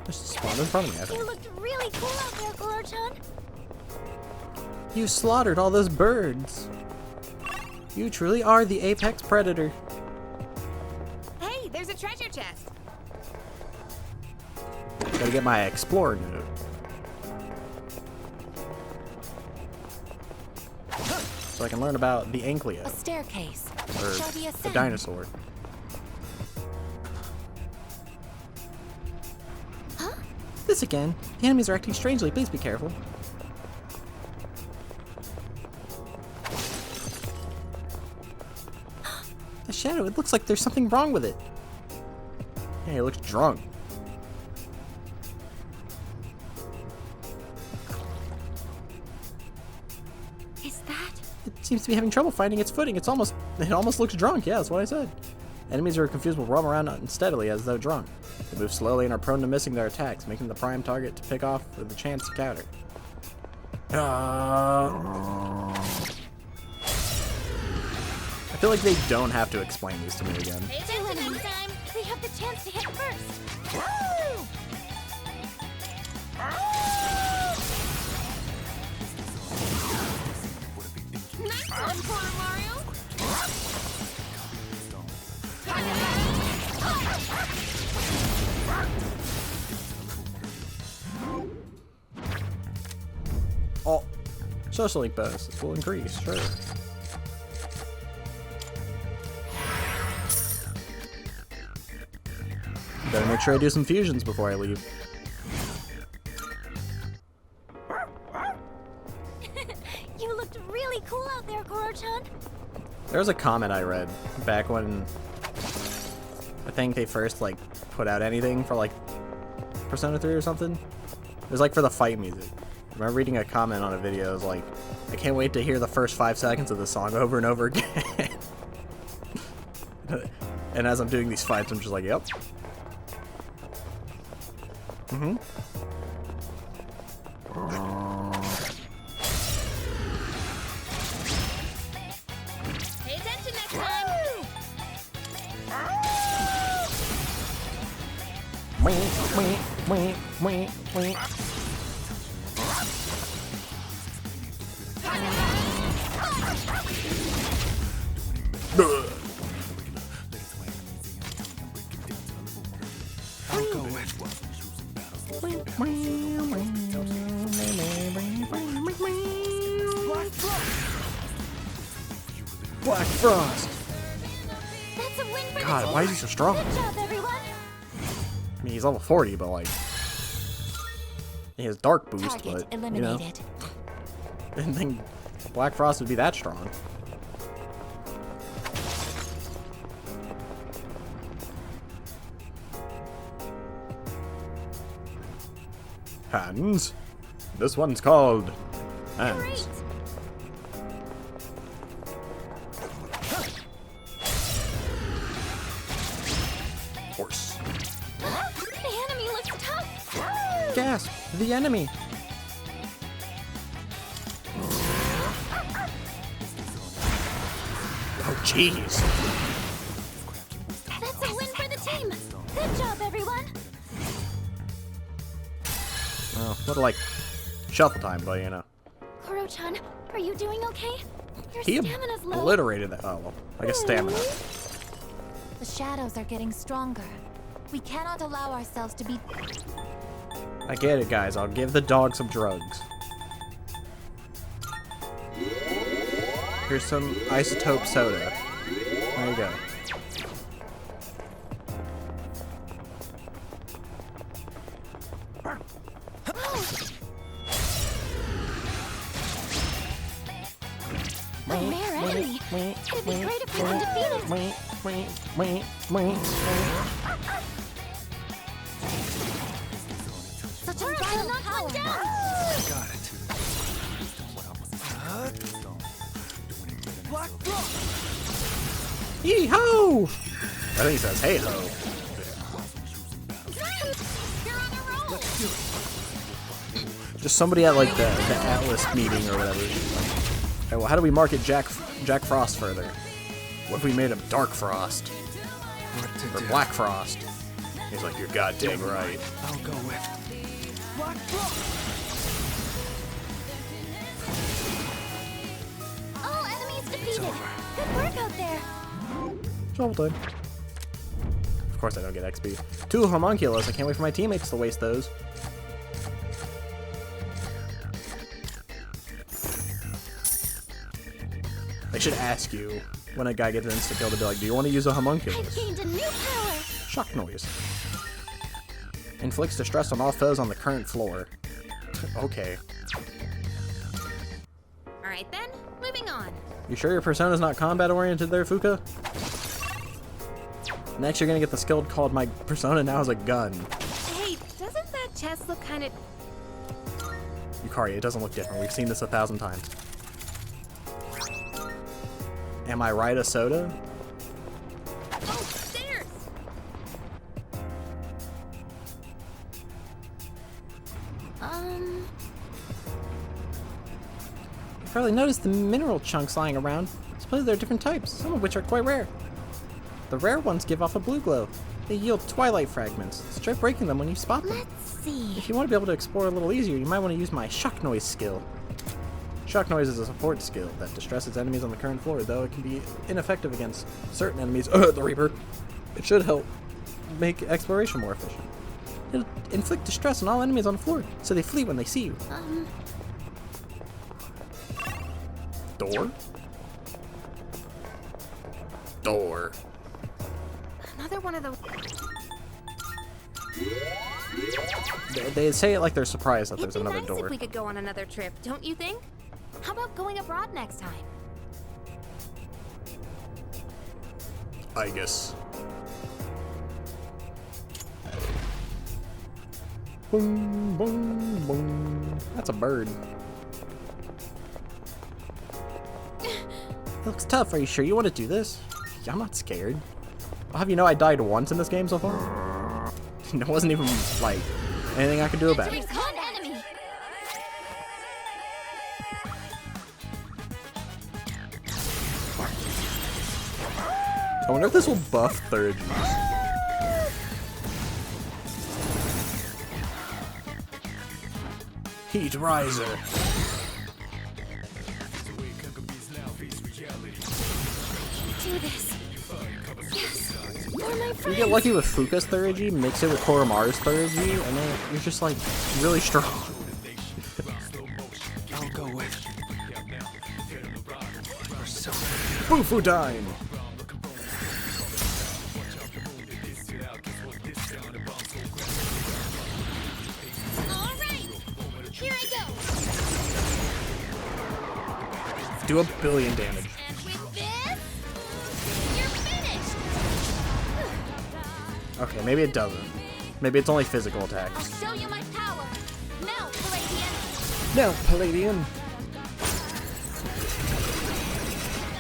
Just spawned in front of me, I think. You looked really cool out there, Koro-chan. You slaughtered all those birds. You truly are the apex predator. Hey, there's a treasure chest. Gotta get my explorer note. So I can learn about the A Ankylo, staircase. or Shall we the ascend? dinosaur. This again. The enemies are acting strangely. Please be careful. The shadow, it looks like there's something wrong with it. Yeah, he looks drunk. Is that? It seems to be having trouble finding its footing. It almost looks drunk. Yeah, that's what I said. Enemies are confused will roam around unsteadily as though drunk. They move slowly and are prone to missing their attacks, making the prime target to pick off with the chance to counter. I feel like they don't have to explain these to me again. Hey, attention next time. We have the chance to hit first. Woo! Nice one, Corner Mario. Oh, social link bonuses will increase, sure. Better make sure I do some fusions before I leave. You looked really cool out there, Koro-chan. There was a comment I read back when I think they first like put out anything for like Persona 3 or something. It was like for the fight music. I remember reading a comment on a video. It was like, I can't wait to hear the first 5 seconds of the song over and over again. And as I'm doing these fights, I'm just like, yep. Mm-hmm. Pay attention next time. Black Frost! That's a win for God, the why team. is he so strong? Good job, everyone. I mean, he's level 40, but like, he has dark boost, Target but you know, eliminated. didn't think Black Frost would be that strong. Hands. This one's called Hands. Great. Horse. The enemy looks tough. Gasp! The enemy! Oh, jeez. That's a win for the team. Good job, everyone. Well, little like shuffle time, but you know. Koro-chan, are you doing okay? Your He stamina's low. obliterated that. Oh, well, I guess stamina. The shadows are getting stronger. We cannot allow ourselves to be. I get it, guys. I'll give the dog some drugs. Here's some isotope soda. There you go. A rare enemy. It'd be great if we can defeat it. Such We're a about to violent knock power. one down. Got it. Black Frost. Yee-ho! I think he says, hey ho. Just somebody at like the Atlas meeting or whatever. Like, hey, well, how do we market Jack Frost further? What if we made him Dark Frost? Or Black Frost? He's like, you're goddamn right. I'll go with Black Frost. All enemies defeated. Good work out there. Shovel time. Of course I don't get XP. 2 homunculus. I can't wait for my teammates to waste those. I should ask you when a guy gets an insta kill to be like, do you want to use a homunculus? I've gained a new power. Shock noise. Inflicts distress on all foes on the current floor. Okay. Alright then, moving on. You sure your persona's not combat oriented there, Fuka? Next you're gonna get the skill called My Persona Now Has a Gun. Hey, doesn't that chest look kind of... Yukari, it doesn't look different. We've seen this 1,000 times. Am I right, a soda? Oh, stairs! You've probably noticed the mineral chunks lying around. Suppose there are different types, some of which are quite rare. The rare ones give off a blue glow. They yield twilight fragments. Try breaking them when you spot them. Let's see. If you want to be able to explore a little easier, you might want to use my shock noise skill. Shock noise is a support skill that distresses enemies on the current floor, though it can be ineffective against certain enemies. The Reaper. It should help make exploration more efficient. It'll inflict distress on all enemies on the floor, so they flee when they see you. Door? Door. Another one of those... They say it like they're surprised that there's It'd be another nice door. if we could go on another trip, don't you think? How about going abroad next time? I guess. Boom, boom, boom. That's a bird. It looks tough. Are you sure you want to do this? Yeah, I'm not scared. I'll have you know I died once in this game so far. It wasn't even, like, anything I could do about it. Enemy. I wonder if this will buff third use. Heat Riser. Do this. Yes. For my You friends. get lucky with Fuka's Thurgy, mix it with Koromaru's Thurgy, and then you're just like really strong. I'll go with Boo-foo time! Alright. Here I go. Do 1 billion damage. And with this, you're finished. Okay, maybe it doesn't. Maybe it's only physical attacks. I'll show you my power. Now, Palladian. No, Palladian.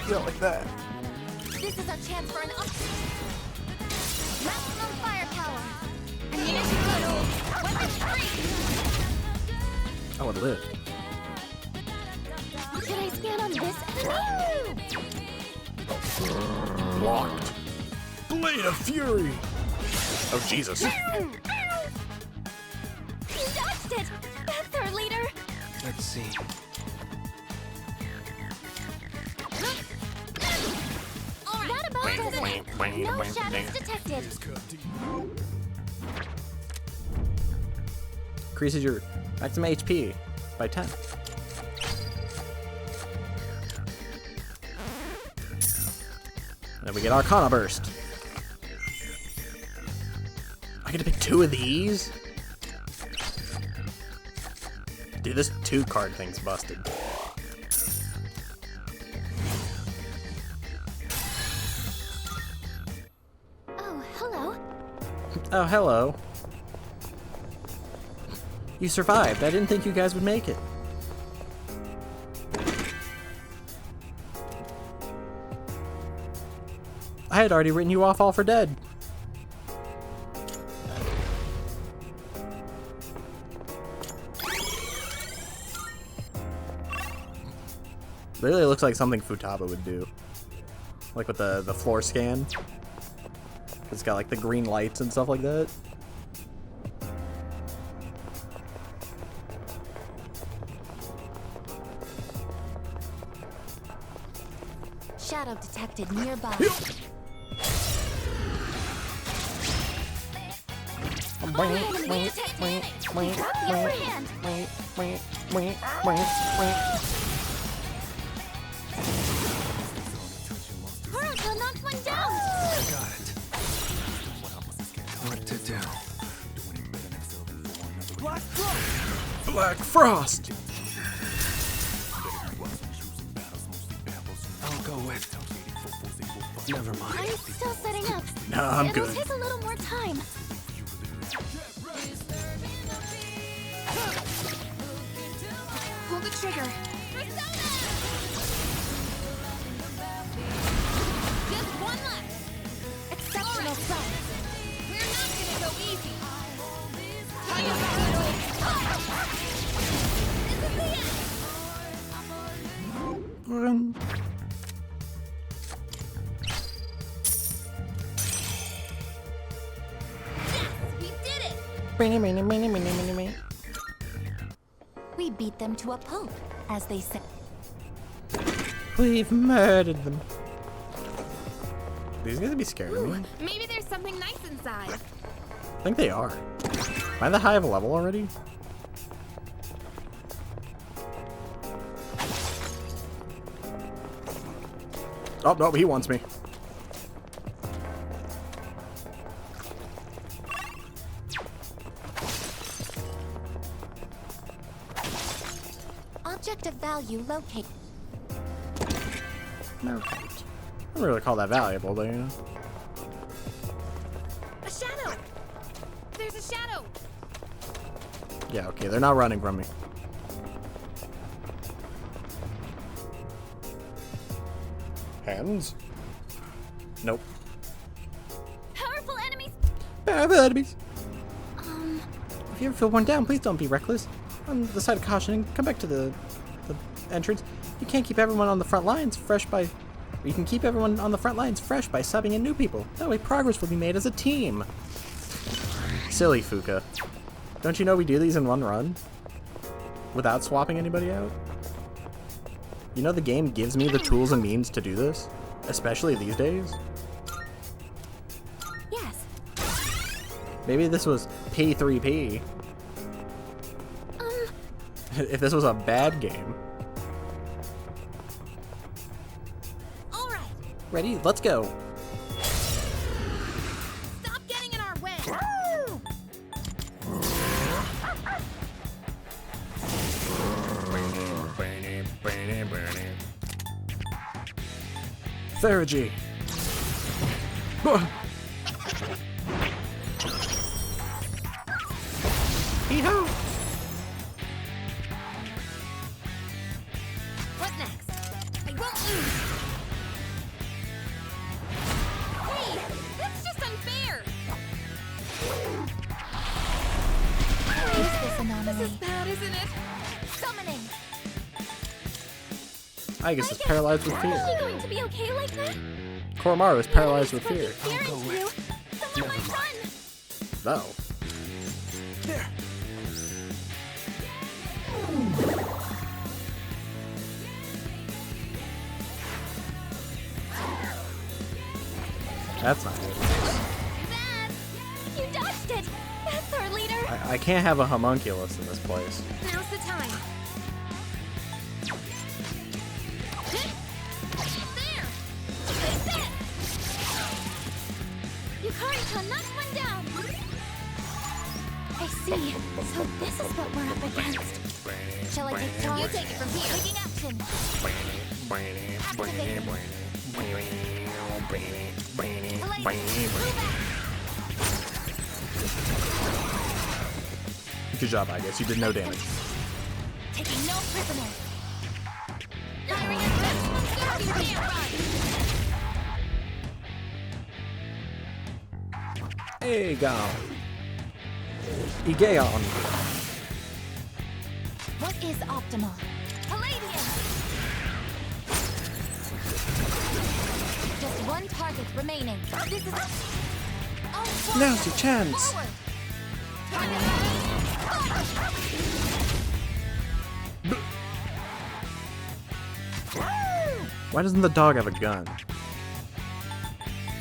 Yeah, like that. This is our chance for an up. Maximum firepower. Ammunition load. Weapons free. I would live. Should I scan on this enemy? Blocked. Blade of Fury. Oh, Jesus. You dodged it. That's our leader. Let's see. That about does it. No shadows detected. Increases your maximum HP by 10. Then we get Arcana Burst. I get to pick 2 of these? Dude, this 2 card thing's busted. Oh, hello. Oh, hello. You survived. I didn't think you guys would make it. I had already written you off all for dead. Literally looks like something Futaba would do. Like with the floor scan. It's got like the green lights and stuff like that. Shadow detected nearby. Enemy detected. Grab the upper hand. Haruka knocked one down. Got it. What to do? Black Frost! I'll go with. Never mind. I'm still setting up. No, I'm It'll good. take a little more time. Pull the trigger. Just one left. Exceptional strike. We're not gonna go easy. This is the end. We did it. We beat them to a pulp, as they say. We've murdered them. These guys be scared of me. Maybe there's something nice inside. I think they are. Am I that high of a level already? Oh, no, he wants me. Object of value located. No. I don't really call that valuable, but you know. A shadow. There's a shadow. Yeah, okay, they're not running from me. Hands? Nope. Powerful enemies. Powerful enemies. If you ever feel worn down, please don't be reckless. On the side of caution, and come back to the entrance. You can't keep everyone on the front lines fresh by... You can keep everyone on the front lines fresh by subbing in new people. That way progress will be made as a team. Silly Fuka. Don't you know we do these in one run? Without swapping anybody out? You know the game gives me the tools and means to do this? Especially these days? Yes. Maybe this was P3P. If this was a bad game. All right. Ready? Let's go. Stop getting in our way. Faragi. Hee-haw! What next? I won't lose. Hey, that's just unfair. Use this anomaly. This is bad, isn't it? Summoning. I guess it's paralyzed with Is fear. she going to be okay like that? Koromaru is paralyzed with fear. Daring to you. Someone might run. No. There. That's not good. You dodged it. That's our leader. I can't have a homunculus in this place. Now's the time. There. That's it. Yukari-chan knocked one down. I see. So this is what we're up against. Shall I take charge? You take it from here. Taking action. Activate. Good job, I guess. You did no damage. Taking no prisoners. Firing at them. Stand by. Aegon. Aegon. What is optimal? Palladium! Just one target remaining. This is... Oh, Now's your chance. forward. Why doesn't the dog have a gun?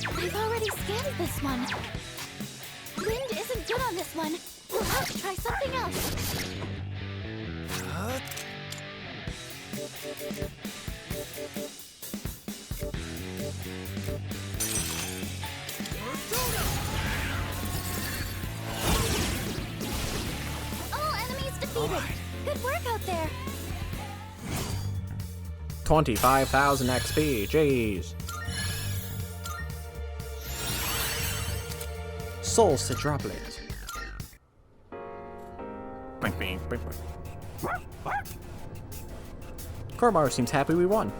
I've already scanned this one. Wind isn't good on this one. We'll have to try something else. All enemies defeated. Good work out there. 25,000 XP. Jeez. Soul Sidroplet. Bing, bing, bing, bing. Koromaru seems happy we won.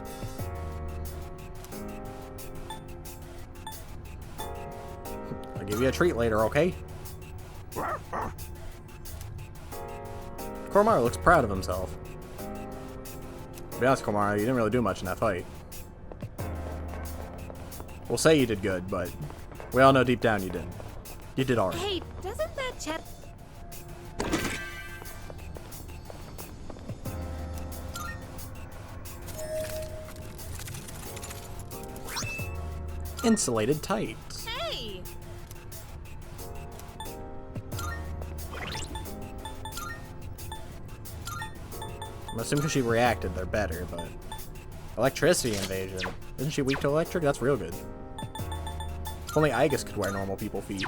I'll give you a treat later, okay? Koromaru looks proud of himself. To be honest, Koromaru, you didn't really do much in that fight. We'll say you did good, but we all know deep down you didn't. You did alright. Hey, doesn't that chest... Insulated tights. Hey! I'm assuming because she reacted, they're better, but... Electricity invasion. Isn't she weak to electric? That's real good. If only Aegis could wear normal people feet.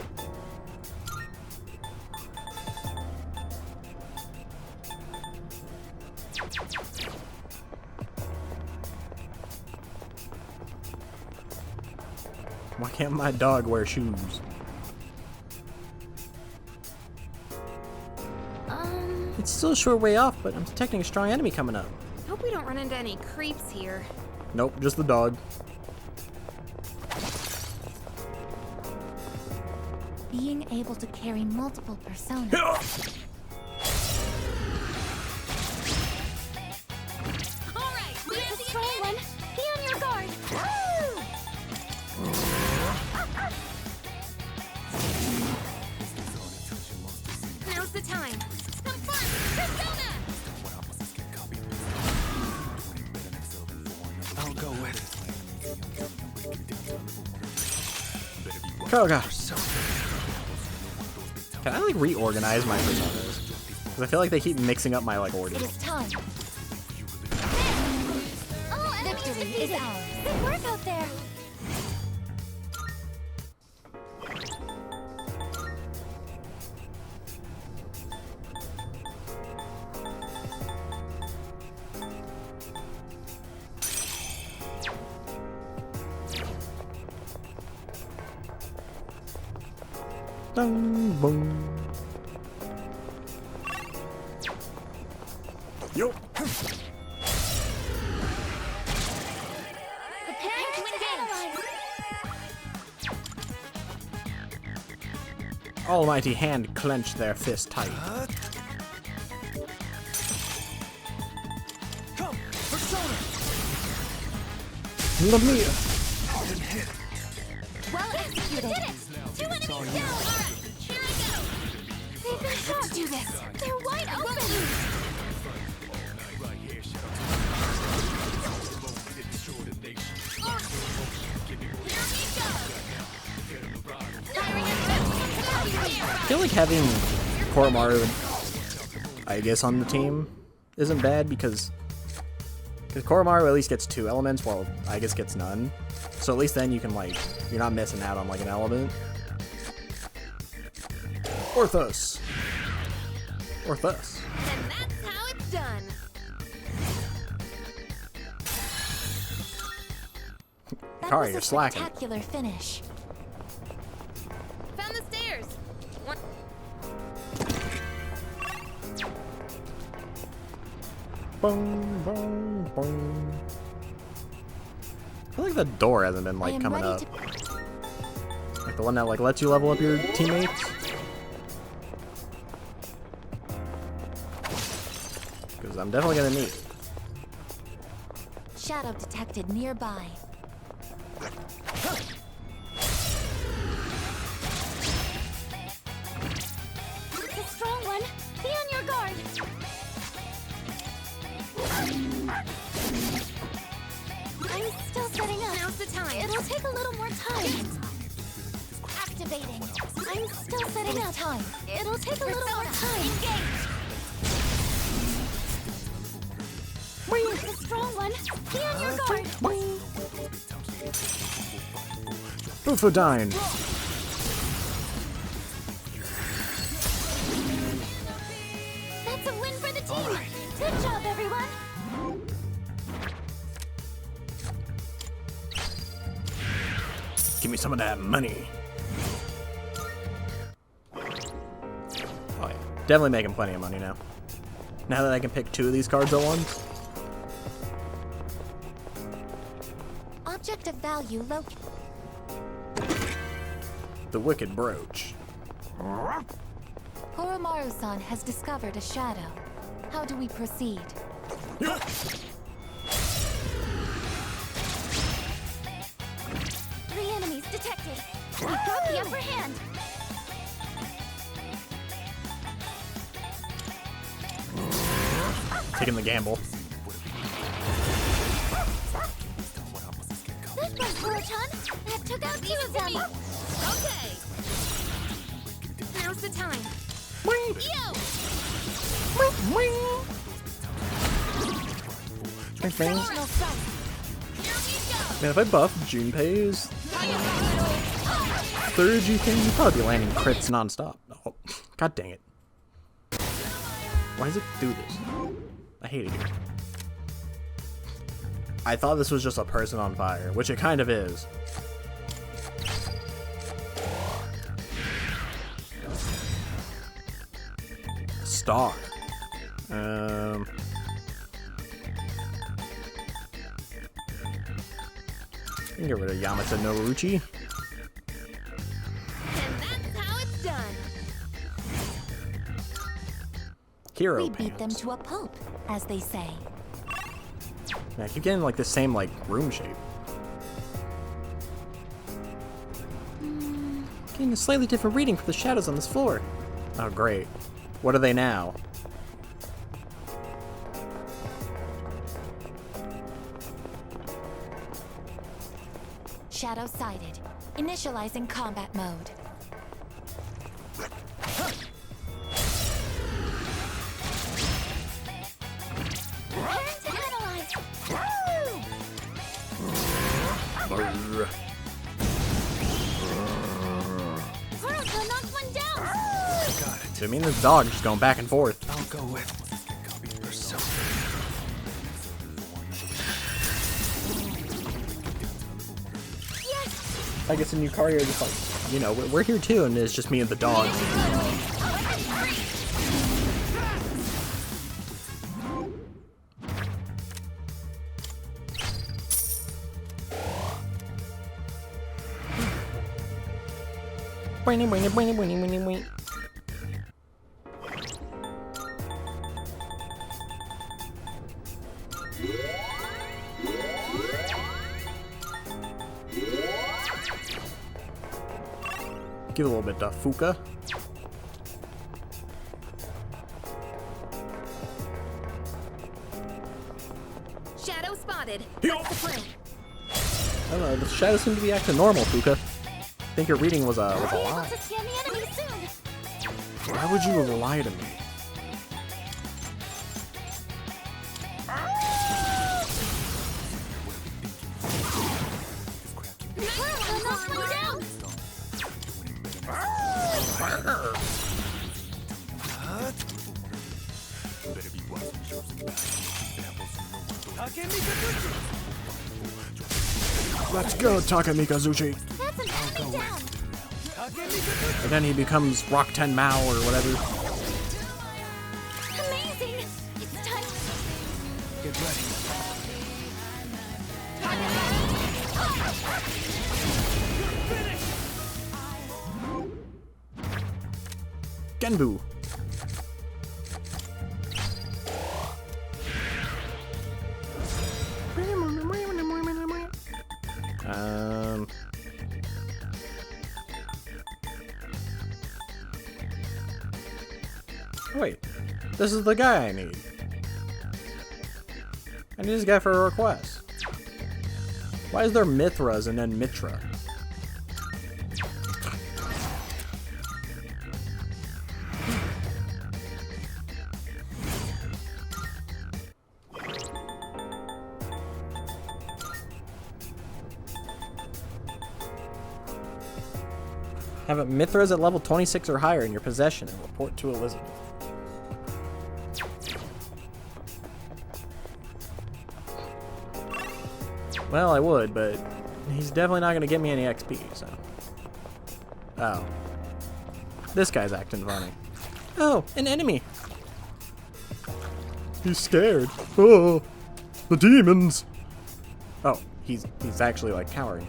Why can't my dog wear shoes? It's still a short way off, but I'm detecting a strong enemy coming up. Hope we don't run into any creeps here. Nope, just the dog. Being able to carry multiple personas. Alright, there's a strong one. Be on your guard. Now's the time. I'll go with Koga. Can I like reorganize my personas? Because I feel like they keep mixing up my like orders. It is time. Victory is ours. Good work out there. Dun, boom. Yo. Almighty hand clenched their fist tight. Come, Persona! Lamia. Well executed. Two enemies down. Alright, here I go. They've been shot. Do this. They're wide open. I feel like having Koromaru and Aegis on the team isn't bad because Koromaru at least gets 2 elements while Aegis gets none. So at least then you can like, you're not missing out on like an element. Orthos. Orthos. And that's how it's done. That Kari, was you're a slacking. spectacular finish. Found the stairs. One... Boom, boom, boom. I feel like the door hasn't been I like am coming ready up. Like the one that like lets you level up your teammates? Because I'm definitely gonna need it. Shadow detected nearby. It's a strong one. Be on your guard. I'm still setting up. Now's the time. It'll take a little more time. Activating. I'm still setting up. Time. It'll take a little more time. Engage. It's a strong one. Be on your guard. Bufodine. That's a win for the team. Good job, everyone. Give me some of that money. Oh yeah, definitely making plenty of money now. Now that I can pick 2 of these cards at once. Object of value located. The Wicked Brooch. Horomaru-san has discovered a shadow. How do we proceed? 3 enemies detected. We've got the upper hand. Taking the gamble. This one, Kuro-chan. That took out 2 of them. Okay. Now's the time. Yo! Exceptional strike. Man, if I buff Junpei's 3rd GP, you'd probably be landing crits non-stop. Oh, god dang it. Why does it do this? I hate it here. I thought this was just a person on fire, which it kind of is. Stalk. I can get rid of Yamata no Uchi. And that's how it's done. Hero We beat them pants. to a pulp, as they say. Man, I keep getting like the same like room shape. Getting a slightly different reading for the shadows on this floor. Oh great. What are they now? Shadow sighted. Initializing combat mode. Turn to analyze. Brrr. Kuro-chan knocked one down. I mean, this dog just going back and forth. I'll go with Persona. I guess in Lucario just like, you know, we're here too, and it's just me and the dog. Give it a little bit of Fuka. Shadow spotted. Yo. What's the plan? I don't know, the shadows seem to be acting normal, Fuka. I think your reading was a Be able lie. to scan the enemy soon. Why would you lie to me? Kuro-chan knocked one down. Let's go, Takamikazuchi. That's an enemy down. And then he becomes Rock 10 Mao or whatever. Amazing. It's time. Get ready. Genbu. Wait, this is the guy I need. I need this guy for a request. Why is there Mithras and then Mitra? Have a Mithras at level 26 or higher in your possession and report to Elizabeth. Well, I would, but he's definitely not going to get me any XP, so... Oh. This guy's acting funny. Oh, an enemy! He's scared. Oh, the demons! Oh, he's actually, like, cowering.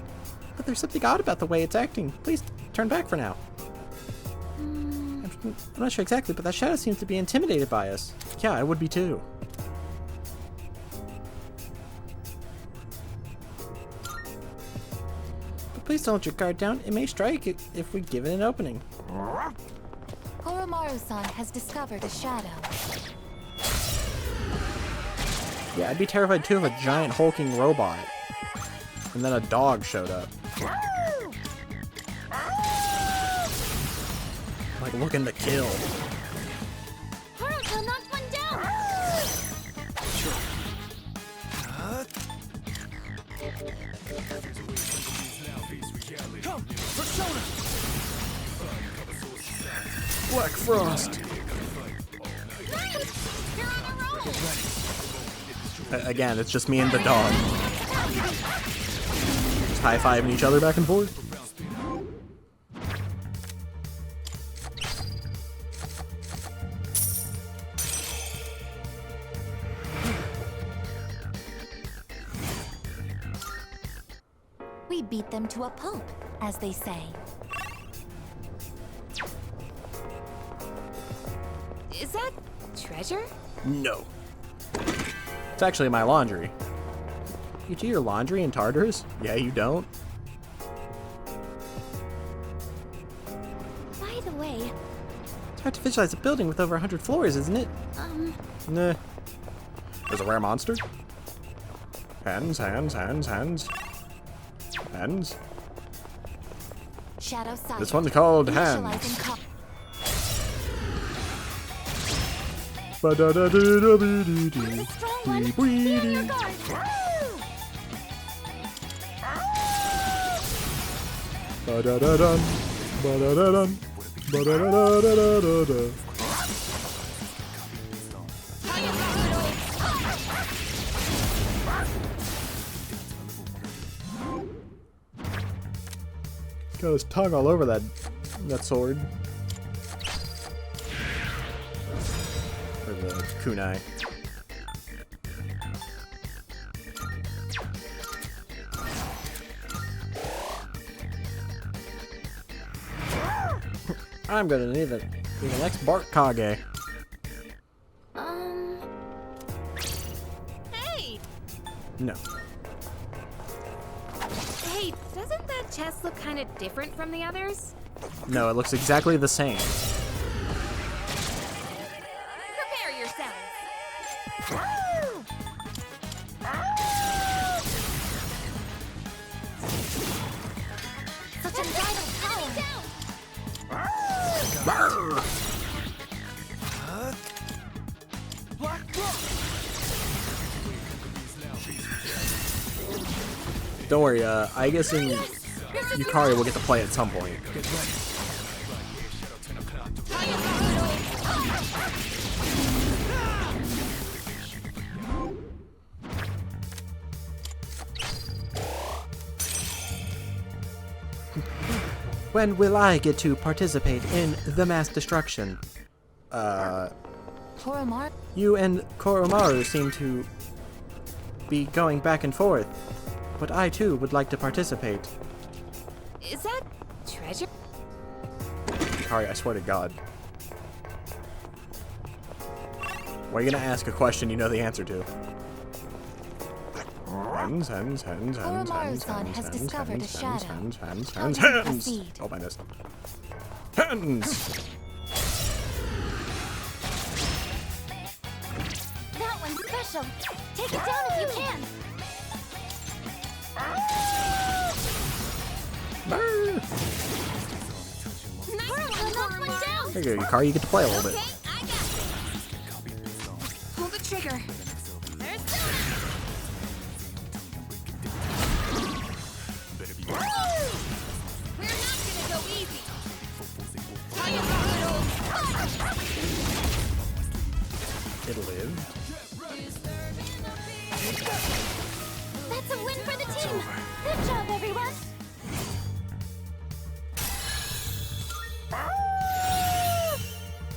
But there's something odd about the way it's acting. Please turn back for now. I'm not sure exactly, but that shadow seems to be intimidated by us. Yeah, I would be too. Please don't let your guard down. It may strike if we give it an opening. Koromaru-san has discovered a shadow. Yeah, I'd be terrified too of a giant hulking robot. And then a dog showed up. Like looking to kill. Haruka knocked one down! Come, Persona! Black Frost! You're on a roll! Again, it's just me and the dog. Just high-fiving each other back and forth. We beat them to a pulp, as they say. Is that treasure? No. It's actually my laundry. You do your laundry in Tartarus? Yeah, you don't? By the way, It's hard to visualize a building with over 100 floors, isn't it? Nah. There's a rare monster? Hands, hands, hands, hands. Hands? Shadow sight. This one's called Initializing Hands. cop- Ba-da-da-dee-da-bee-dee-dee. Strong one! Dee-bwee-dee. Be on your guard! Ba-da-da-dun. Ba-da-da-dun. Ba-da-da-da-da-da-da. Got his tongue all over that sword. Or the kunai. I'm gonna need the next Bart Kage. Hey! No. Hey, doesn't that chest look kind of different from the others? No, it looks exactly the same. Prepare yourselves! Such unbridled power! Down! Black Rock! Don't worry, I guess in Yukari we'll get to play at some point. When will I get to participate in the mass destruction? Koromaru? You and Koromaru seem to be going back and forth, but I too would like to participate. Is that treasure? Yukari, I swear to God. Why are you gonna ask a question you know the answer to? Hens. Oromaru-san has discovered a shadow. Hens. Oh, I missed. Hens. That one's special. Take it down if you can. There you go, Yukari, you get to play a little bit. Pull the trigger. There's We're not gonna go easy. It lived. That's a win for the team. Good job, everyone.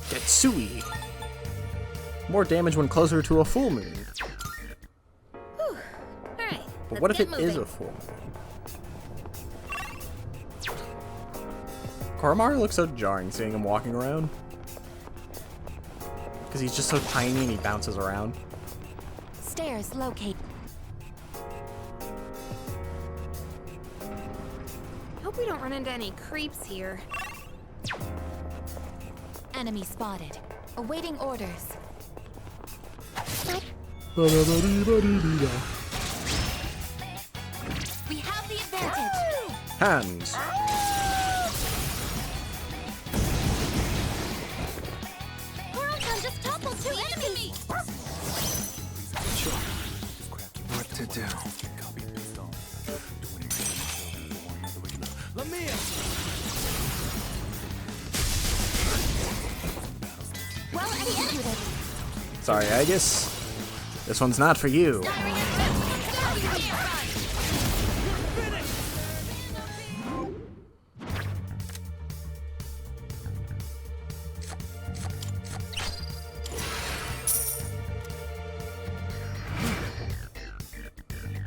Getsui. More damage when closer to a full moon. All right. But what if it is a full moon? Koromaru looks so jarring seeing him walking around. Because he's just so tiny and he bounces around. Stairs locate. Hope we don't run into any creeps here. Enemy spotted. Awaiting orders. We have the advantage. Hands. Koro-san just toppled two enemies. Sure. What to do? Well executed. Sorry, I guess this one's not for you. I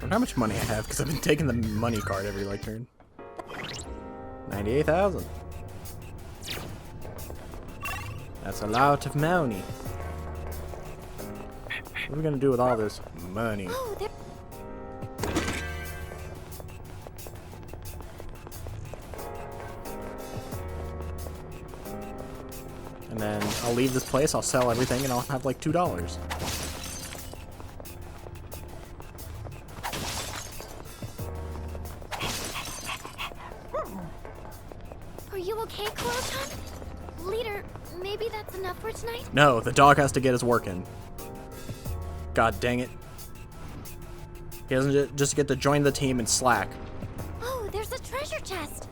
wonder how much money I have because I've been taking the money card every like turn. 98,000. That's a lot of money. What are we gonna do with all this money? And then I'll leave this place, I'll sell everything, and I'll have like $2. Are you okay, Koro-chan? Leader, maybe that's enough for tonight? No, the dog has to get his work in. God dang it. He doesn't just get to join the team and slack. Oh, there's a treasure chest.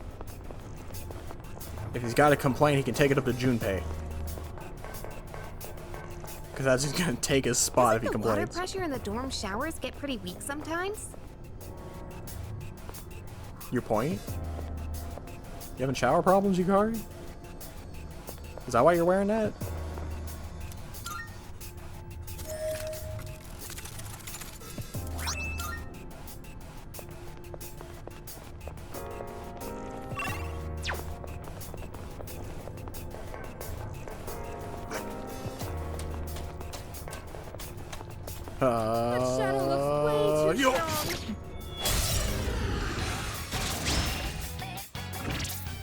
If he's got a complaint, he can take it up to Junpei. Because that's just gonna take his spot if he The water complains. pressure in the dorm showers get pretty weak sometimes. Your point? You having shower problems, Yukari? Is that why you're wearing that? That shadow looks way too yo. strong.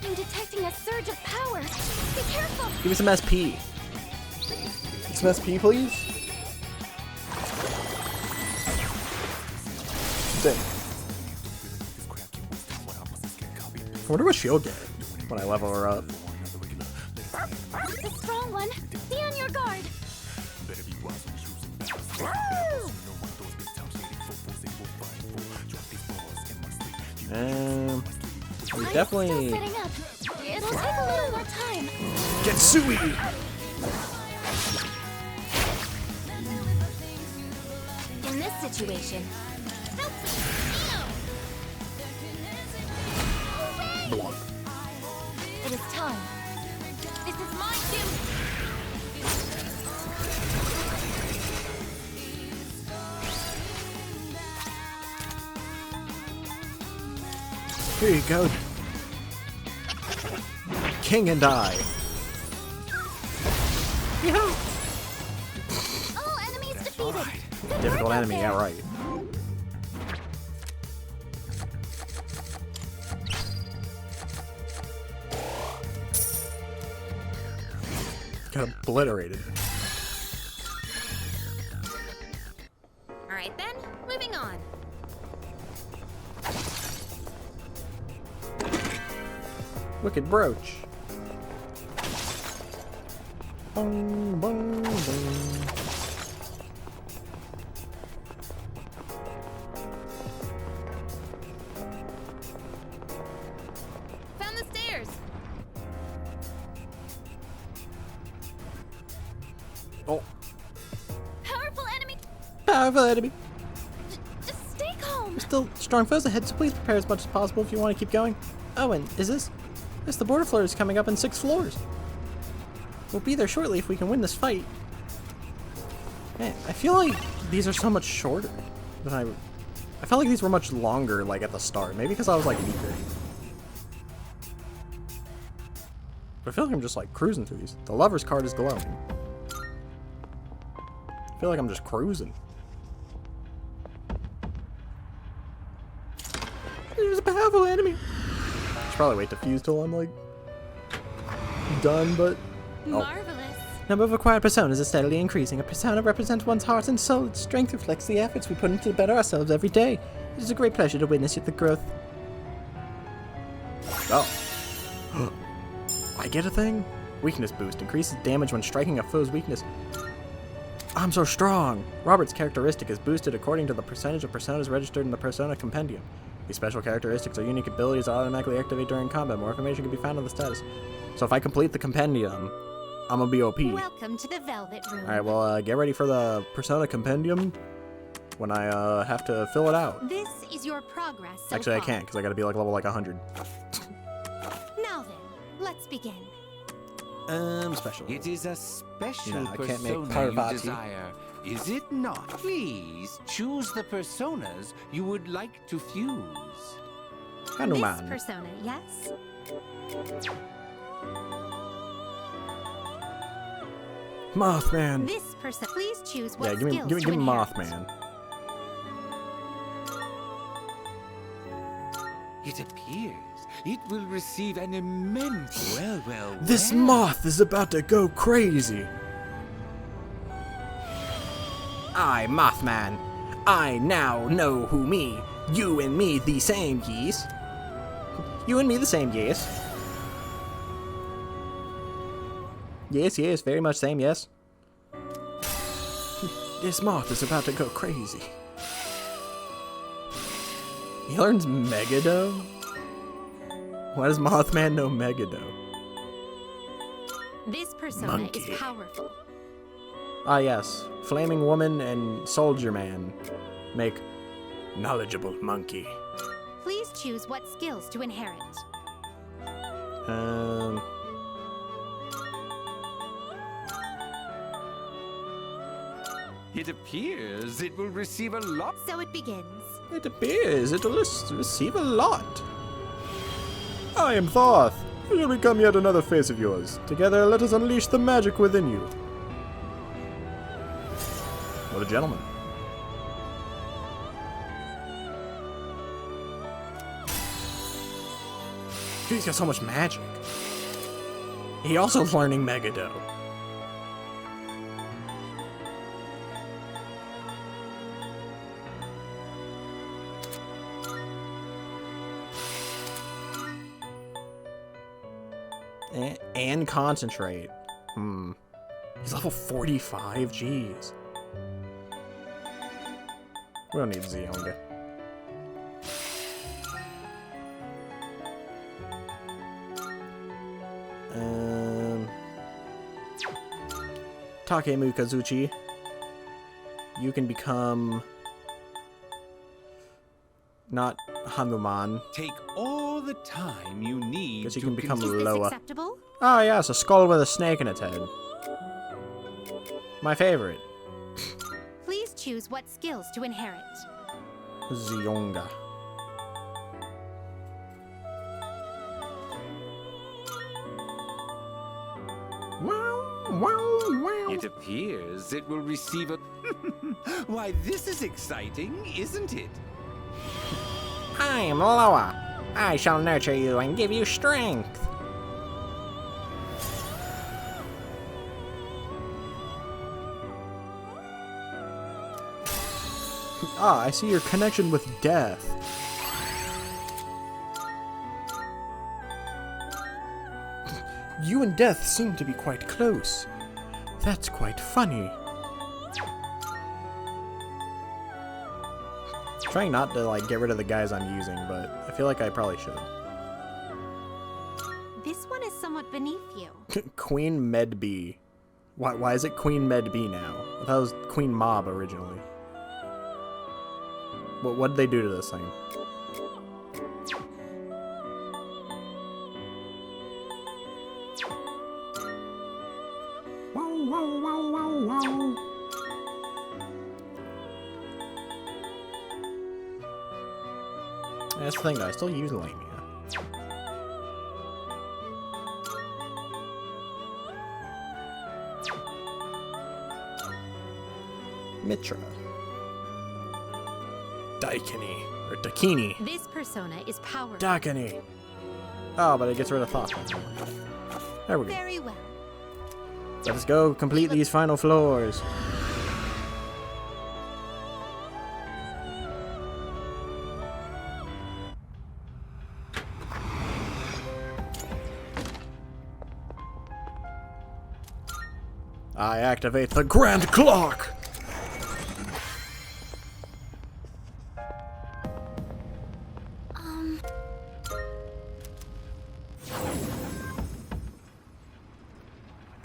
I'm detecting a surge of power. Be careful. Give me some SP. Some SP, please. Dang. I wonder what she'll get when I level her up. It's a strong one. Be on your guard. We definitely Still setting up. It'll take a little more time. Getsui. In this situation, Blunt. it is time. This is my duty. Here you go. King and I. Oh, defeated. Difficult enemy, yeah, right. Got obliterated. Alright then, moving on. Wicked brooch. Bong, bong, bong. Found the stairs. Oh, Powerful enemy. powerful enemy. Just stay calm. There's still strong foes ahead, so please prepare as much as possible if you want to keep going. Oh, and is this? Yes, the border floor is coming up in 6 floors. We'll be there shortly if we can win this fight. Man, I feel like these are so much shorter than I felt like these were much longer, like, at the start. Maybe because I was, like, weaker. But I feel like I'm just, like, cruising through these. The lover's card is glowing. I feel like I'm just cruising. There's a powerful enemy. I should probably wait to fuse till I'm, like, done, but... Marvelous. Number of acquired personas is steadily increasing. A persona represents one's heart and soul. Its strength reflects the efforts we put into to better ourselves every day. It is a great pleasure to witness the growth. Oh. I get a thing? Weakness boost. Increases damage when striking a foe's weakness. I'm so strong! Robert's characteristic is boosted according to the percentage of personas registered in the Persona Compendium. These special characteristics are unique abilities that automatically activate during combat. More information can be found in the status. So if I complete the Compendium, I'm gonna be OP. Welcome to the Velvet Room. Alright, well, get ready for the Persona Compendium when I have to fill it out. This is your progress so Actually, I far. can't, because I gotta be like level like 100. Now then, let's begin. Special. It is a special You know, I can't make persona you Parvati. desire, is it not? Please choose the personas you would like to fuse. This persona, yes? Mothman. This persona. Please choose what Yeah, give me skills to inherit. Mothman. It appears it will receive an immense. Well. This moth is about to go crazy. I, Mothman. I now know who me. You and me the same, yes. You and me the same, yes. Yes, very much same, yes. This moth is about to go crazy. He learns Megado? Why does Mothman know Megado? This persona Monkey. is powerful. Ah yes, Flaming Woman and Soldier Man make knowledgeable monkey. Please choose what skills to inherit. It appears it will receive a lot. So it begins. It appears it will receive a lot. I am Thoth. I shall become yet another face of yours. Together, let us unleash the magic within you. What a gentleman. Dude, he's got so much magic. He also learning Megado. And concentrate. He's level 45, jeez. We don't need Zionga. Takemu Kazuchi. You can become... not Hanuman. Take all the time you need. Guess you can become Is this Loa. acceptable? Ah, yes, a skull with a snake in its head. My favorite. Please choose what skills to inherit. Zionga. It appears it will receive a. Why, this is exciting, isn't it? I am Loa. I shall nurture you and give you strength. Ah, I see your connection with death. You and Death seem to be quite close. That's quite funny. Trying not to like get rid of the guys I'm using, but I feel like I probably should. This one is somewhat beneath you. Queen Medb. Why is it Queen Medb now? I thought it was Queen Mob originally. What did they do to this thing? Wow, wow, wow, wow, wow. That's the thing though, I still use Lamia. Mitra. Daikini. Or Dakini. This persona is powerful. Dakini. Oh, but it gets rid of thought. There we go. Very well. Let us go complete these final floors. I activate the Grand Clock!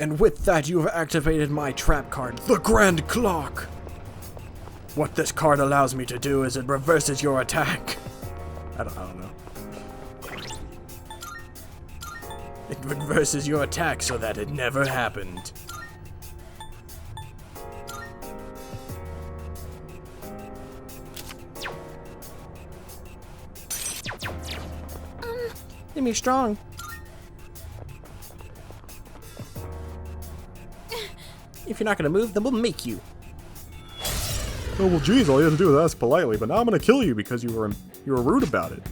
And with that, you have activated my trap card, the Grand Clock! What this card allows me to do is it reverses your attack. I don't know. It reverses your attack so that it never happened. Give me strong. If you're not gonna move, then we'll make you. Oh well, geez, all you had to do was ask politely, but now I'm gonna kill you because you were rude about it.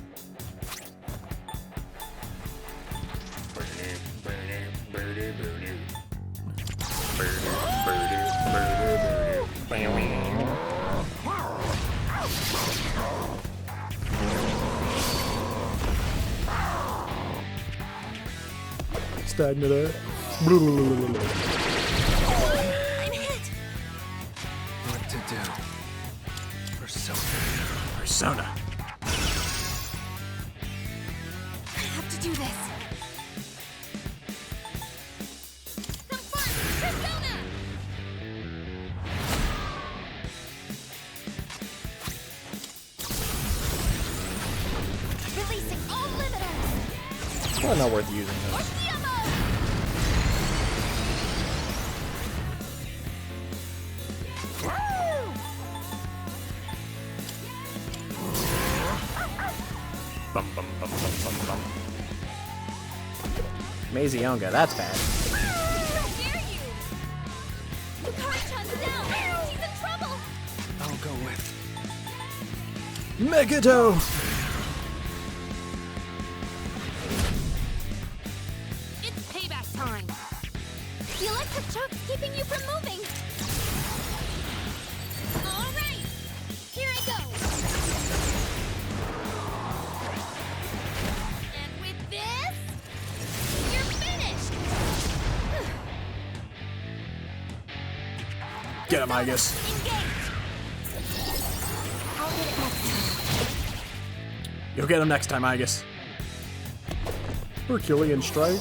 Stagnant air. What to do? Persona. I have to do this. Releasing all limiters. Well, not worth using this. Bum, bum, bum, bum, bum, bum. Mazionga, that's bad. How dare you! Takaya-chan's down! She's in trouble! I'll go with Megado! It's payback time. The electric choke's keeping you from moving! Alright! Here I go! And with this, you're finished! Get him, Igus. I'll get it next time. You'll get him next time, Igus. Herculean strike. Ow.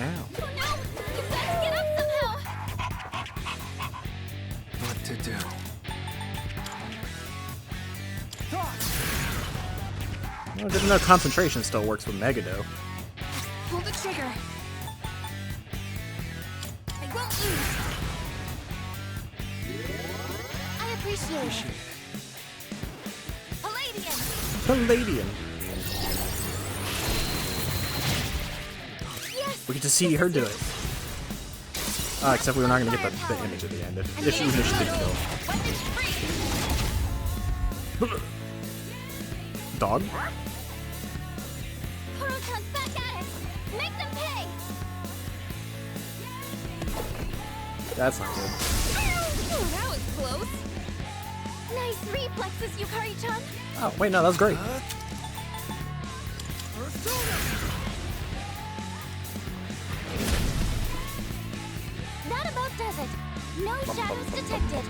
Oh no! You gotta get up somehow! what to do. Well, good to know concentration still works with Megado. Pull the trigger. I won't lose! I appreciate it. Palladian! Palladian. Yes! We get to see her do it. Except we were not gonna get the image at the end if even if she didn't kill. Dog? Koro-chan's back at it! Make them pay! That's not good. Ooh, that was close! Nice reflexes, Yukari-chan! Oh, wait, no, that was great. That about does it! No shadows detected!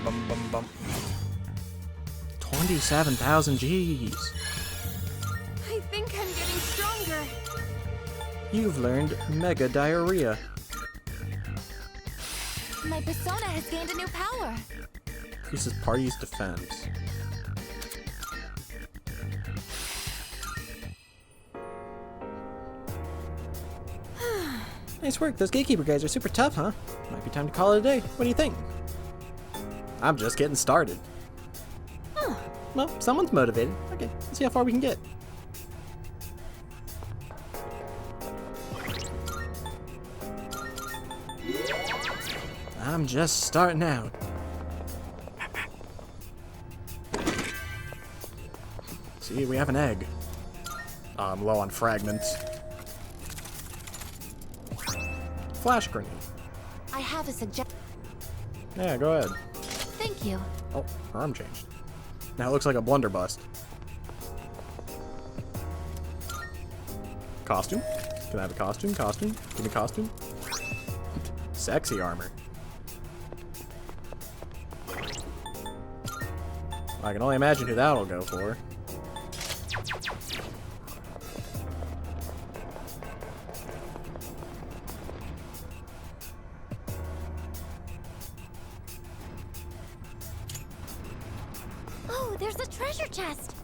27,000 Gs. I think I'm getting stronger. You've learned Mega Diarrhea. My persona has gained a new power. Increases party's defense. Nice work. Those gatekeeper guys are super tough, huh? Might be time to call it a day. What do you think? I'm just getting started. Huh. Well, someone's motivated. Okay, let's see how far we can get. I'm just starting out. See, we have an egg. I'm low on fragments. Flash grenade. I have a suggestion. Yeah, go ahead. Thank you. Oh, her arm changed. Now it looks like a blunderbuss. Costume? Can I have a costume? Costume? Give me costume. Sexy armor. I can only imagine who that'll go for. Oh, there's a treasure chest!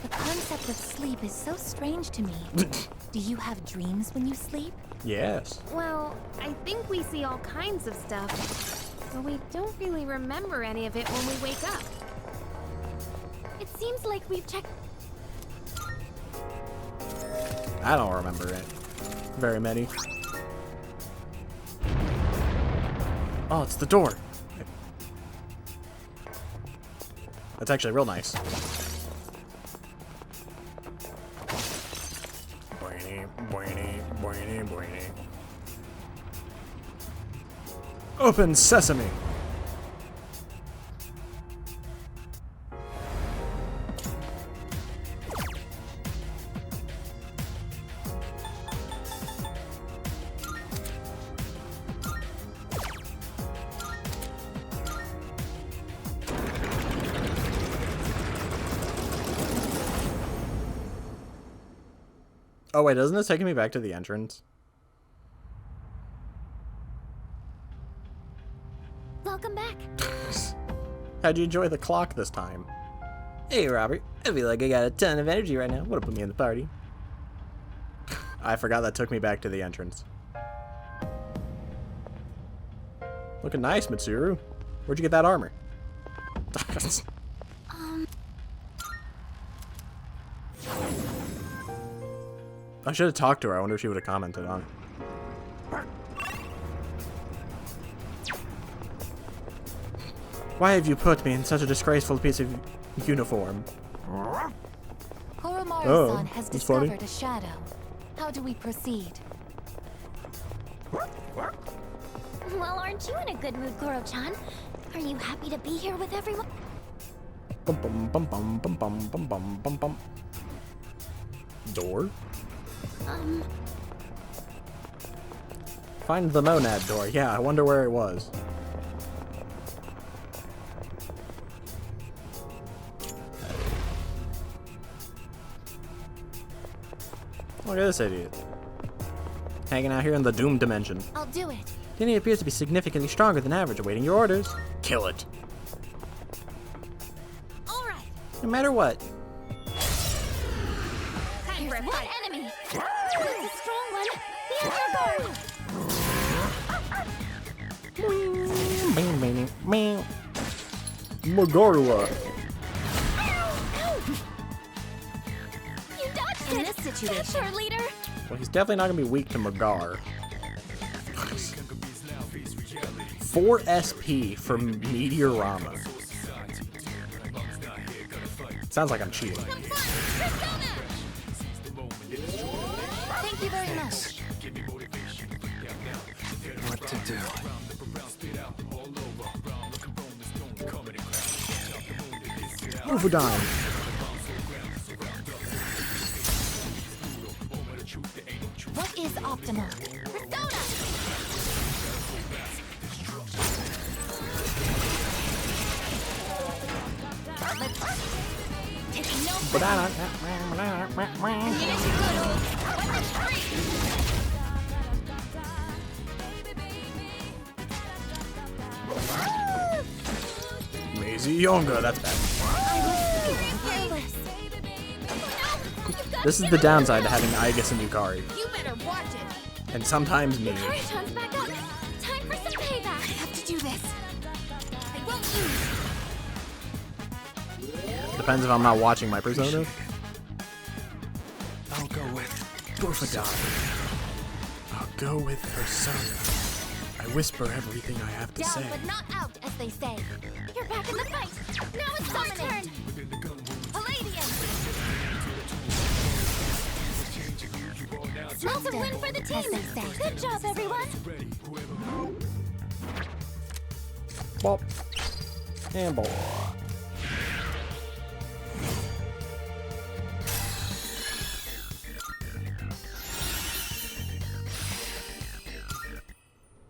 The concept of sleep is so strange to me. Do you have dreams when you sleep? Yes. Well, I think we see all kinds of stuff, but we don't really remember any of it when we wake up. It seems like we've checked. I don't remember it. Very many. Oh, it's the door. That's actually real nice. Open sesame. Oh wait, doesn't this take me back to the entrance? Welcome back. How'd you enjoy the clock this time? Hey Robert, I feel like I got a ton of energy right now. Wanna put me in the party? I forgot that took me back to the entrance. Looking nice, Mitsuru. Where'd you get that armor? I should have talked to her. I wonder if she would have commented on it. Why have you put me in such a disgraceful piece of uniform? Koromaru-san has that's funny. discovered a shadow. How do we proceed? Well, aren't you in a good mood, Koro-chan? Are you happy to be here with everyone? Bum bum bum bum bum bum bum bum bum bum. Door? Find the monad door. Yeah, I wonder where it was. Look at this idiot. Hanging out here in the Doom dimension. I'll do it. Denny appears to be significantly stronger than average, awaiting your orders. Kill it. All right. No matter what. There's one enemy. That's a strong one. Be on your guard. Magarua. You situation. Sure, leader. Well, he's definitely not gonna be weak to Magar. 4 SP from Meteorama. Sounds like I'm cheating. Thank you very much. What to do? Overdime. What is optimal? Taking no Banana. Maisie Younger, that's bad. This is the downside to having Aigis and Yukari. You better watch it. And sometimes me. Karatan's back up. Time for some payback. I have to do this. I won't lose. Depends if I'm not watching my persona. I'll go with Dorfadon. I'll go with persona. I whisper everything I have to Down say. but not out, as they say. You're back in the fight. Now it's my turn. Palladium. That's a win for the team. Good job, everyone. Bop. And bop.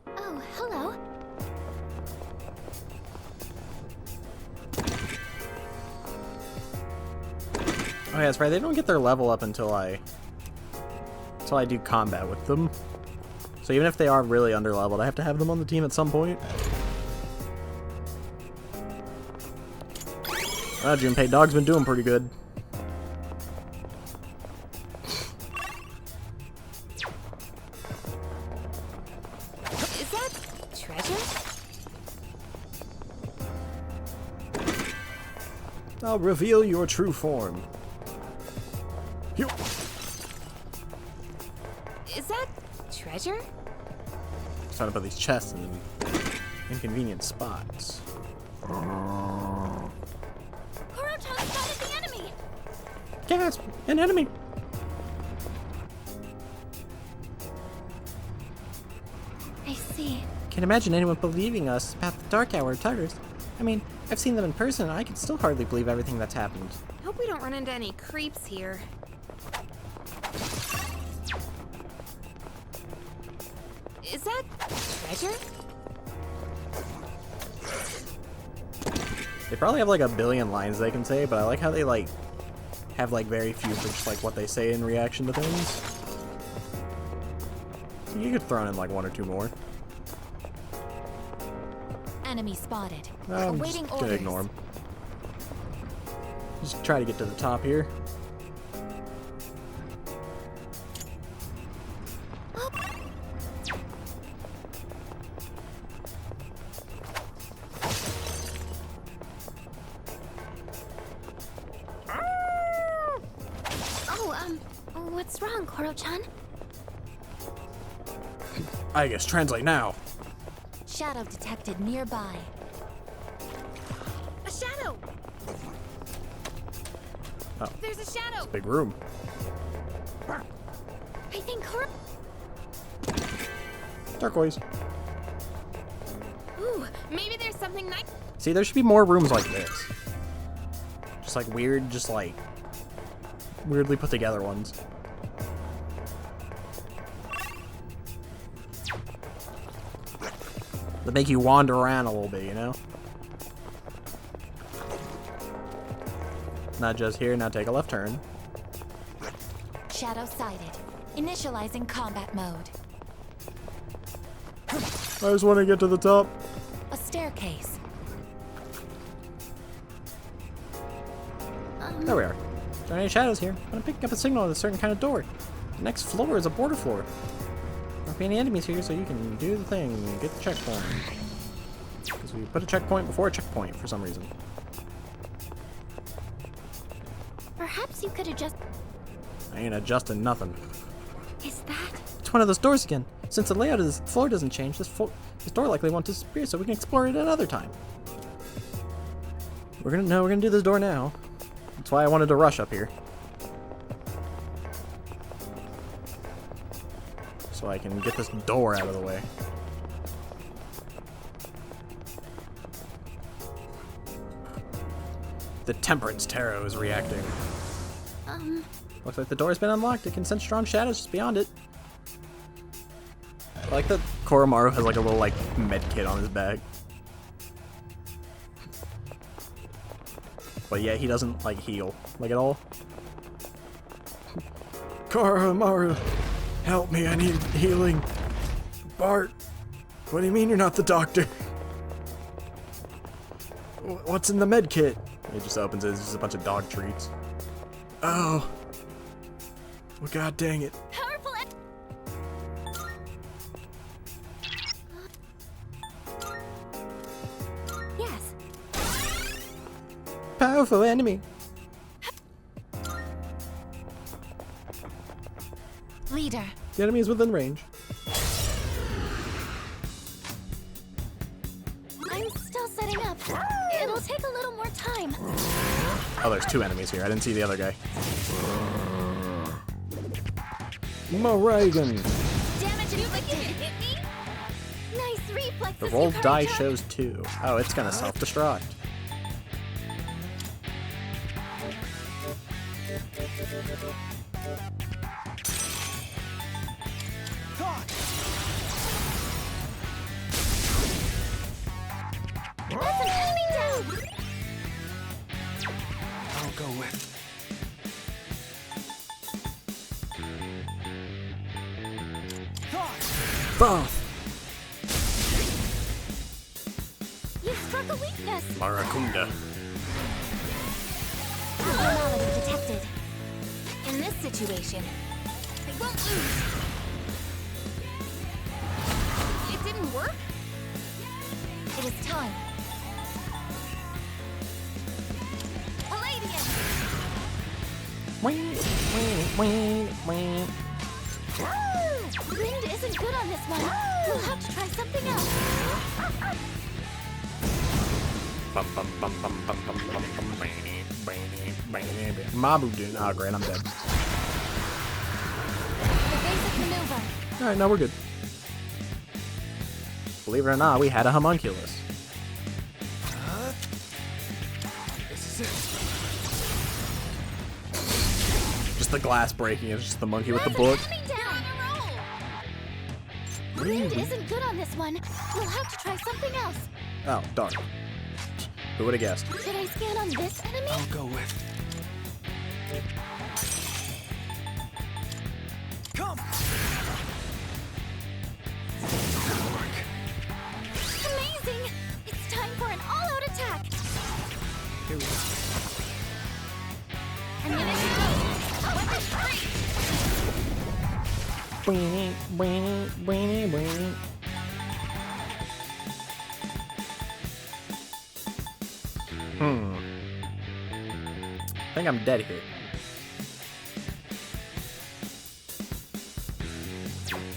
Oh, hello. Oh yeah, that's right. They don't get their level up until I do combat with them. So even if they are really underleveled, I have to have them on the team at some point. Well, Junpei Dog's been doing pretty good. Is that treasure? I'll reveal your true form. Phew. Is that treasure? Trying to put these chests in inconvenient spots. Korotan spotted the enemy. Gasp! An enemy! I see. Can't imagine anyone believing us about the Dark Hour Tuggers. I mean, I've seen them in person and I can still hardly believe everything that's happened. Hope we don't run into any creeps here. Is that treasure? They probably have like a billion lines they can say, but I like how they like have like very few for just like what they say in reaction to things. So you could throw in like one or two more. Enemy spotted. I'm Awaiting just gonna orders. ignore them. Just try to get to the top here. What's wrong, Koro-chan? I guess translate now. Shadow detected nearby. A shadow! Oh, There's a shadow! big room. I think Koro... Turquoise. Ooh, maybe there's something nice. See, there should be more rooms like this. Just like weird, just like weirdly put together ones. That make you wander around a little bit, you know? Not just here, now take a left turn. Shadow sighted. Initializing combat mode. I just want to get to the top. A staircase. There we are. There are any shadows here. I'm picking up a signal at a certain kind of door. The next floor is a border floor. There won't be any enemies here, so you can do the thing. Get the checkpoint. Because we put a checkpoint before a checkpoint for some reason. Perhaps you could have just... I ain't adjusting nothing. Is that? It's one of those doors again. Since the layout of this floor doesn't change, this door likely won't disappear, so we can explore it another time. We're gonna do this door now. That's why I wanted to rush up here. So I can get this door out of the way. The Temperance Tarot is reacting. Looks like the door has been unlocked. It can sense strong shadows just beyond it. I like that Koromaru has like a little like med kit on his back. But yeah, he doesn't like heal like at all. Koromaru, help me, I need healing. Bart, what do you mean you're not the doctor? What's in the med kit? He just opens it, it's just a bunch of dog treats. Oh. Well, god dang it. Powerful. Yes. Powerful enemy. Leader. The enemy is within range. I'm still setting up. It'll take a little more time. Oh, there's two enemies here. I didn't see the other guy. Morrigan. Damage inflicted. Hit me. Nice reflexes. The roll you die courage. shows 2. Oh, it's gonna self-destruct. That's an enemy down. I'll go with. Both. You struck a weakness. Marakunda. Abnormality detected. In this situation, I won't lose. It didn't work? It is time. Palladium! Wind isn't good on this one. We'll have to try something else. Mabu didn't. Oh, great, I'm dead. The basic maneuver. Alright, now we're good. Believe it or not, we had a homunculus. This is it. Just the glass breaking, it's just the monkey with the book. Enemy down. Wind isn't good on this one. We'll have to try something else. Oh, darn. Who would have guessed? Should I scan on this enemy? I'll go with. Come. Amazing! It's time for an all-out attack. Here we go. Ammunition out. Weapon free. I think I'm dead here.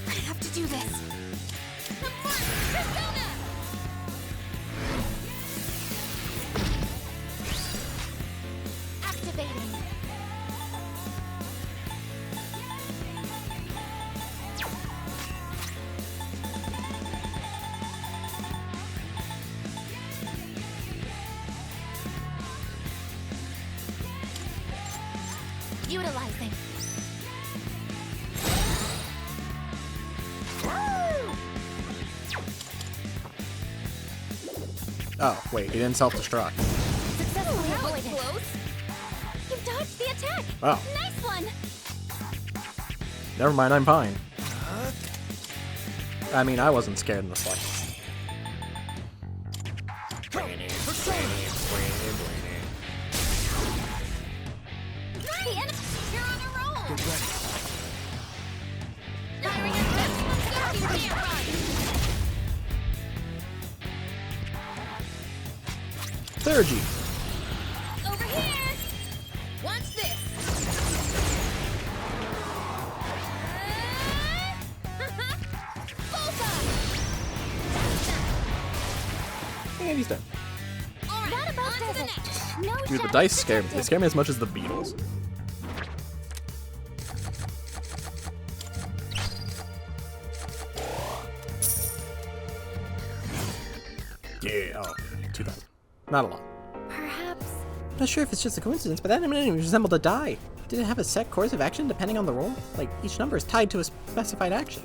I have to do this. Activating. Utilizing. Oh, wait, he didn't self-destruct. Successfully avoided. Close. You dodged the attack. Oh. Nice one. Never mind, I'm fine. I mean, I wasn't scared in the slightest. The enemy. You're on a roll. Get ready. Firing at this. You can't run. Theurgy. Over here. Watch this. And he's dead. That about does it. No Dude, the shadows dice scare me. detected. They scare me as much as the Beatles. Yeah, oh, 2,000. Not a lot. Perhaps. I'm not sure if it's just a coincidence, but that enemy resembled a die. Did it have a set course of action depending on the roll? Like, each number is tied to a specified action.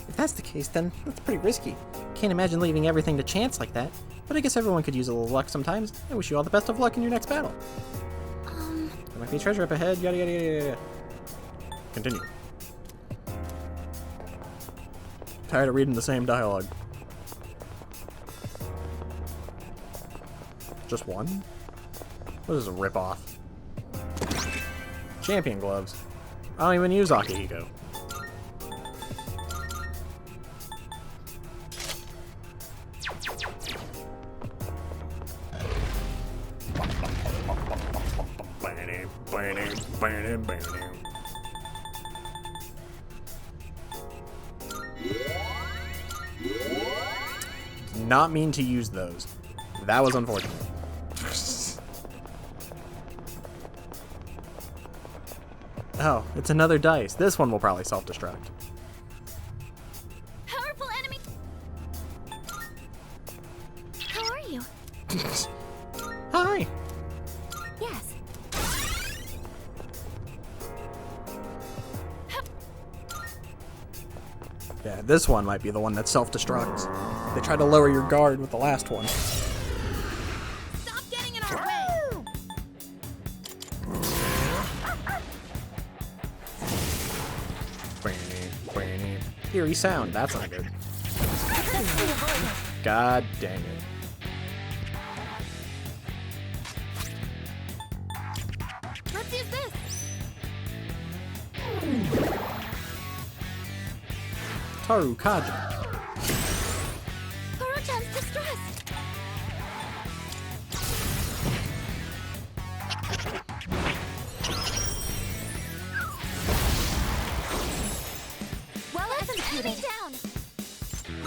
If that's the case, then that's pretty risky. Can't imagine leaving everything to chance like that, but I guess everyone could use a little luck sometimes. I wish you all the best of luck in your next battle. There might be treasure up ahead, yada yada yada yada. Continue. Tired of reading the same dialogue. Just one? What is a ripoff? Champion gloves. I don't even use Akihiko. Not mean to use those. That was unfortunate. Oh, it's another dice. This one will probably self-destruct. Powerful enemy. How are you? Hi! Yes. Yeah, this one might be the one that self-destructs. They tried to lower your guard with the last one. Stop getting in our way. Eerie sound. That's not good. God dang it. Let's use this. Taru Kaja. Koro-chan's distressed. Well executed. Down.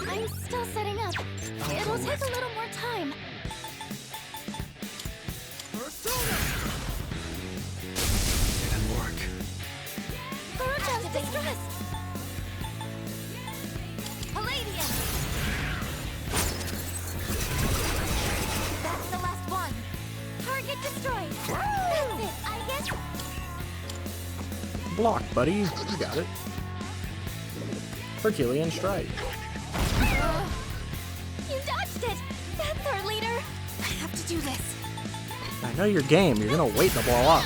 I'm still setting up. It'll take a little more time. Didn't work. Koro-chan's distressed. Palladium. That's the last one. Target destroyed. That's it, I guess. Block, buddy. You got it. Herculean strike. You dodged it. That's our leader. I have to do this. I know your game. You're gonna wait to blow up.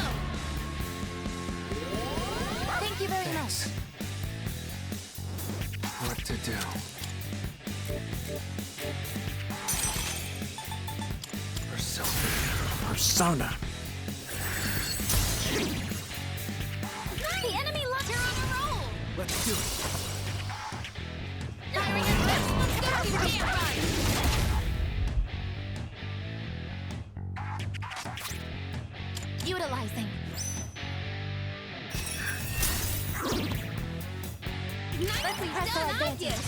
Thank you very much. What to do? Persona. The enemy locked her on a roll. Let's do it. Firing at this. Let's go. Utilizing. Let's press our advantage.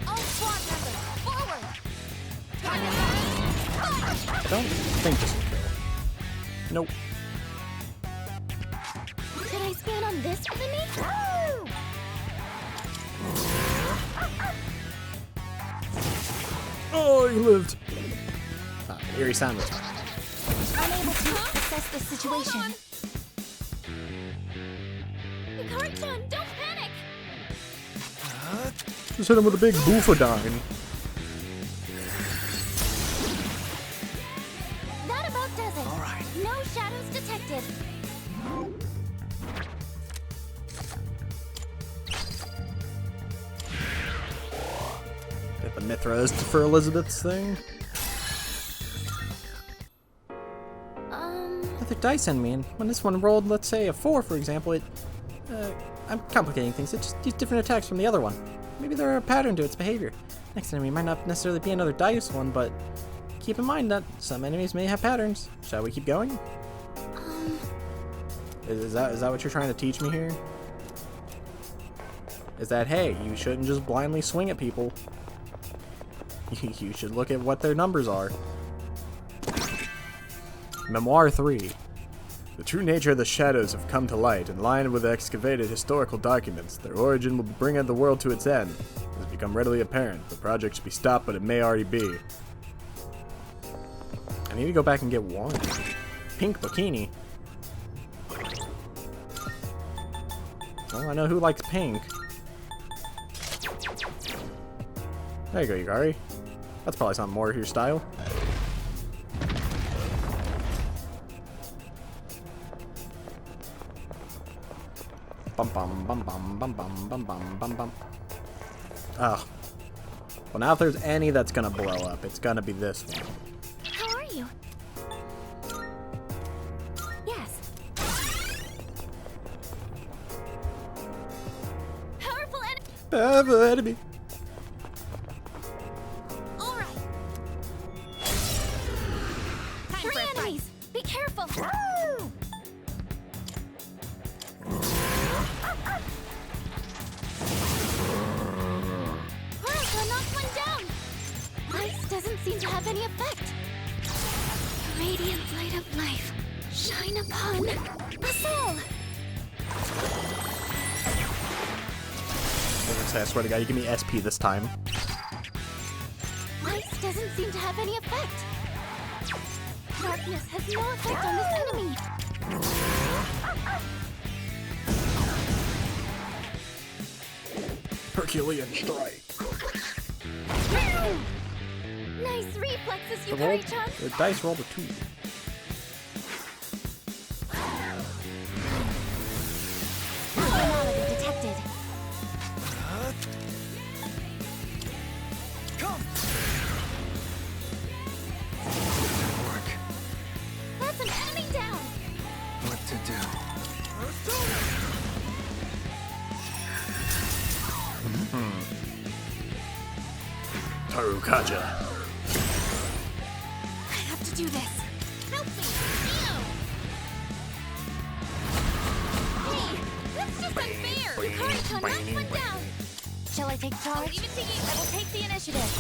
All squad members, forward. Don't think this will kill. Nope. Should I scan on this enemy? Oh, he lived. Eerie sound was fine. Unable to assess the situation. Koro-chan, don't panic. Just hit him with a big boofodine. That about does it. All right. No shadows detected. Get the Mithras for Elizabeth's thing. Other dice enemy, and when this one rolled, let's say, a 4, for example, I'm complicating things. It just used different attacks from the other one. Maybe there are a pattern to its behavior. Next enemy might not necessarily be another dice one, but keep in mind that some enemies may have patterns. Shall we keep going? Is that what you're trying to teach me here? Is that, hey, you shouldn't just blindly swing at people. You should look at what their numbers are. Memoir 3. The true nature of the shadows have come to light. In line with excavated historical documents, their origin will bring the world to its end. It has become readily apparent. The project should be stopped, but it may already be. I need to go back and get one. Pink bikini. Well, I know who likes pink. There you go, Yukari. That's probably something more your style. Bum bum bum bum bum bum bum bum bum bum. Oh. Well, now if there's any that's gonna blow up, it's gonna be this one. How are you? Yes. Powerful enemy. All right. Three enemies. Be careful. I knocked one down. Ice doesn't seem to have any effect. The radiant light of life shine upon us all. I swear to God, you give me SP this time. Ice doesn't seem to have any effect. Darkness has no effect on this enemy. Herculean strike. Nice reflexes, Yukari-chan. The dice rolled a 2. Anomaly detected. That's an enemy down. What to do? Takaya. I have to do this. Help me. Hey, that's just unfair. Yukari-chan knocked one down. Shall I take charge? I'll leave it to you. I will take the initiative.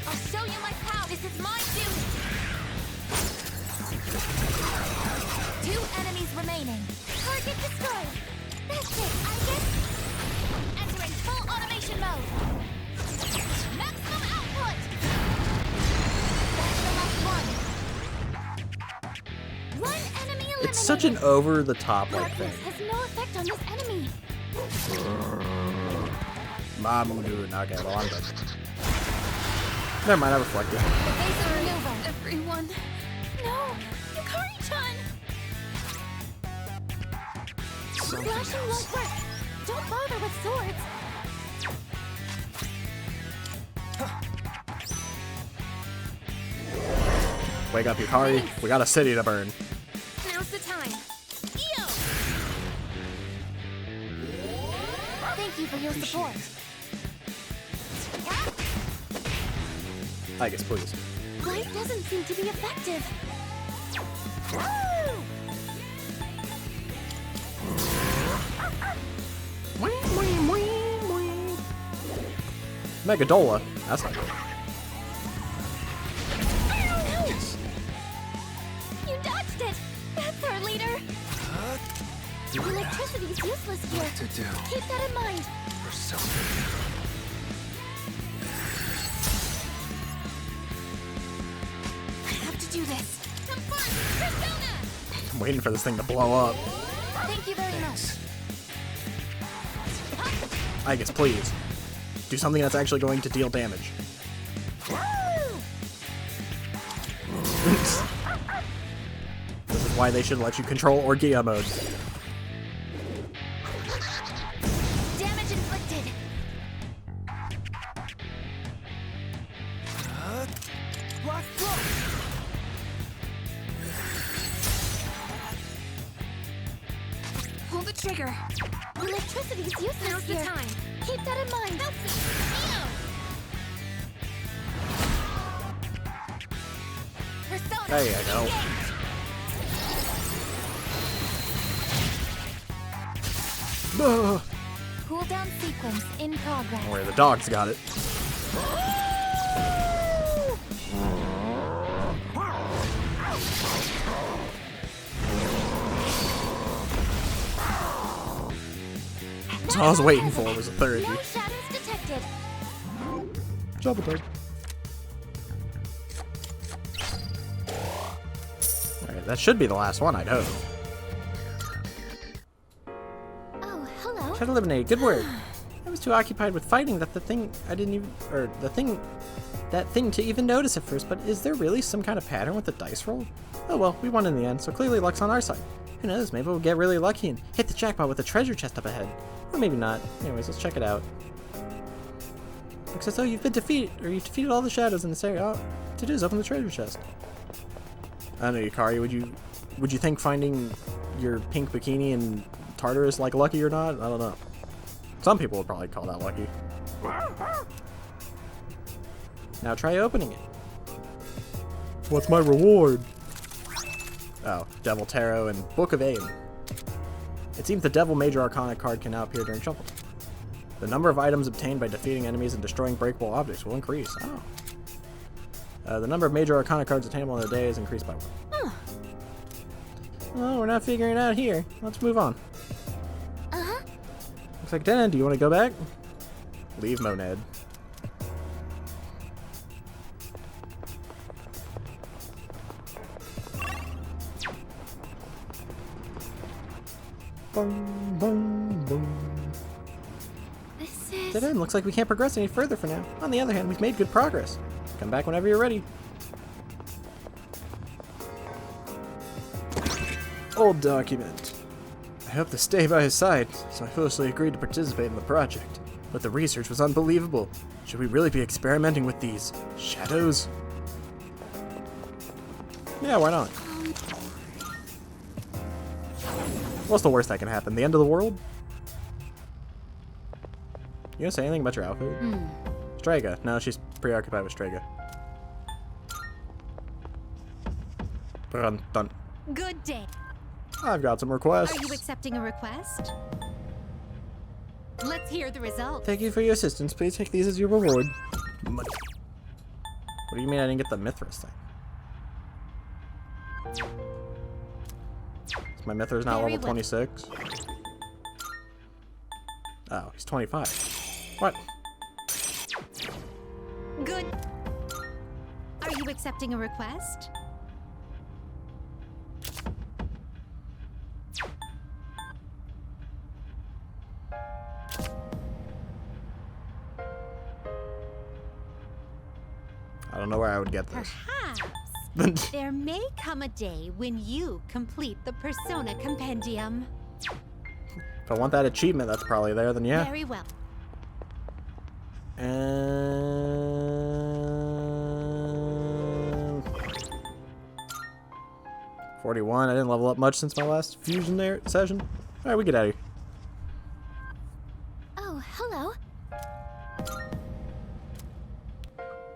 I'll show you my power. This is my duty. 2 enemies remaining. Target destroyed. That's it, I guess. Entering full automation mode. Maximum output. That's the last one. One enemy eliminated. It's such an over-the-top like thing. Darkness has no effect on this enemy. Mamudu Naga. Well, I'm done. Never mind, I reflected. Evasive maneuver. Everyone. No! Yukari-chan! Slashing won't work. Don't bother with swords. Wake up, Yukari. We got a city to burn. Now's the time. Eo! Thank you for your support. I guess, please. Light doesn't seem to be effective. Megadola. That's not good. You dodged it! That's our leader! Electricity's useless here. What to do? Keep that in mind. I have to do this. Confirm! Persona! I'm waiting for this thing to blow up. Thank you very much. I guess, please. Do something that's actually going to deal damage. This is why they should let you control Orgia mode. Damage inflicted. Black throat. Pull the trigger. Electricity's useless. Now's the time. Keep that in mind. Help me. Persona. There you go. Cooldown sequence in progress. Don't worry, the dog's got it. That's all I was waiting for was a third. No shadows detected. Double tag. Alright, that should be the last one, I'd hope. Oh, hello. Shadow eliminated. Good work. I was too occupied with fighting that that thing to even notice at first, but is there really some kind of pattern with the dice roll? Oh well, we won in the end, so clearly luck's on our side. Who knows, maybe we'll get really lucky and hit the jackpot with a treasure chest up ahead. Or maybe not. Anyways, let's check it out. Looks as though you've defeated all the shadows in this area. All to do is open the treasure chest. I don't know, Yukari, would you think finding your pink bikini in Tartarus like lucky or not? I don't know. Some people would probably call that lucky. Now try opening it. What's my reward? Oh, Devil Tarot and Book of Aim. It seems the Devil Major Arcana card can now appear during shuffle. The number of items obtained by defeating enemies and destroying breakable objects will increase. Oh. The number of Major Arcana cards attainable in a day is increased by 1. Huh. Oh, we're not figuring it out here. Let's move on. Uh-huh. Looks like dead end. Do you want to go back? Leave Monad. Boom, boom, boom. This is... Dead end. Looks like we can't progress any further for now. On the other hand, we've made good progress. Come back whenever you're ready. Old document. I hope to stay by his side, so I foolishly agreed to participate in the project. But the research was unbelievable. Should we really be experimenting with these shadows? Yeah, why not? What's the worst that can happen? The end of the world? You gonna say anything about your outfit? Strega. No, she's preoccupied with Strega. Dun, dun. Good day. I've got some requests. Are you accepting a request? Let's hear the results. Thank you for your assistance. Please take these as your reward. Money. What do you mean I didn't get the Mithras thing? Is my Mithras now level 26? Oh, he's 25. What? Good. Are you accepting a request? I don't know where I would get this. Perhaps there may come a day when you complete the Persona Compendium. If I want that achievement that's probably there, then yeah. Very well. And 41. I didn't level up much since my last fusion session. All right, we get out of here. Oh, hello.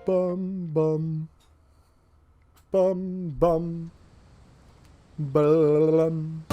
Bum bum. Bum bum. Bum.